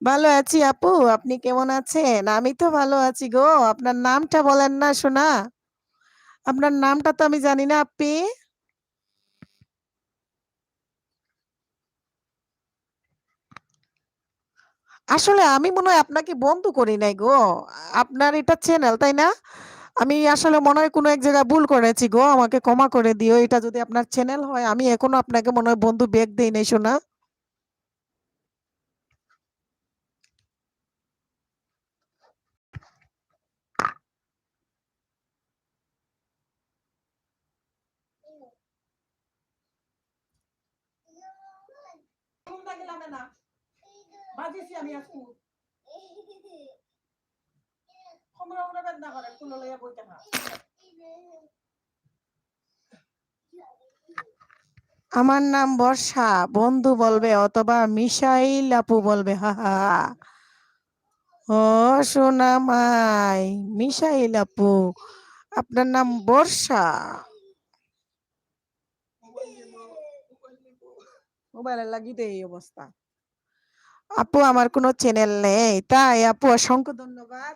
ভালো আছি আপু, আপনি কেমন আছেন? আমি তো ভালো আছি গো। আপনার নামটা বলেন না সোনা, আপনার নামটা তো আমি জানি না আপি। আসলে আমি মনে হয় আপনাকে বন্ধ করি নাই গো। আপনার এটা চ্যানেল তাই না? আমি আসলে মনে হয় কোনো এক জায়গায় ভুল করেছি গো, আমাকে ক্ষমা করে দিও। এটা যদি আপনার চ্যানেল হয়, আমি এখনো আপনাকে মনে হয় বন্ধু ব্যাগ দেই নাই সোনা। বাজিছি আমি আজকে তোমরা ওরা বেদনা করে ফুল লইয়া বইতে না। আমার নাম বর্ষা। বন্ধু বলবে অথবা মিশাইল আপু বলবে। হা, হা, হা। ও সোনা মাই, মিশাইল আপু। আপনার নাম বর্ষা। মোবাইলের লাগিতে এই অবস্থা। আপু আমার কোনো চ্যানেল নেই। তাই আপু অসংখ্য ধন্যবাদ।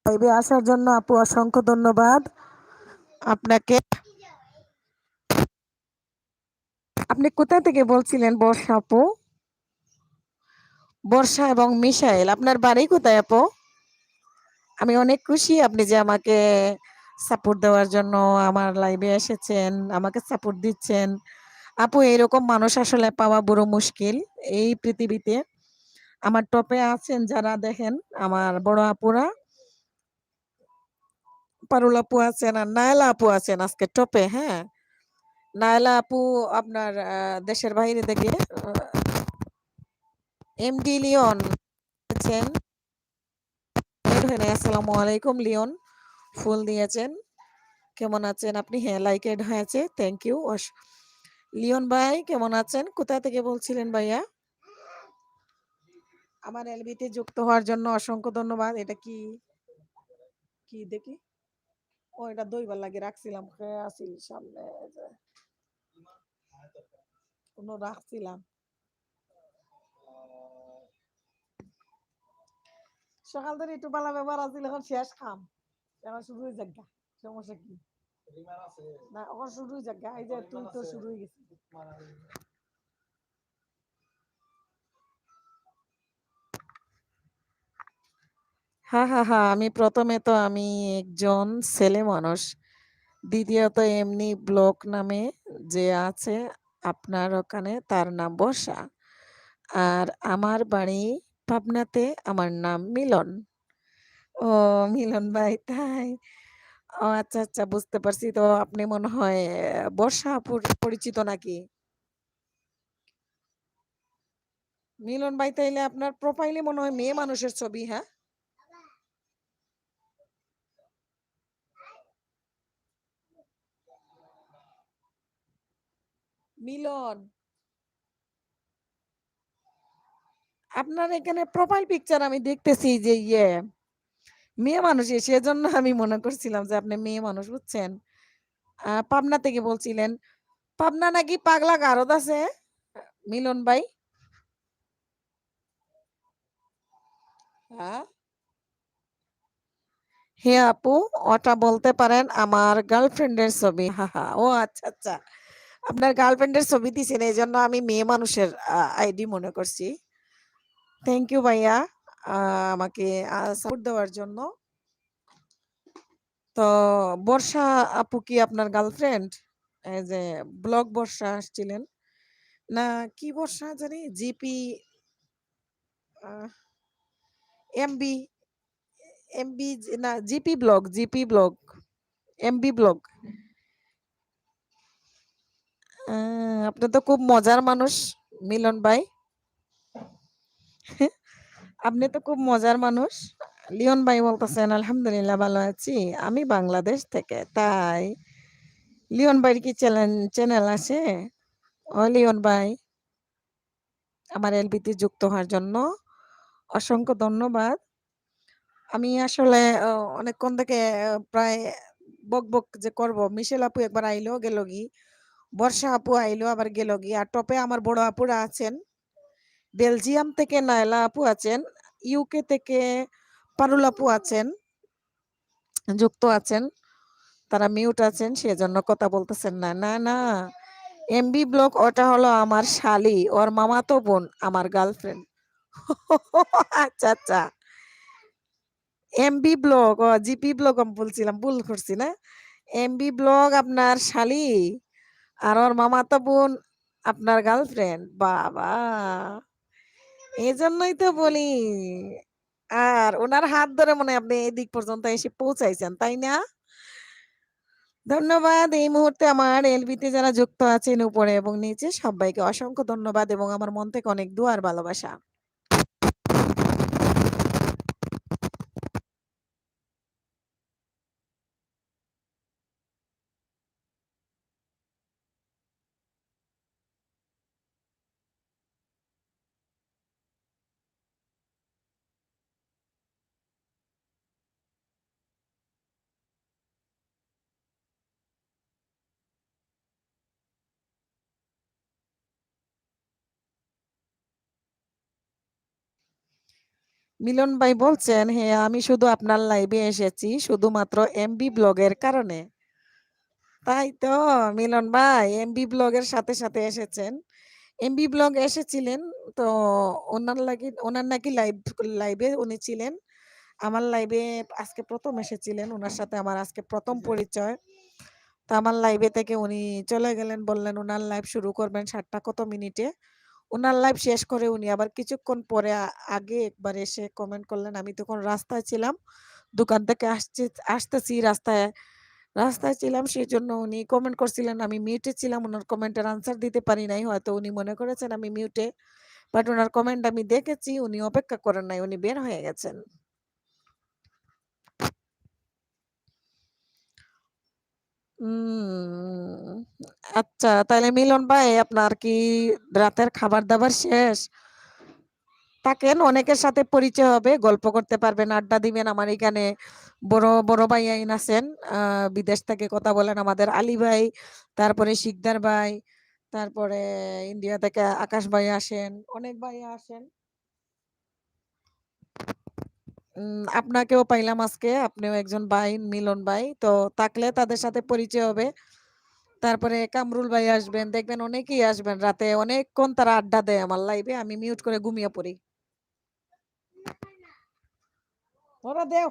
লাইভে আসার জন্য আপু অসংখ্য ধন্যবাদ আপনাকে। আপনি কোথা থেকে বলছিলেন বর্ষা আপু? বর্ষা এবং মিশাইল, আপনার বাড়ি কোথায় আপু? আমি অনেক খুশি আপনি যে আমাকে সাপোর্ট দেওয়ার জন্য আমার লাইভে এসেছেন, আমাকে সাপোর্ট দিচ্ছেন। আপু এরকম মানুষ আসলে পাওয়া বড় মুশকিল এই পৃথিবীতে। আমার টপে আছেন যারা, দেখেন আমার বড় আপুরা, পারুল আপু আছেন আর নায়লা আপু আছেন আজকে টপে। হ্যাঁ, নায়লা আপু আপনার দেশের বাইরে থেকে এমডি লিওন আছেন। আসসালামু আলাইকুম লিওন, ফুল দিয়েছেন। কেমন আছেন আপনি? হ্যাঁ, লাইক এড হয়েছে, থ্যাংক ইউ। লিওন ভাই কেমন আছেন? কোথা থেকে বলছিলেন ভাইয়া? আমার এলবিতে যুক্ত হওয়ার জন্য অসংখ্য ধন্যবাদ। এটা কি কি দেখি? ও এটা দইবার লাগে রাখছিলাম, খেয়ে আসিল সামনে, এই যে কোনো রাখছিলাম। সকাল ধরে একটু বালা ব্যাপার আছিল, এখন শেষ খাম। এখন শুরু হয়ে যাক গা। সমস্যা কি? না এখন শুরু হয়ে যাক গা। এই যে তুই তো শুরু হয়ে গেছি। হ্যাঁ, হ্যাঁ, হ্যাঁ। আমি প্রথমে তো আমি একজন ছেলে মানুষ। দ্বিতীয়ত এমনি ব্লক নামে যে আছে আপনার ওখানে, তার নাম বর্ষা। আর আমার বাড়ি পাবনাতে, আমার নাম মিলন। ও মিলন ভাই, তাই? ও আচ্ছা, আচ্ছা, বুঝতে পারছি। তো আপনি মনে হয় বর্ষা আপুর পরিচিত নাকি? মিলন ভাই তাইলে আপনার প্রোফাইলে মনে হয় মেয়ে মানুষের ছবি, হ্যাঁ? মিলন, আপনার এখানে প্রোফাইল পিকচার আমি দেখতেছি যে মেয়ে মানুষই, সেজন্য আমি মনে করছিলাম যে আপনি মেয়ে মানুষ, বুঝছেন? পাবনা থেকে বলছিলেন। পাবনা নাকি পাগলা গারদ আছে মিলন ভাই? হ্যাঁ, হে আপু, ওটা বলতে পারেন আমার গার্লফ্রেন্ডের ছবি। হাহা, ও আচ্ছা, আচ্ছা। আপনার গার্লফ্রেন্ডের ছবি দিছেন, এই জন্য আমি মেয়ে মানুষের আইডি মনে করছি। থ্যাংক ইউ ভাইয়া আমাকে সাপোর্ট দেওয়ার জন্য। তো বর্ষা আপু কি আপনার গার্লফ্রেন্ড? এই যে ব্লগ বর্ষা আসছিলেন না, কি বর্ষা জানি, জিপি এমবি, এমবি না, GP blog, GP blog, MB blog. আপনি তো খুব মজার মানুষ মিলন ভাই। আপনি তো খুব মজার মানুষ। লিওন ভাই বলতেছেন আলহামদুলিল্লাহ ভালো আছি, আমি বাংলাদেশ থেকে। তাই লিওন ভাইয়ের কি চ্যানেল আছে? ও লিওন ভাই, আমার এলবিতে যুক্ত হওয়ার জন্য অসংখ্য ধন্যবাদ। আমি আসলে অনেকক্ষণ থেকে প্রায় বকবক যে করব। মিশেল আপু একবার আইলো গেল গি, বর্ষা আপু আইলো আবার গেল গি, আর টপে আমার বড় আপুরা আছেন। বেলজিয়াম থেকে নায়লা আপু আছেন, ইউকে থেকে পারুল আপু আছেন, যুক্ত আছেন। তারা মিউট আছেন, সেজন্য কথা বলতেছেন না। না, না, এমবি ব্লক ওটা হলো আমার শালি, ওর মামাতো বোন আমার গার্লফ্রেন্ড। আচ্ছা, আচ্ছা। এমবি ব্লগ, ও জিপি ব্লগ আমি বলছিলাম, ভুল করছি না? এমবি ব্লগ আপনার শালি, আর ওর মামাতো বোন আপনার গার্লফ্রেন্ড। বাবা, এই জন্যই তো বলি। আর ওনার হাত ধরে মনে হয় আপনি এদিক পর্যন্ত এসে পৌঁছাইছেন, তাই না? ধন্যবাদ। এই মুহূর্তে আমার এলবিতে যারা যুক্ত আছেন উপরে এবং নিচে, সবাইকে অসংখ্য ধন্যবাদ এবং আমার মন থেকে অনেক দোয়া আর ভালোবাসা। মিলন ভাই বলছেন, হ্যাঁ আমি শুধু আপনার লাইভে এসেছি শুধুমাত্র এমবি ব্লগের কারণে। তাই তো মিলন ভাই এমবি ব্লগের সাথে এসেছেন। এমবি ব্লগ এসেছিলেন তো ওনার নাকি লাইভে উনি ছিলেন। আমার লাইভে আজকে ১ম এসেছিলেন। উনার সাথে আমার আজকে ১ম পরিচয়। তো আমার লাইভে থেকে উনি চলে গেলেন, বললেন উনার লাইভ শুরু করবেন ৭টা কত মিনিটে। উনার লাইভ শেষ করে উনি আবার কিছুক্ষণ পরে আগে একবার এসে কমেন্ট করলেন। আমি তখন রাস্তায় ছিলাম। দোকান থেকে আসতেছি রাস্তায় ছিলাম সেজন্য উনি কমেন্ট করছিলেন। আমি মিউটে ছিলাম। উনার কমেন্টের আনসার দিতে পারি নাই। হয়তো উনি মনে করেছেন আমি মিউটে। বাট উনার কমেন্ট আমি দেখেছি। উনি অপেক্ষা করেন নাই। উনি বের হয়ে গেছেন। উম আচ্ছা, তাইলে মিলন ভাই আপনার কি রাতের খাবার-দাবার শেষ? থাকেন, অনেকের সাথে পরিচয় হবে, গল্প করতে পারবেন, আড্ডা দিবেন। আমার এখানে বড় ভাইয়াইন আছেন। বিদেশ থেকে কথা বলেন আমাদের আলী ভাই, তারপরে শিকদার ভাই, তারপরে ইন্ডিয়া থেকে আকাশ ভাই আসেন, অনেক ভাইয়া আসেন। আপনাকেও পাইলাম আজকে। আপনিও একজন ভাই, মিলন ভাই। তো থাকলে তাদের সাথে পরিচয় হবে। তারপরে কামরুল ভাই আসবেন। দেখবেন অনেকেই আসবেন। রাতে অনেকক্ষণ তারা আড্ডা দেয় আমার লাইভে। আমি মিউট করে ঘুমিয়ে পড়ি। ওরা দেও।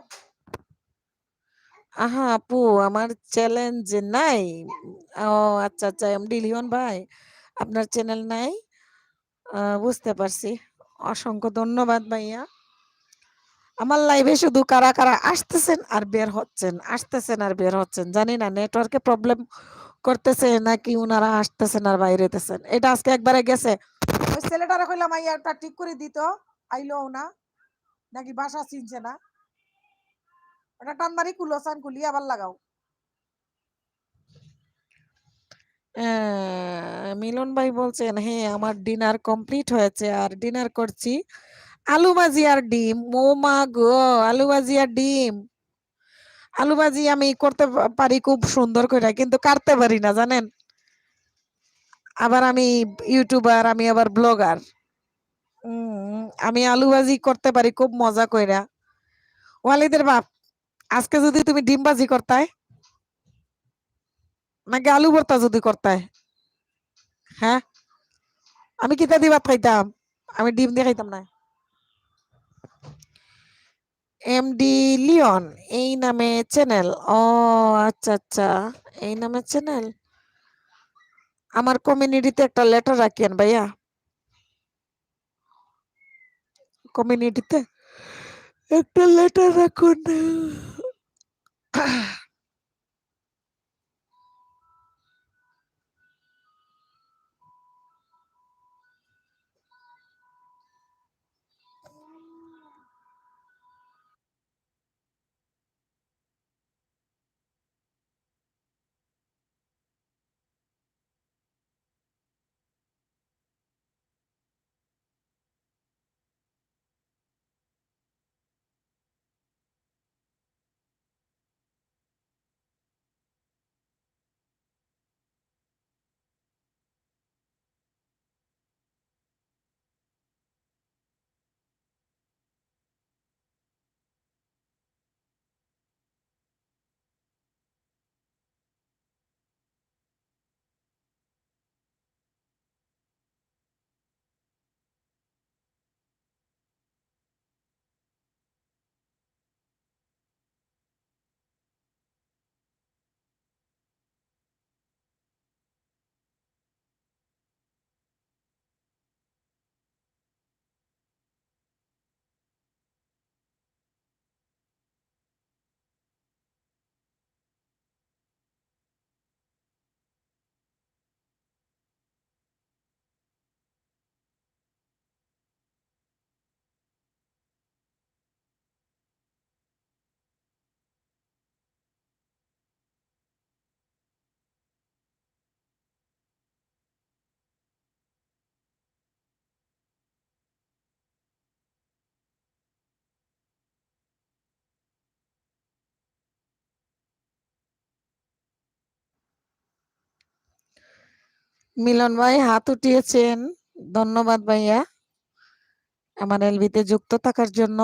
আহা আপু আমার চ্যালেঞ্জ নাই। ও আচ্ছা, এমডি লিওন ভাই আপনার চ্যানেল নাই? বুঝতে পারছি। অসংখ্য ধন্যবাদ ভাইয়া। আমার লাইভে শুধু কারা আসতেছেন আর বের হচ্ছেন, আসতেছেন আর বের হচ্ছেন। জানি না নেটওয়ার্কে প্রবলেম করতেছে নাকি উনারা আসতেছেন আর বাইরে হইতেছেন। এটা আজকে একবারে গেছে। ওই ছেলেটারে কইলাম আইয়াটা ঠিক করে দিত। আইলোও না। নাকি বাসা চিনছে না। ওটা টানমারি কুলোসান কুলি আবার লাগাও। মিলন ভাই বলছেন, হ্যাঁ আমার ডিনার কমপ্লিট হয়েছে আর ডিনার করছি আলু ভাজি আর ডিম। ও মা গো! আলু ভাজি আর ডিম। আলু ভাজি আমি করতে পারি খুব সুন্দর করে কিন্তু কাটতে পারি না জানেন। আবার আমি ইউটিউবার, আমি আবার ব্লগার। আমি আলু ভাজি করতে পারি খুব মজা কইরা। ওয়ালিদের বাপ, আজকে যদি তুমি ডিম ভাজি করতাই নাকি আলু ভর্তা যদি করতাই, হ্যাঁ আমি কিতা দিয়ে ভাত খাইতাম? আমি ডিম দিয়ে খাইতাম না। এমডি লিওন এই নামে চ্যানেল। ও আচ্ছা, এই নামে চ্যানেল। আমার কমিউনিটিতে একটা লেটার রাখেন ভাইয়া। কমিউনিটিতে একটা লেটার রাখুন। মিলন ভাই হাত উঠিয়েছেন, ধন্যবাদ ভাইয়া। আমার এলবিতে যুক্ত থাকার জন্য।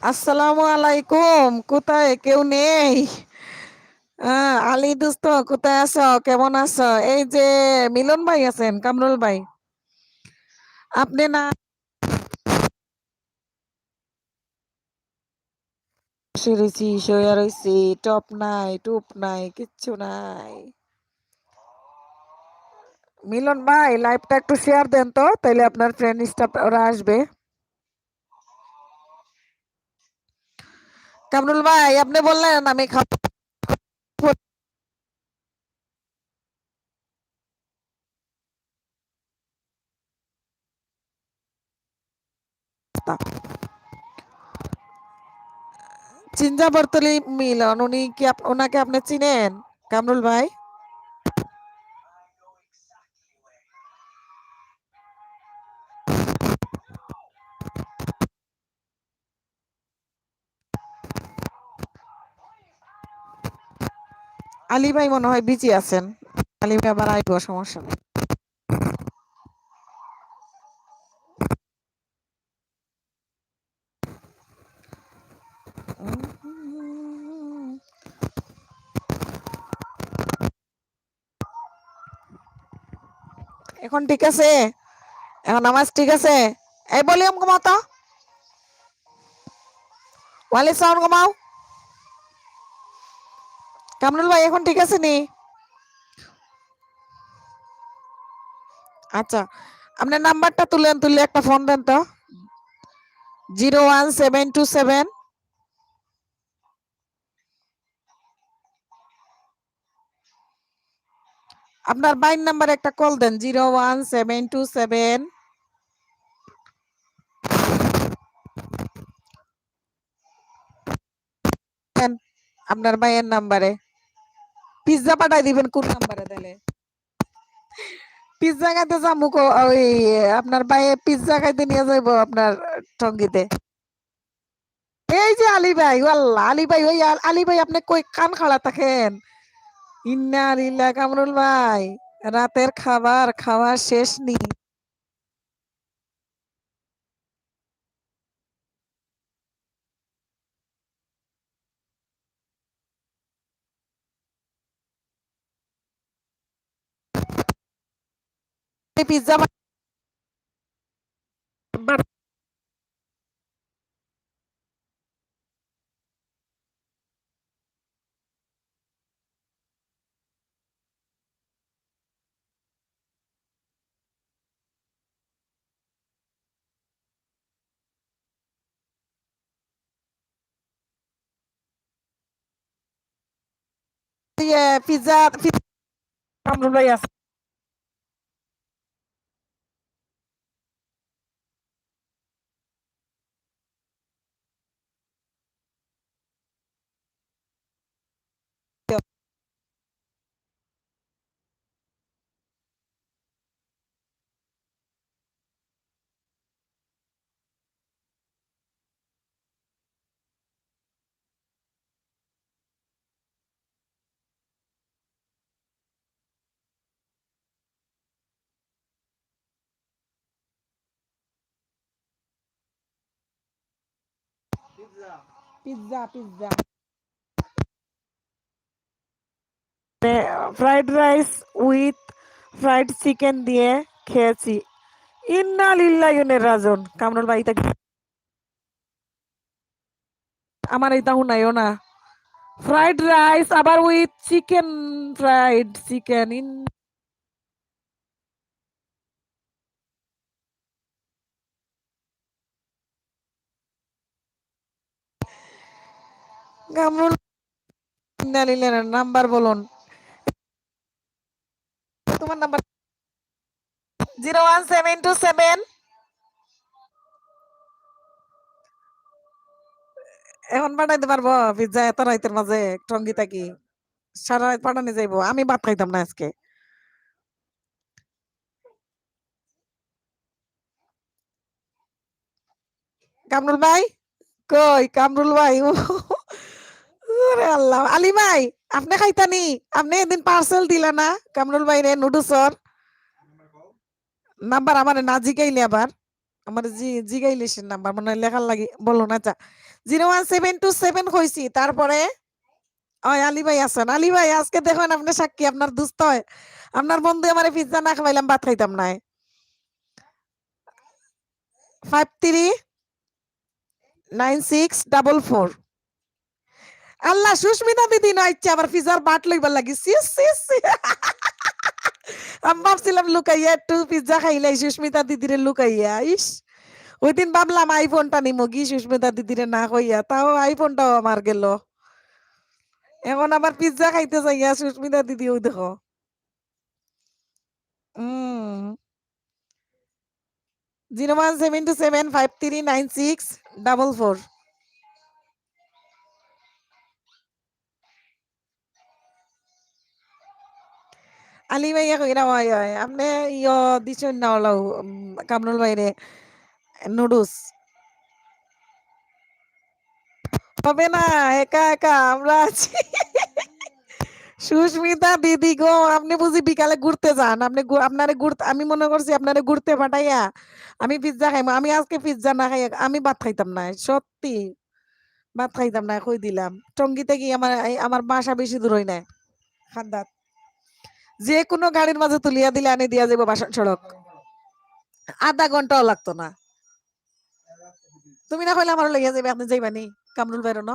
আসসালামু আলাইকুম। কোথায় কেউ নেই? আলী দোস্ত কোথায় আছো? কেমন আছো? এই যে মিলন ভাই আছেন, কামরুল ভাই। আপনি না সেরেছি, শুয়ে রইছি, টপ নাই, টুপ নাই, কিচ্ছু নাই। মিলন ভাই লাইভটা একটু শেয়ার দেন তো, তাইলে আপনার ফ্রেন্ড স্টাফ ওরা আসবে। কামরুল ভাই আপনি বললেন আমি খাবো। চিনজা বর্তলি মিলন, উনি কি ওনাকে আপনি চিনেন কামরুল ভাই? আলী ভাই মনে হয় বিজি আছেন। আলী ভাই আবার আইবো, সমস্যা নেই। এখন ঠিক আছে? এখন আওয়াজ ঠিক আছে? এই ভলিউম কমাও তো, ওয়ালি সাউন্ড কমাও। কামরুল ভাই এখন ঠিক আছে নি? আচ্ছা, আপনার নাম্বারটা তুলে একটা ফোন দেন তো। 01727। আপনার বাইর নাম্বার একটা কল দেন। 01727। আপনার ভাইয়ের নাম্বারে পিজ্জা পাঠাই দিবেন কোন নাম্বারে দিলে? পিজ্জা খাইতে যাবো ওই আপনার ভাইয়ে পিজ্জা খাইতে নিয়ে যাইবো আপনার টঙ্গিতে। এই যে আলী ভাই, আল্লাহ আলী ভাই, ওই আলী ভাই আপনি কই কান খাড়া থাকেন? ইন্না লিল্লাহ। কামরুল ভাই রাতের খাবার খাওয়া শেষ নি? পিজ্জা পিজ্জা কামরুল ভাই আছে। Pizza pizza fried rice with fried chicken দিয়ে খেয়েছি। ইন্না লিল্লাহি ওয়া ইন্না ইলাইহি রাজিউন। কামরুল ভাই তা আমার এটা হুনাইও না। ফ্রাইড রাইস আবার with chicken, fried chicken in. Kamrul ইন্না লিল্লাহি নাম্বার বলুন। তোমার নাম্বার 01727। এখন পাঠাইতে পারবো পিজ্জা এত রাইতের মাঝে টঙ্গি থাকি? সারা রাত পাঠানি যাইবো, আমি ভাত খাইতাম না আজকে। কামরুল ভাই কই? কামরুল ভাই ওরে আল্লাহ। আলী ভাই আপনি খাইতানি? আপনি এদিন পার্সেল দিলা না কামরুল ভাই রে নুডলসর? নাম্বার আমার না জিগাইলে আবার, আমার জিগাইলে সে নাম্বার মনে হয় লেখার লাগি বলুন। আচ্ছা 01727 কইছি তারপরে ওই আলী ভাই আছেন। আলী ভাই আজকে দেখুন আপনি সাক্ষী, আপনার দুস্থ হয়, আপনার বন্ধু আমারে পিজ্জা না খাওয়াইলাম ভাত খাইতাম না। 539644। আল্লাহ, সুস্মিতা দিদি না ইচ্ছা আবার পিজ্জার বাট লইবার লাগি। সিস সিস সি। আমি ভাবছিলাম লুকাইয়া একটু পিজ্জা খাইলাই সুস্মিতা দিদিরে লুকাইয়া। ইস, ওই দিন ভাবলাম আইফোনটা নিমো কি সুস্মিতা দিদিরে না কইয়া, তাও আইফোনটাও আমার গেল। এখন আবার পিজ্জা খাইতে যাইয়া সুস্মিতা দিদি ওই দেখো। হুম। 01727539644। আলী ভাইয়া কইরা হয় হয় আপনি ইয় দিছেন না ওলাও কামরুল ভাইরে নুডলস। হবে না, একা একা আমরা আছি। সুস্মিতা দিদি গো, আপনি বুঝি বিকালে ঘুরতে যান? আপনি আপনারে ঘুরতে, আমি মনে করছি আপনারে ঘুরতে পাঠাইয়া আমি পিজ্জা খাইমু। আমি আজকে পিজ্জা না খাইয়া আমি ভাত খাইতাম না, সত্যি ভাত খাইতাম না, কই দিলাম। টঙ্গিতে কি আমার বাসা বেশি দূর হই নাই, খান্দাত। যে কোনো গাড়ির মাঝে তুলিয়া দিলে আনি দিয়া যাবো বাসা সড়ক, আধা ঘন্টাও লাগতো না। তুমি না কইলে আমার লইয়া যাবে, আপনি যাইবানি কামরুল ভাইরো ন?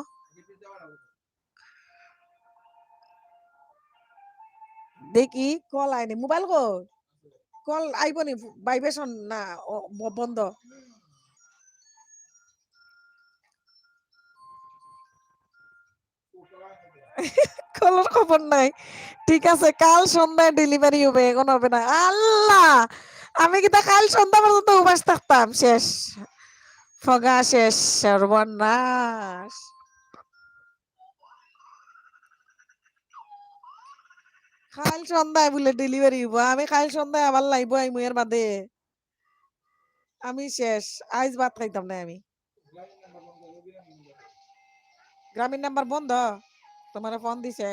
দেখি কল আইনি, মোবাইল গো কল আইবনি, ভাইব্রেশন না বন্ধ। কলের খবর নাই, ঠিক আছে কাল সন্ধ্যায় ডেলিভারি হবে, এখন হবে না। আল্লাহ, আমি কি তা কাল সন্ধ্যা পর্যন্ত উপাস থাকতাম? শেষ, ফগা শেষ, সর্বনাশ। কাল সন্ধ্যায় বলে ডেলিভারি হইব, আমি কাল সন্ধ্যায় আবার লাইব আইমু এর বাদে। আমি শেষ, আইজ ভাত খাইতাম না আমি। গ্রামীণ নাম্বার বন্ধ, তোমার ফোন দিছে।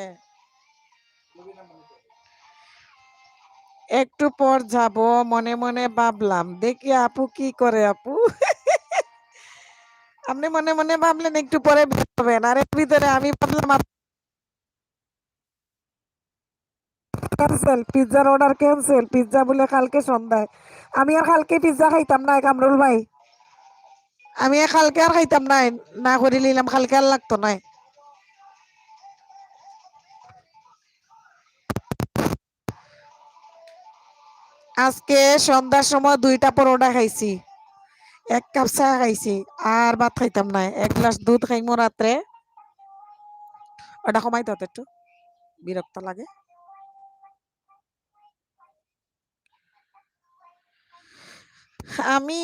একটু পর যাব, মনে মনে ভাবলাম দেখি আপু কি করে। আপু আপনি মনে মনে ভাবলেন একটু পরে ভাববেন, আর এর ভিতরে আমি ভাবলাম ক্যান্সেল, পিজ্জার অর্ডার ক্যান্সেল, পিজ্জা বলে কালকে সন্ধ্যায়। আমি আর কালকে পিজ্জা খাইতাম না কামরুল ভাই, আমি আর কালকে আর খাইতাম না, না করে নিলাম, কালকে আর লাগতো না। আজকে সন্ধ্যার সময় 2টা পরোটা খাইছি, 1 কাপ চা খাইছি, আর ভাত খাইতাম না। 1 গ্লাস দুধ খাইমু রাত্রে। ওটা কমাইতে হতো একটু, বিরক্ত লাগে। আমি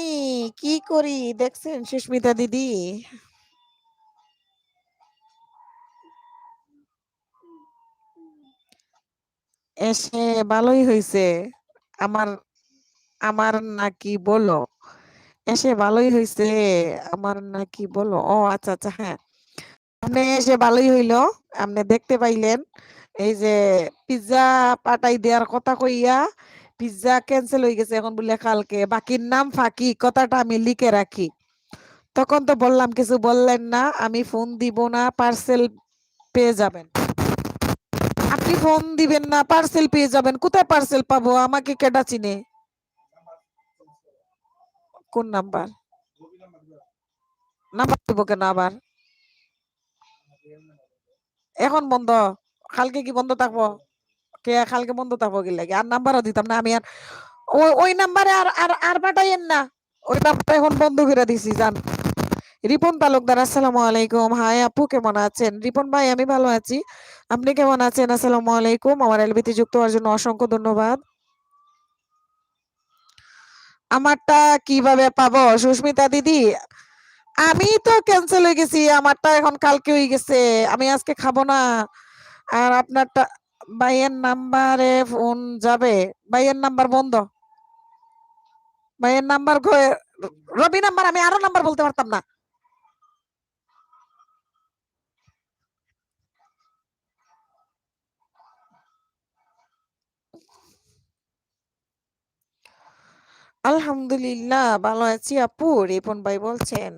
কি করি দেখছেন সুস্মিতা দিদি? এসে ভালোই হইছে। আমার আমার নাকি বলো, এসে ভালোই হইছে। আমার নাকি বলো, ও আচ্ছা আচ্ছা, হ্যাঁ, আপনি এসে ভালোই হইলো। আপনি দেখতে পাইলেন এই যে পিজ্জা পাঠাই দেওয়ার কথা কইয়া পিজ্জা ক্যান্সেল হয়ে গেছে, এখন বলে কালকে। বাকির নাম ফাঁকি, কথাটা আমি লিখে রাখি। তখন তো বললাম, কিছু বললেন না। আমি ফোন দিব না, পার্সেল পেয়ে যাবেন। আপনি ফোন দিবেন না, পার্সেল পেয়ে যাবেন। কোথায় পার্সেল পাবো? আমাকে কেডা চিনে? কোন নাম্বার? নাম্বার দিব কেন আবার? এখন বন্ধ, কালকে কি বন্ধ থাকবো? কে কালকে বন্ধ থাকবো কি লাগে? আর নাম্বারও দিতাম না আমি। আর ওই নাম্বারে আর আর আর পাঠাইয়েন না, ওই নাম্বার এখন বন্ধ করে দিছি। জান রিপন তালুকদার, আসসালামু আলাইকুম। হাই আপু, কেমন আছেন? রিপন ভাই, আমি ভালো আছি, আপনি কেমন আছেন? আসসালামু আলাইকুম। আমার এলবিতে যুক্ত হওয়ার জন্য অসংখ্য ধন্যবাদ। আমারটা কিভাবে পাবো সুস্মিতা দিদি? আমি তো ক্যান্সেল হয়ে গেছি, আমারটা এখন কালকে হয়ে গেছে, আমি আজকে খাবো না। আর আপনারটা ভাইয়ের নাম্বারে ফোন যাবে? ভাইয়ের নাম্বার বন্ধ, ভাইয়ের নাম্বার রবি নাম্বার, আমি আরো নাম্বার বলতে পারতাম না। আলহামদুলিল্লাহ ভালো আছি আপু, রিপন ভাই বলছেন।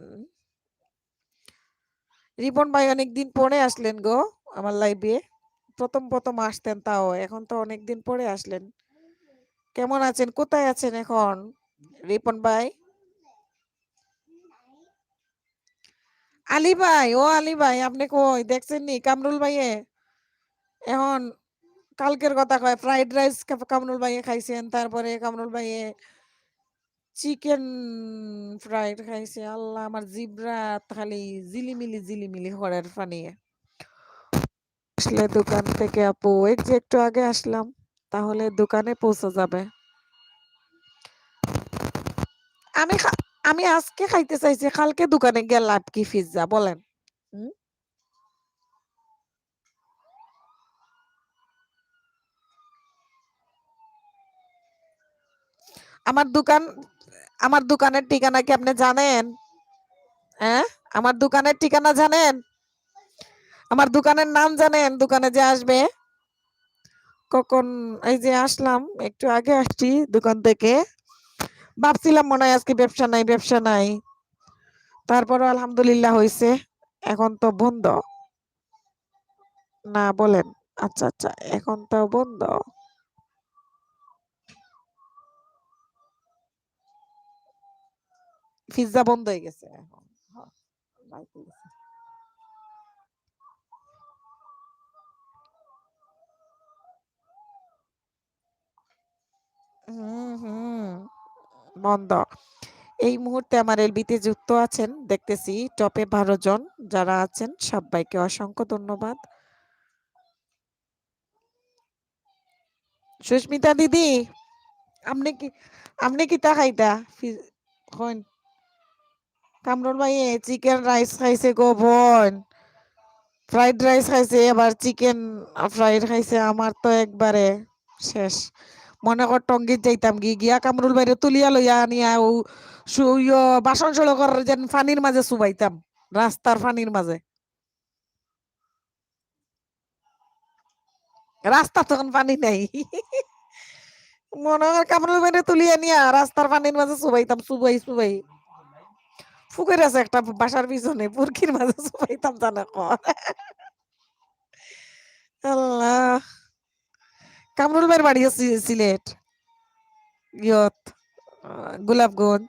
রিপন ভাই অনেকদিন পরে আসলেন গো আমার লাইভে। প্রথম আসতেন তাও, এখন তো অনেকদিন পরে আসলেন। কেমন আছেন? কোথায় আছেন এখন রিপন ভাই? আলী ভাই, ও আলী ভাই আপনি কই দেখছেন নি কামরুল ভাইয়ে? এখন কালকের কথা কয় ফ্রাইড রাইস কামরুল ভাইয়ে খাইছেন, তারপরে কামরুল ভাইয়ে চিকেন ফ্রাইড খাইছে। আল্লাহ আমার জিব্রা খালি জিলিমিলি হরের ফানি। আসলে দোকান থেকে আপু এই যে একটু আগে আসলাম, তাহলে দোকানে পৌঁছে যাবে। আমি আমি আজকে খাইতে চাইছি, কালকে দোকানে গেলাম কি পিজ্জা বলেন? হুম? আমার দোকান, আমার দোকানের ঠিকানা কি আপনি জানেন? হ্যাঁ, আমার দোকানের ঠিকানা জানেন? আমার দোকানের নাম জানেন? দোকানে যে আসবে কখন, এই যে আসলাম একটু আগে আসছি দোকান থেকে, ভাবছিলাম মনে হয় আজকে ব্যবসা নাই, তারপরও আলহামদুলিল্লাহ হয়েছে। এখন তো বন্ধ না বলেন? আচ্ছা, এখন তো বন্ধ। পিজ্জা বন্ধ হয়ে গেছে এখন। হ্যাঁ, বাড়িতে গেছে। হুম, বন্ধ। এই মুহূর্তে আমার এলবিতে যুক্ত আছেন দেখতেছি টপে 12 জন যারা আছেন, সবাইকে অসংখ্য ধন্যবাদ। সুস্মিতা দিদি, আপনি কি, আপনি কি তা খাইতা? হন কামরুল ভাই চিকেন রাইস খাইছে গো বোন, ফ্রাইড রাইস খাইছে, এবার চিকেন ফ্রাইড খাইছে। আমার তো একবারে শেষ। মনে কর টঙ্গীত যাইতাম গিয়া কামরুল বাইরে তুলিয়া লইয়া আনিয়া ও বাসন সড়কর যেন ফানির মাঝে চুবাইতাম, রাস্তার ফানির মাঝে। রাস্তা তখন পানি নাই। মনে কর কামরুল বাইরে তুলিয়া নিয়া রাস্তার পানির মাঝে চুবাই পুকুর আছে একটা বাসার পিছনে, পুরকির মাঝে চুবাইতাম জানা কর। আল্লাহ, কামরুল ভাইয়ের বাড়ি আছে সিলেট, ইয়ত গোলাপগঞ্জ,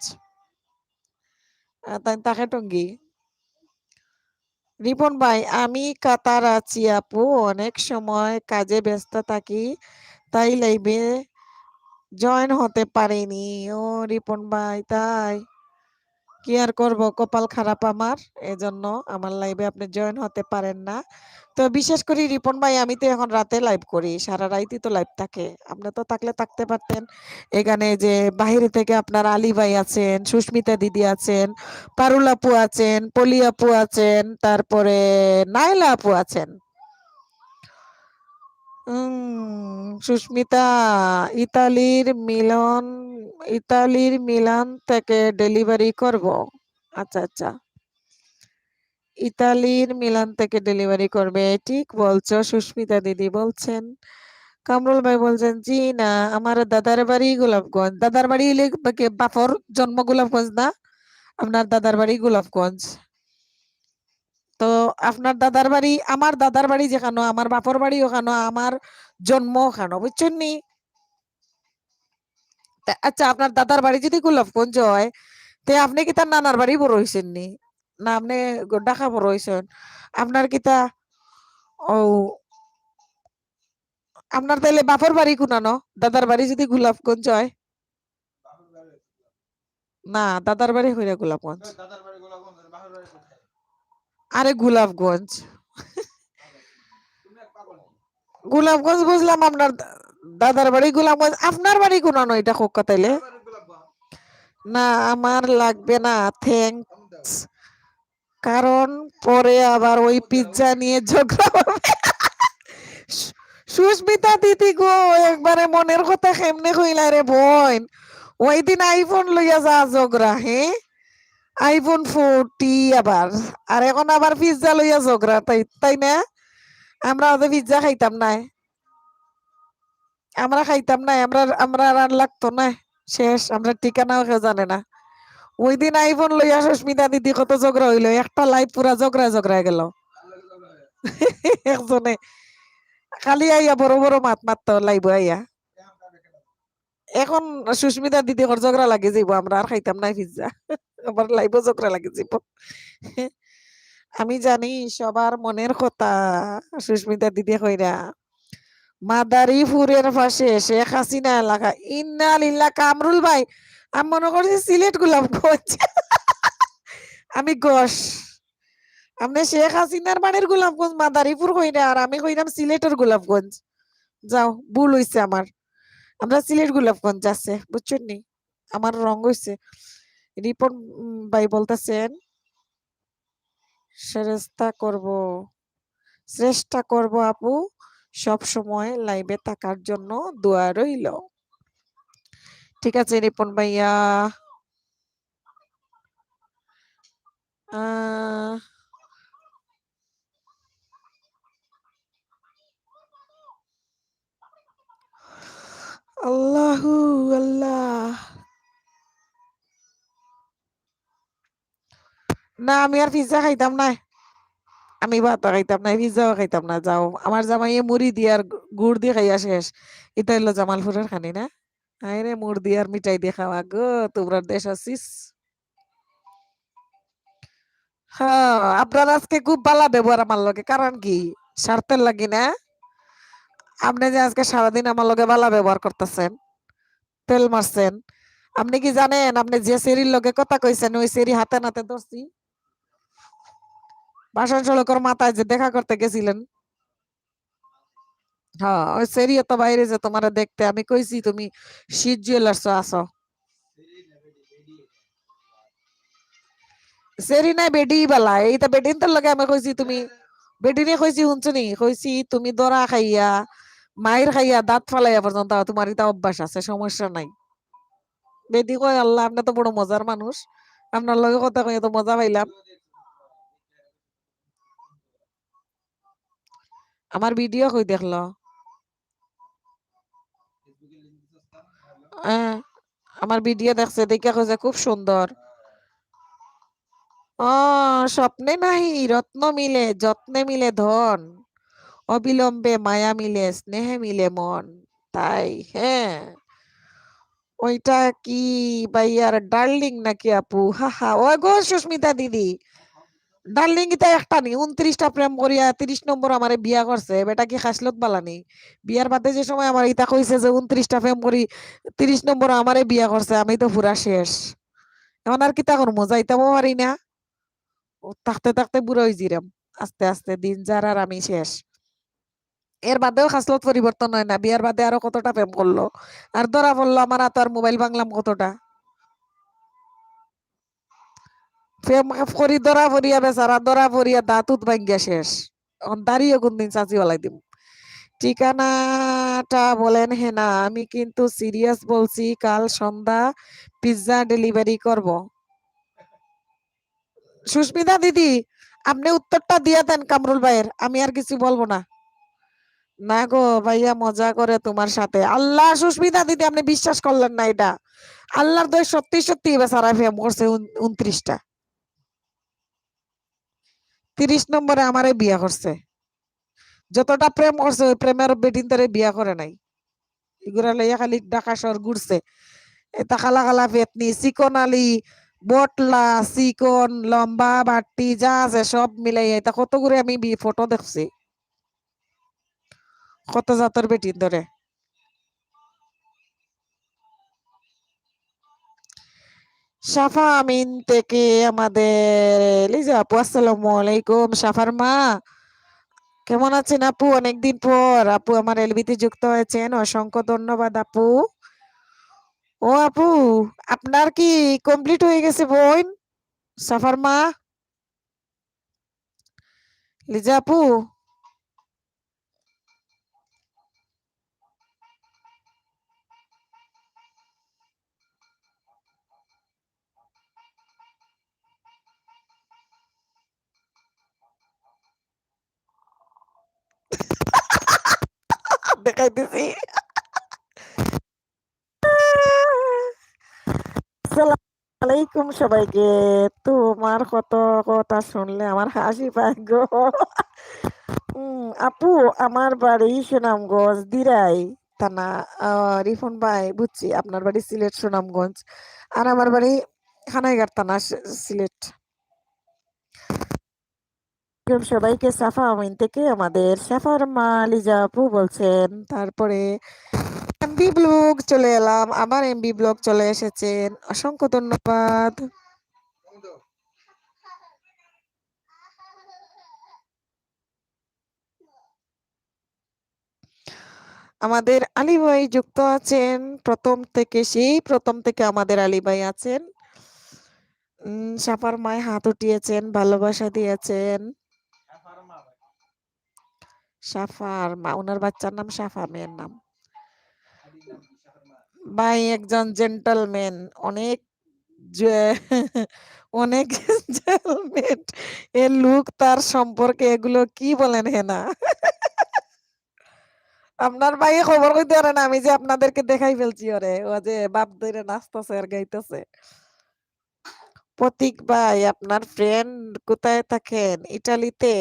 তাই তাকে টঙ্গী। রিপন ভাই, আমি কাতার আছি আপু, অনেক সময় কাজে ব্যস্ত থাকি, তাই লাইভে জয়েন হতে পারিনি। ও রিপন ভাই তাই, কি আর করব, কপাল খারাপ আমার, এজন্য আমার লাইভে আপনি জয়েন হতে পারেন না। তো বিশেষ করে রিপন ভাই আমি তো এখন রাতে লাইভ করি, সারা রাতই তো লাইভ থাকে। আপনি তো থাকলে থাকতে পারতেন। এখানে যে বাহিরে থেকে আপনার আলী ভাই আছেন, সুস্মিতা দিদি আছেন, পারুল আপু আছেন, পলি আপু আছেন, তারপরে নাইলা আপু আছেন। সুস্মিতা, ইতালির মিলন, ইতালির মিলান থেকে ডেলিভারি করব। আচ্ছা, ইতালির মিলান থেকে ডেলিভারি করবে, ঠিক বলছো সুস্মিতা দিদি বলছেন। কামরুল ভাই বলছেন জি না, আমার দাদার বাড়ি গোলাপগঞ্জ। দাদার বাড়ি বাপর জন্ম গোলাপগঞ্জ না? আপনার দাদার বাড়ি গোলাপগঞ্জ। তো আপনার দাদার বাড়ি, আমার দাদার বাড়ি যেখানে, আমার বাপর বাড়ি ওখানে, আমার জন্ম ওখানে, বুঝছেন নি? আচ্ছা, আপনার দাদার বাড়ি যদি গোলাপগঞ্জ হয়, তে আপনি কি তার নানার বাড়ি বড় হয়েছেন নি? না আপনি ঢাকা বড় হয়েছেন? আপনার কি তা, ও আপনার তাইলে বাপর বাড়ি কোনানো? দাদার বাড়ি যদি গোলাপগঞ্জ হয়? না, দাদার বাড়ি হইরা গোলাপগঞ্জ। আরে গোলাপগঞ্জ, গোলাপগঞ্জ বুঝলাম, আপনার দাদার বাড়ি গোলাপগঞ্জ, আপনার বাড়ি কোনানো এটা কোক্কা তাইলে? না, আমার লাগবে না, থ্যাঙ্কস। কারণ পরে আবার ওই পিজ্জা নিয়ে ঝগড়া হবে। সুস্মিতা দিদি গো, একবারে মনের কথা কেমনে কইলা রে বোন? ওই দিন আইফোন লইয়া যা ঝগড়া, হ্যাঁ, আইফোন 40 আবার, আর এখন আবার পিজ্জা লইয়া ঝগড়া, তাই তাই না? আমরা ওদের পিজ্জা খাইতাম না, আমরা খাইতাম না, আমরা আমরা আর লাগতো না, শেষ, আমরা ঠিকানাও কেউ জানে না। ওই দিন আইফোন লইয়া সুস্মিতা দিদি কত ঝগড়া হইলো, একটা লাইভ পুরা ঝগড়ায় গেল। একজনে খালি আইয়া বড় বড় মাত মারতো লাইব আইয়া। এখন সুস্মিতা দিদি ওর ঝগড়া লাগে যাইব, আমরা আর খাইতাম না পিজ্জা। আবার লাইব ঝগড়া লাগে যাইব। আমি জানি সবার মনের কথা। সুস্মিতা দিদি কইরা মাদারীপুরের পাশে শেখ হাসিনা এলাকা, ইন্না লিল্লাহ। কামরুল ভাই, আমি মনে করছি সিলেট গোলাপগঞ্জ। আমি গোস, আপনি শেখ হাসিনার বাড়ির গোলাপগঞ্জ মাদারীপুর কইরা, আর আমি কইরাম সিলেটের গোলাপগঞ্জ। যাও, ভুল হইছে আমার। আমরা সিলেট গোলাপগঞ্জ আছে, বুঝছেন নি? আমার রং হইছে। রিপন ভাই বলতেছেন চেষ্টা করব আপু, সব সময় লাইভে থাকার জন্য দোয়া রইল। ঠিক আছে রিপন ভাইয়া। আহ আল্লাহু আল্লাহ। না, আমি আর পিজ্জা খাইতাম না। আমি ভাত খাইতাম না, পিজ্জাও খাইতাম না। যাও, আমার জামাইয়ে মুড়ি দিয়ে আর গুড় দিয়ে খাইয়া শেষ। এটা হলো জামালপুরের খানি না? আরে মুড় দিয়ে আর মিঠাই দিয়ে খাওয়া গো, তোমরা দেশ আছিস। হ্যাঁ, আপনার আজকে খুব ভালো ব্যবহার আমার লগে, কারণ কি? স্বার্থের লাগি না? আপনি যে আজকে সারাদিন আমার লগে ভালো ব্যবহার করতেছেন, তেল মারছেন। আপনি কি জানেন, আপনি যে সেরির লগে কথা কইছেন, ওই সেরি হাতে নাতে ধরছি। ভাষণ সড়কের মাথায় যে দেখা করতে গেছিলেন, হ্যাঁ, ওই সেরি তো বাইরে যে তোমার দেখতে, আমি কইছি তুমি শীত জুয়েলার্স আছো। সেরি নাই, বেডি বালা। এইটা বেডিন তোর লগে আমি কইছি তুমি বেডিনে কইছি, শুনছনি? কইছি তুমি দরা খাইয়া মায়ের খাইয়া দাঁত ফালাইয়া পর্যন্ত তোমার এটা অভ্যাস আছে, সমস্যা নাই। বেডি কয় আল্লাহ, আপনি তো বড় মজার মানুষ, আপনার লগে কথা কইয়া তো মজা পাইলাম। আমার ভিডিও কই দেখলো? আমার ভিডিও দেখছে, দেখে কইছে খুব সুন্দর। স্বপ্নে নাহি রত্ন মিলে, যত্নে মিলে ধন, অবিলম্বে মায়া মিলে, স্নেহে মিলে মন। তাই হ্যাঁ, ওইটা কি ভাইয়ার ডার্লিং নাকি আপু? হাহা, ও গো সুস্মিতা দিদি, ডার্লিং এটা একটা নি 29টা প্রেম করিয়া 30 নম্বর আমারে বিয়া করছে। বেটা কি খাসলত বালানি? বিয়ার বাদে যে সময় আমার ইতা কইছে যে 29টা প্রেম করি 30 নম্বর আমারে বিয়া করছে, আমি তো পুরা শেষ। এখন আর কিতা করবো, যাইতামও পারি না। থাকতে থাকতে বুড়ো হয়ে জিরাম, আস্তে আস্তে দিন যার, আর আমি শেষ। এর বাদেও খাসলত পরিবর্তন হয় না, বিয়ার বাদে আরো কতটা প্রেম করলো, আর ধরা পড়লো আমার হাতে, আর মোবাইল ভাঙলাম কতটা। প্রেম করি ধরা পড়িয়া, বেচারা ধরা পড়িয়া দাঁতুত ভাঙ্গিয়া শেষ। এখন দাঁড়িয়ে কোনদিন চাচি ওলাই দিব। ঠিকানাটা বলেন। হ্যাঁ না, আমি কিন্তু সিরিয়াস বলছি, কাল সন্ধ্যা পিৎজা ডেলিভারি করব। সুস্মিতা দিদি, আপনি উত্তরটা দিয়ে দেন কামরুল ভাইয়ের, আমি আর কিছু বলবো না। না গো ভাইয়া, মজা করে তোমার সাথে। আল্লাহ, সুস্মিতা দিদি আপনি বিশ্বাস করলেন না এটা? আল্লাহর দয়, সত্যি সত্যি বেচারা প্রেম করছে 29টা। 30 নম্বরে আমারে বিয়া করছে। যতটা প্রেম করছে, ওই প্রেমের বেটিন তারে বিয়া করে নাই। এগুলা লইয়া খালি ঢাকা শহর ঘুরছে। এটা খালা খালা পেতনি, চিকন আলি, বটলা, চিকন, লম্বা, বাট্টি যা আছে সব মিলাই এটা কত করে আমি ফটো দেখছি, কত জাতের বেটিন ধরে। সাফা আমিন থেকে আমাদের লিজা আপু, আসসালামু আলাইকুম। সাফার মা কেমন আছেন আপু? অনেকদিন পর আপু আমার এলবিতে যুক্ত হয়েছেন, অসংখ্য ধন্যবাদ আপু। ও আপু, আপনার কি কমপ্লিট হয়ে গেছে বোন? সাফার মা, লিজা আপু। দেখাইতেছি। আসসালামু আলাইকুম সবাইকে। তোমার কত কথা শুনলে আমার হাসি পায় গো। আপু, আমার বাড়ি সুনামগঞ্জ দিরাই থানা। রিফন ভাই, বুঝছি আপনার বাড়ি সিলেট সুনামগঞ্জ, আর আমার বাড়ি খানাইঘাট থানা সিলেট। সবাইকে সাফা আমিন থেকে আমাদের সাফার মা লিজা আপু বলছেন। তারপরে এমবি ব্লগ চলে এলাম, আবার এমবি ব্লগ চলে এসেছেন, অসংখ্য ধন্যবাদ। আমাদের আলী ভাই যুক্ত আছেন প্রথম থেকে আমাদের আলী ভাই আছেন। সাফার মায় হাত উঠিয়েছেন, ভালোবাসা দিয়েছেন। সাফার মা, ওনার বাচ্চার নাম সাফা, মেয়ের নাম। ভাই একজন জেন্টলম্যান, অনেক অনেক জেন্টলম্যান। এর লুক, তার সম্পর্কে এগুলো কি বলেন হেনা? আপনার ভাই খবর কইতে পারে না আমি যে আপনাদেরকে দেখাই ফেলছি ওরে, ও যে বাপ ধরে নাচতেছে আর গাইতেছে। প্রতীক ভাই, আপনার ফ্রেন্ড কোথায় থাকেন? ইটালিতে?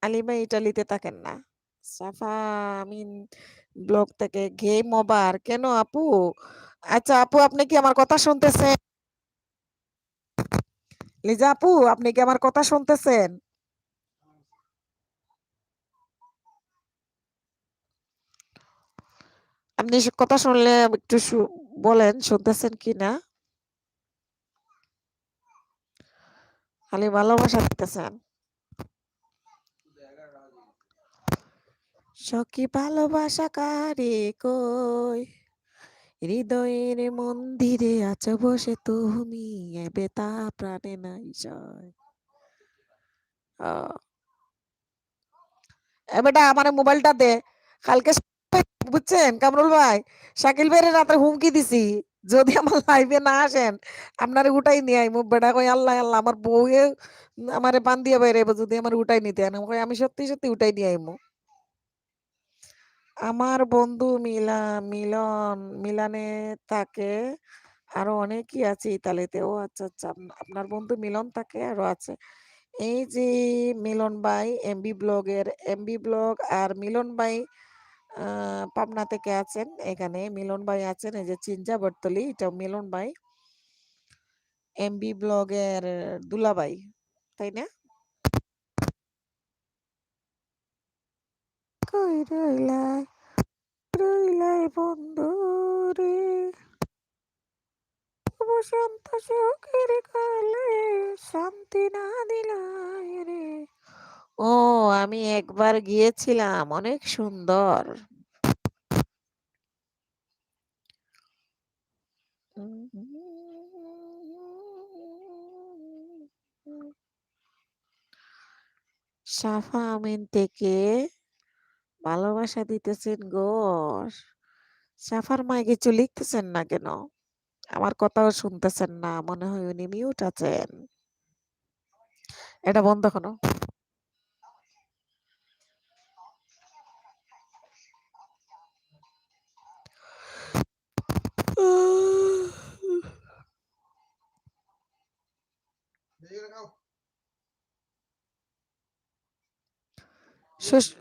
আলী ভাই ইটালিতে থাকেন না। সাফা আমিন ব্লগ থেকে গেম ওভার কেন আপু? আচ্ছা আপু, আপনি কি আমার কথা শুনতেছেন? লিজা আপু, আপনি কি আমার কথা শুনতেছেন? আপনি কথা শুনলে একটু বলেন শুনতেছেন কি না। খালি ভালোবাসা দিতেছেন। সখী ভালোবাসা কারে কই, হৃদয়ের মন্দিরে আছো বসে তুমি, এবে তা প্রাণে নাই জয়। বেটা আমার মোবাইলটা দে। কালকে বুঝছেন কামরুল ভাই, শাকিল ভাইয়ের রাতে হুমকি দিছি, যদি আমার লাইভে না আসেন আপনারে উঠাই নিয়ে আইমু। বেটা কই আল্লাহ আল্লাহ, আমার বউ আমারে বান দিয়ে বাইরে যদি আমার উঠাই নিতে আন, আমি সত্যি সত্যি উঠাই নিয়ে আইমু। আমার বন্ধু মিলানে থাকে, আরো অনেকেই আছে ইতালিতে। ও আচ্ছা আচ্ছা, আপনার বন্ধু মিলন থাকে, আরো আছে। এই যে মিলন ভাই এমবি ব্লগ আর মিলন ভাই পাবনা থেকে আছেন। এখানে মিলন ভাই আছেন, এই যে চিঞ্জা বটতলি, এটা মিলন ভাই এমবি ব্লগের দুলাভাই, তাই না? কই রইলাই রইলাই বন্ধু রে, বসন্ত সুখের কালে শান্তি না দিলাই রে। ও, আমি একবার গিয়েছিলাম, অনেক সুন্দর। সাফা আমিন থেকে ভালোবাসা দিতেছেন গো। সাফার মাই কিছু লিখতেছেন না কেন? আমার কথাও শুনতেছেন না, মনে হয় উনি মিউট আছেন। এটা বন্ধ করো।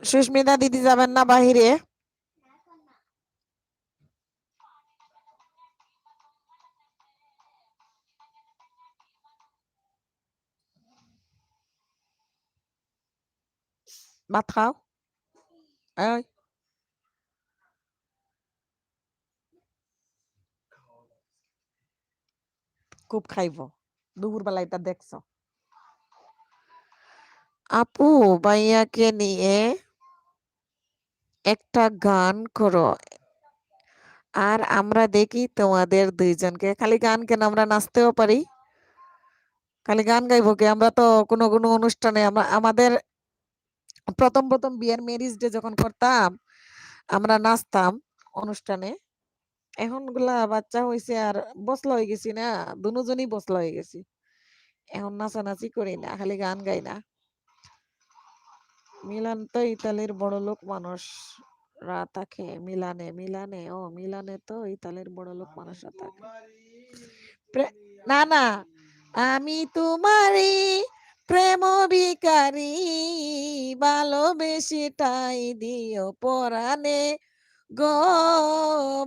সুস্মিতা দিদি যাবেন না বাহিরে? ভাত খাও। এই, খুব খাইব, দুপুর বেলা এটা দেখছো। আপু, ভাইয়াকে নিয়ে একটা গান করো, আর আমরা দেখি তোমাদের দুইজনকে। খালি গান কেন, আমরা নাচতেও পারি। খালি গান গাইবো কি? আমরা তো কোনো কোনো অনুষ্ঠানে আমাদের প্রথম বিয়ের ম্যারেজ ডে যখন করতাম, আমরা নাচতাম অনুষ্ঠানে। এখন গুলা বাচ্চা হয়েছে আর বসলা হয়ে গেছি না, দুজনই বসলা হয়ে গেছি। এখন নাচানাচি করি না, খালি গান গাই না। মিলান তো ইতালির বড় লোক মানুষ, থাকে মিলানে মিলানে ও মিলানে তো ইতালির বড়লোক মানুষরা থাকে। না না, আমি তোমারই প্রেম ভিখারি, ভালোবেসেটাই দিও পরাণে গো,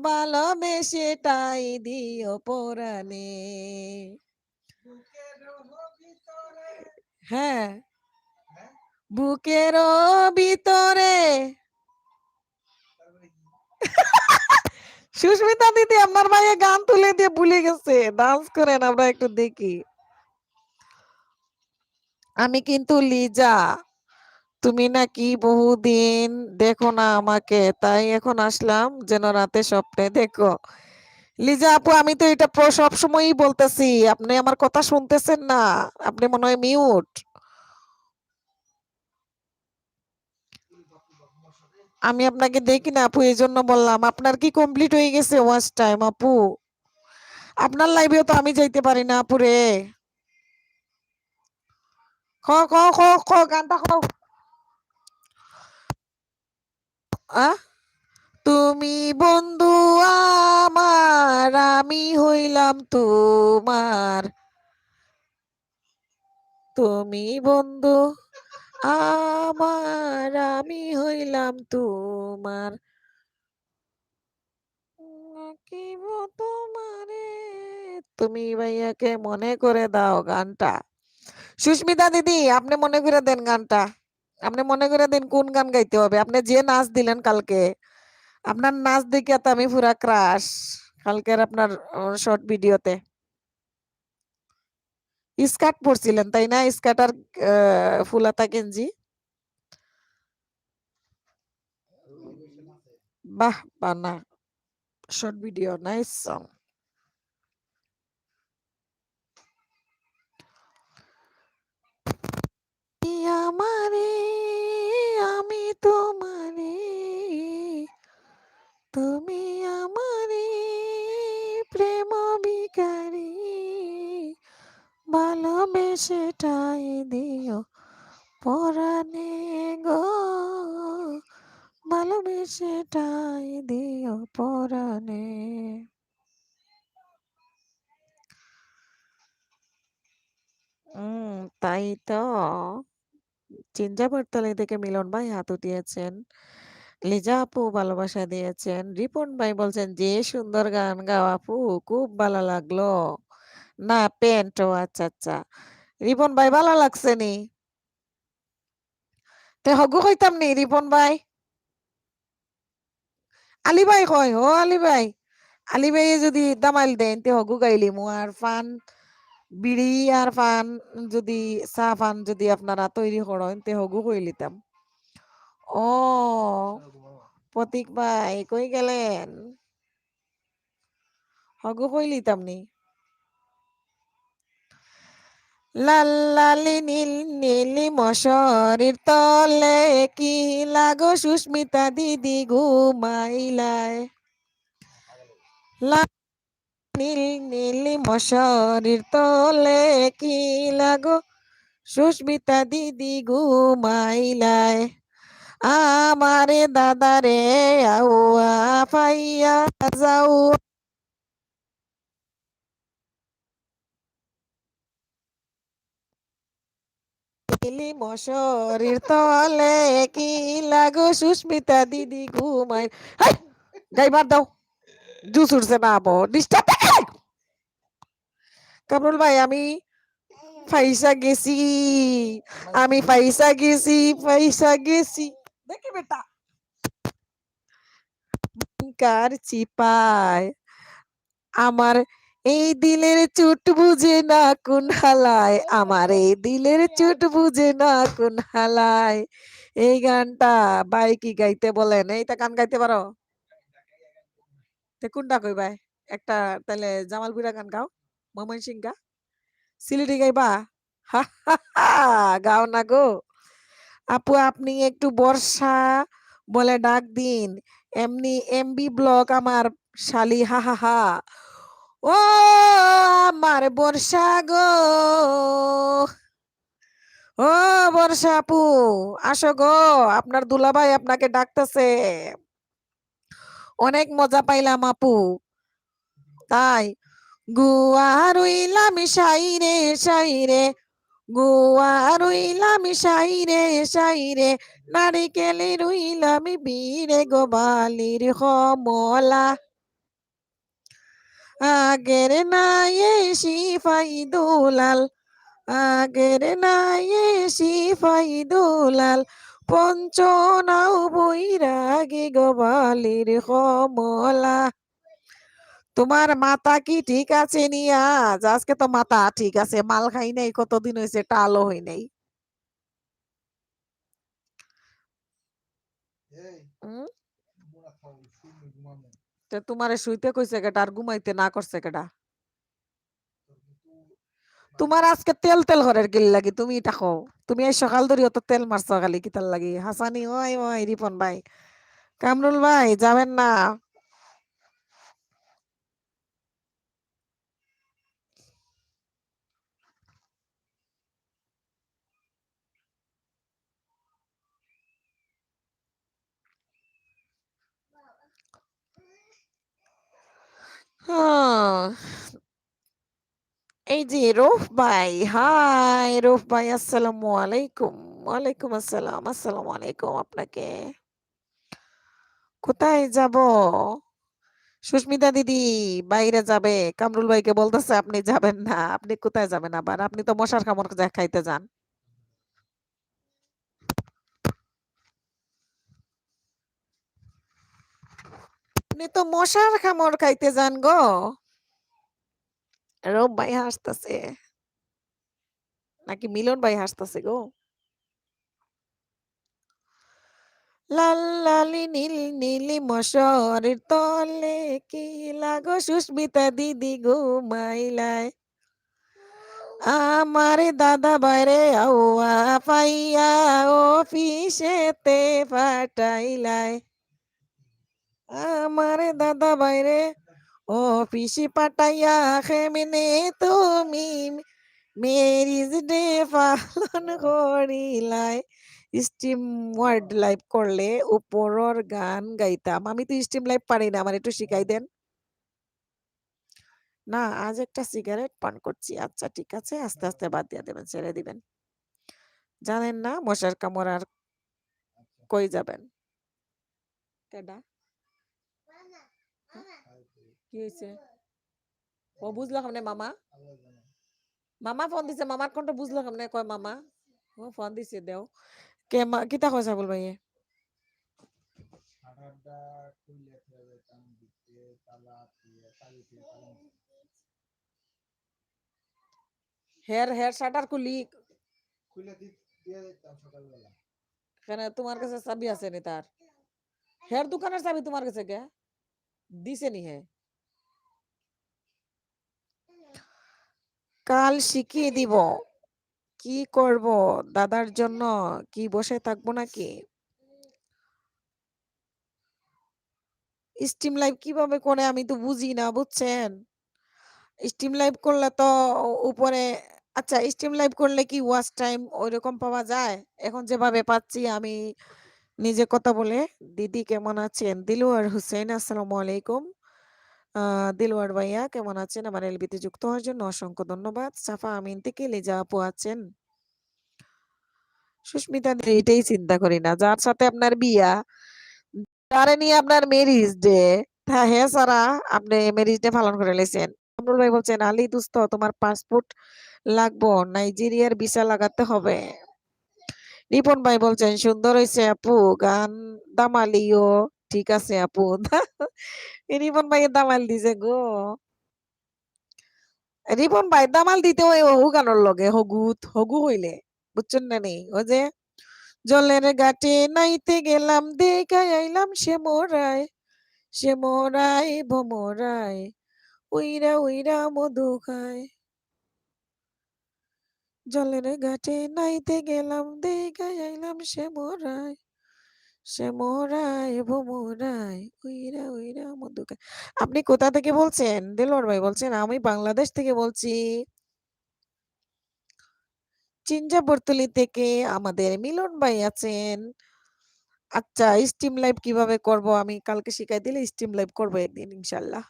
ভালোবেসেটাই দিও পরাণে। হ্যাঁ, বুকের ভিতরে। সুস্মিতা দিদি আপনার ভাইয়ে গান তুলে দিয়ে ভুলে গেছে, ডান্স করেন আমরা একটু দেখি। আমি কিন্তু লিজা, তুমি নাকি বহুদিন দেখো না আমাকে, তাই এখন আসলাম যেন রাতে স্বপ্নে দেখো। লিজা আপু, আমি তো এটা সব সময়ই বলতেছি, আপনি আমার কথা শুনতেছেন না, আপনি মনে হয় মিউট। আমি আপনাকে দেখি না আপু, এই জন্য বললাম। আপনার কি কমপ্লিট হয়ে গেছে ওয়াচ টাইম আপু? আপনার লাইভেও তো আমি যাইতে পারি না আপু রে। খ খ খ খ গানটা খ। তুমি বন্ধু আমার, আমি হইলাম তোমার। তুমি বন্ধু আমার, আমি হইলাম তোমার। রাখিব তোমারে। তুমি ভাইয়াকে মনে করে দাও গানটা। সুস্মিতা দিদি, আপনি মনে করে দেন গানটা। আপনি মনে করে দেন কোন গান গাইতে হবে। আপনি যে নাচ দিলেন কালকে, আপনার নাচ দেখে তো আমি পুরা ক্রাশ কালকের আপনার শর্ট ভিডিওতে। স্কার্ট পরছিলেন তাই না? স্কার্ট আর ফুলাতা গেঞ্জি। বাহ বানা, শর্ট ভিডিও, নাইস সং। আমারে, আমি তোমারে, তুমি আমারে প্রেম ভিখারি, ভালোবেসেটাই দিও পরাণে গো, ভালোবেসেটাই দিও পরাণে। তাই তো। চিঞ্জাবরতলী থেকে মিলন ভাই হাত উঠিয়েছেন, লিজা আপু ভালোবাসা দিয়েছেন, রিপন ভাই বলছেন যে সুন্দর গান গাও আপু, খুব ভালো লাগলো। না পেন্ট, ও আচ্ছা আচ্ছা। রিপন ভাই ভালো লাগছে নি? তে হগু কইতাম নি রিপন ভাই? আলী ভাই কয়, ও আলী ভাই, আলী ভাই যদি দামাইল দেন তে হগু গাইলি মু আর ফান বিড়ি আর ফান, যদি চা ফান যদি আপনারা তৈরি করেন তে হগু কইলিতাম। ও প্রতীক ভাই কই গেলেন? হগু কইলিতাম নি। লাল লালি নীল নীলি মশারির তলে কি লাগো সুস্মিতা দিদি ঘুমাইলায়। লাল নীল নীলি মশারির তলে কি লাগো সুস্মিতা দিদি ঘুমাইলায়। আমারে দাদারে আউয়া পাইয়া যাও। নীলি মশারির তলে কি লাগো সুস্মিতা দিদি ঘুমাই। হাই, গাইবার দাও, জুস উঠছে না আবো ডিস্টার্ব থাকে। কামরুল ভাই আমি পয়সা গেছি, আমি পয়সা গেছি, পয়সা গেছি। দেখি বেটা কার চিপায়, আমার এই দিলের চুট বুঝে না কোন হালায়, আমার এই দিলের চুট বুঝে না কোন হালায়। এই গানটা ভাই কি গাইতে বলেন? এইটা গান গাইতে পারো? তে কোনটা কইবাই একটা? তাহলে জামালপুরা গান গাও, ময়মনসিং গা, সিলেটি গাইবা? হা হা হা, গাও না গো আপু, আপনি একটু বর্ষা বলে ডাক দিন, এমনি এমবি ব্লক আমার শালি, হা হা হা। ও আমার বর্ষা গো, ও বর্ষা আপু, আসো গো, আপনার দুলাভাই আপনাকে ডাকতেছে। অনেক মজা পাইলাম আপু। তাই গুয়া রইলাম সাইরে সাইরে, গুয়া রইলাম সাইরে সাইরে, নারিকেলে রইলাম বীরে গো বালির কমলা। আগের নায়ে সিপাই দুলাল, আগের নায়ে সিপাই দুলাল, পঞ্চনাও বৈরাগী গো বালির কমলা। তোমার মাথা কি ঠিক আছে নিয়াজ? আজকে তো মাথা ঠিক আছে, মাল খাই নাই, কতদিন হয়েছে, টালও হই নাই। হুম? তো তোমারে শুইতে কইছে কেডা আর ঘুমাইতে না করছে কেডা? তোমার আজকে তেল তেল ঘরের গিল লাগি, তুমি এটা খাও। তুমি এই সকাল ধরে অত তেল মারছো খালি কিতার লাগি? হাসানি ওই ওই রিপন ভাই, কামরুল ভাই যাবেন না? হ্যাঁ, এই যে রুফ ভাই, হাই রুফ ভাই, আসসালামু আলাইকুম। ওয়ালাইকুম আসসালাম, আসসালামু আলাইকুম আপনাকে। কোথায় যাব? সুস্মিতা দিদি বাইরে যাবে, কামরুল ভাইকে বলতেছে আপনি যাবেন না। আপনি কোথায় যাবেন আবার? আপনি তো মশার কামড় খাইতে যান। আপনি তো মশার কামড় খাইতে যান গো। রব ভাই হাসতেছে, নাকি মিলন ভাই হাসতেছে গো? লাল লালি নীল নীলি মশারের তলে কি লাগো সুস্মিতা দিদি ঘুমাইলায়। আমার দাদা বাইরে আউয়া পাইয়া অফিসেতে পাঠাইলায়। আমার দাদা বাইরে অফিসে পাঠাইয়া খেমিনে তুমি মেরিজ ডে পালন করিলাই। স্টিম ওয়ার্ড লাইভ করলে উপরের গান গাইতাম। আমি তো স্টিম লাইভ পারি না, আমার একটু শিখাই দেন। না, আজ একটা সিগারেট পান করছি। আচ্ছা ঠিক আছে, আস্তে আস্তে বাদ দিয়ে দেবেন, ছেড়ে দিবেন। জানেন না মশার কামড় আর কই যাবেন? কেডা? কি হয়েছে? ও বুঝলো কেমনে মামা? মামা ফোন দিছে, মামার কোনটা বুঝলো কেমনে? কয় মামা ও ফোন দিছে, দেও কে কিতা কইছা বল ভাই? হেয়ার হেয়ার শাটার খুলি কেন? তোমার কাছে চাবি আছে নি তার? হেয়ার দোকানের চাবি তোমার কাছে কে দিছে নি? হে কাল শিখিয়ে দিব। কি করব দাদার জন্য? কি বসে থাকবো নাকি? স্টিম লাইভ কিভাবে করে আমি তো বুঝি না, বুঝছেন? স্টিম লাইভ করলে তো উপরে, আচ্ছা স্টিম লাইভ করলে কি ওয়াচ টাইম ওইরকম পাওয়া যায়? এখন যেভাবে পাচ্ছি আমি নিজে কথা বলে। দিদি কেমন আছেন? দিলওয়ার হোসেন, আসসালামু আলাইকুম। দিলওয়ার ভাইয়া কেমন আছেন? আমার এলবিতে যুক্ত হওয়ার জন্য অসংখ্য ধন্যবাদ। সাফা আমিন থেকে লিজা আপু আছেন। সুস্মিতা দিদি, এটাই চিন্তা করি না, যার সাথে আপনার বিয়া, তারে নিয়ে আপনার ম্যারিজ ডে, হ্যাঁ হ্যাঁ সারা আপনি ম্যারিজ ডে পালন করে লেছেন। কামরুল ভাই বলছেন আলী দোস্ত তোমার পাসপোর্ট লাগবো, নাইজেরিয়ার ভিসা লাগাতে হবে। রিপন ভাই বলছেন সুন্দর হয়েছে আপু, গান দামালিও। ঠিক আছে আপু। রিপন ভাই দামাল দিছে গো। রিপন ভাই দামাল দিতে ওই হগু গানোর লগে হগুত হগু হইলে, বুঝছেন না? নেই ওই যে জলের ঘাটে নাইতে গেলাম দেখাই আইলাম সে মোরায়, সে মোরায় ভোমরায়, উইরা উইরা মধু খায়। জলের ঘাটে নাইতে গেলাম দেখাই আইলাম সে মোরায়, সে মোরায় ভোমরায়, উইরা উইরা মধু খায়। আপনি কোথা থেকে বলছেন? দেলোয়ার ভাই বলছেন। আমি বাংলাদেশ থেকে বলছি, চিঞ্জাবরতলি থেকে। আমাদের মিলন ভাই আছেন, আচ্ছা, স্ট্রিম লাইভ কিভাবে করব আমি কালকে শিখাই দিলে স্ট্রিম লাইভ করব একদিন ইনশাআল্লাহ।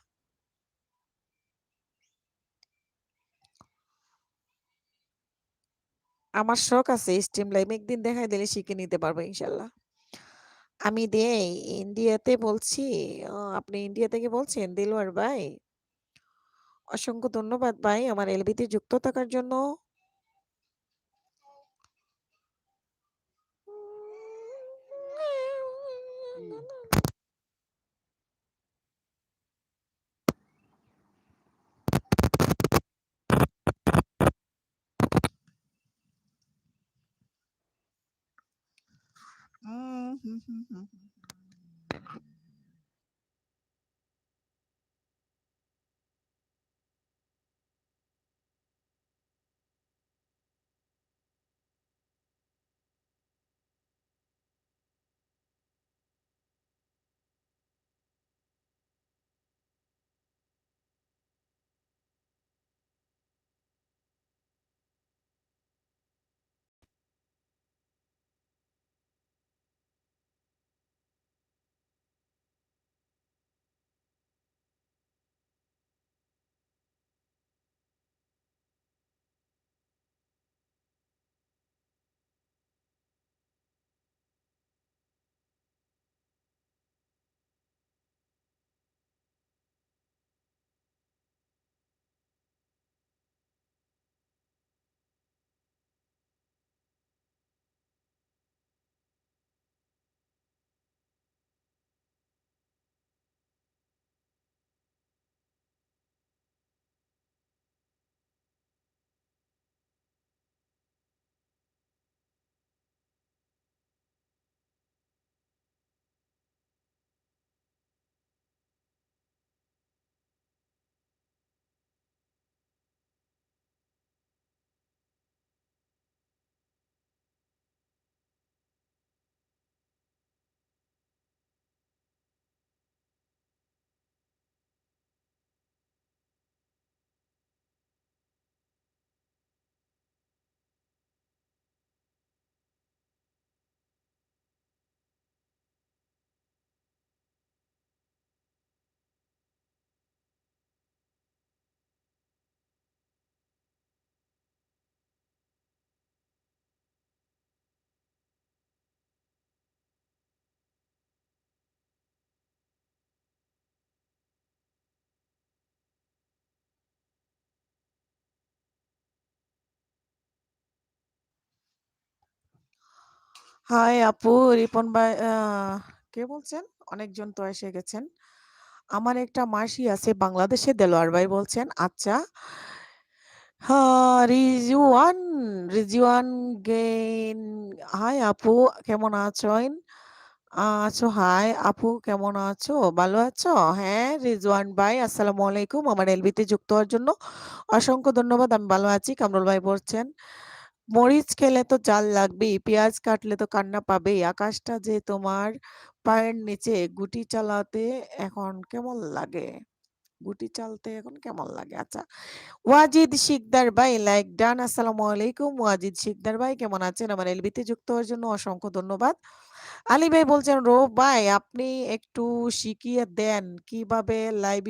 আমার শখ আছে স্ট্রিম লাইভ একদিন দেখাই দিলে শিখে নিতে পারবো ইনশাআল্লাহ। আমি দেই ইন্ডিয়াতে বলছি। আপনি ইন্ডিয়া থেকে বলছেন দিলওয়ার ভাই? অসংখ্য ধন্যবাদ ভাই আমার এলবিতে যুক্ত থাকার জন্য। হাই আপু, রিপন ভাই কে বলছেন? অনেকজন তো এসে গেছেন। আমার একটা মাসি আছে বাংলাদেশে দেলোয়ার ভাই বলছেন। আচ্ছা। রিজওয়ান, রিজওয়ান গেইন। হাই আপু, কেমন আছেন? আছো হাই আপু কেমন আছো? ভালো আছো? হ্যাঁ, রিজওয়ান ভাই আসসালামু আলাইকুম। আমার এলবিতে যুক্ত হওয়ার জন্য অসংখ্য ধন্যবাদ। আমি ভালো আছি। কামরুল ভাই বলছেন মরিচ খেলে তো জাল লাগবেই, পেঁয়াজ কাটলে তো কান্না পাবেই। আকাশটা যে তোমার পায়ের নিচে গুটি চালাতে এখন কেমন লাগে? গুটি চালতে এখন কেমন লাগে? আচ্ছা। ওয়াজিদ শিকদার ভাই লাইক ডান। আসসালামু আলাইকুম ওয়াজিদ শিকদার ভাই কেমন আছেন? আমার এলবিতে যুক্ত হওয়ার জন্য অসংখ্য ধন্যবাদ। আলী ভাই বলছেন রৌফ ভাই আপনি একটু শিখিয়ে দেন কিভাবে লাইভ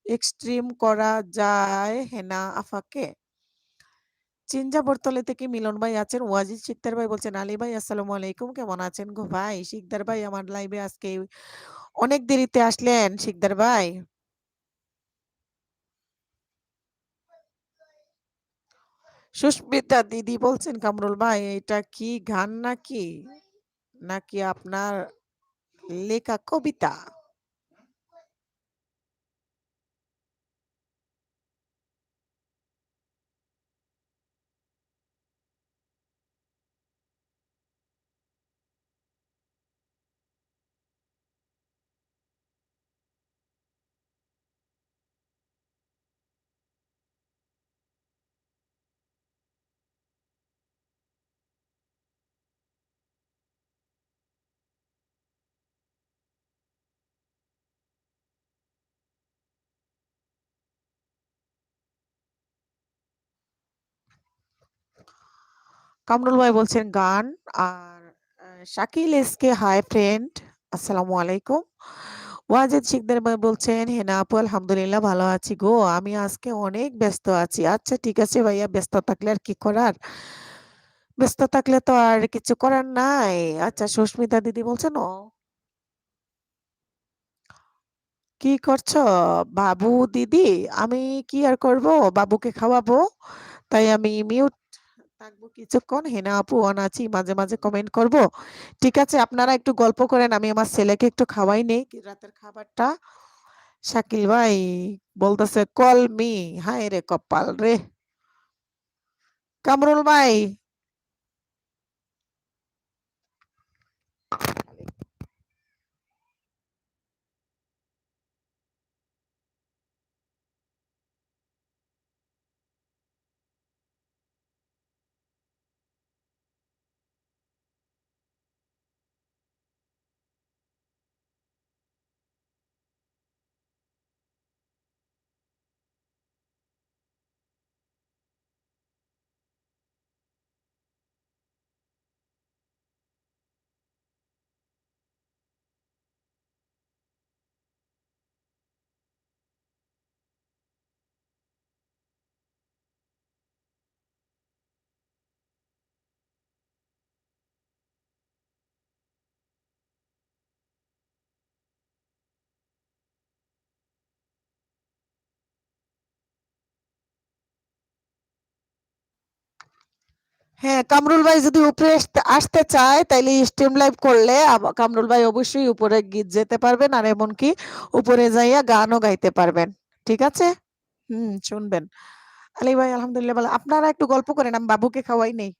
এক্সট্রিম করা যায় হেনা আফাকে। চিনজা বর্তলে থেকে মিলন ভাই আছেন। ওয়াজিদ শিকদার ভাই বলছেন আলী ভাই আসসালামু আলাইকুম কেমন আছেন গো ভাই? শিকদার ভাই আমার লাইভে আজকে অনেক দেরিতে আসলেন শিকদার ভাই। সুস্মিতা দিদি বলছেন কামরুল ভাই এটা কি গান নাকি নাকি আপনার লেখা কবিতা? কামরুল ভাই বলছেন গান। আর শাকিল এসকে হাই ফ্রেন্ড, আসসালামু আলাইকুম। ওয়াজেদ শিকদার ভাই বলছেন, হেনা আপু আলহামদুলিল্লাহ ভালো আছি গো, আমি আজকে অনেক ব্যস্ত আছি। আচ্ছা ঠিক আছে ভাইয়া, ব্যস্ত থাকলে আর কি করার, ব্যস্ত থাকলে তো আর কিছু করার নাই। আচ্ছা সুস্মিতা দিদি বলছেন, ও কি করছো বাবু দিদি? আমি কি আর করব, বাবুকে খাওয়াবো, তাই আমি মিউট থাকবো কিছুক্ষণ। হেনা আপু অন আছি, মাঝে মাঝে কমেন্ট করব। ঠিক আছে, আপনারা একটু গল্প করেন, আমি আমার ছেলেকে একটু খাওয়াই নেই রাতের খাবারটা। শাকিল ভাই বলতেছে কল মি, হায় রে কপাল রে। কামরুল ভাই, হ্যাঁ কামরুল ভাই যদি উপরে আসতে চায় তাইলে স্ট্রিম লাইভ করলে কামরুল ভাই অবশ্যই উপরে যেতে পারবেন, আর এমনকি উপরে যাইয়া গানও গাইতে পারবেন। ঠিক আছে, শুনবেন। আলী ভাই আলহামদুলিল্লাহ ভালো। আপনারা একটু গল্প করেন, আমি বাবুকে খাওয়াই নেই।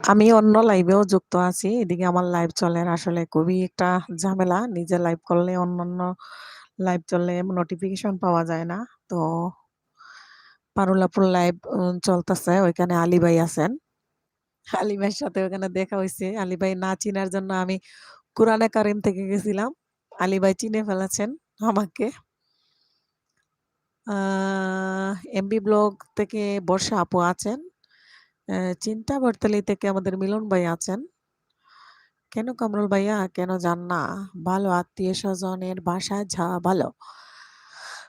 আমি অন্য লাইভেও যুক্ত আছি। এদিকে আমার লাইভ চলে আসলে খুবই একটা ঝামেলা। নিজে লাইভ করলে অন্যান্য লাইভ চললে নোটিফিকেশন পাওয়া যায় না। তো পারুল আপুর লাইভ চলতেছে। ওইখানে আলী ভাই আছেন। আলী ভাইয়ের সাথে ওখানে দেখা হইছে। আলী ভাই না চিনার জন্য আমি কুরআনে কারিম থেকে গেছিলাম। আলী ভাই চিনে ফেলেছেন আমাকে। এমবি ব্লগ থেকে বর্ষা আপু আছেন। চিন্তা বর্তালি থেকে আমাদের মিলন ভাই আছেন। কেন কামরুল ভাইয়া কেন যান না? ভালো আত্মীয়-স্বজনের বাসায় যা ভালো।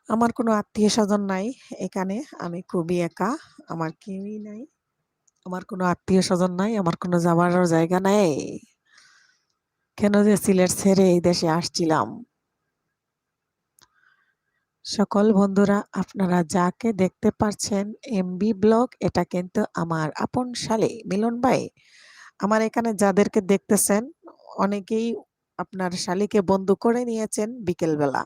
আমার কোনো আত্মীয়-স্বজন নাই এখানে। আমি খুবই একা। আমার কেউই নাই। আমার কোনো আত্মীয়-স্বজন নাই। আমার কোনো যাওয়ারও জায়গা নাই। কেন যে সিলেট ছেড়ে এই দেশে আসছিলাম। সকল বন্ধুরা আপনারা যাকে দেখতে পাচ্ছেন এমবি ব্লগ এটা কিন্তু আমার আপন শালী মিলন ভাই। আমার এখানে যাদেরকে দেখতেছেন অনেকেই আপনার শালীকে বন্ধু করে নিয়েছেন বিকেলবেলা।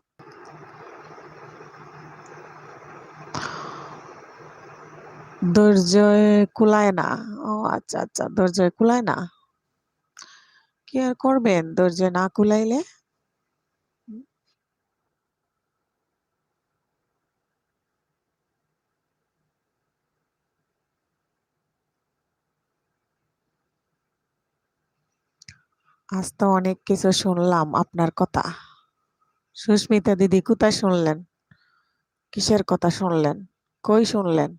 ধৈর্যয় কুলায় না। ও আচ্ছা, আচ্ছা ধৈর্যয় কুলায় না। কি আর করবেন ধৈর্য না কুলাইলে? হুম, আজ তো অনেক কিছু শুনলাম আপনার কথা। সুস্মিতা দিদি কোথায় শুনলেন? কিসের কথা শুনলেন? কই শুনলেন?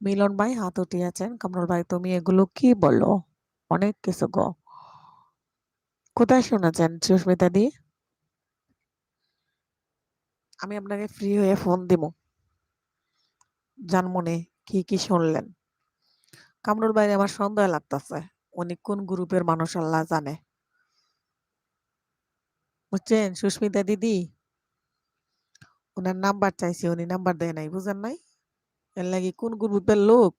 মিলন ভাই হাত উঠিয়েছেন। কামরুল ভাই তুমি এগুলো কি বলো? অনেক কিছু গো। কোথায় শুনেছেন সুস্মিতা দি? আমি আপনাকে ফ্রি হয়ে ফোন দিব। জানমনে কি কি শুনলেন? কামরুল ভাই আমার সন্দেহ লাগতেছে। উনি কোন গ্রুপের মানুষ আল্লাহ জানে। বুঝছেন সুস্মিতা দিদি? ওনার নাম্বার চাইছি উনি নাম্বার দেয় নাই বুঝেন নাই? এর লাগি কোন গ্রুপের লোক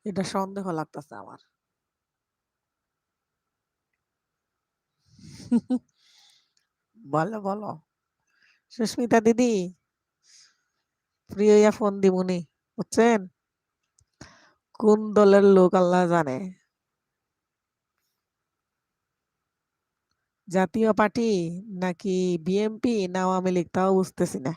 এটা সন্দেহ লাগতেছে আমার। বলো বলো সুস্মিতা দিদি ফ্রি হইয়া ফোন দিবনি বুঝছেন কোন দলের লোক আল্লাহ জানে জাতীয় পার্টি নাকি বিএনপি না আওয়ামী লীগ তাও বুঝতেছি না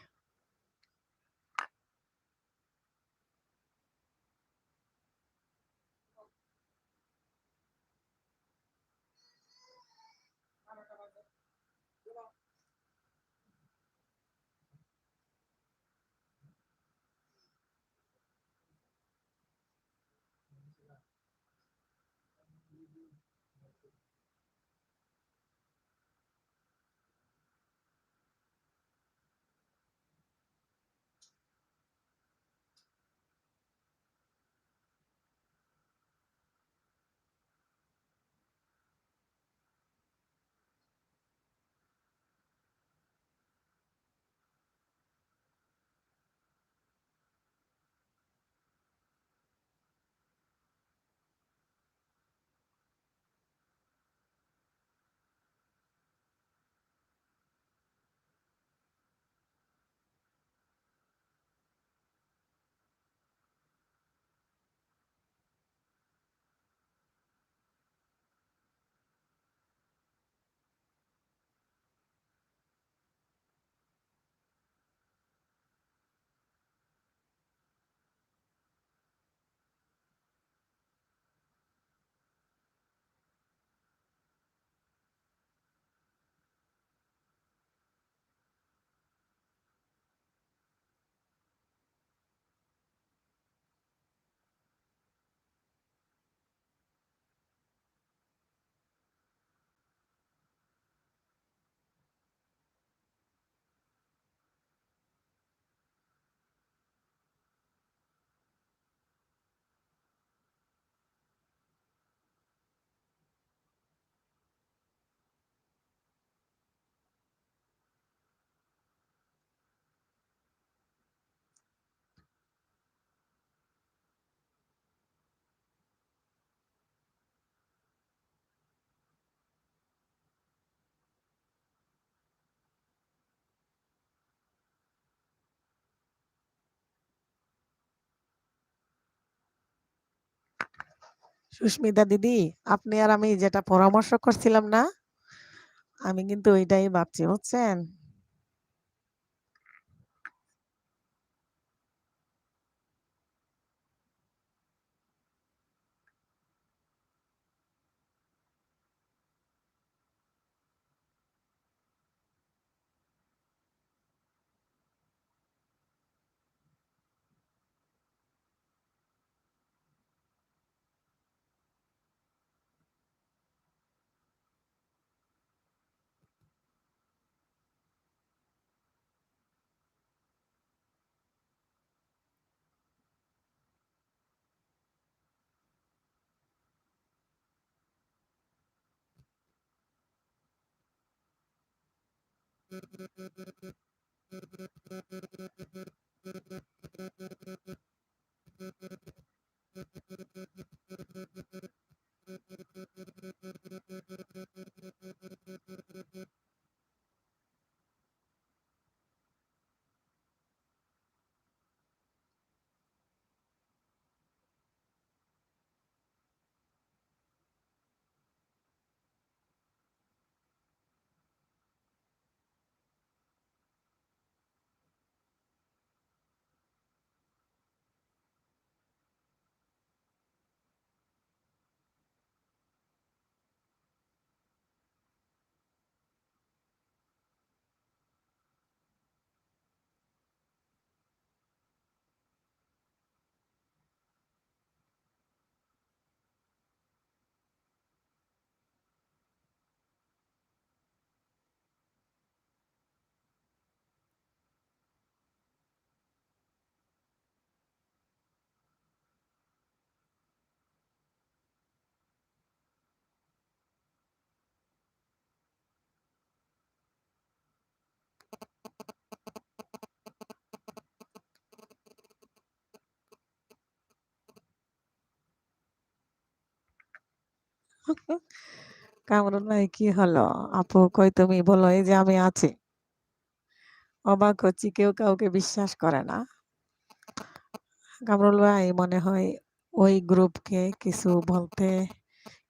সুস্মিতা দিদি, আপনি আর আমি যেটা পরামর্শ করছিলাম না? আমি কিন্তু ওইটাই ভাবছি, বুঝছেন? কামরুল ভাই কি হলো? আপু কই তুমি? বলো এই যে আমি আছি। অবাক হচ্ছি কেউ কাউকে বিশ্বাস করে না। কামরুল ভাই মনে হয় ওই গ্রুপকে কিছু বলতে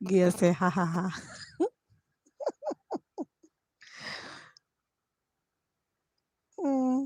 গিয়েছে। হা হা হা। উম,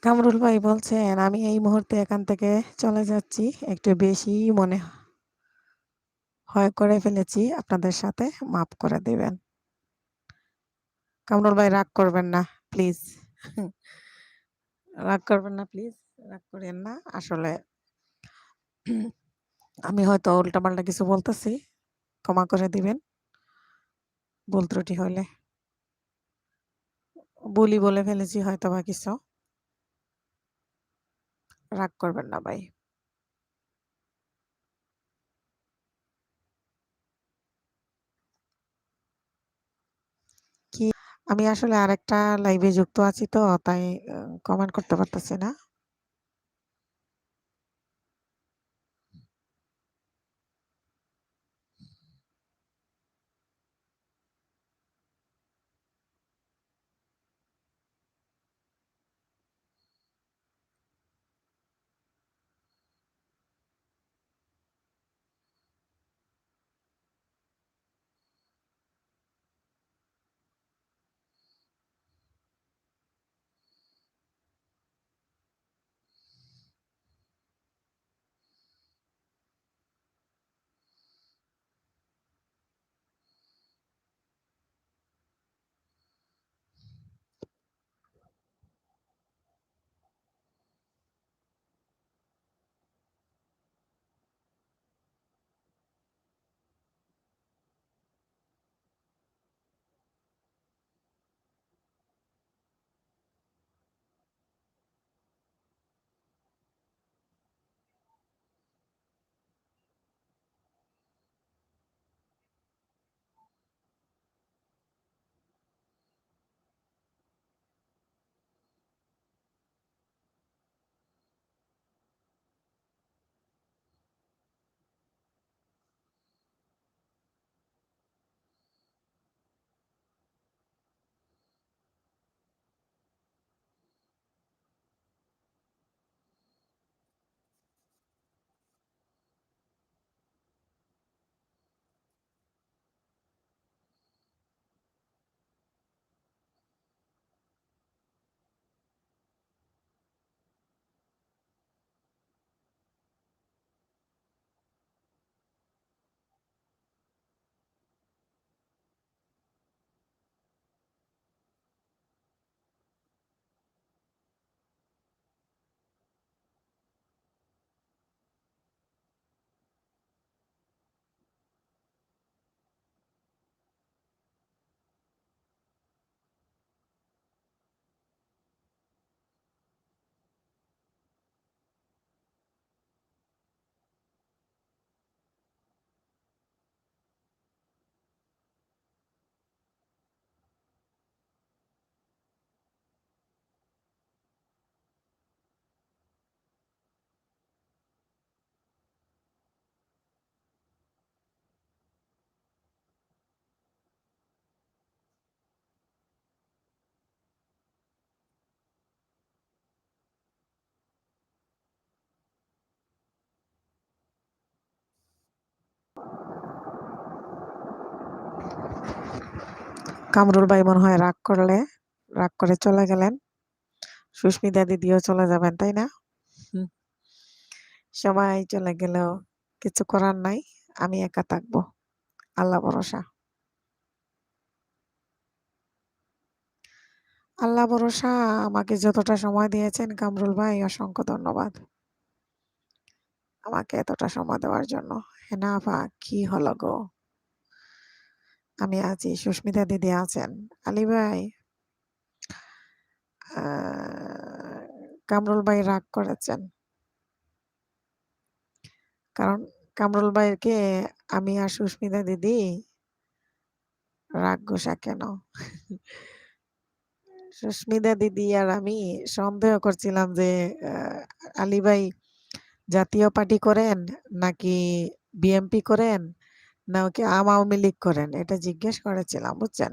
কামরুল ভাই বলছেন, "আমি এই মুহূর্তে এখান থেকে চলে যাচ্ছি। একটু বেশিই মনে হয় করে ফেলেছি। আপনাদের সাথে মাফ করে দিবেন।" কামরুল ভাই রাগ করবেন না প্লিজ। রাগ করবেন না প্লিজ। রাগ করিয়েন না। আসলে আমি হয়তো উল্টাপাল্টা কিছু বলতেছি। ক্ষমা করে দিবেন ভুল ত্রুটি হইলে। ভুলই বলে ফেলেছি হয়তোবা কিছু। রাগ করবেন না ভাই। কি আমি আসলে আরেকটা লাইভে যুক্ত আছি তো তাই কমেন্ট করতে পারতেছি না। কামরুল ভাই মনে হয় রাগ করে চলে গেলেন। সুস্মিতা দিদিও চলে যাবেন, তাই না? হুম। সবাই চলে গেলেও কিছু করার নাই। আমি একা থাকবো। আল্লাহ ভরসা। আল্লাহ ভরসা। আমাকে যতটা সময় দিয়েছেন কামরুল ভাই অসংখ্য ধন্যবাদ। আমাকে এতটা সময় দেওয়ার জন্য। হেনা আপা কি হলো গো? আমি আছি, সুস্মিতা দিদি আছেন। আলী ভাই, কামরুল ভাই রাগ করেছেন। কারণ কামরুল ভাইকে আমি আর সুস্মিতা দিদি রাগ গোসা কেন? সুস্মিতা দিদি আর আমি সন্দেহ করছিলাম যে আলী ভাই জাতীয় পার্টি করেন নাকি বিএমপি করেন নাকি আওয়ামী লীগ করেন, এটা জিজ্ঞেস করেছিলাম, বুঝছেন?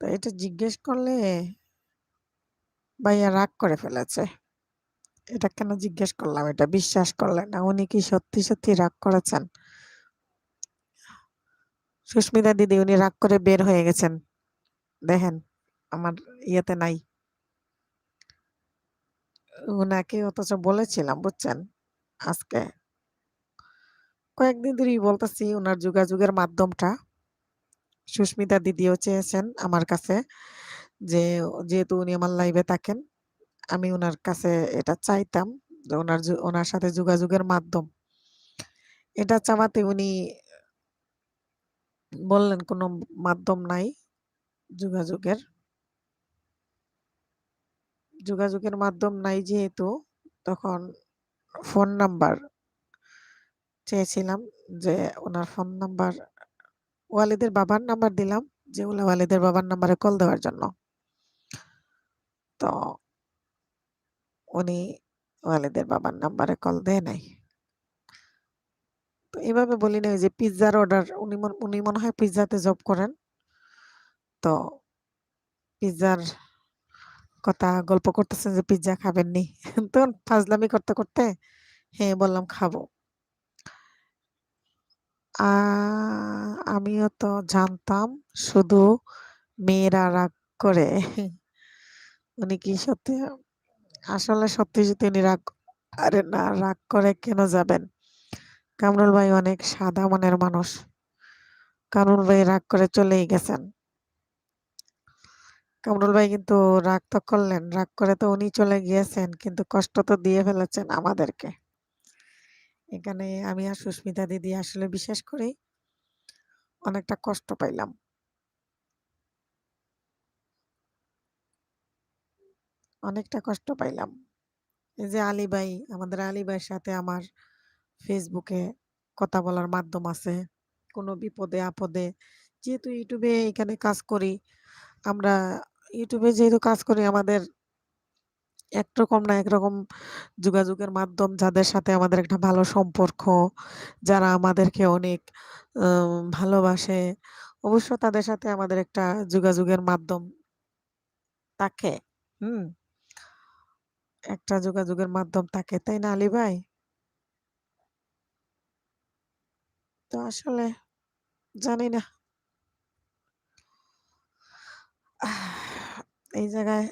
তো এটা জিজ্ঞেস করলে ভাইয়া রাগ করে ফেলেছে। এটা কেন জিজ্ঞেস করলাম, এটা বিশ্বাস করলেন না। উনি কি সত্যি সত্যি রাগ করেছেন? সুস্মিতা দিদি উনি রাগ করে বের হয়ে গেছেন, দেখেন আমার ইয়েতে নাই। উনাকে অথচ বলেছিলাম বুঝছেন? আজকে কয়েকদিন ধরেই বলতেছি উনার যোগাযোগের মাধ্যমটা সুস্মিতা দিদিও চেয়েছেন আমার কাছে যে যেহেতু উনি আমার লাইভে থাকেন আমি উনার কাছে এটা চাইতাম যে উনার সাথে যোগাযোগের মাধ্যম এটা চাওয়াতে উনি বললেন কোনো মাধ্যম নাই যোগাযোগের যোগাযোগের মাধ্যম নাই যেহেতু তখন ফোন নাম্বার চেয়েছিলাম যে ওনার ফোন নাম্বার ওয়ালিদের বাবার নাম্বার দিলাম যে ওয়ালিদের বাবার নাম্বারে কল দেওয়ার জন্য তো উনি ওয়ালিদের বাবার নাম্বারে কল দেয় নাই তো এভাবে বলি না যে পিৎজার অর্ডার উনি মনে হয় পিৎজাতে জব করেন তো পিৎজার কথা গল্প করতেছেন যে পিৎজা খাবেন নি তখন ফাজলামি করতে করতে হ্যাঁ বললাম খাবো আমিও তো জানতাম শুধু মেয়েরা রাগ করে উনি কি সত্যি আসলে সত্যি সত্যি উনি রাগ আরে না রাগ করে কেন যাবেন কামরুল ভাই অনেক সাদা মনের মানুষ কামরুল ভাই রাগ করে চলেই গেছেন কামরুল ভাই কিন্তু রাগ তো করলেন রাগ করে তো উনি চলে গিয়েছেন কিন্তু কষ্ট তো দিয়ে ফেলেছেন আমাদেরকে এখানে আমি আর সুস্মিতা দিদি আসলে বিশেষ করে অনেকটা কষ্ট পাইলাম অনেকটা কষ্ট পাইলাম এই যে আলী ভাই আমাদের আলী ভাইয়ের সাথে আমার ফেসবুকে কথা বলার মাধ্যম আছে কোনো বিপদে আপদে যেহেতু ইউটিউবে এখানে কাজ করি আমরা ইউটিউবে যেহেতু কাজ করি আমাদের একরকম না একরকম যোগাযোগের মাধ্যম যাদের সাথে আমাদের একটা ভালো সম্পর্ক যারা আমাদেরকে অনেক ভালোবাসে অবশ্য তাদের সাথে আমাদের একটা যোগাযোগের মাধ্যম থাকে হুম একটা যোগাযোগের মাধ্যম থাকে তাই না আলী ভাই তো আসলে জানি না এই জায়গায়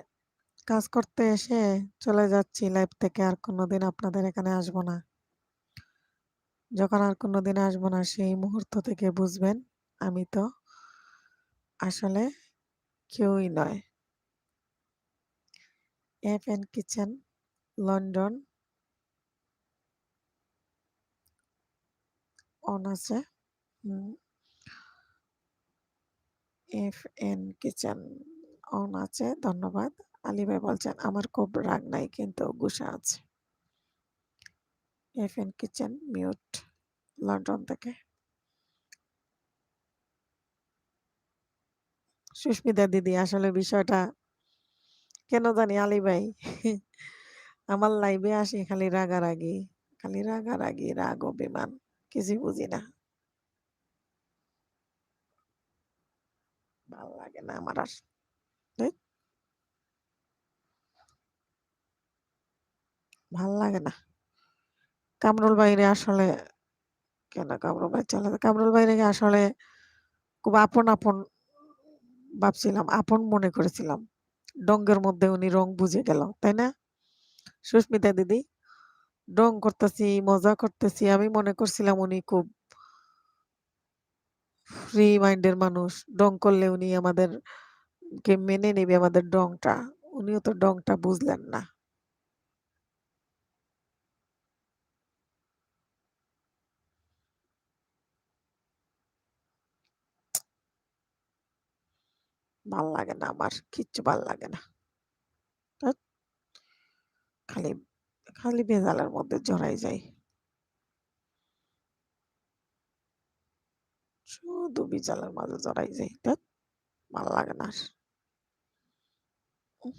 কাজ করতে এসে চলে যাচ্ছি লাইভ থেকে আর কোনোদিন আপনাদের এখানে আসবো না যখন আর কোনোদিন আসবো না সেই মুহূর্ত থেকে বুঝবেন আমি তো আসলে কেউই নয় F N kitchen London on আছে এফ এন কিচেন অন আছে ধন্যবাদ আলী ভাই বলছেন আমার খুব রাগ নাই কিন্তু গুসা আছে F N kitchen mute London থেকে সুস্মিতা দিদি আসলে বিষয়টা কেন জানি আলী ভাই আমার লাইভে আসি খালি রাগারাগি রাগ অভিমান কিছুই বুঝি না ভালো লাগে না আমার আর ধুৎ, ভাল লাগে না কামরুল ভাইরে আসলে কেন কামরুল ভাই চলে কামরুল ভাইরে আসলে খুব আপন আপন ভাবছিলাম আপন মনে করেছিলাম ডঙ্গের মধ্যে উনি রং বুঝে গেল তাই না সুস্মিতা দিদি ডং করতেছি মজা করতেছি আমি মনে করছিলাম উনি খুব ফ্রি মাইন্ডের মানুষ ডং করলে উনি আমাদের কে মেনে নেবে আমাদের ডংটা উনিও তো ডংটা বুঝলেন না ভাল লাগে না আমার কিচ্ছু ভাল লাগে না ধ্যাৎ, খালি খালি ভেজালের মধ্যে জড়াই যাই শুধু ভেজালের মাঝে জড়াই যাই ধ্যাৎ, ভাল লাগে না আর। উহ,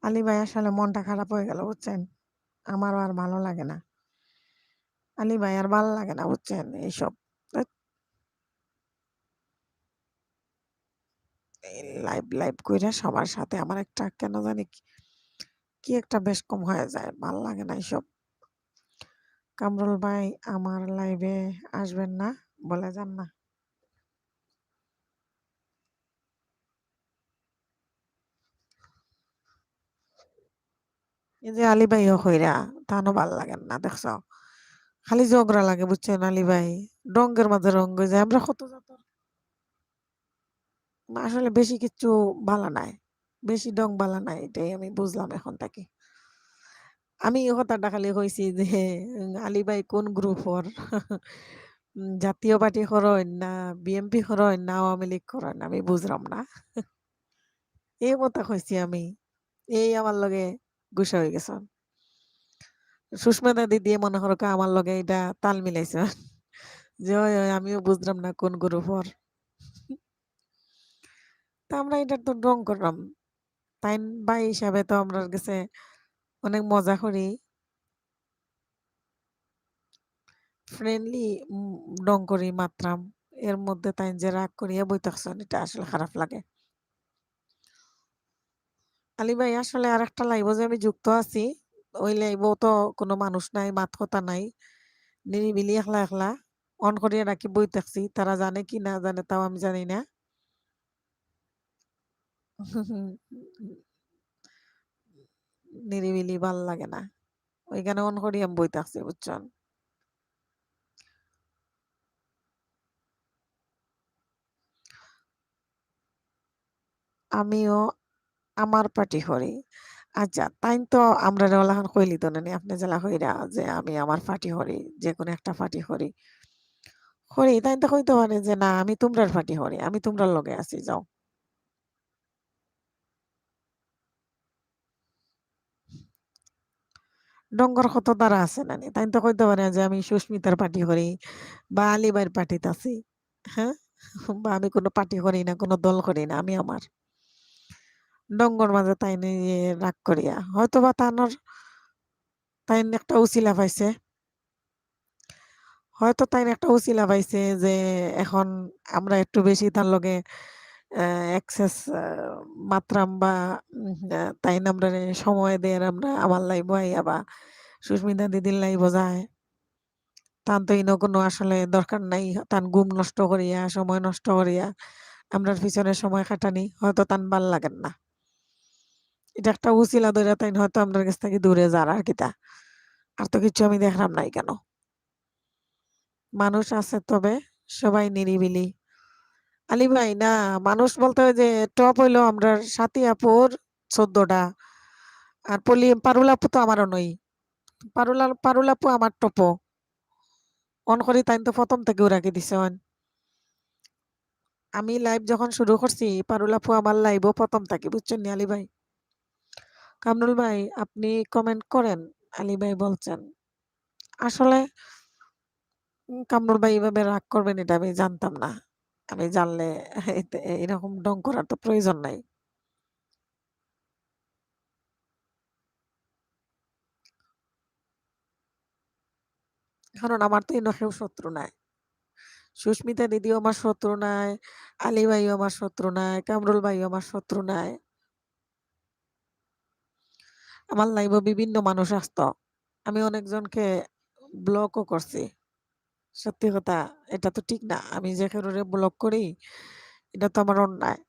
আলী ভাই আসলে মনটা খারাপ হয়ে গেল বুঝছেন? আমারও আর ভালো লাগে না। আলী ভাই আর ভালো লাগে না বুঝছেন এইসব। ধ্যাৎ এই লাইভ কইরা সবার সাথে আমার একটা কেন জানি কি একটা বেশ কম হয়ে যায়। ভাল লাগে না এইসব। কামরুল ভাই আমার লাইভে আসবেন না? বলে যান না। এই যে আলী ভাইও কইরা তানও ভাল লাগেন না দেখছ? খালি ঝগড়া লাগে বুঝছেন আলী ভাই? রঙ্গের মাঝে রঙ হয়ে যায়। আমরা কত জাতর আসলে বেশি কিচ্ছু বালা নাই। বেশি ডং বালা নাই এটাই আমি বুঝলাম এখন থেকে। আমি এই কথাটা খালি কইছি যে আলী ভাই কোন গ্রুপর? জাতীয় পার্টি করেন না বিএমপি করেন না আওয়ামী লীগ করেন আমি বুঝলাম না। এই কথা কইছি আমি। এই আমার লগে গুসা হয়ে গেছেন। সুস্মিতা দিদি মনে করো আমার লগে এটা তাল মিলাইছে। যে ওই আমিও বুঝলাম না কোন গ্রুপর। তা আমরা এটা তো ডং করলাম। তাইন ভাই হিসাবে তো আমরার কাছে অনেক মজা করি। ফ্রেন্ডলি ডং করি মাত্রাম। এর মধ্যে তাইন যে রাগ করিয়া বইতাছেন এটা আসলে খারাপ লাগে। আলী ভাই আসলে আরেকটা লাইভও যে আমি যুক্ত আছি, ওই লাইভেও তো কোনো মানুষ নাই, মাত কথা নাই। নিরিবিলি একলা, একলা। অন করিয়া রাখি বইতাছি। তারা জানে কি না জানে তাও আমি জানি না। নিরিবিলি ভাল লাগে না। ওইখানে অন করিয়া আমি বইতাছি বুঝছেন? আমিও আমার পার্টি করি। আচ্ছা তাইন তো আমরারে ওলাহান কইলি তো নানি আপনি জেলা কইরা যে আমি আমার পার্টি করি। যেকোনো একটা পার্টি করি। করি তাইন তো কইতে পারে যে না আমি তোমরার পার্টি করি। আমি তোমরার লগে আছি যাও। ডঙ্গর কত দ্বারা আছে নানি। তাই তো কইতে পারে যে আমি সুস্মিতার পার্টি করি বা আলী ভাইয়ের পার্টিতে আছি। হ্যাঁ? বা আমি কোনো পার্টি করি না, কোনো দল করি না। আমি আমার। ডঙ্গর মাঝে তাই নিয়ে রাগ করিয়া। হয়তোবা তাইন একটা উছিলা পাইছে। হয়তো তাইন একটা উছিলা পাইছে যে এখন আমরা একটু বেশি তার লগে এক্সেস মাত্রাম বা তাইন আমরারে সময় দেয় আমরা আমার লাইভও আইয়া বা সুস্মিতা দিদির লাইভও যায়। তান তো ইনো কোনো আসলে দরকার নাই। তান ঘুম নষ্ট করিয়া, সময় নষ্ট করিয়া আমরার পিছনে সময় খাটানি হয়তো তান ভাল লাগেন না। এটা একটা উছিলা ধইরা তাইন হয়তো আমরার কাছ থেকে দূরে যার আর কিতা। আর তো কিচ্ছু আমি দেখলাম নাই কেন। মানুষ আছে তবে সবাই নিরিবিলি। আলী ভাই না মানুষ বলতে ওই যে টপ হইলো আমরার সাথী আপুর ১৪ টা। আর পারুল আপু তো আমারও নই। পারুল আপু আমার টপো। অন করি তাইন তো ১ম থেকেও রাখি দিছেন। আমি লাইভ যখন শুরু করছি পারুল আপু আমার লাইভও ১ম থেকে বুঝছেন নি আলী ভাই? কামরুল ভাই আপনি কমেন্ট করেন। আলী ভাই বলছেন। আসলে কামরুল ভাই এভাবে রাগ করবেন এটা আমি জানতাম না। আমি জানলে এরকম ঢং করার তো প্রয়োজন নাই। কারণ আমার তো এন্য কেউ শত্রু নাই। সুস্মিতা দিদিও আমার শত্রু নাই, আলী ভাইও আমার শত্রু নাই, কামরুল ভাইও আমার শত্রু নাই। আমার লাইভে বিভিন্ন মানুষ আসতো। আমি অনেকজনকে ব্লকও করছি। সত্যি কথা এটা তো ঠিক না। আমি যে কারোরে ব্লক করি এটা তো আমার অন্যায়।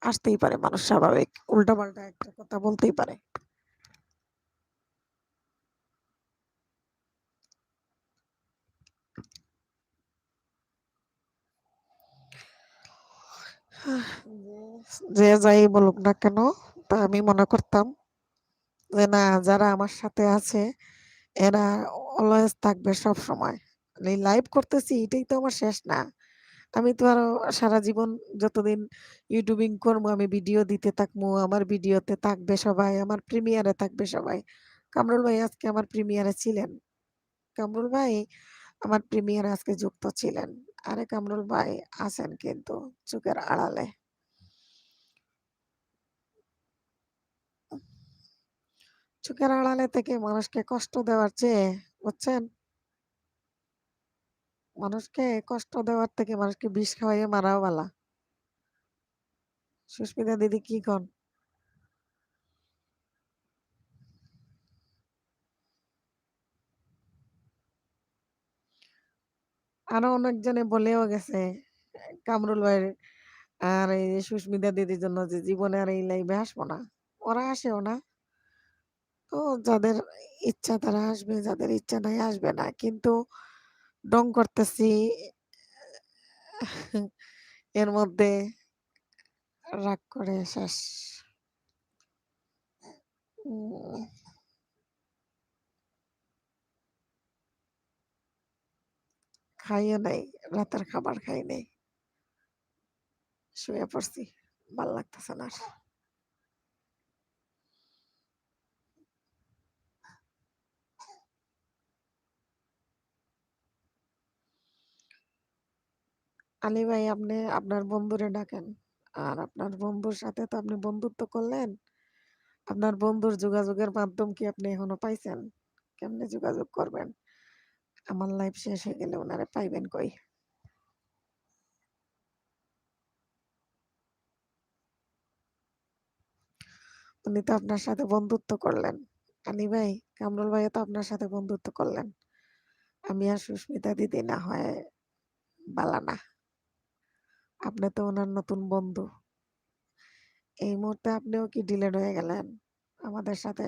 আসতেই পারে মানুষ স্বাভাবিক। উল্টাপাল্টা একটা কথা বলতেই পারে। যে যাই বলুক না কেন তা আমি মনে করতাম যে না যারা আমার সাথে আছে এরা অলওয়েজ থাকবে সবসময়। এই লাইভ করতেছি এটাই তো আমার শেষ না। আমি তো আরো সারা জীবন যতদিন ইউটিউবিং করবো আমি ভিডিও দিতে থাকবো। আমার ভিডিওতে থাকবে সবাই। আমার প্রিমিয়ারে থাকবে সবাই। কামরুল ভাই আজকে আমার প্রিমিয়ারে ছিলেন। কামরুল ভাই আমার প্রিমিয়ারে আজকে যুক্ত ছিলেন। আরে কামরুল ভাই আছেন কিন্তু চোখের আড়ালে। চোখের আড়ালে থেকে মানুষকে কষ্ট দেওয়ার চেয়ে, বুঝছেন? মানুষকে কষ্ট দেওয়ার থেকে মানুষকে বিষ খাওয়াইয়া মারাও বালা। সুস্মিতা দিদি কি কন? আরো অনেকজনে বলেও গেছে কামরুল ভাইয়ের আর এই যে সুস্মিতা দিদির জন্য যে জীবনে আর এই লাইভে আসবো না। ওরা আসেও না। তো যাদের ইচ্ছা তারা আসবে, যাদের ইচ্ছা নাই আসবে না। কিন্তু ডং করতেছি এর মধ্যে রাগ করে শেষ। উম খাইও নাই, রাতের খাবার খাই নাই। শুয়ে পড়ছি। ভাল লাগতেছে না আর। আলী ভাই আপনি আপনার বন্ধুরে ডাকেন। আর আপনার বন্ধুর সাথে তো আপনি বন্ধুত্ব করলেন। আপনার বন্ধুর যোগাযোগের মাধ্যম কি আপনি এখনো পাইছেন? কেমনে যোগাযোগ করবেন? আমার লাইফ শেষ হয়ে গেলে উনারে পাইবেন কই? উনি তো আপনার সাথে বন্ধুত্ব করলেন। আলী ভাই, কামরুল ভাইও তো আপনার সাথে বন্ধুত্ব করলেন। আমি আর সুস্মিতা দিদি না হয় বালা না। আপনি তো উনার নতুন বন্ধু। এই মুহূর্তে আপনিও কি ডিলেট হয়ে গেলেন আমাদের সাথে?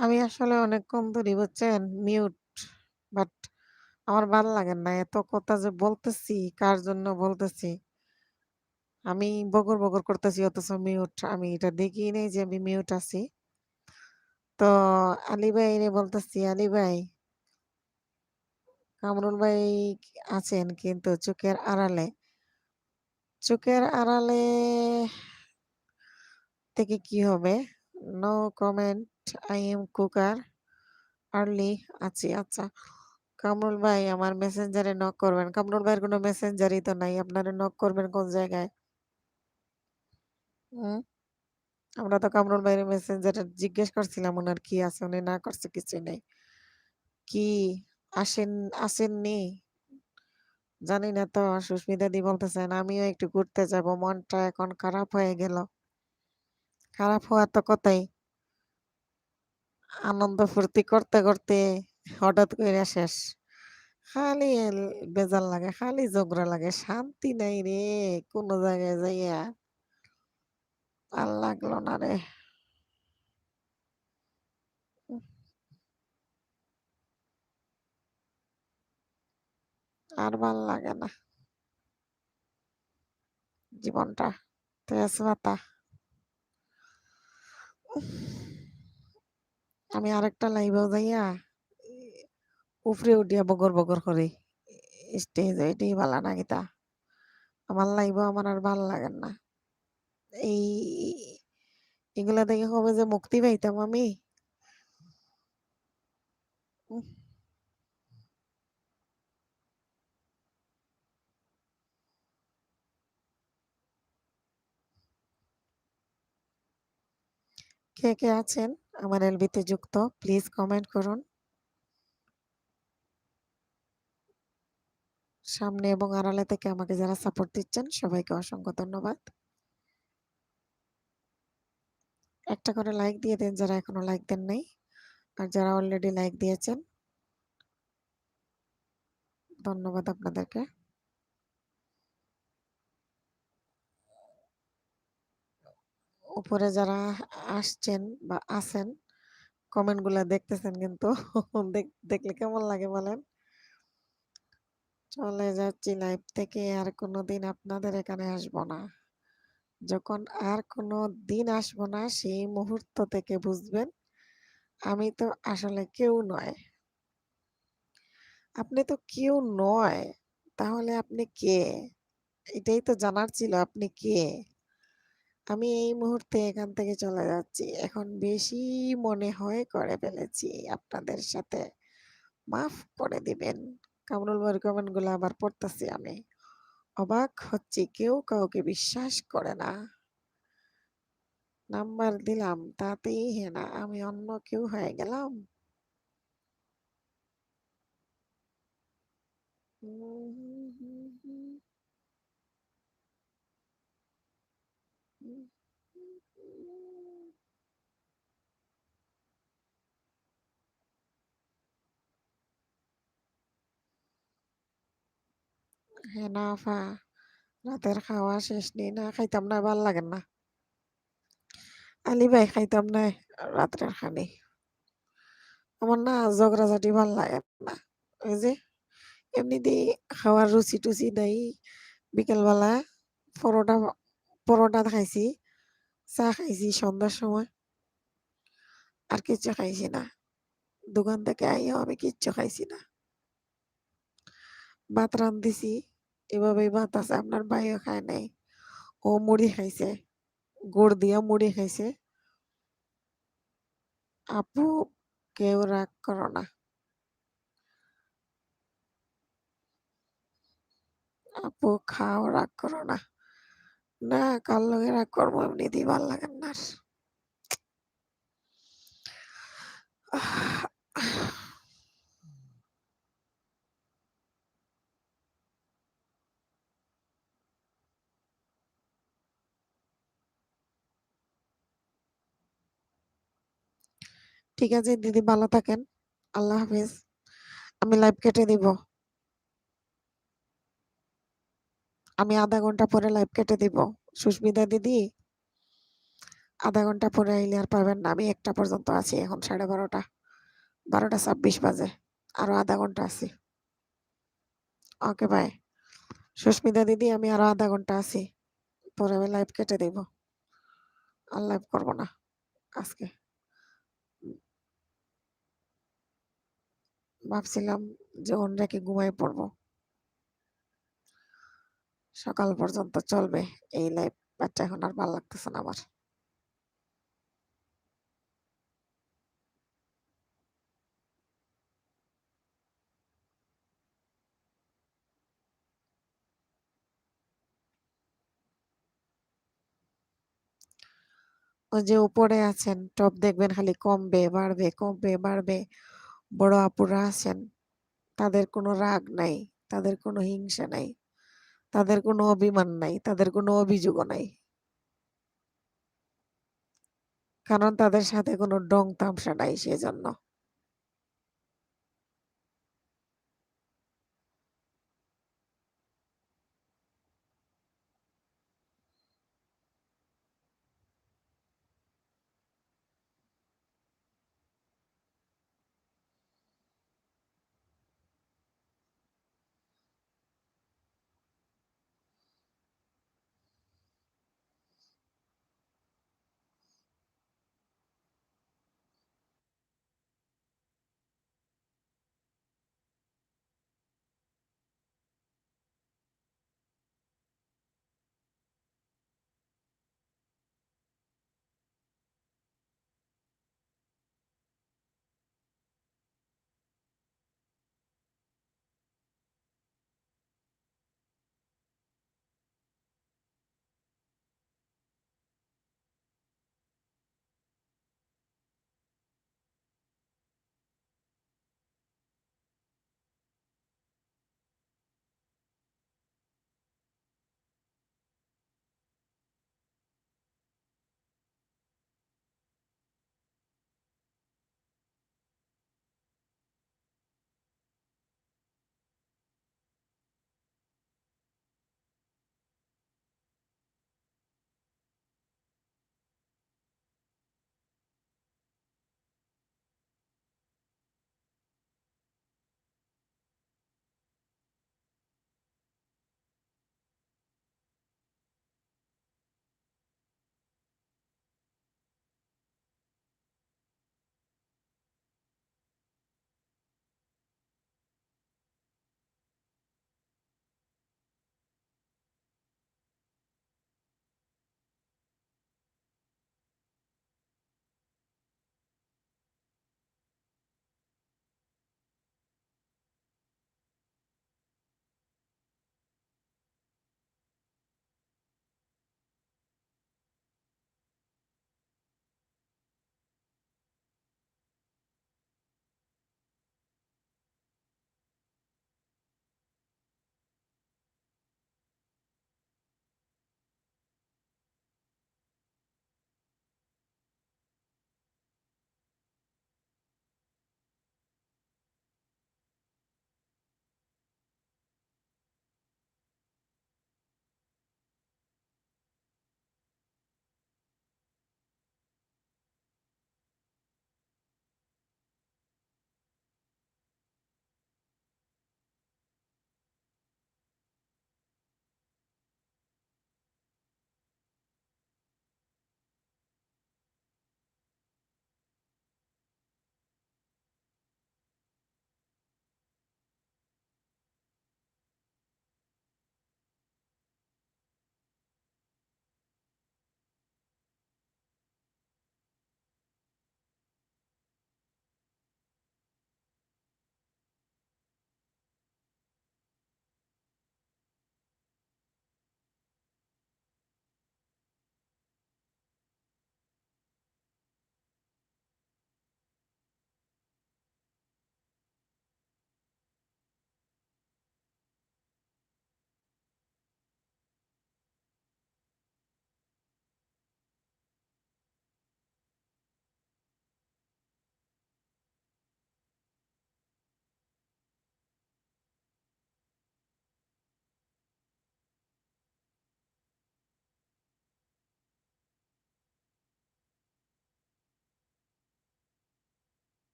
আমি আসলে অনেকক্ষণ ধরে বুঝছেন মিউট। বাট আমার ভাল লাগে না। এত কথা যে বলতেছি, কার জন্য বলতেছি। আমি বগর, বগর করতেছি অথচ মিউট। আমি এটা দেখিই নাই যে আমি মিউট আছি। তো আলী ভাইরে বলতেছি, "আলী ভাই, কামরুল ভাই আছেন কিন্তু চোখের আড়ালে।" চোখের আড়ালে থেকে কি হবে? No comment, I am cooker early আছি। আচ্ছা। কামরুল ভাই আমার মেসেঞ্জারে নক করবেন। কামরুল ভাইয়ের কোনো মেসেঞ্জারই তো নাই। আপনারা নক করবেন কোন জায়গায়? হুম? আমরা তো কামরুল ভাইয়ের মেসেঞ্জারে জিজ্ঞেস করছিলাম উনার কি আছে, উনি না করছে কিছুই নাই। কি আসেননি? জানি না তো সুস্মিতা দি বলতেছেন আমিও একটু ঘুরতে যাব। মনটা এখন খারাপ হয়ে গেল। খারাপ হওয়ার তো কথাই। আনন্দ ফুর্তি করতে, করতে হঠাৎ কইরা শেষ। খালি বেজাল লাগে, খালি ঝগড়া লাগে। শান্তি নাই রে কোনো জায়গায় যাইয়া। ভাল লাগলো না রে। উহ, আর ভাল লাগে না জীবনটা। তেজপাতা। উহ, আমি আরেকটা লাইভেও যাইয়া উপরে উঠিয়া বগর, বগর করি। স্টেজে এটাই ভালো না কিতা? আমার লাইভও আমার আর ভাল লাগে না। এই এগুলা থেকে কবে যে মুক্তি পাইতাম আমি। উহ, কে, কে আছেন আমার এলবিতে যুক্ত প্লিজ কমেন্ট করুন। সামনে এবং আড়ালে থেকে আমাকে যারা সাপোর্ট দিচ্ছেন সবাইকে অসংখ্য ধন্যবাদ। একটা করে লাইক দিয়ে দেন যারা এখনো লাইক দেন নাই। আর যারা অলরেডি লাইক দিয়েছেন ধন্যবাদ আপনাদেরকে। উপরে যারা আসছেন বা আছেন কমেন্ট গুলা দেখতেছেন কিন্তু দেখলে কেমন লাগে বলেন? চলে যাচ্ছি লাইভ থেকে আর কোনোদিন আপনাদের এখানে আসবো না। যখন আর কোনো দিন আসবো না সেই মুহূর্ত থেকে বুঝবেন আমি তো আসলে কেউ নয়। আপনি তো কেউ নয়। তাহলে আপনি কে? এটাই তো জানার ছিল আপনি কে? আমি এই মুহূর্তে এখান থেকে চলে যাচ্ছি। এখন বেশি মনে হয় করে ফেলেছি আপনাদের সাথে। মাফ করে দিবেন। কামরুল ভাইয়ের কমেন্ট গুলো আবার পড়তেছি আমি। অবাক হচ্ছি কেউ কাউকে বিশ্বাস করে না। নাম্বার দিলাম তাতেই হেনা আমি অন্য কেউ হয়ে গেলাম। হেনা আফা রাতের খাওয়া শেষ নেই না খাইতাম না ভাল লাগেন না। আলী ভাই খাইতাম না রাত্রের খানি। আমার না ঝগড়াঝাটি ভাল লাগে না। ওই যে এমনিতেই খাওয়ার রুচি টুচি নাই। বিকেলবেলা পরোটা পরোটা খাইছি, চা খাইছি সন্ধ্যার সময়। আর কিচ্ছু খাইছি না। দোকান থেকে আইয়াও আমি কিচ্ছু খাইছি না। ভাত রান্ধিছি, এভাবেই ভাত আছে। আপনার ভাইও খায় নাই। ও মুড়ি খাইছে। গুড় দিয়া মুড়ি খাইছে। আপু কেউ রাগ করো না। আপু খাও রাগ করো না। না কার লগে রাগ করবো এমনিতেই ভাল লাগেন না আর। ঠিক আছে দিদি ভালো থাকেন। আল্লাহ হাফেজ। আমি লাইভ কেটে দিব। আমি আধা ঘন্টা পরে লাইভ কেটে দিব। সুস্মিতা দিদি আধা ঘন্টা পরে আইলে আর পাবেন না। আমি ১টা পর্যন্ত আছি এখন 12:30 12:26 বাজে। আরো আধা ঘন্টা আছি। Okay bye. সুস্মিতা দিদি আমি আরো আধা ঘন্টা আছি। পরে আমি লাইভ কেটে দিব। আর লাইভ করব না আজকে। ভাবছিলাম যে অন রেখে ঘুমায় পড়বো। সকাল পর্যন্ত চলবে এই লাইভ। বাট এখন আর ভাল লাগতেছে না আমার। ওই যে উপরে আছেন টপ দেখবেন খালি কমবে বাড়বে কমবে বাড়বে। বড় আপুরা আছেন তাদের কোনো রাগ নাই, তাদের কোনো হিংসা নাই, তাদের কোনো অভিমান নাই, তাদের কোনো অভিযোগও নাই। কারণ তাদের সাথে কোনো ডং তামসা নাই সেজন্য।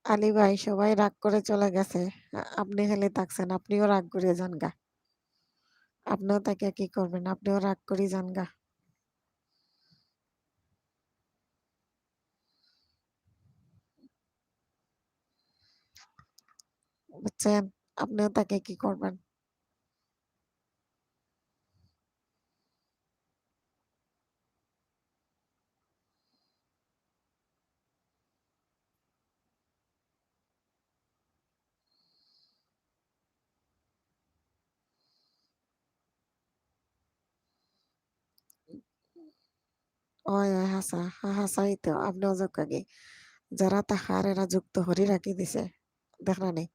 আলী ভাই সবাই রাগ করে চলে গেছে। আপনি খালি থাকছেন। আপনিও রাগ করে যান গা। আপনিও তাকে কি করবেন? আপনিও রাগ করে যান গা। বুঝছেন? আপনিও তাকে কি করবেন? ওই হাসা, হাসাই তো আপনিও যোগ আগে। যারা তাহার এরা যুক্ত হরি রাখি দিছে। দেখরানি?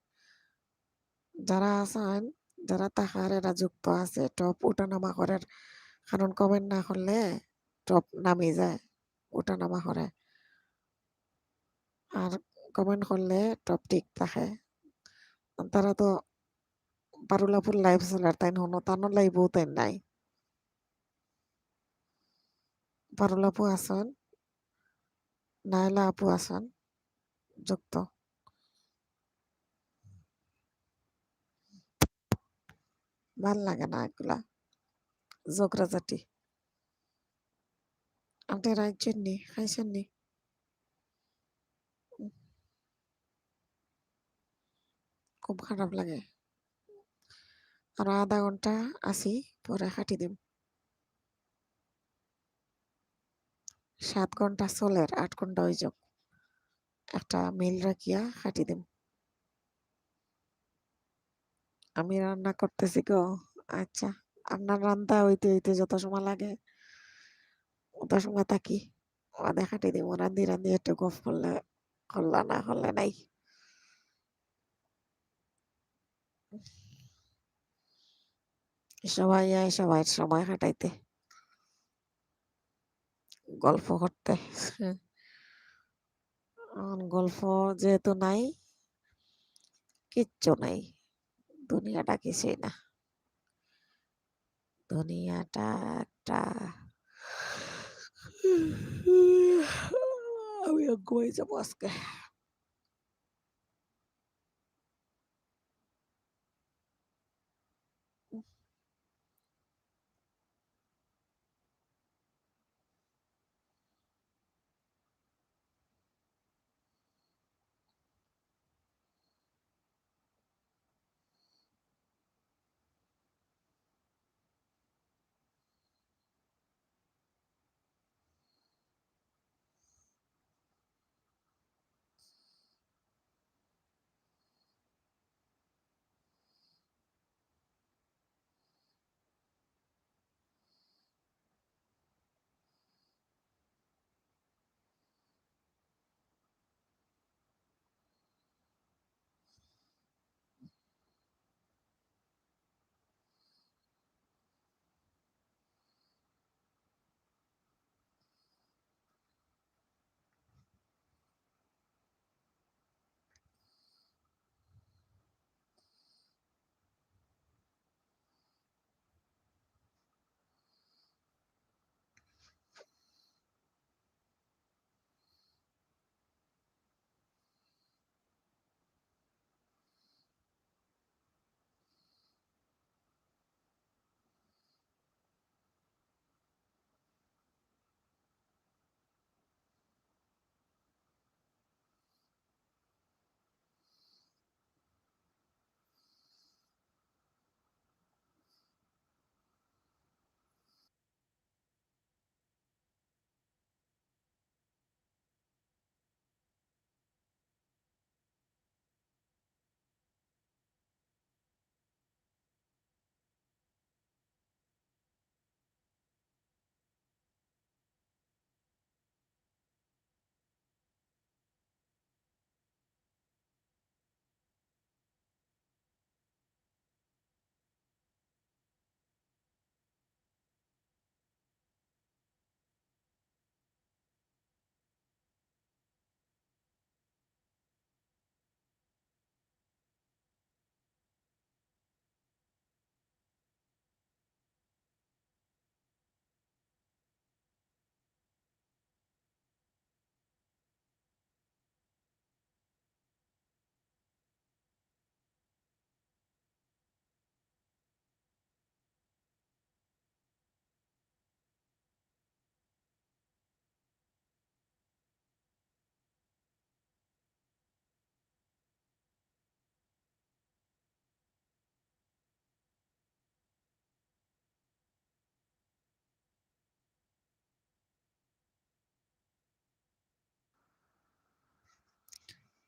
যারা আছেন, যারা তাহার এরা যুক্ত আছে টপ উঠানামা করার কারণ কমেন্ট না করলে টপ নামি যায়। উঠানামা করে। আর কমেন্ট করলে টপ ঠিক থাকে। তারা তো পারুলাপুর লাইভ চলার তাই হনো তানো লাইভও তাই নাই। পারুলাপু আছেন, নায়লা আপু আছেন যুক্ত। ভাল লাগে না এগুলা। ঝগড়াঝাটি। আপনি রাইছেন নি? খাইছেন নি? খুব খারাপ লাগে। আরো আধা ঘন্টা আছি পরে খাটি দিম। 7 ঘন্টা চলের 8 ঘন্টা হয়ে যাক। একটা মিল রাখিয়া খাটি দিম। আমি রান্না করতেছি গো। আচ্ছা। আপনার রান্না হইতে হইতে যত সময় লাগে অত সময় থাকি। ওদের খাটি দিব। রান্ধি রান্ধি একটু গফ করলে করলা না করলে নাই। সবাই আয় সবাই সময় কাটাইতে গল্প করতে। গল্প যেহেতু নাই কিচ্ছু নাই। দুনিয়াটা কিছুই না। দুনিয়াটা একটা আমি ঘুমাই যাবো আজকে।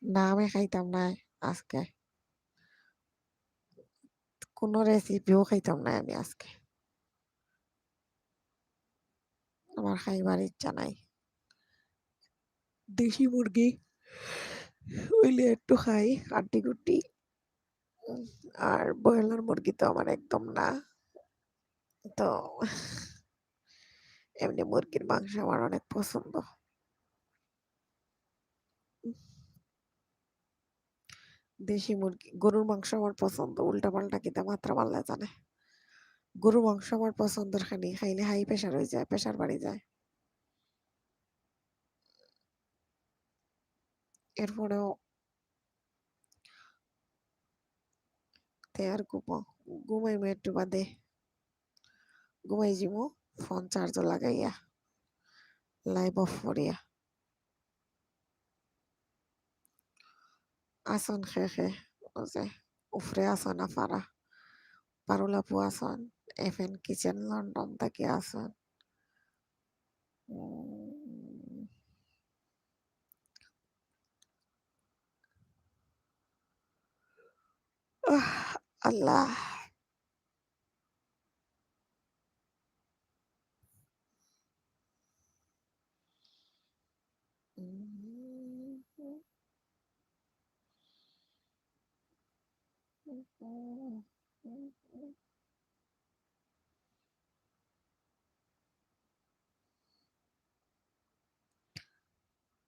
না আমি খাইতাম না আজকে। কোনো রেসিপিও খাইতাম না আমি আজকে। আমার খাইবার ইচ্ছা নাই। দেশি মুরগি হইলে একটু খাই হাড্ডি-গুড্ডি। উম আর ব্রয়লার মুরগি তো আমার একদম না। তো এমনি মুরগির মাংস আমার অনেক পছন্দ। উম দেশি মুরগি, গরুর মাংস আমার পছন্দ। উল্টা-পাল্টা কিতা মাত্রা আল্লাহ জানে। গরুর মাংস আমার পছন্দের খাইলে হাই প্রেশার হয়ে যায়, প্রেশার বাড়ি যায়। এরপরেও আর ঘুমাইমু একটু বাদে। ঘুমাই যামু ফোন চার্জও লাগাইয়া, লাইভ অফ করিয়া। আসন খেয়ে ও যে উফরে আসন আফারা পারুল আপু আসন এফএন কিচেন লন্ডন থেকে আসন। উম, আল্লাহ।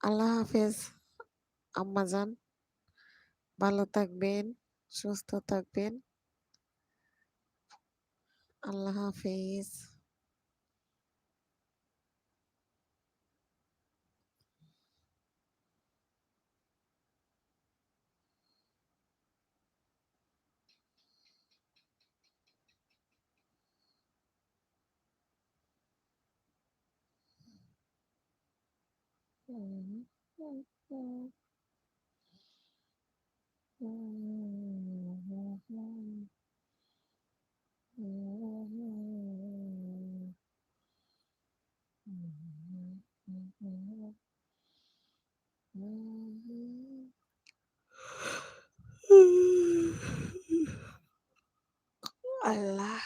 আল্লাহ হাফেজ আম্মাজান, ভালো থাকবেন, সুস্থ থাকবেন। আল্লাহ হাফেজ। আল্লাহ।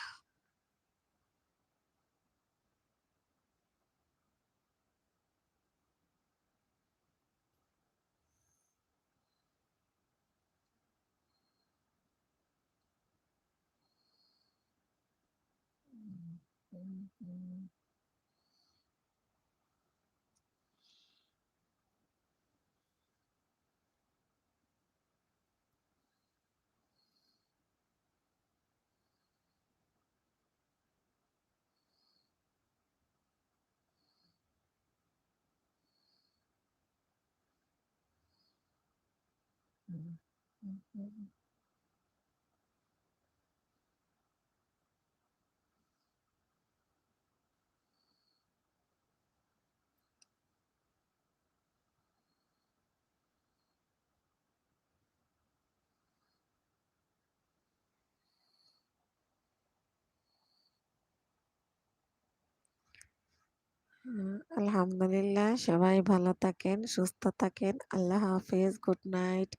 আলহামদুলিল্লাহ সবাই ভালো থাকেন, সুস্থ থাকেন। আল্লাহ হাফেজ, গুড নাইট,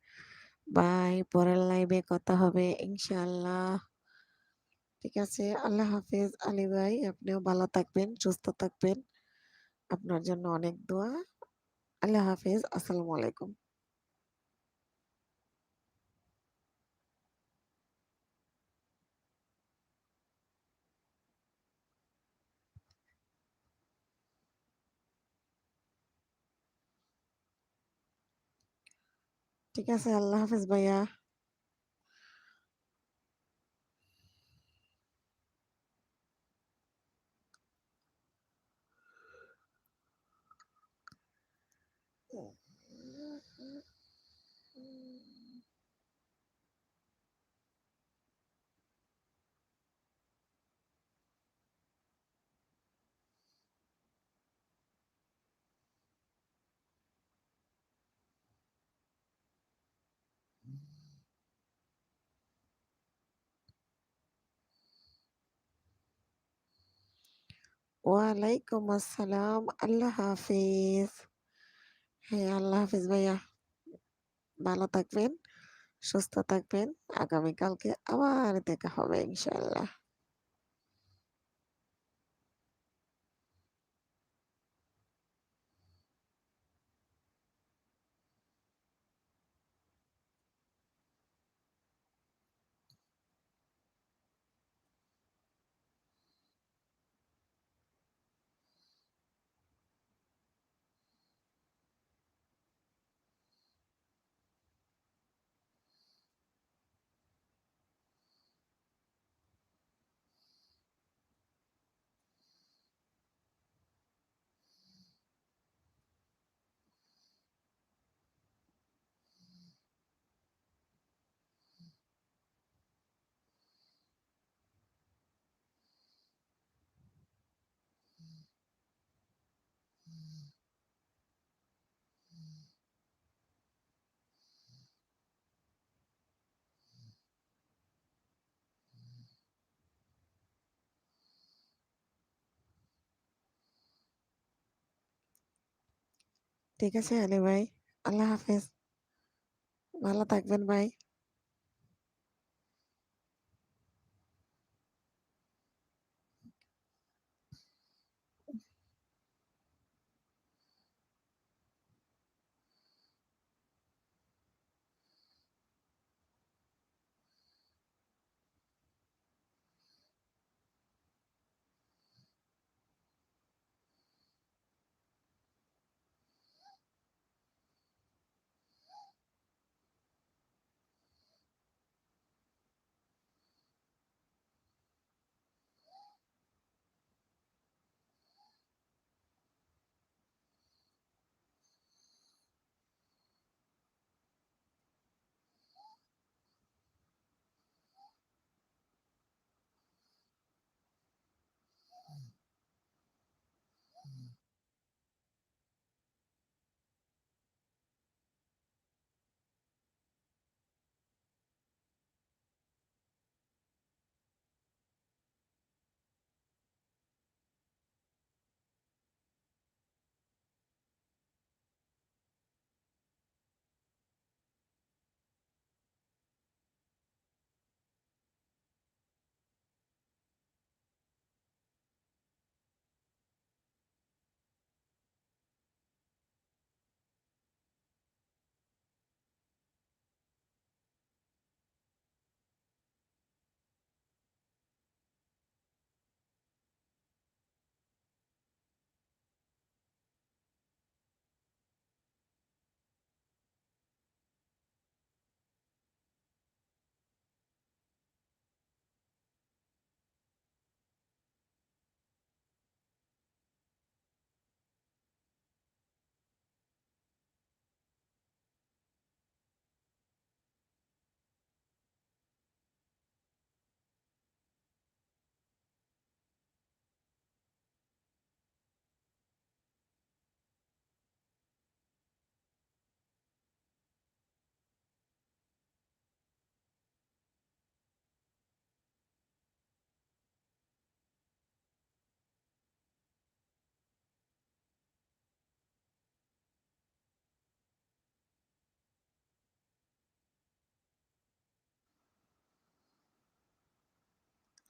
বাই। পরের লাইভে কথা হবে ইনশাআল্লাহ। ঠিক আছে, আল্লাহ হাফেজ। আলী ভাই আপনিও ভালো থাকবেন, সুস্থ থাকবেন। আপনার জন্য অনেক দোয়া। আল্লাহ হাফেজ, আসসালামু আলাইকুম। ঠিক আছে, আল্লাহ হাফেজ ভাইয়া। ওয়ালাইকুম আসসালাম, আল্লাহ হাফেজ। হ্যাঁ, আল্লাহ হাফেজ ভাইয়া। ভালো থাকবেন, সুস্থ থাকবেন। আগামীকালকে আবার দেখা হবে ইনশাআল্লাহ। ঠিক আছে আলী ভাই, আল্লাহ হাফেজ। ভালো থাকবেন ভাই।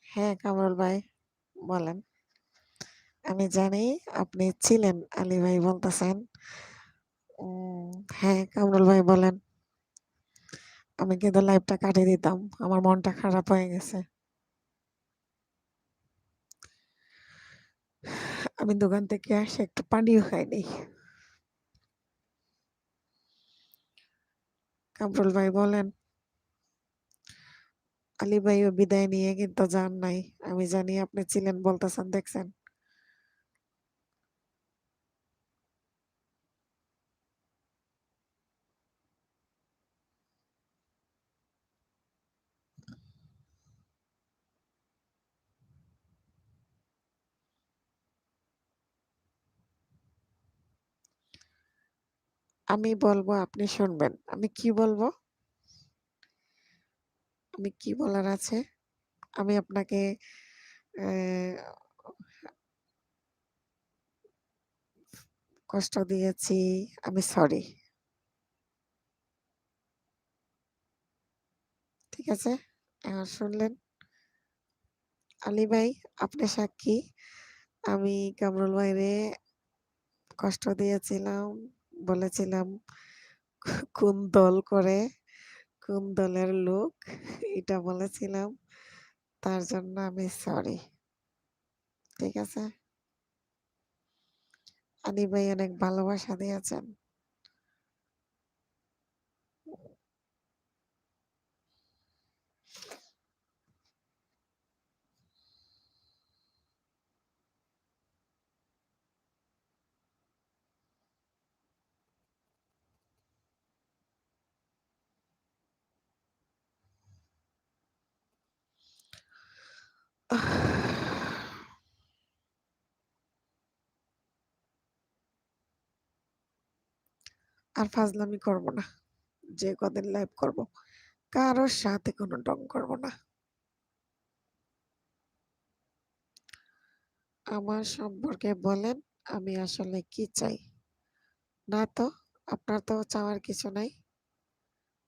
হ্যাঁ কামরুল ভাই, বলেন। আমি জানি আপনি ছিলেন, আলী ভাই বলতেছেন। হ্যাঁ কামরুল ভাই বলেন। আমি কিন্তু লাইভটা কাটিয়ে দিতাম, আমার মনটা খারাপ হয়ে গেছে। আমি দোকান থেকে আসে একটু পানিও খাইনি। কামরুল ভাই বলেন। আলী ভাইও বিদায় নিয়ে কিন্তু যান নাই। আমি জানি আপনি ছিলেন বলতেছেন, দেখছেন। আমি বলবো, আপনি শুনবেন। আমি কি বলবো, আমি কি বলার আছে। আমি আপনাকে কষ্ট দিয়েছি, আমি সরি। ঠিক আছে? এখন শুনলেন? আলী ভাই আপনি সাক্ষী। আমি কামরুল ভাইরে কষ্ট দিয়েছিলাম। বলেছিলাম কোন দল করে, কোন দলের লোক এটা বলেছিলাম। তার জন্য আমি সরি। ঠিক আছে? আলী ভাই অনেক ভালোবাসা দিয়েছেন। আর ফাজলামি করব না। যে কদিন লাইভ করব। কারোর সাথে কোনো ঢং করব না। আমার সম্পর্কে বলেন আমি আসলে কি চাই? না তো, আপনার তো চাওয়ার কিছু নাই।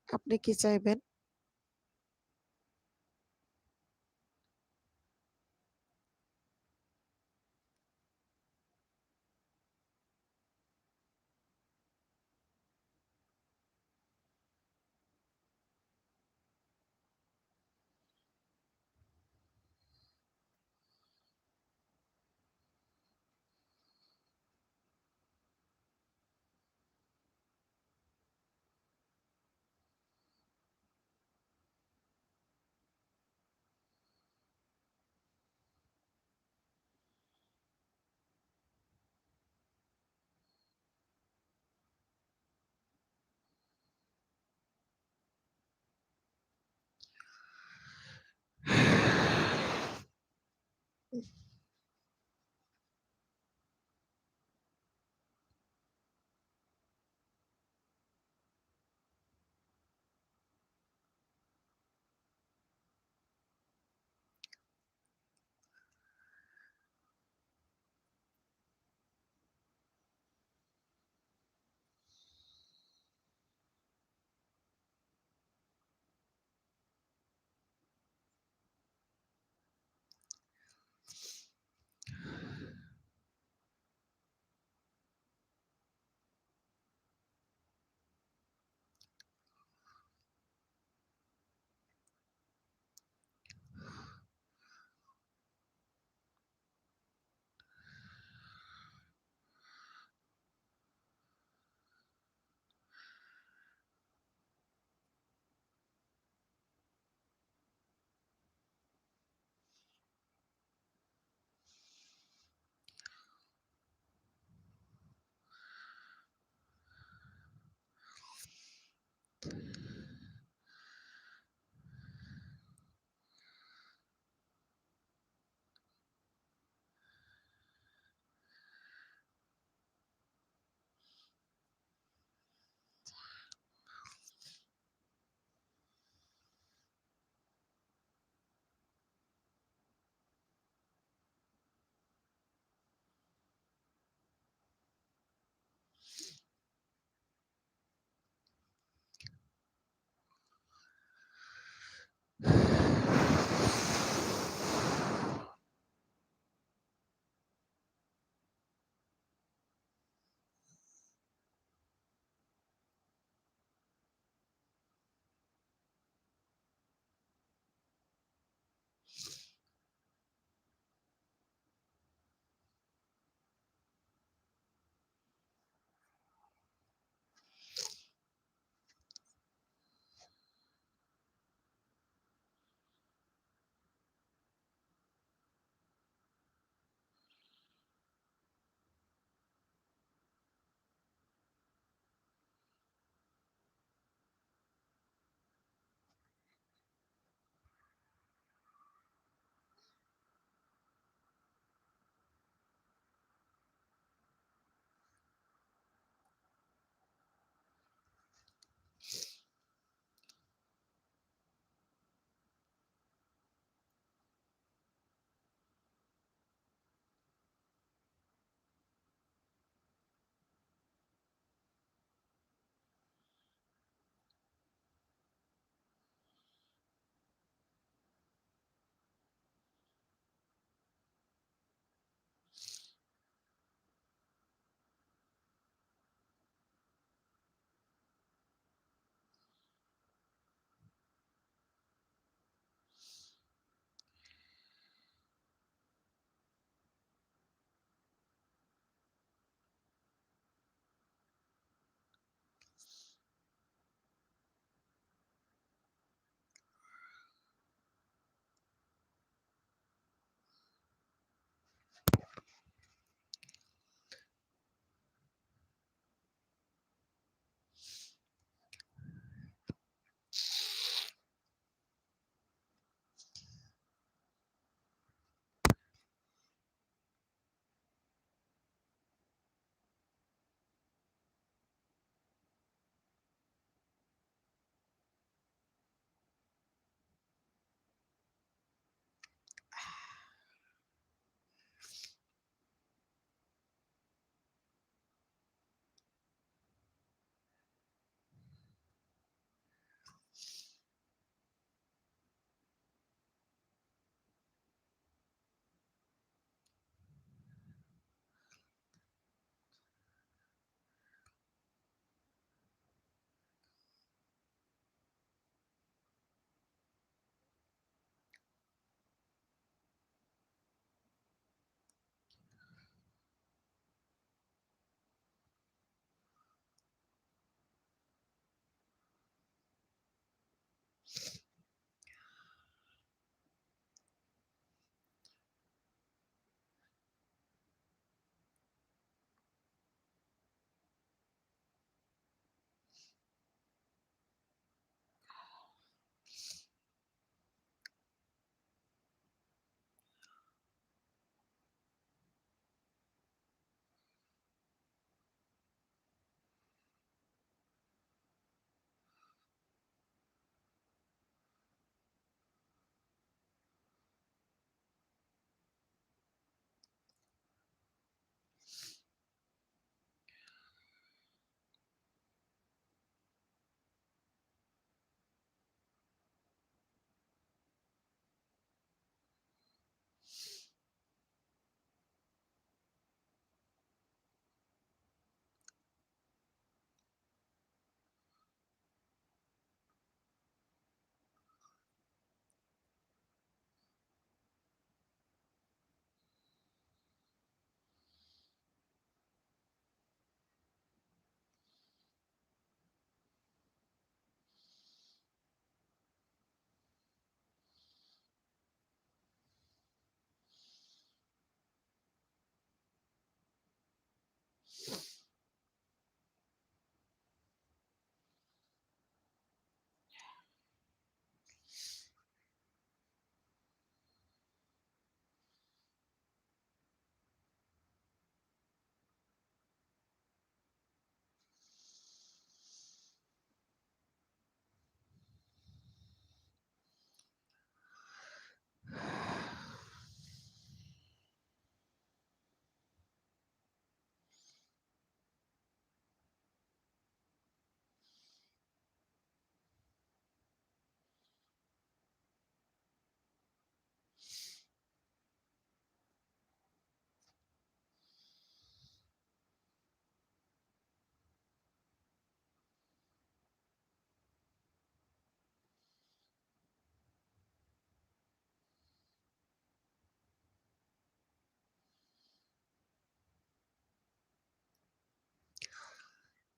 আপনি কি চাইবেন?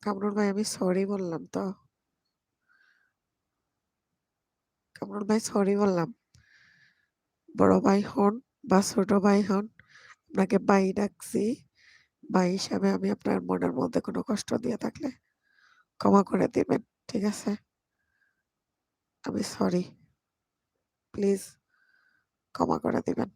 কামরুল ভাই আমি সরি বললাম তো? কামরুল ভাই সরি বললাম। বড় ভাই হন বা ছোট ভাই হন, আপনাকে ভাই ডাকছি। ভাই হিসাবে আমি আপনার মনের মধ্যে কোনো কষ্ট দিয়ে থাকলে ক্ষমা করে দিবেন। ঠিক আছে? আমি সরি। প্লিজ ক্ষমা করে দিবেন।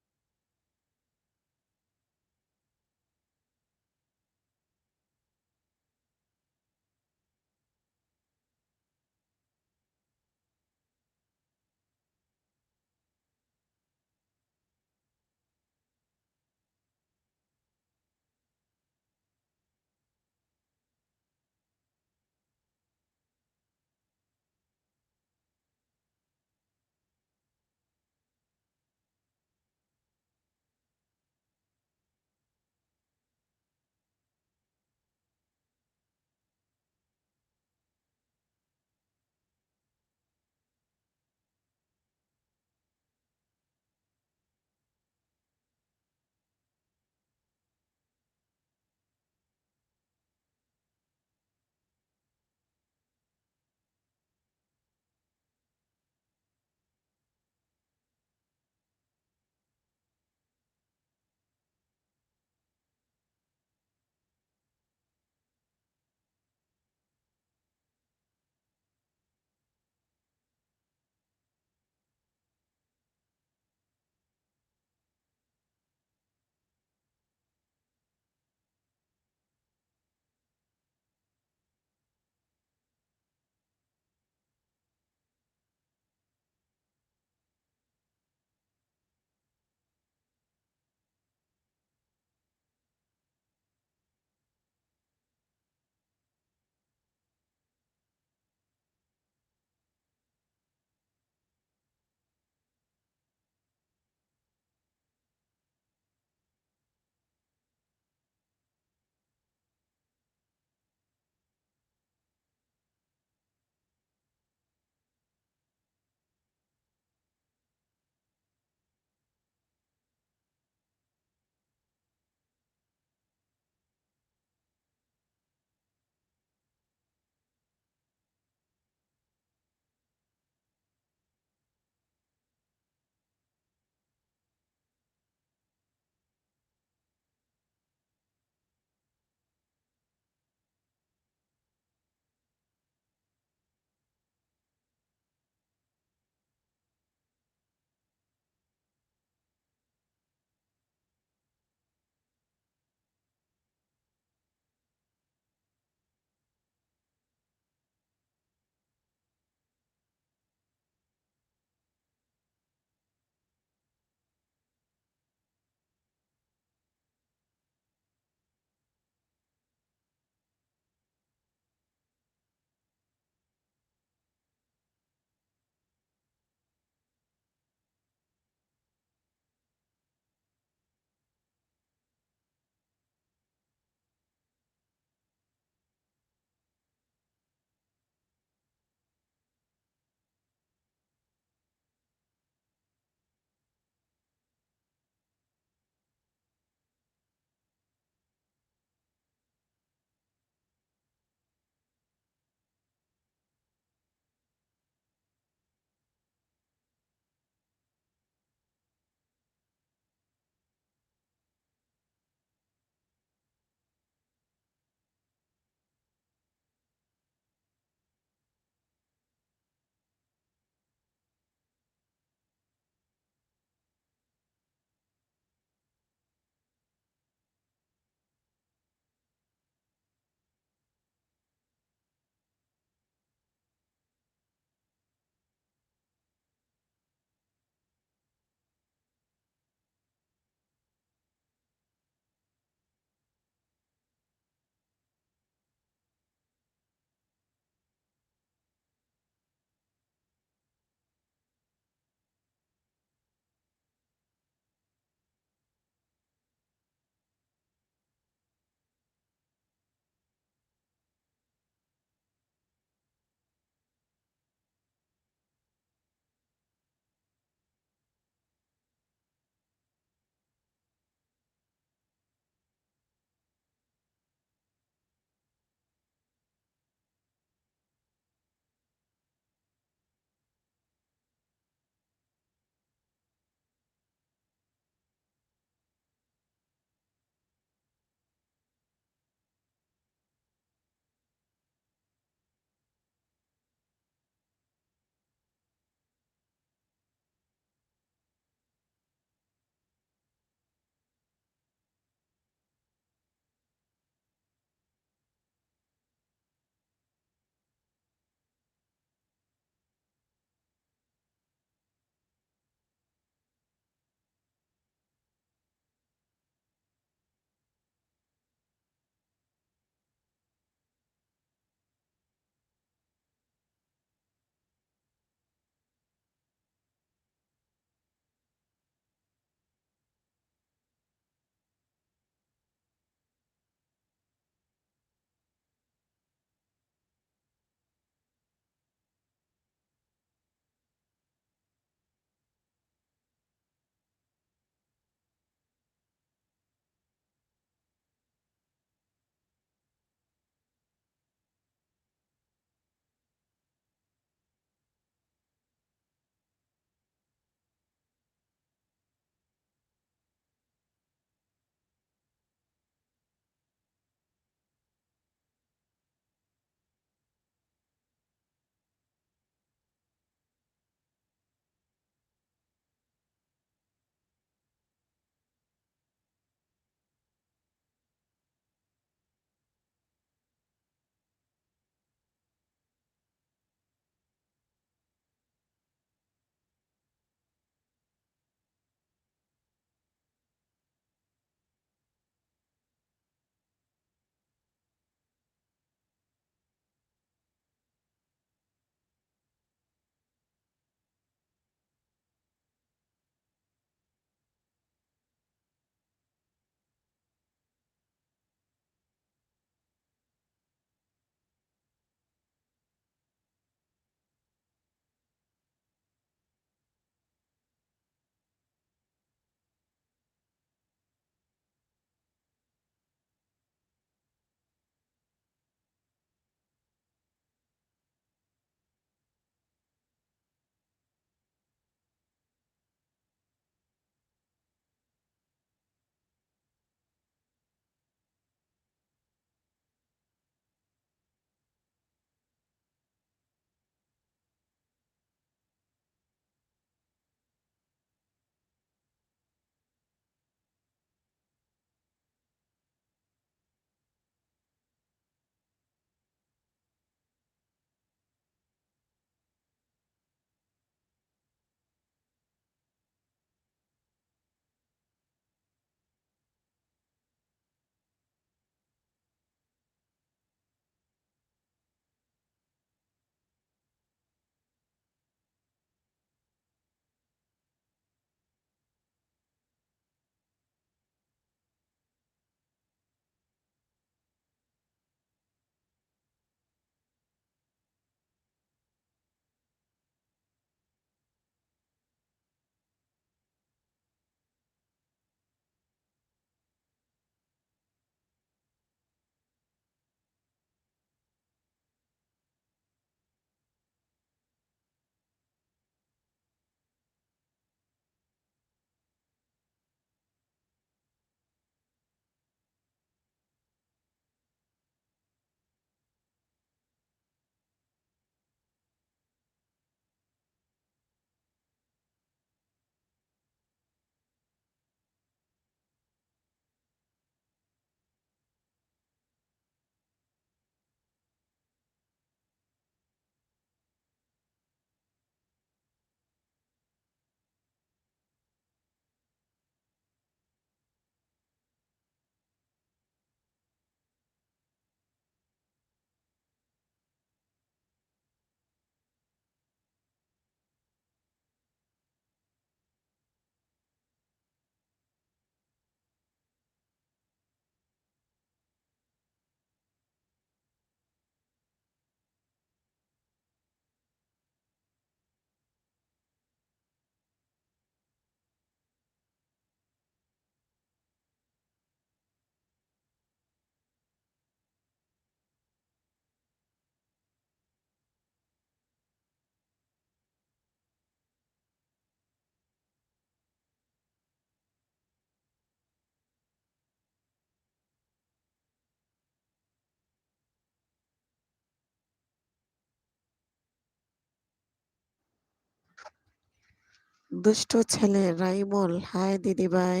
দুষ্টু ছেলে রাইমুল, হাই দিদিভাই।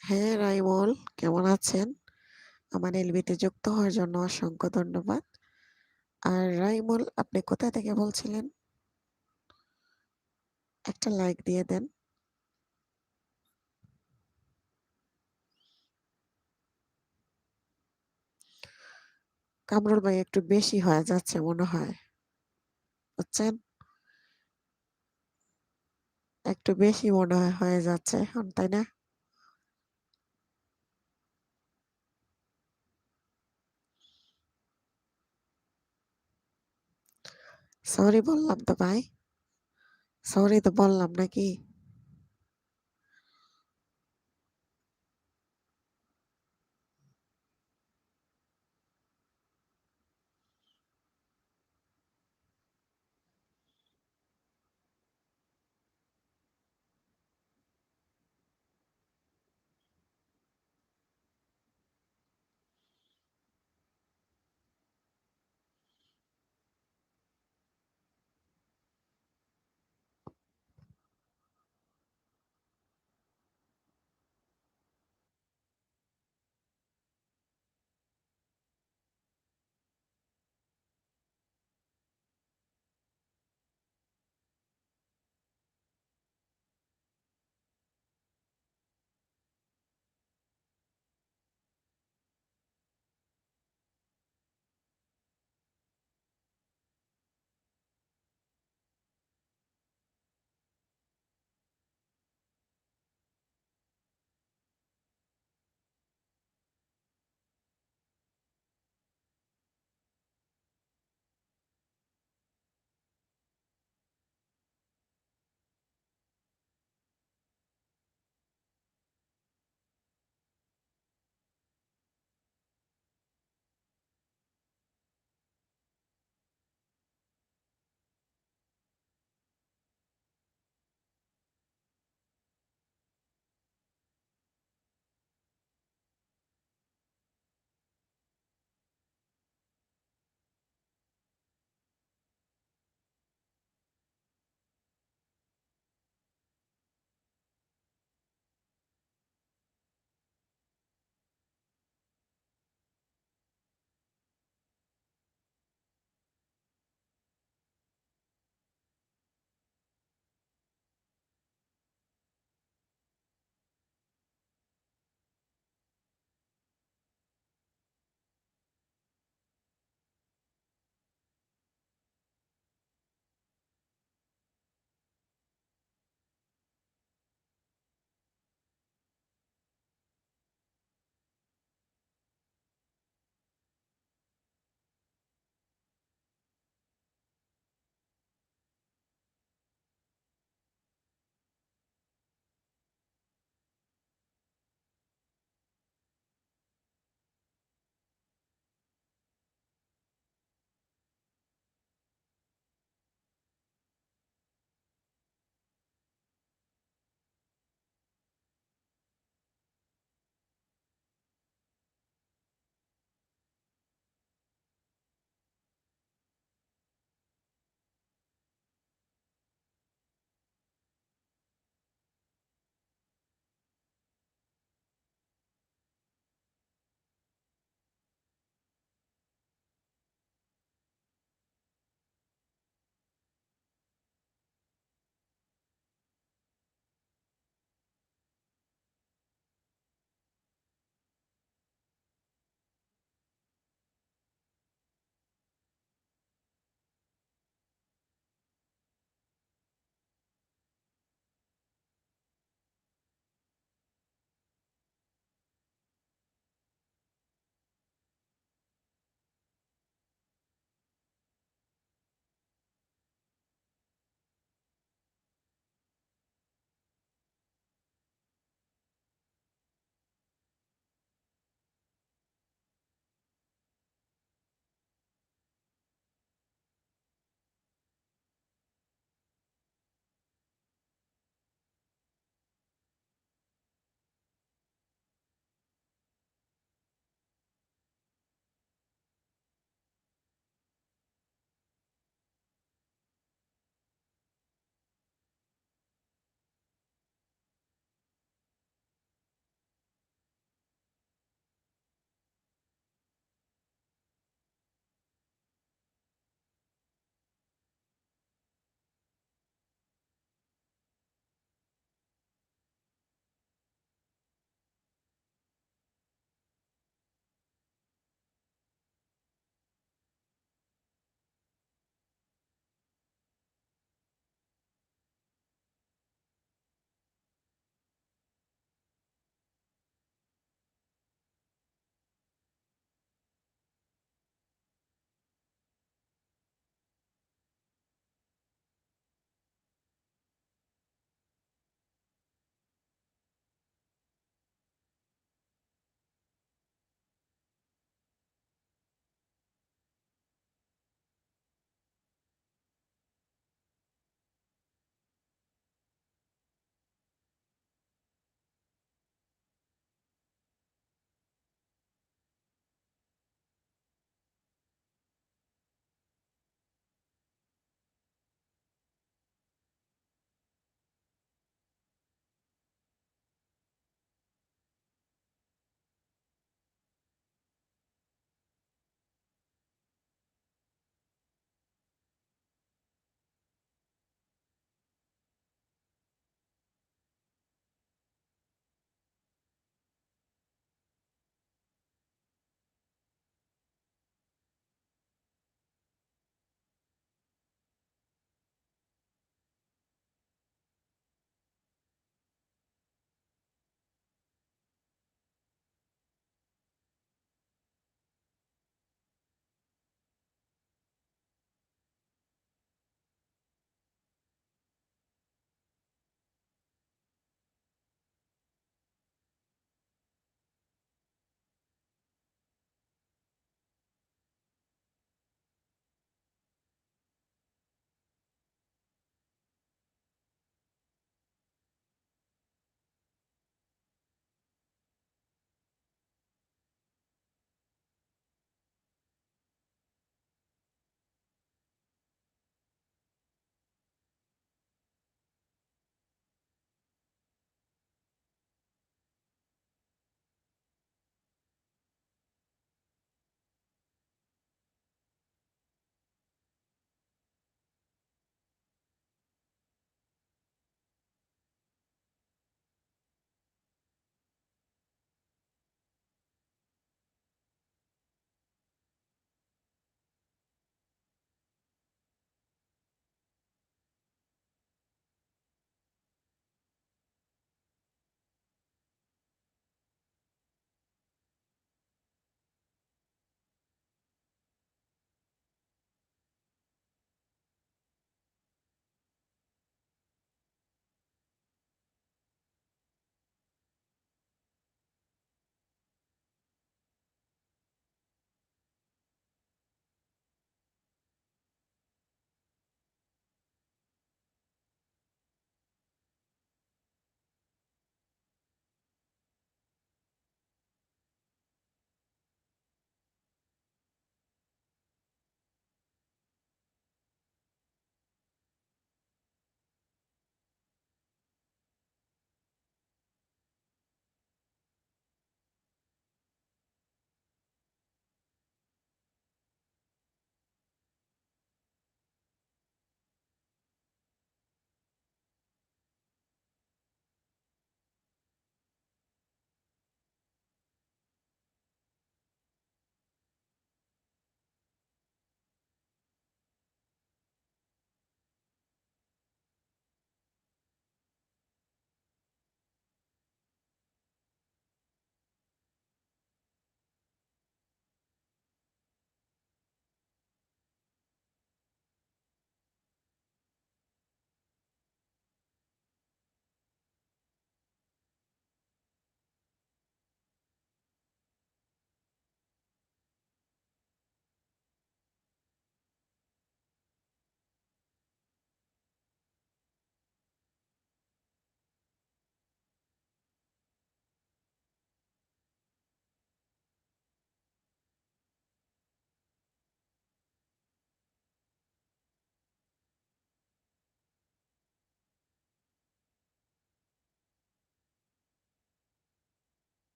হ্যাঁ রাইমুল, কেমন আছেন? আমার এলবিতে যুক্ত হওয়ার জন্য অসংখ্য ধন্যবাদ। আর রাইমুল, আপনি কোথা থেকে বলছিলেন? একটা লাইক দিয়ে দেন। কামরুল ভাই, একটু বেশি হয়ে যাচ্ছে মনে হয়, বুঝছেন? একটু বেশি মনে হয় হয়ে যাচ্ছে এখন, তাই না? সরি বললাম তো ভাই, সরি তো বললাম নাকি?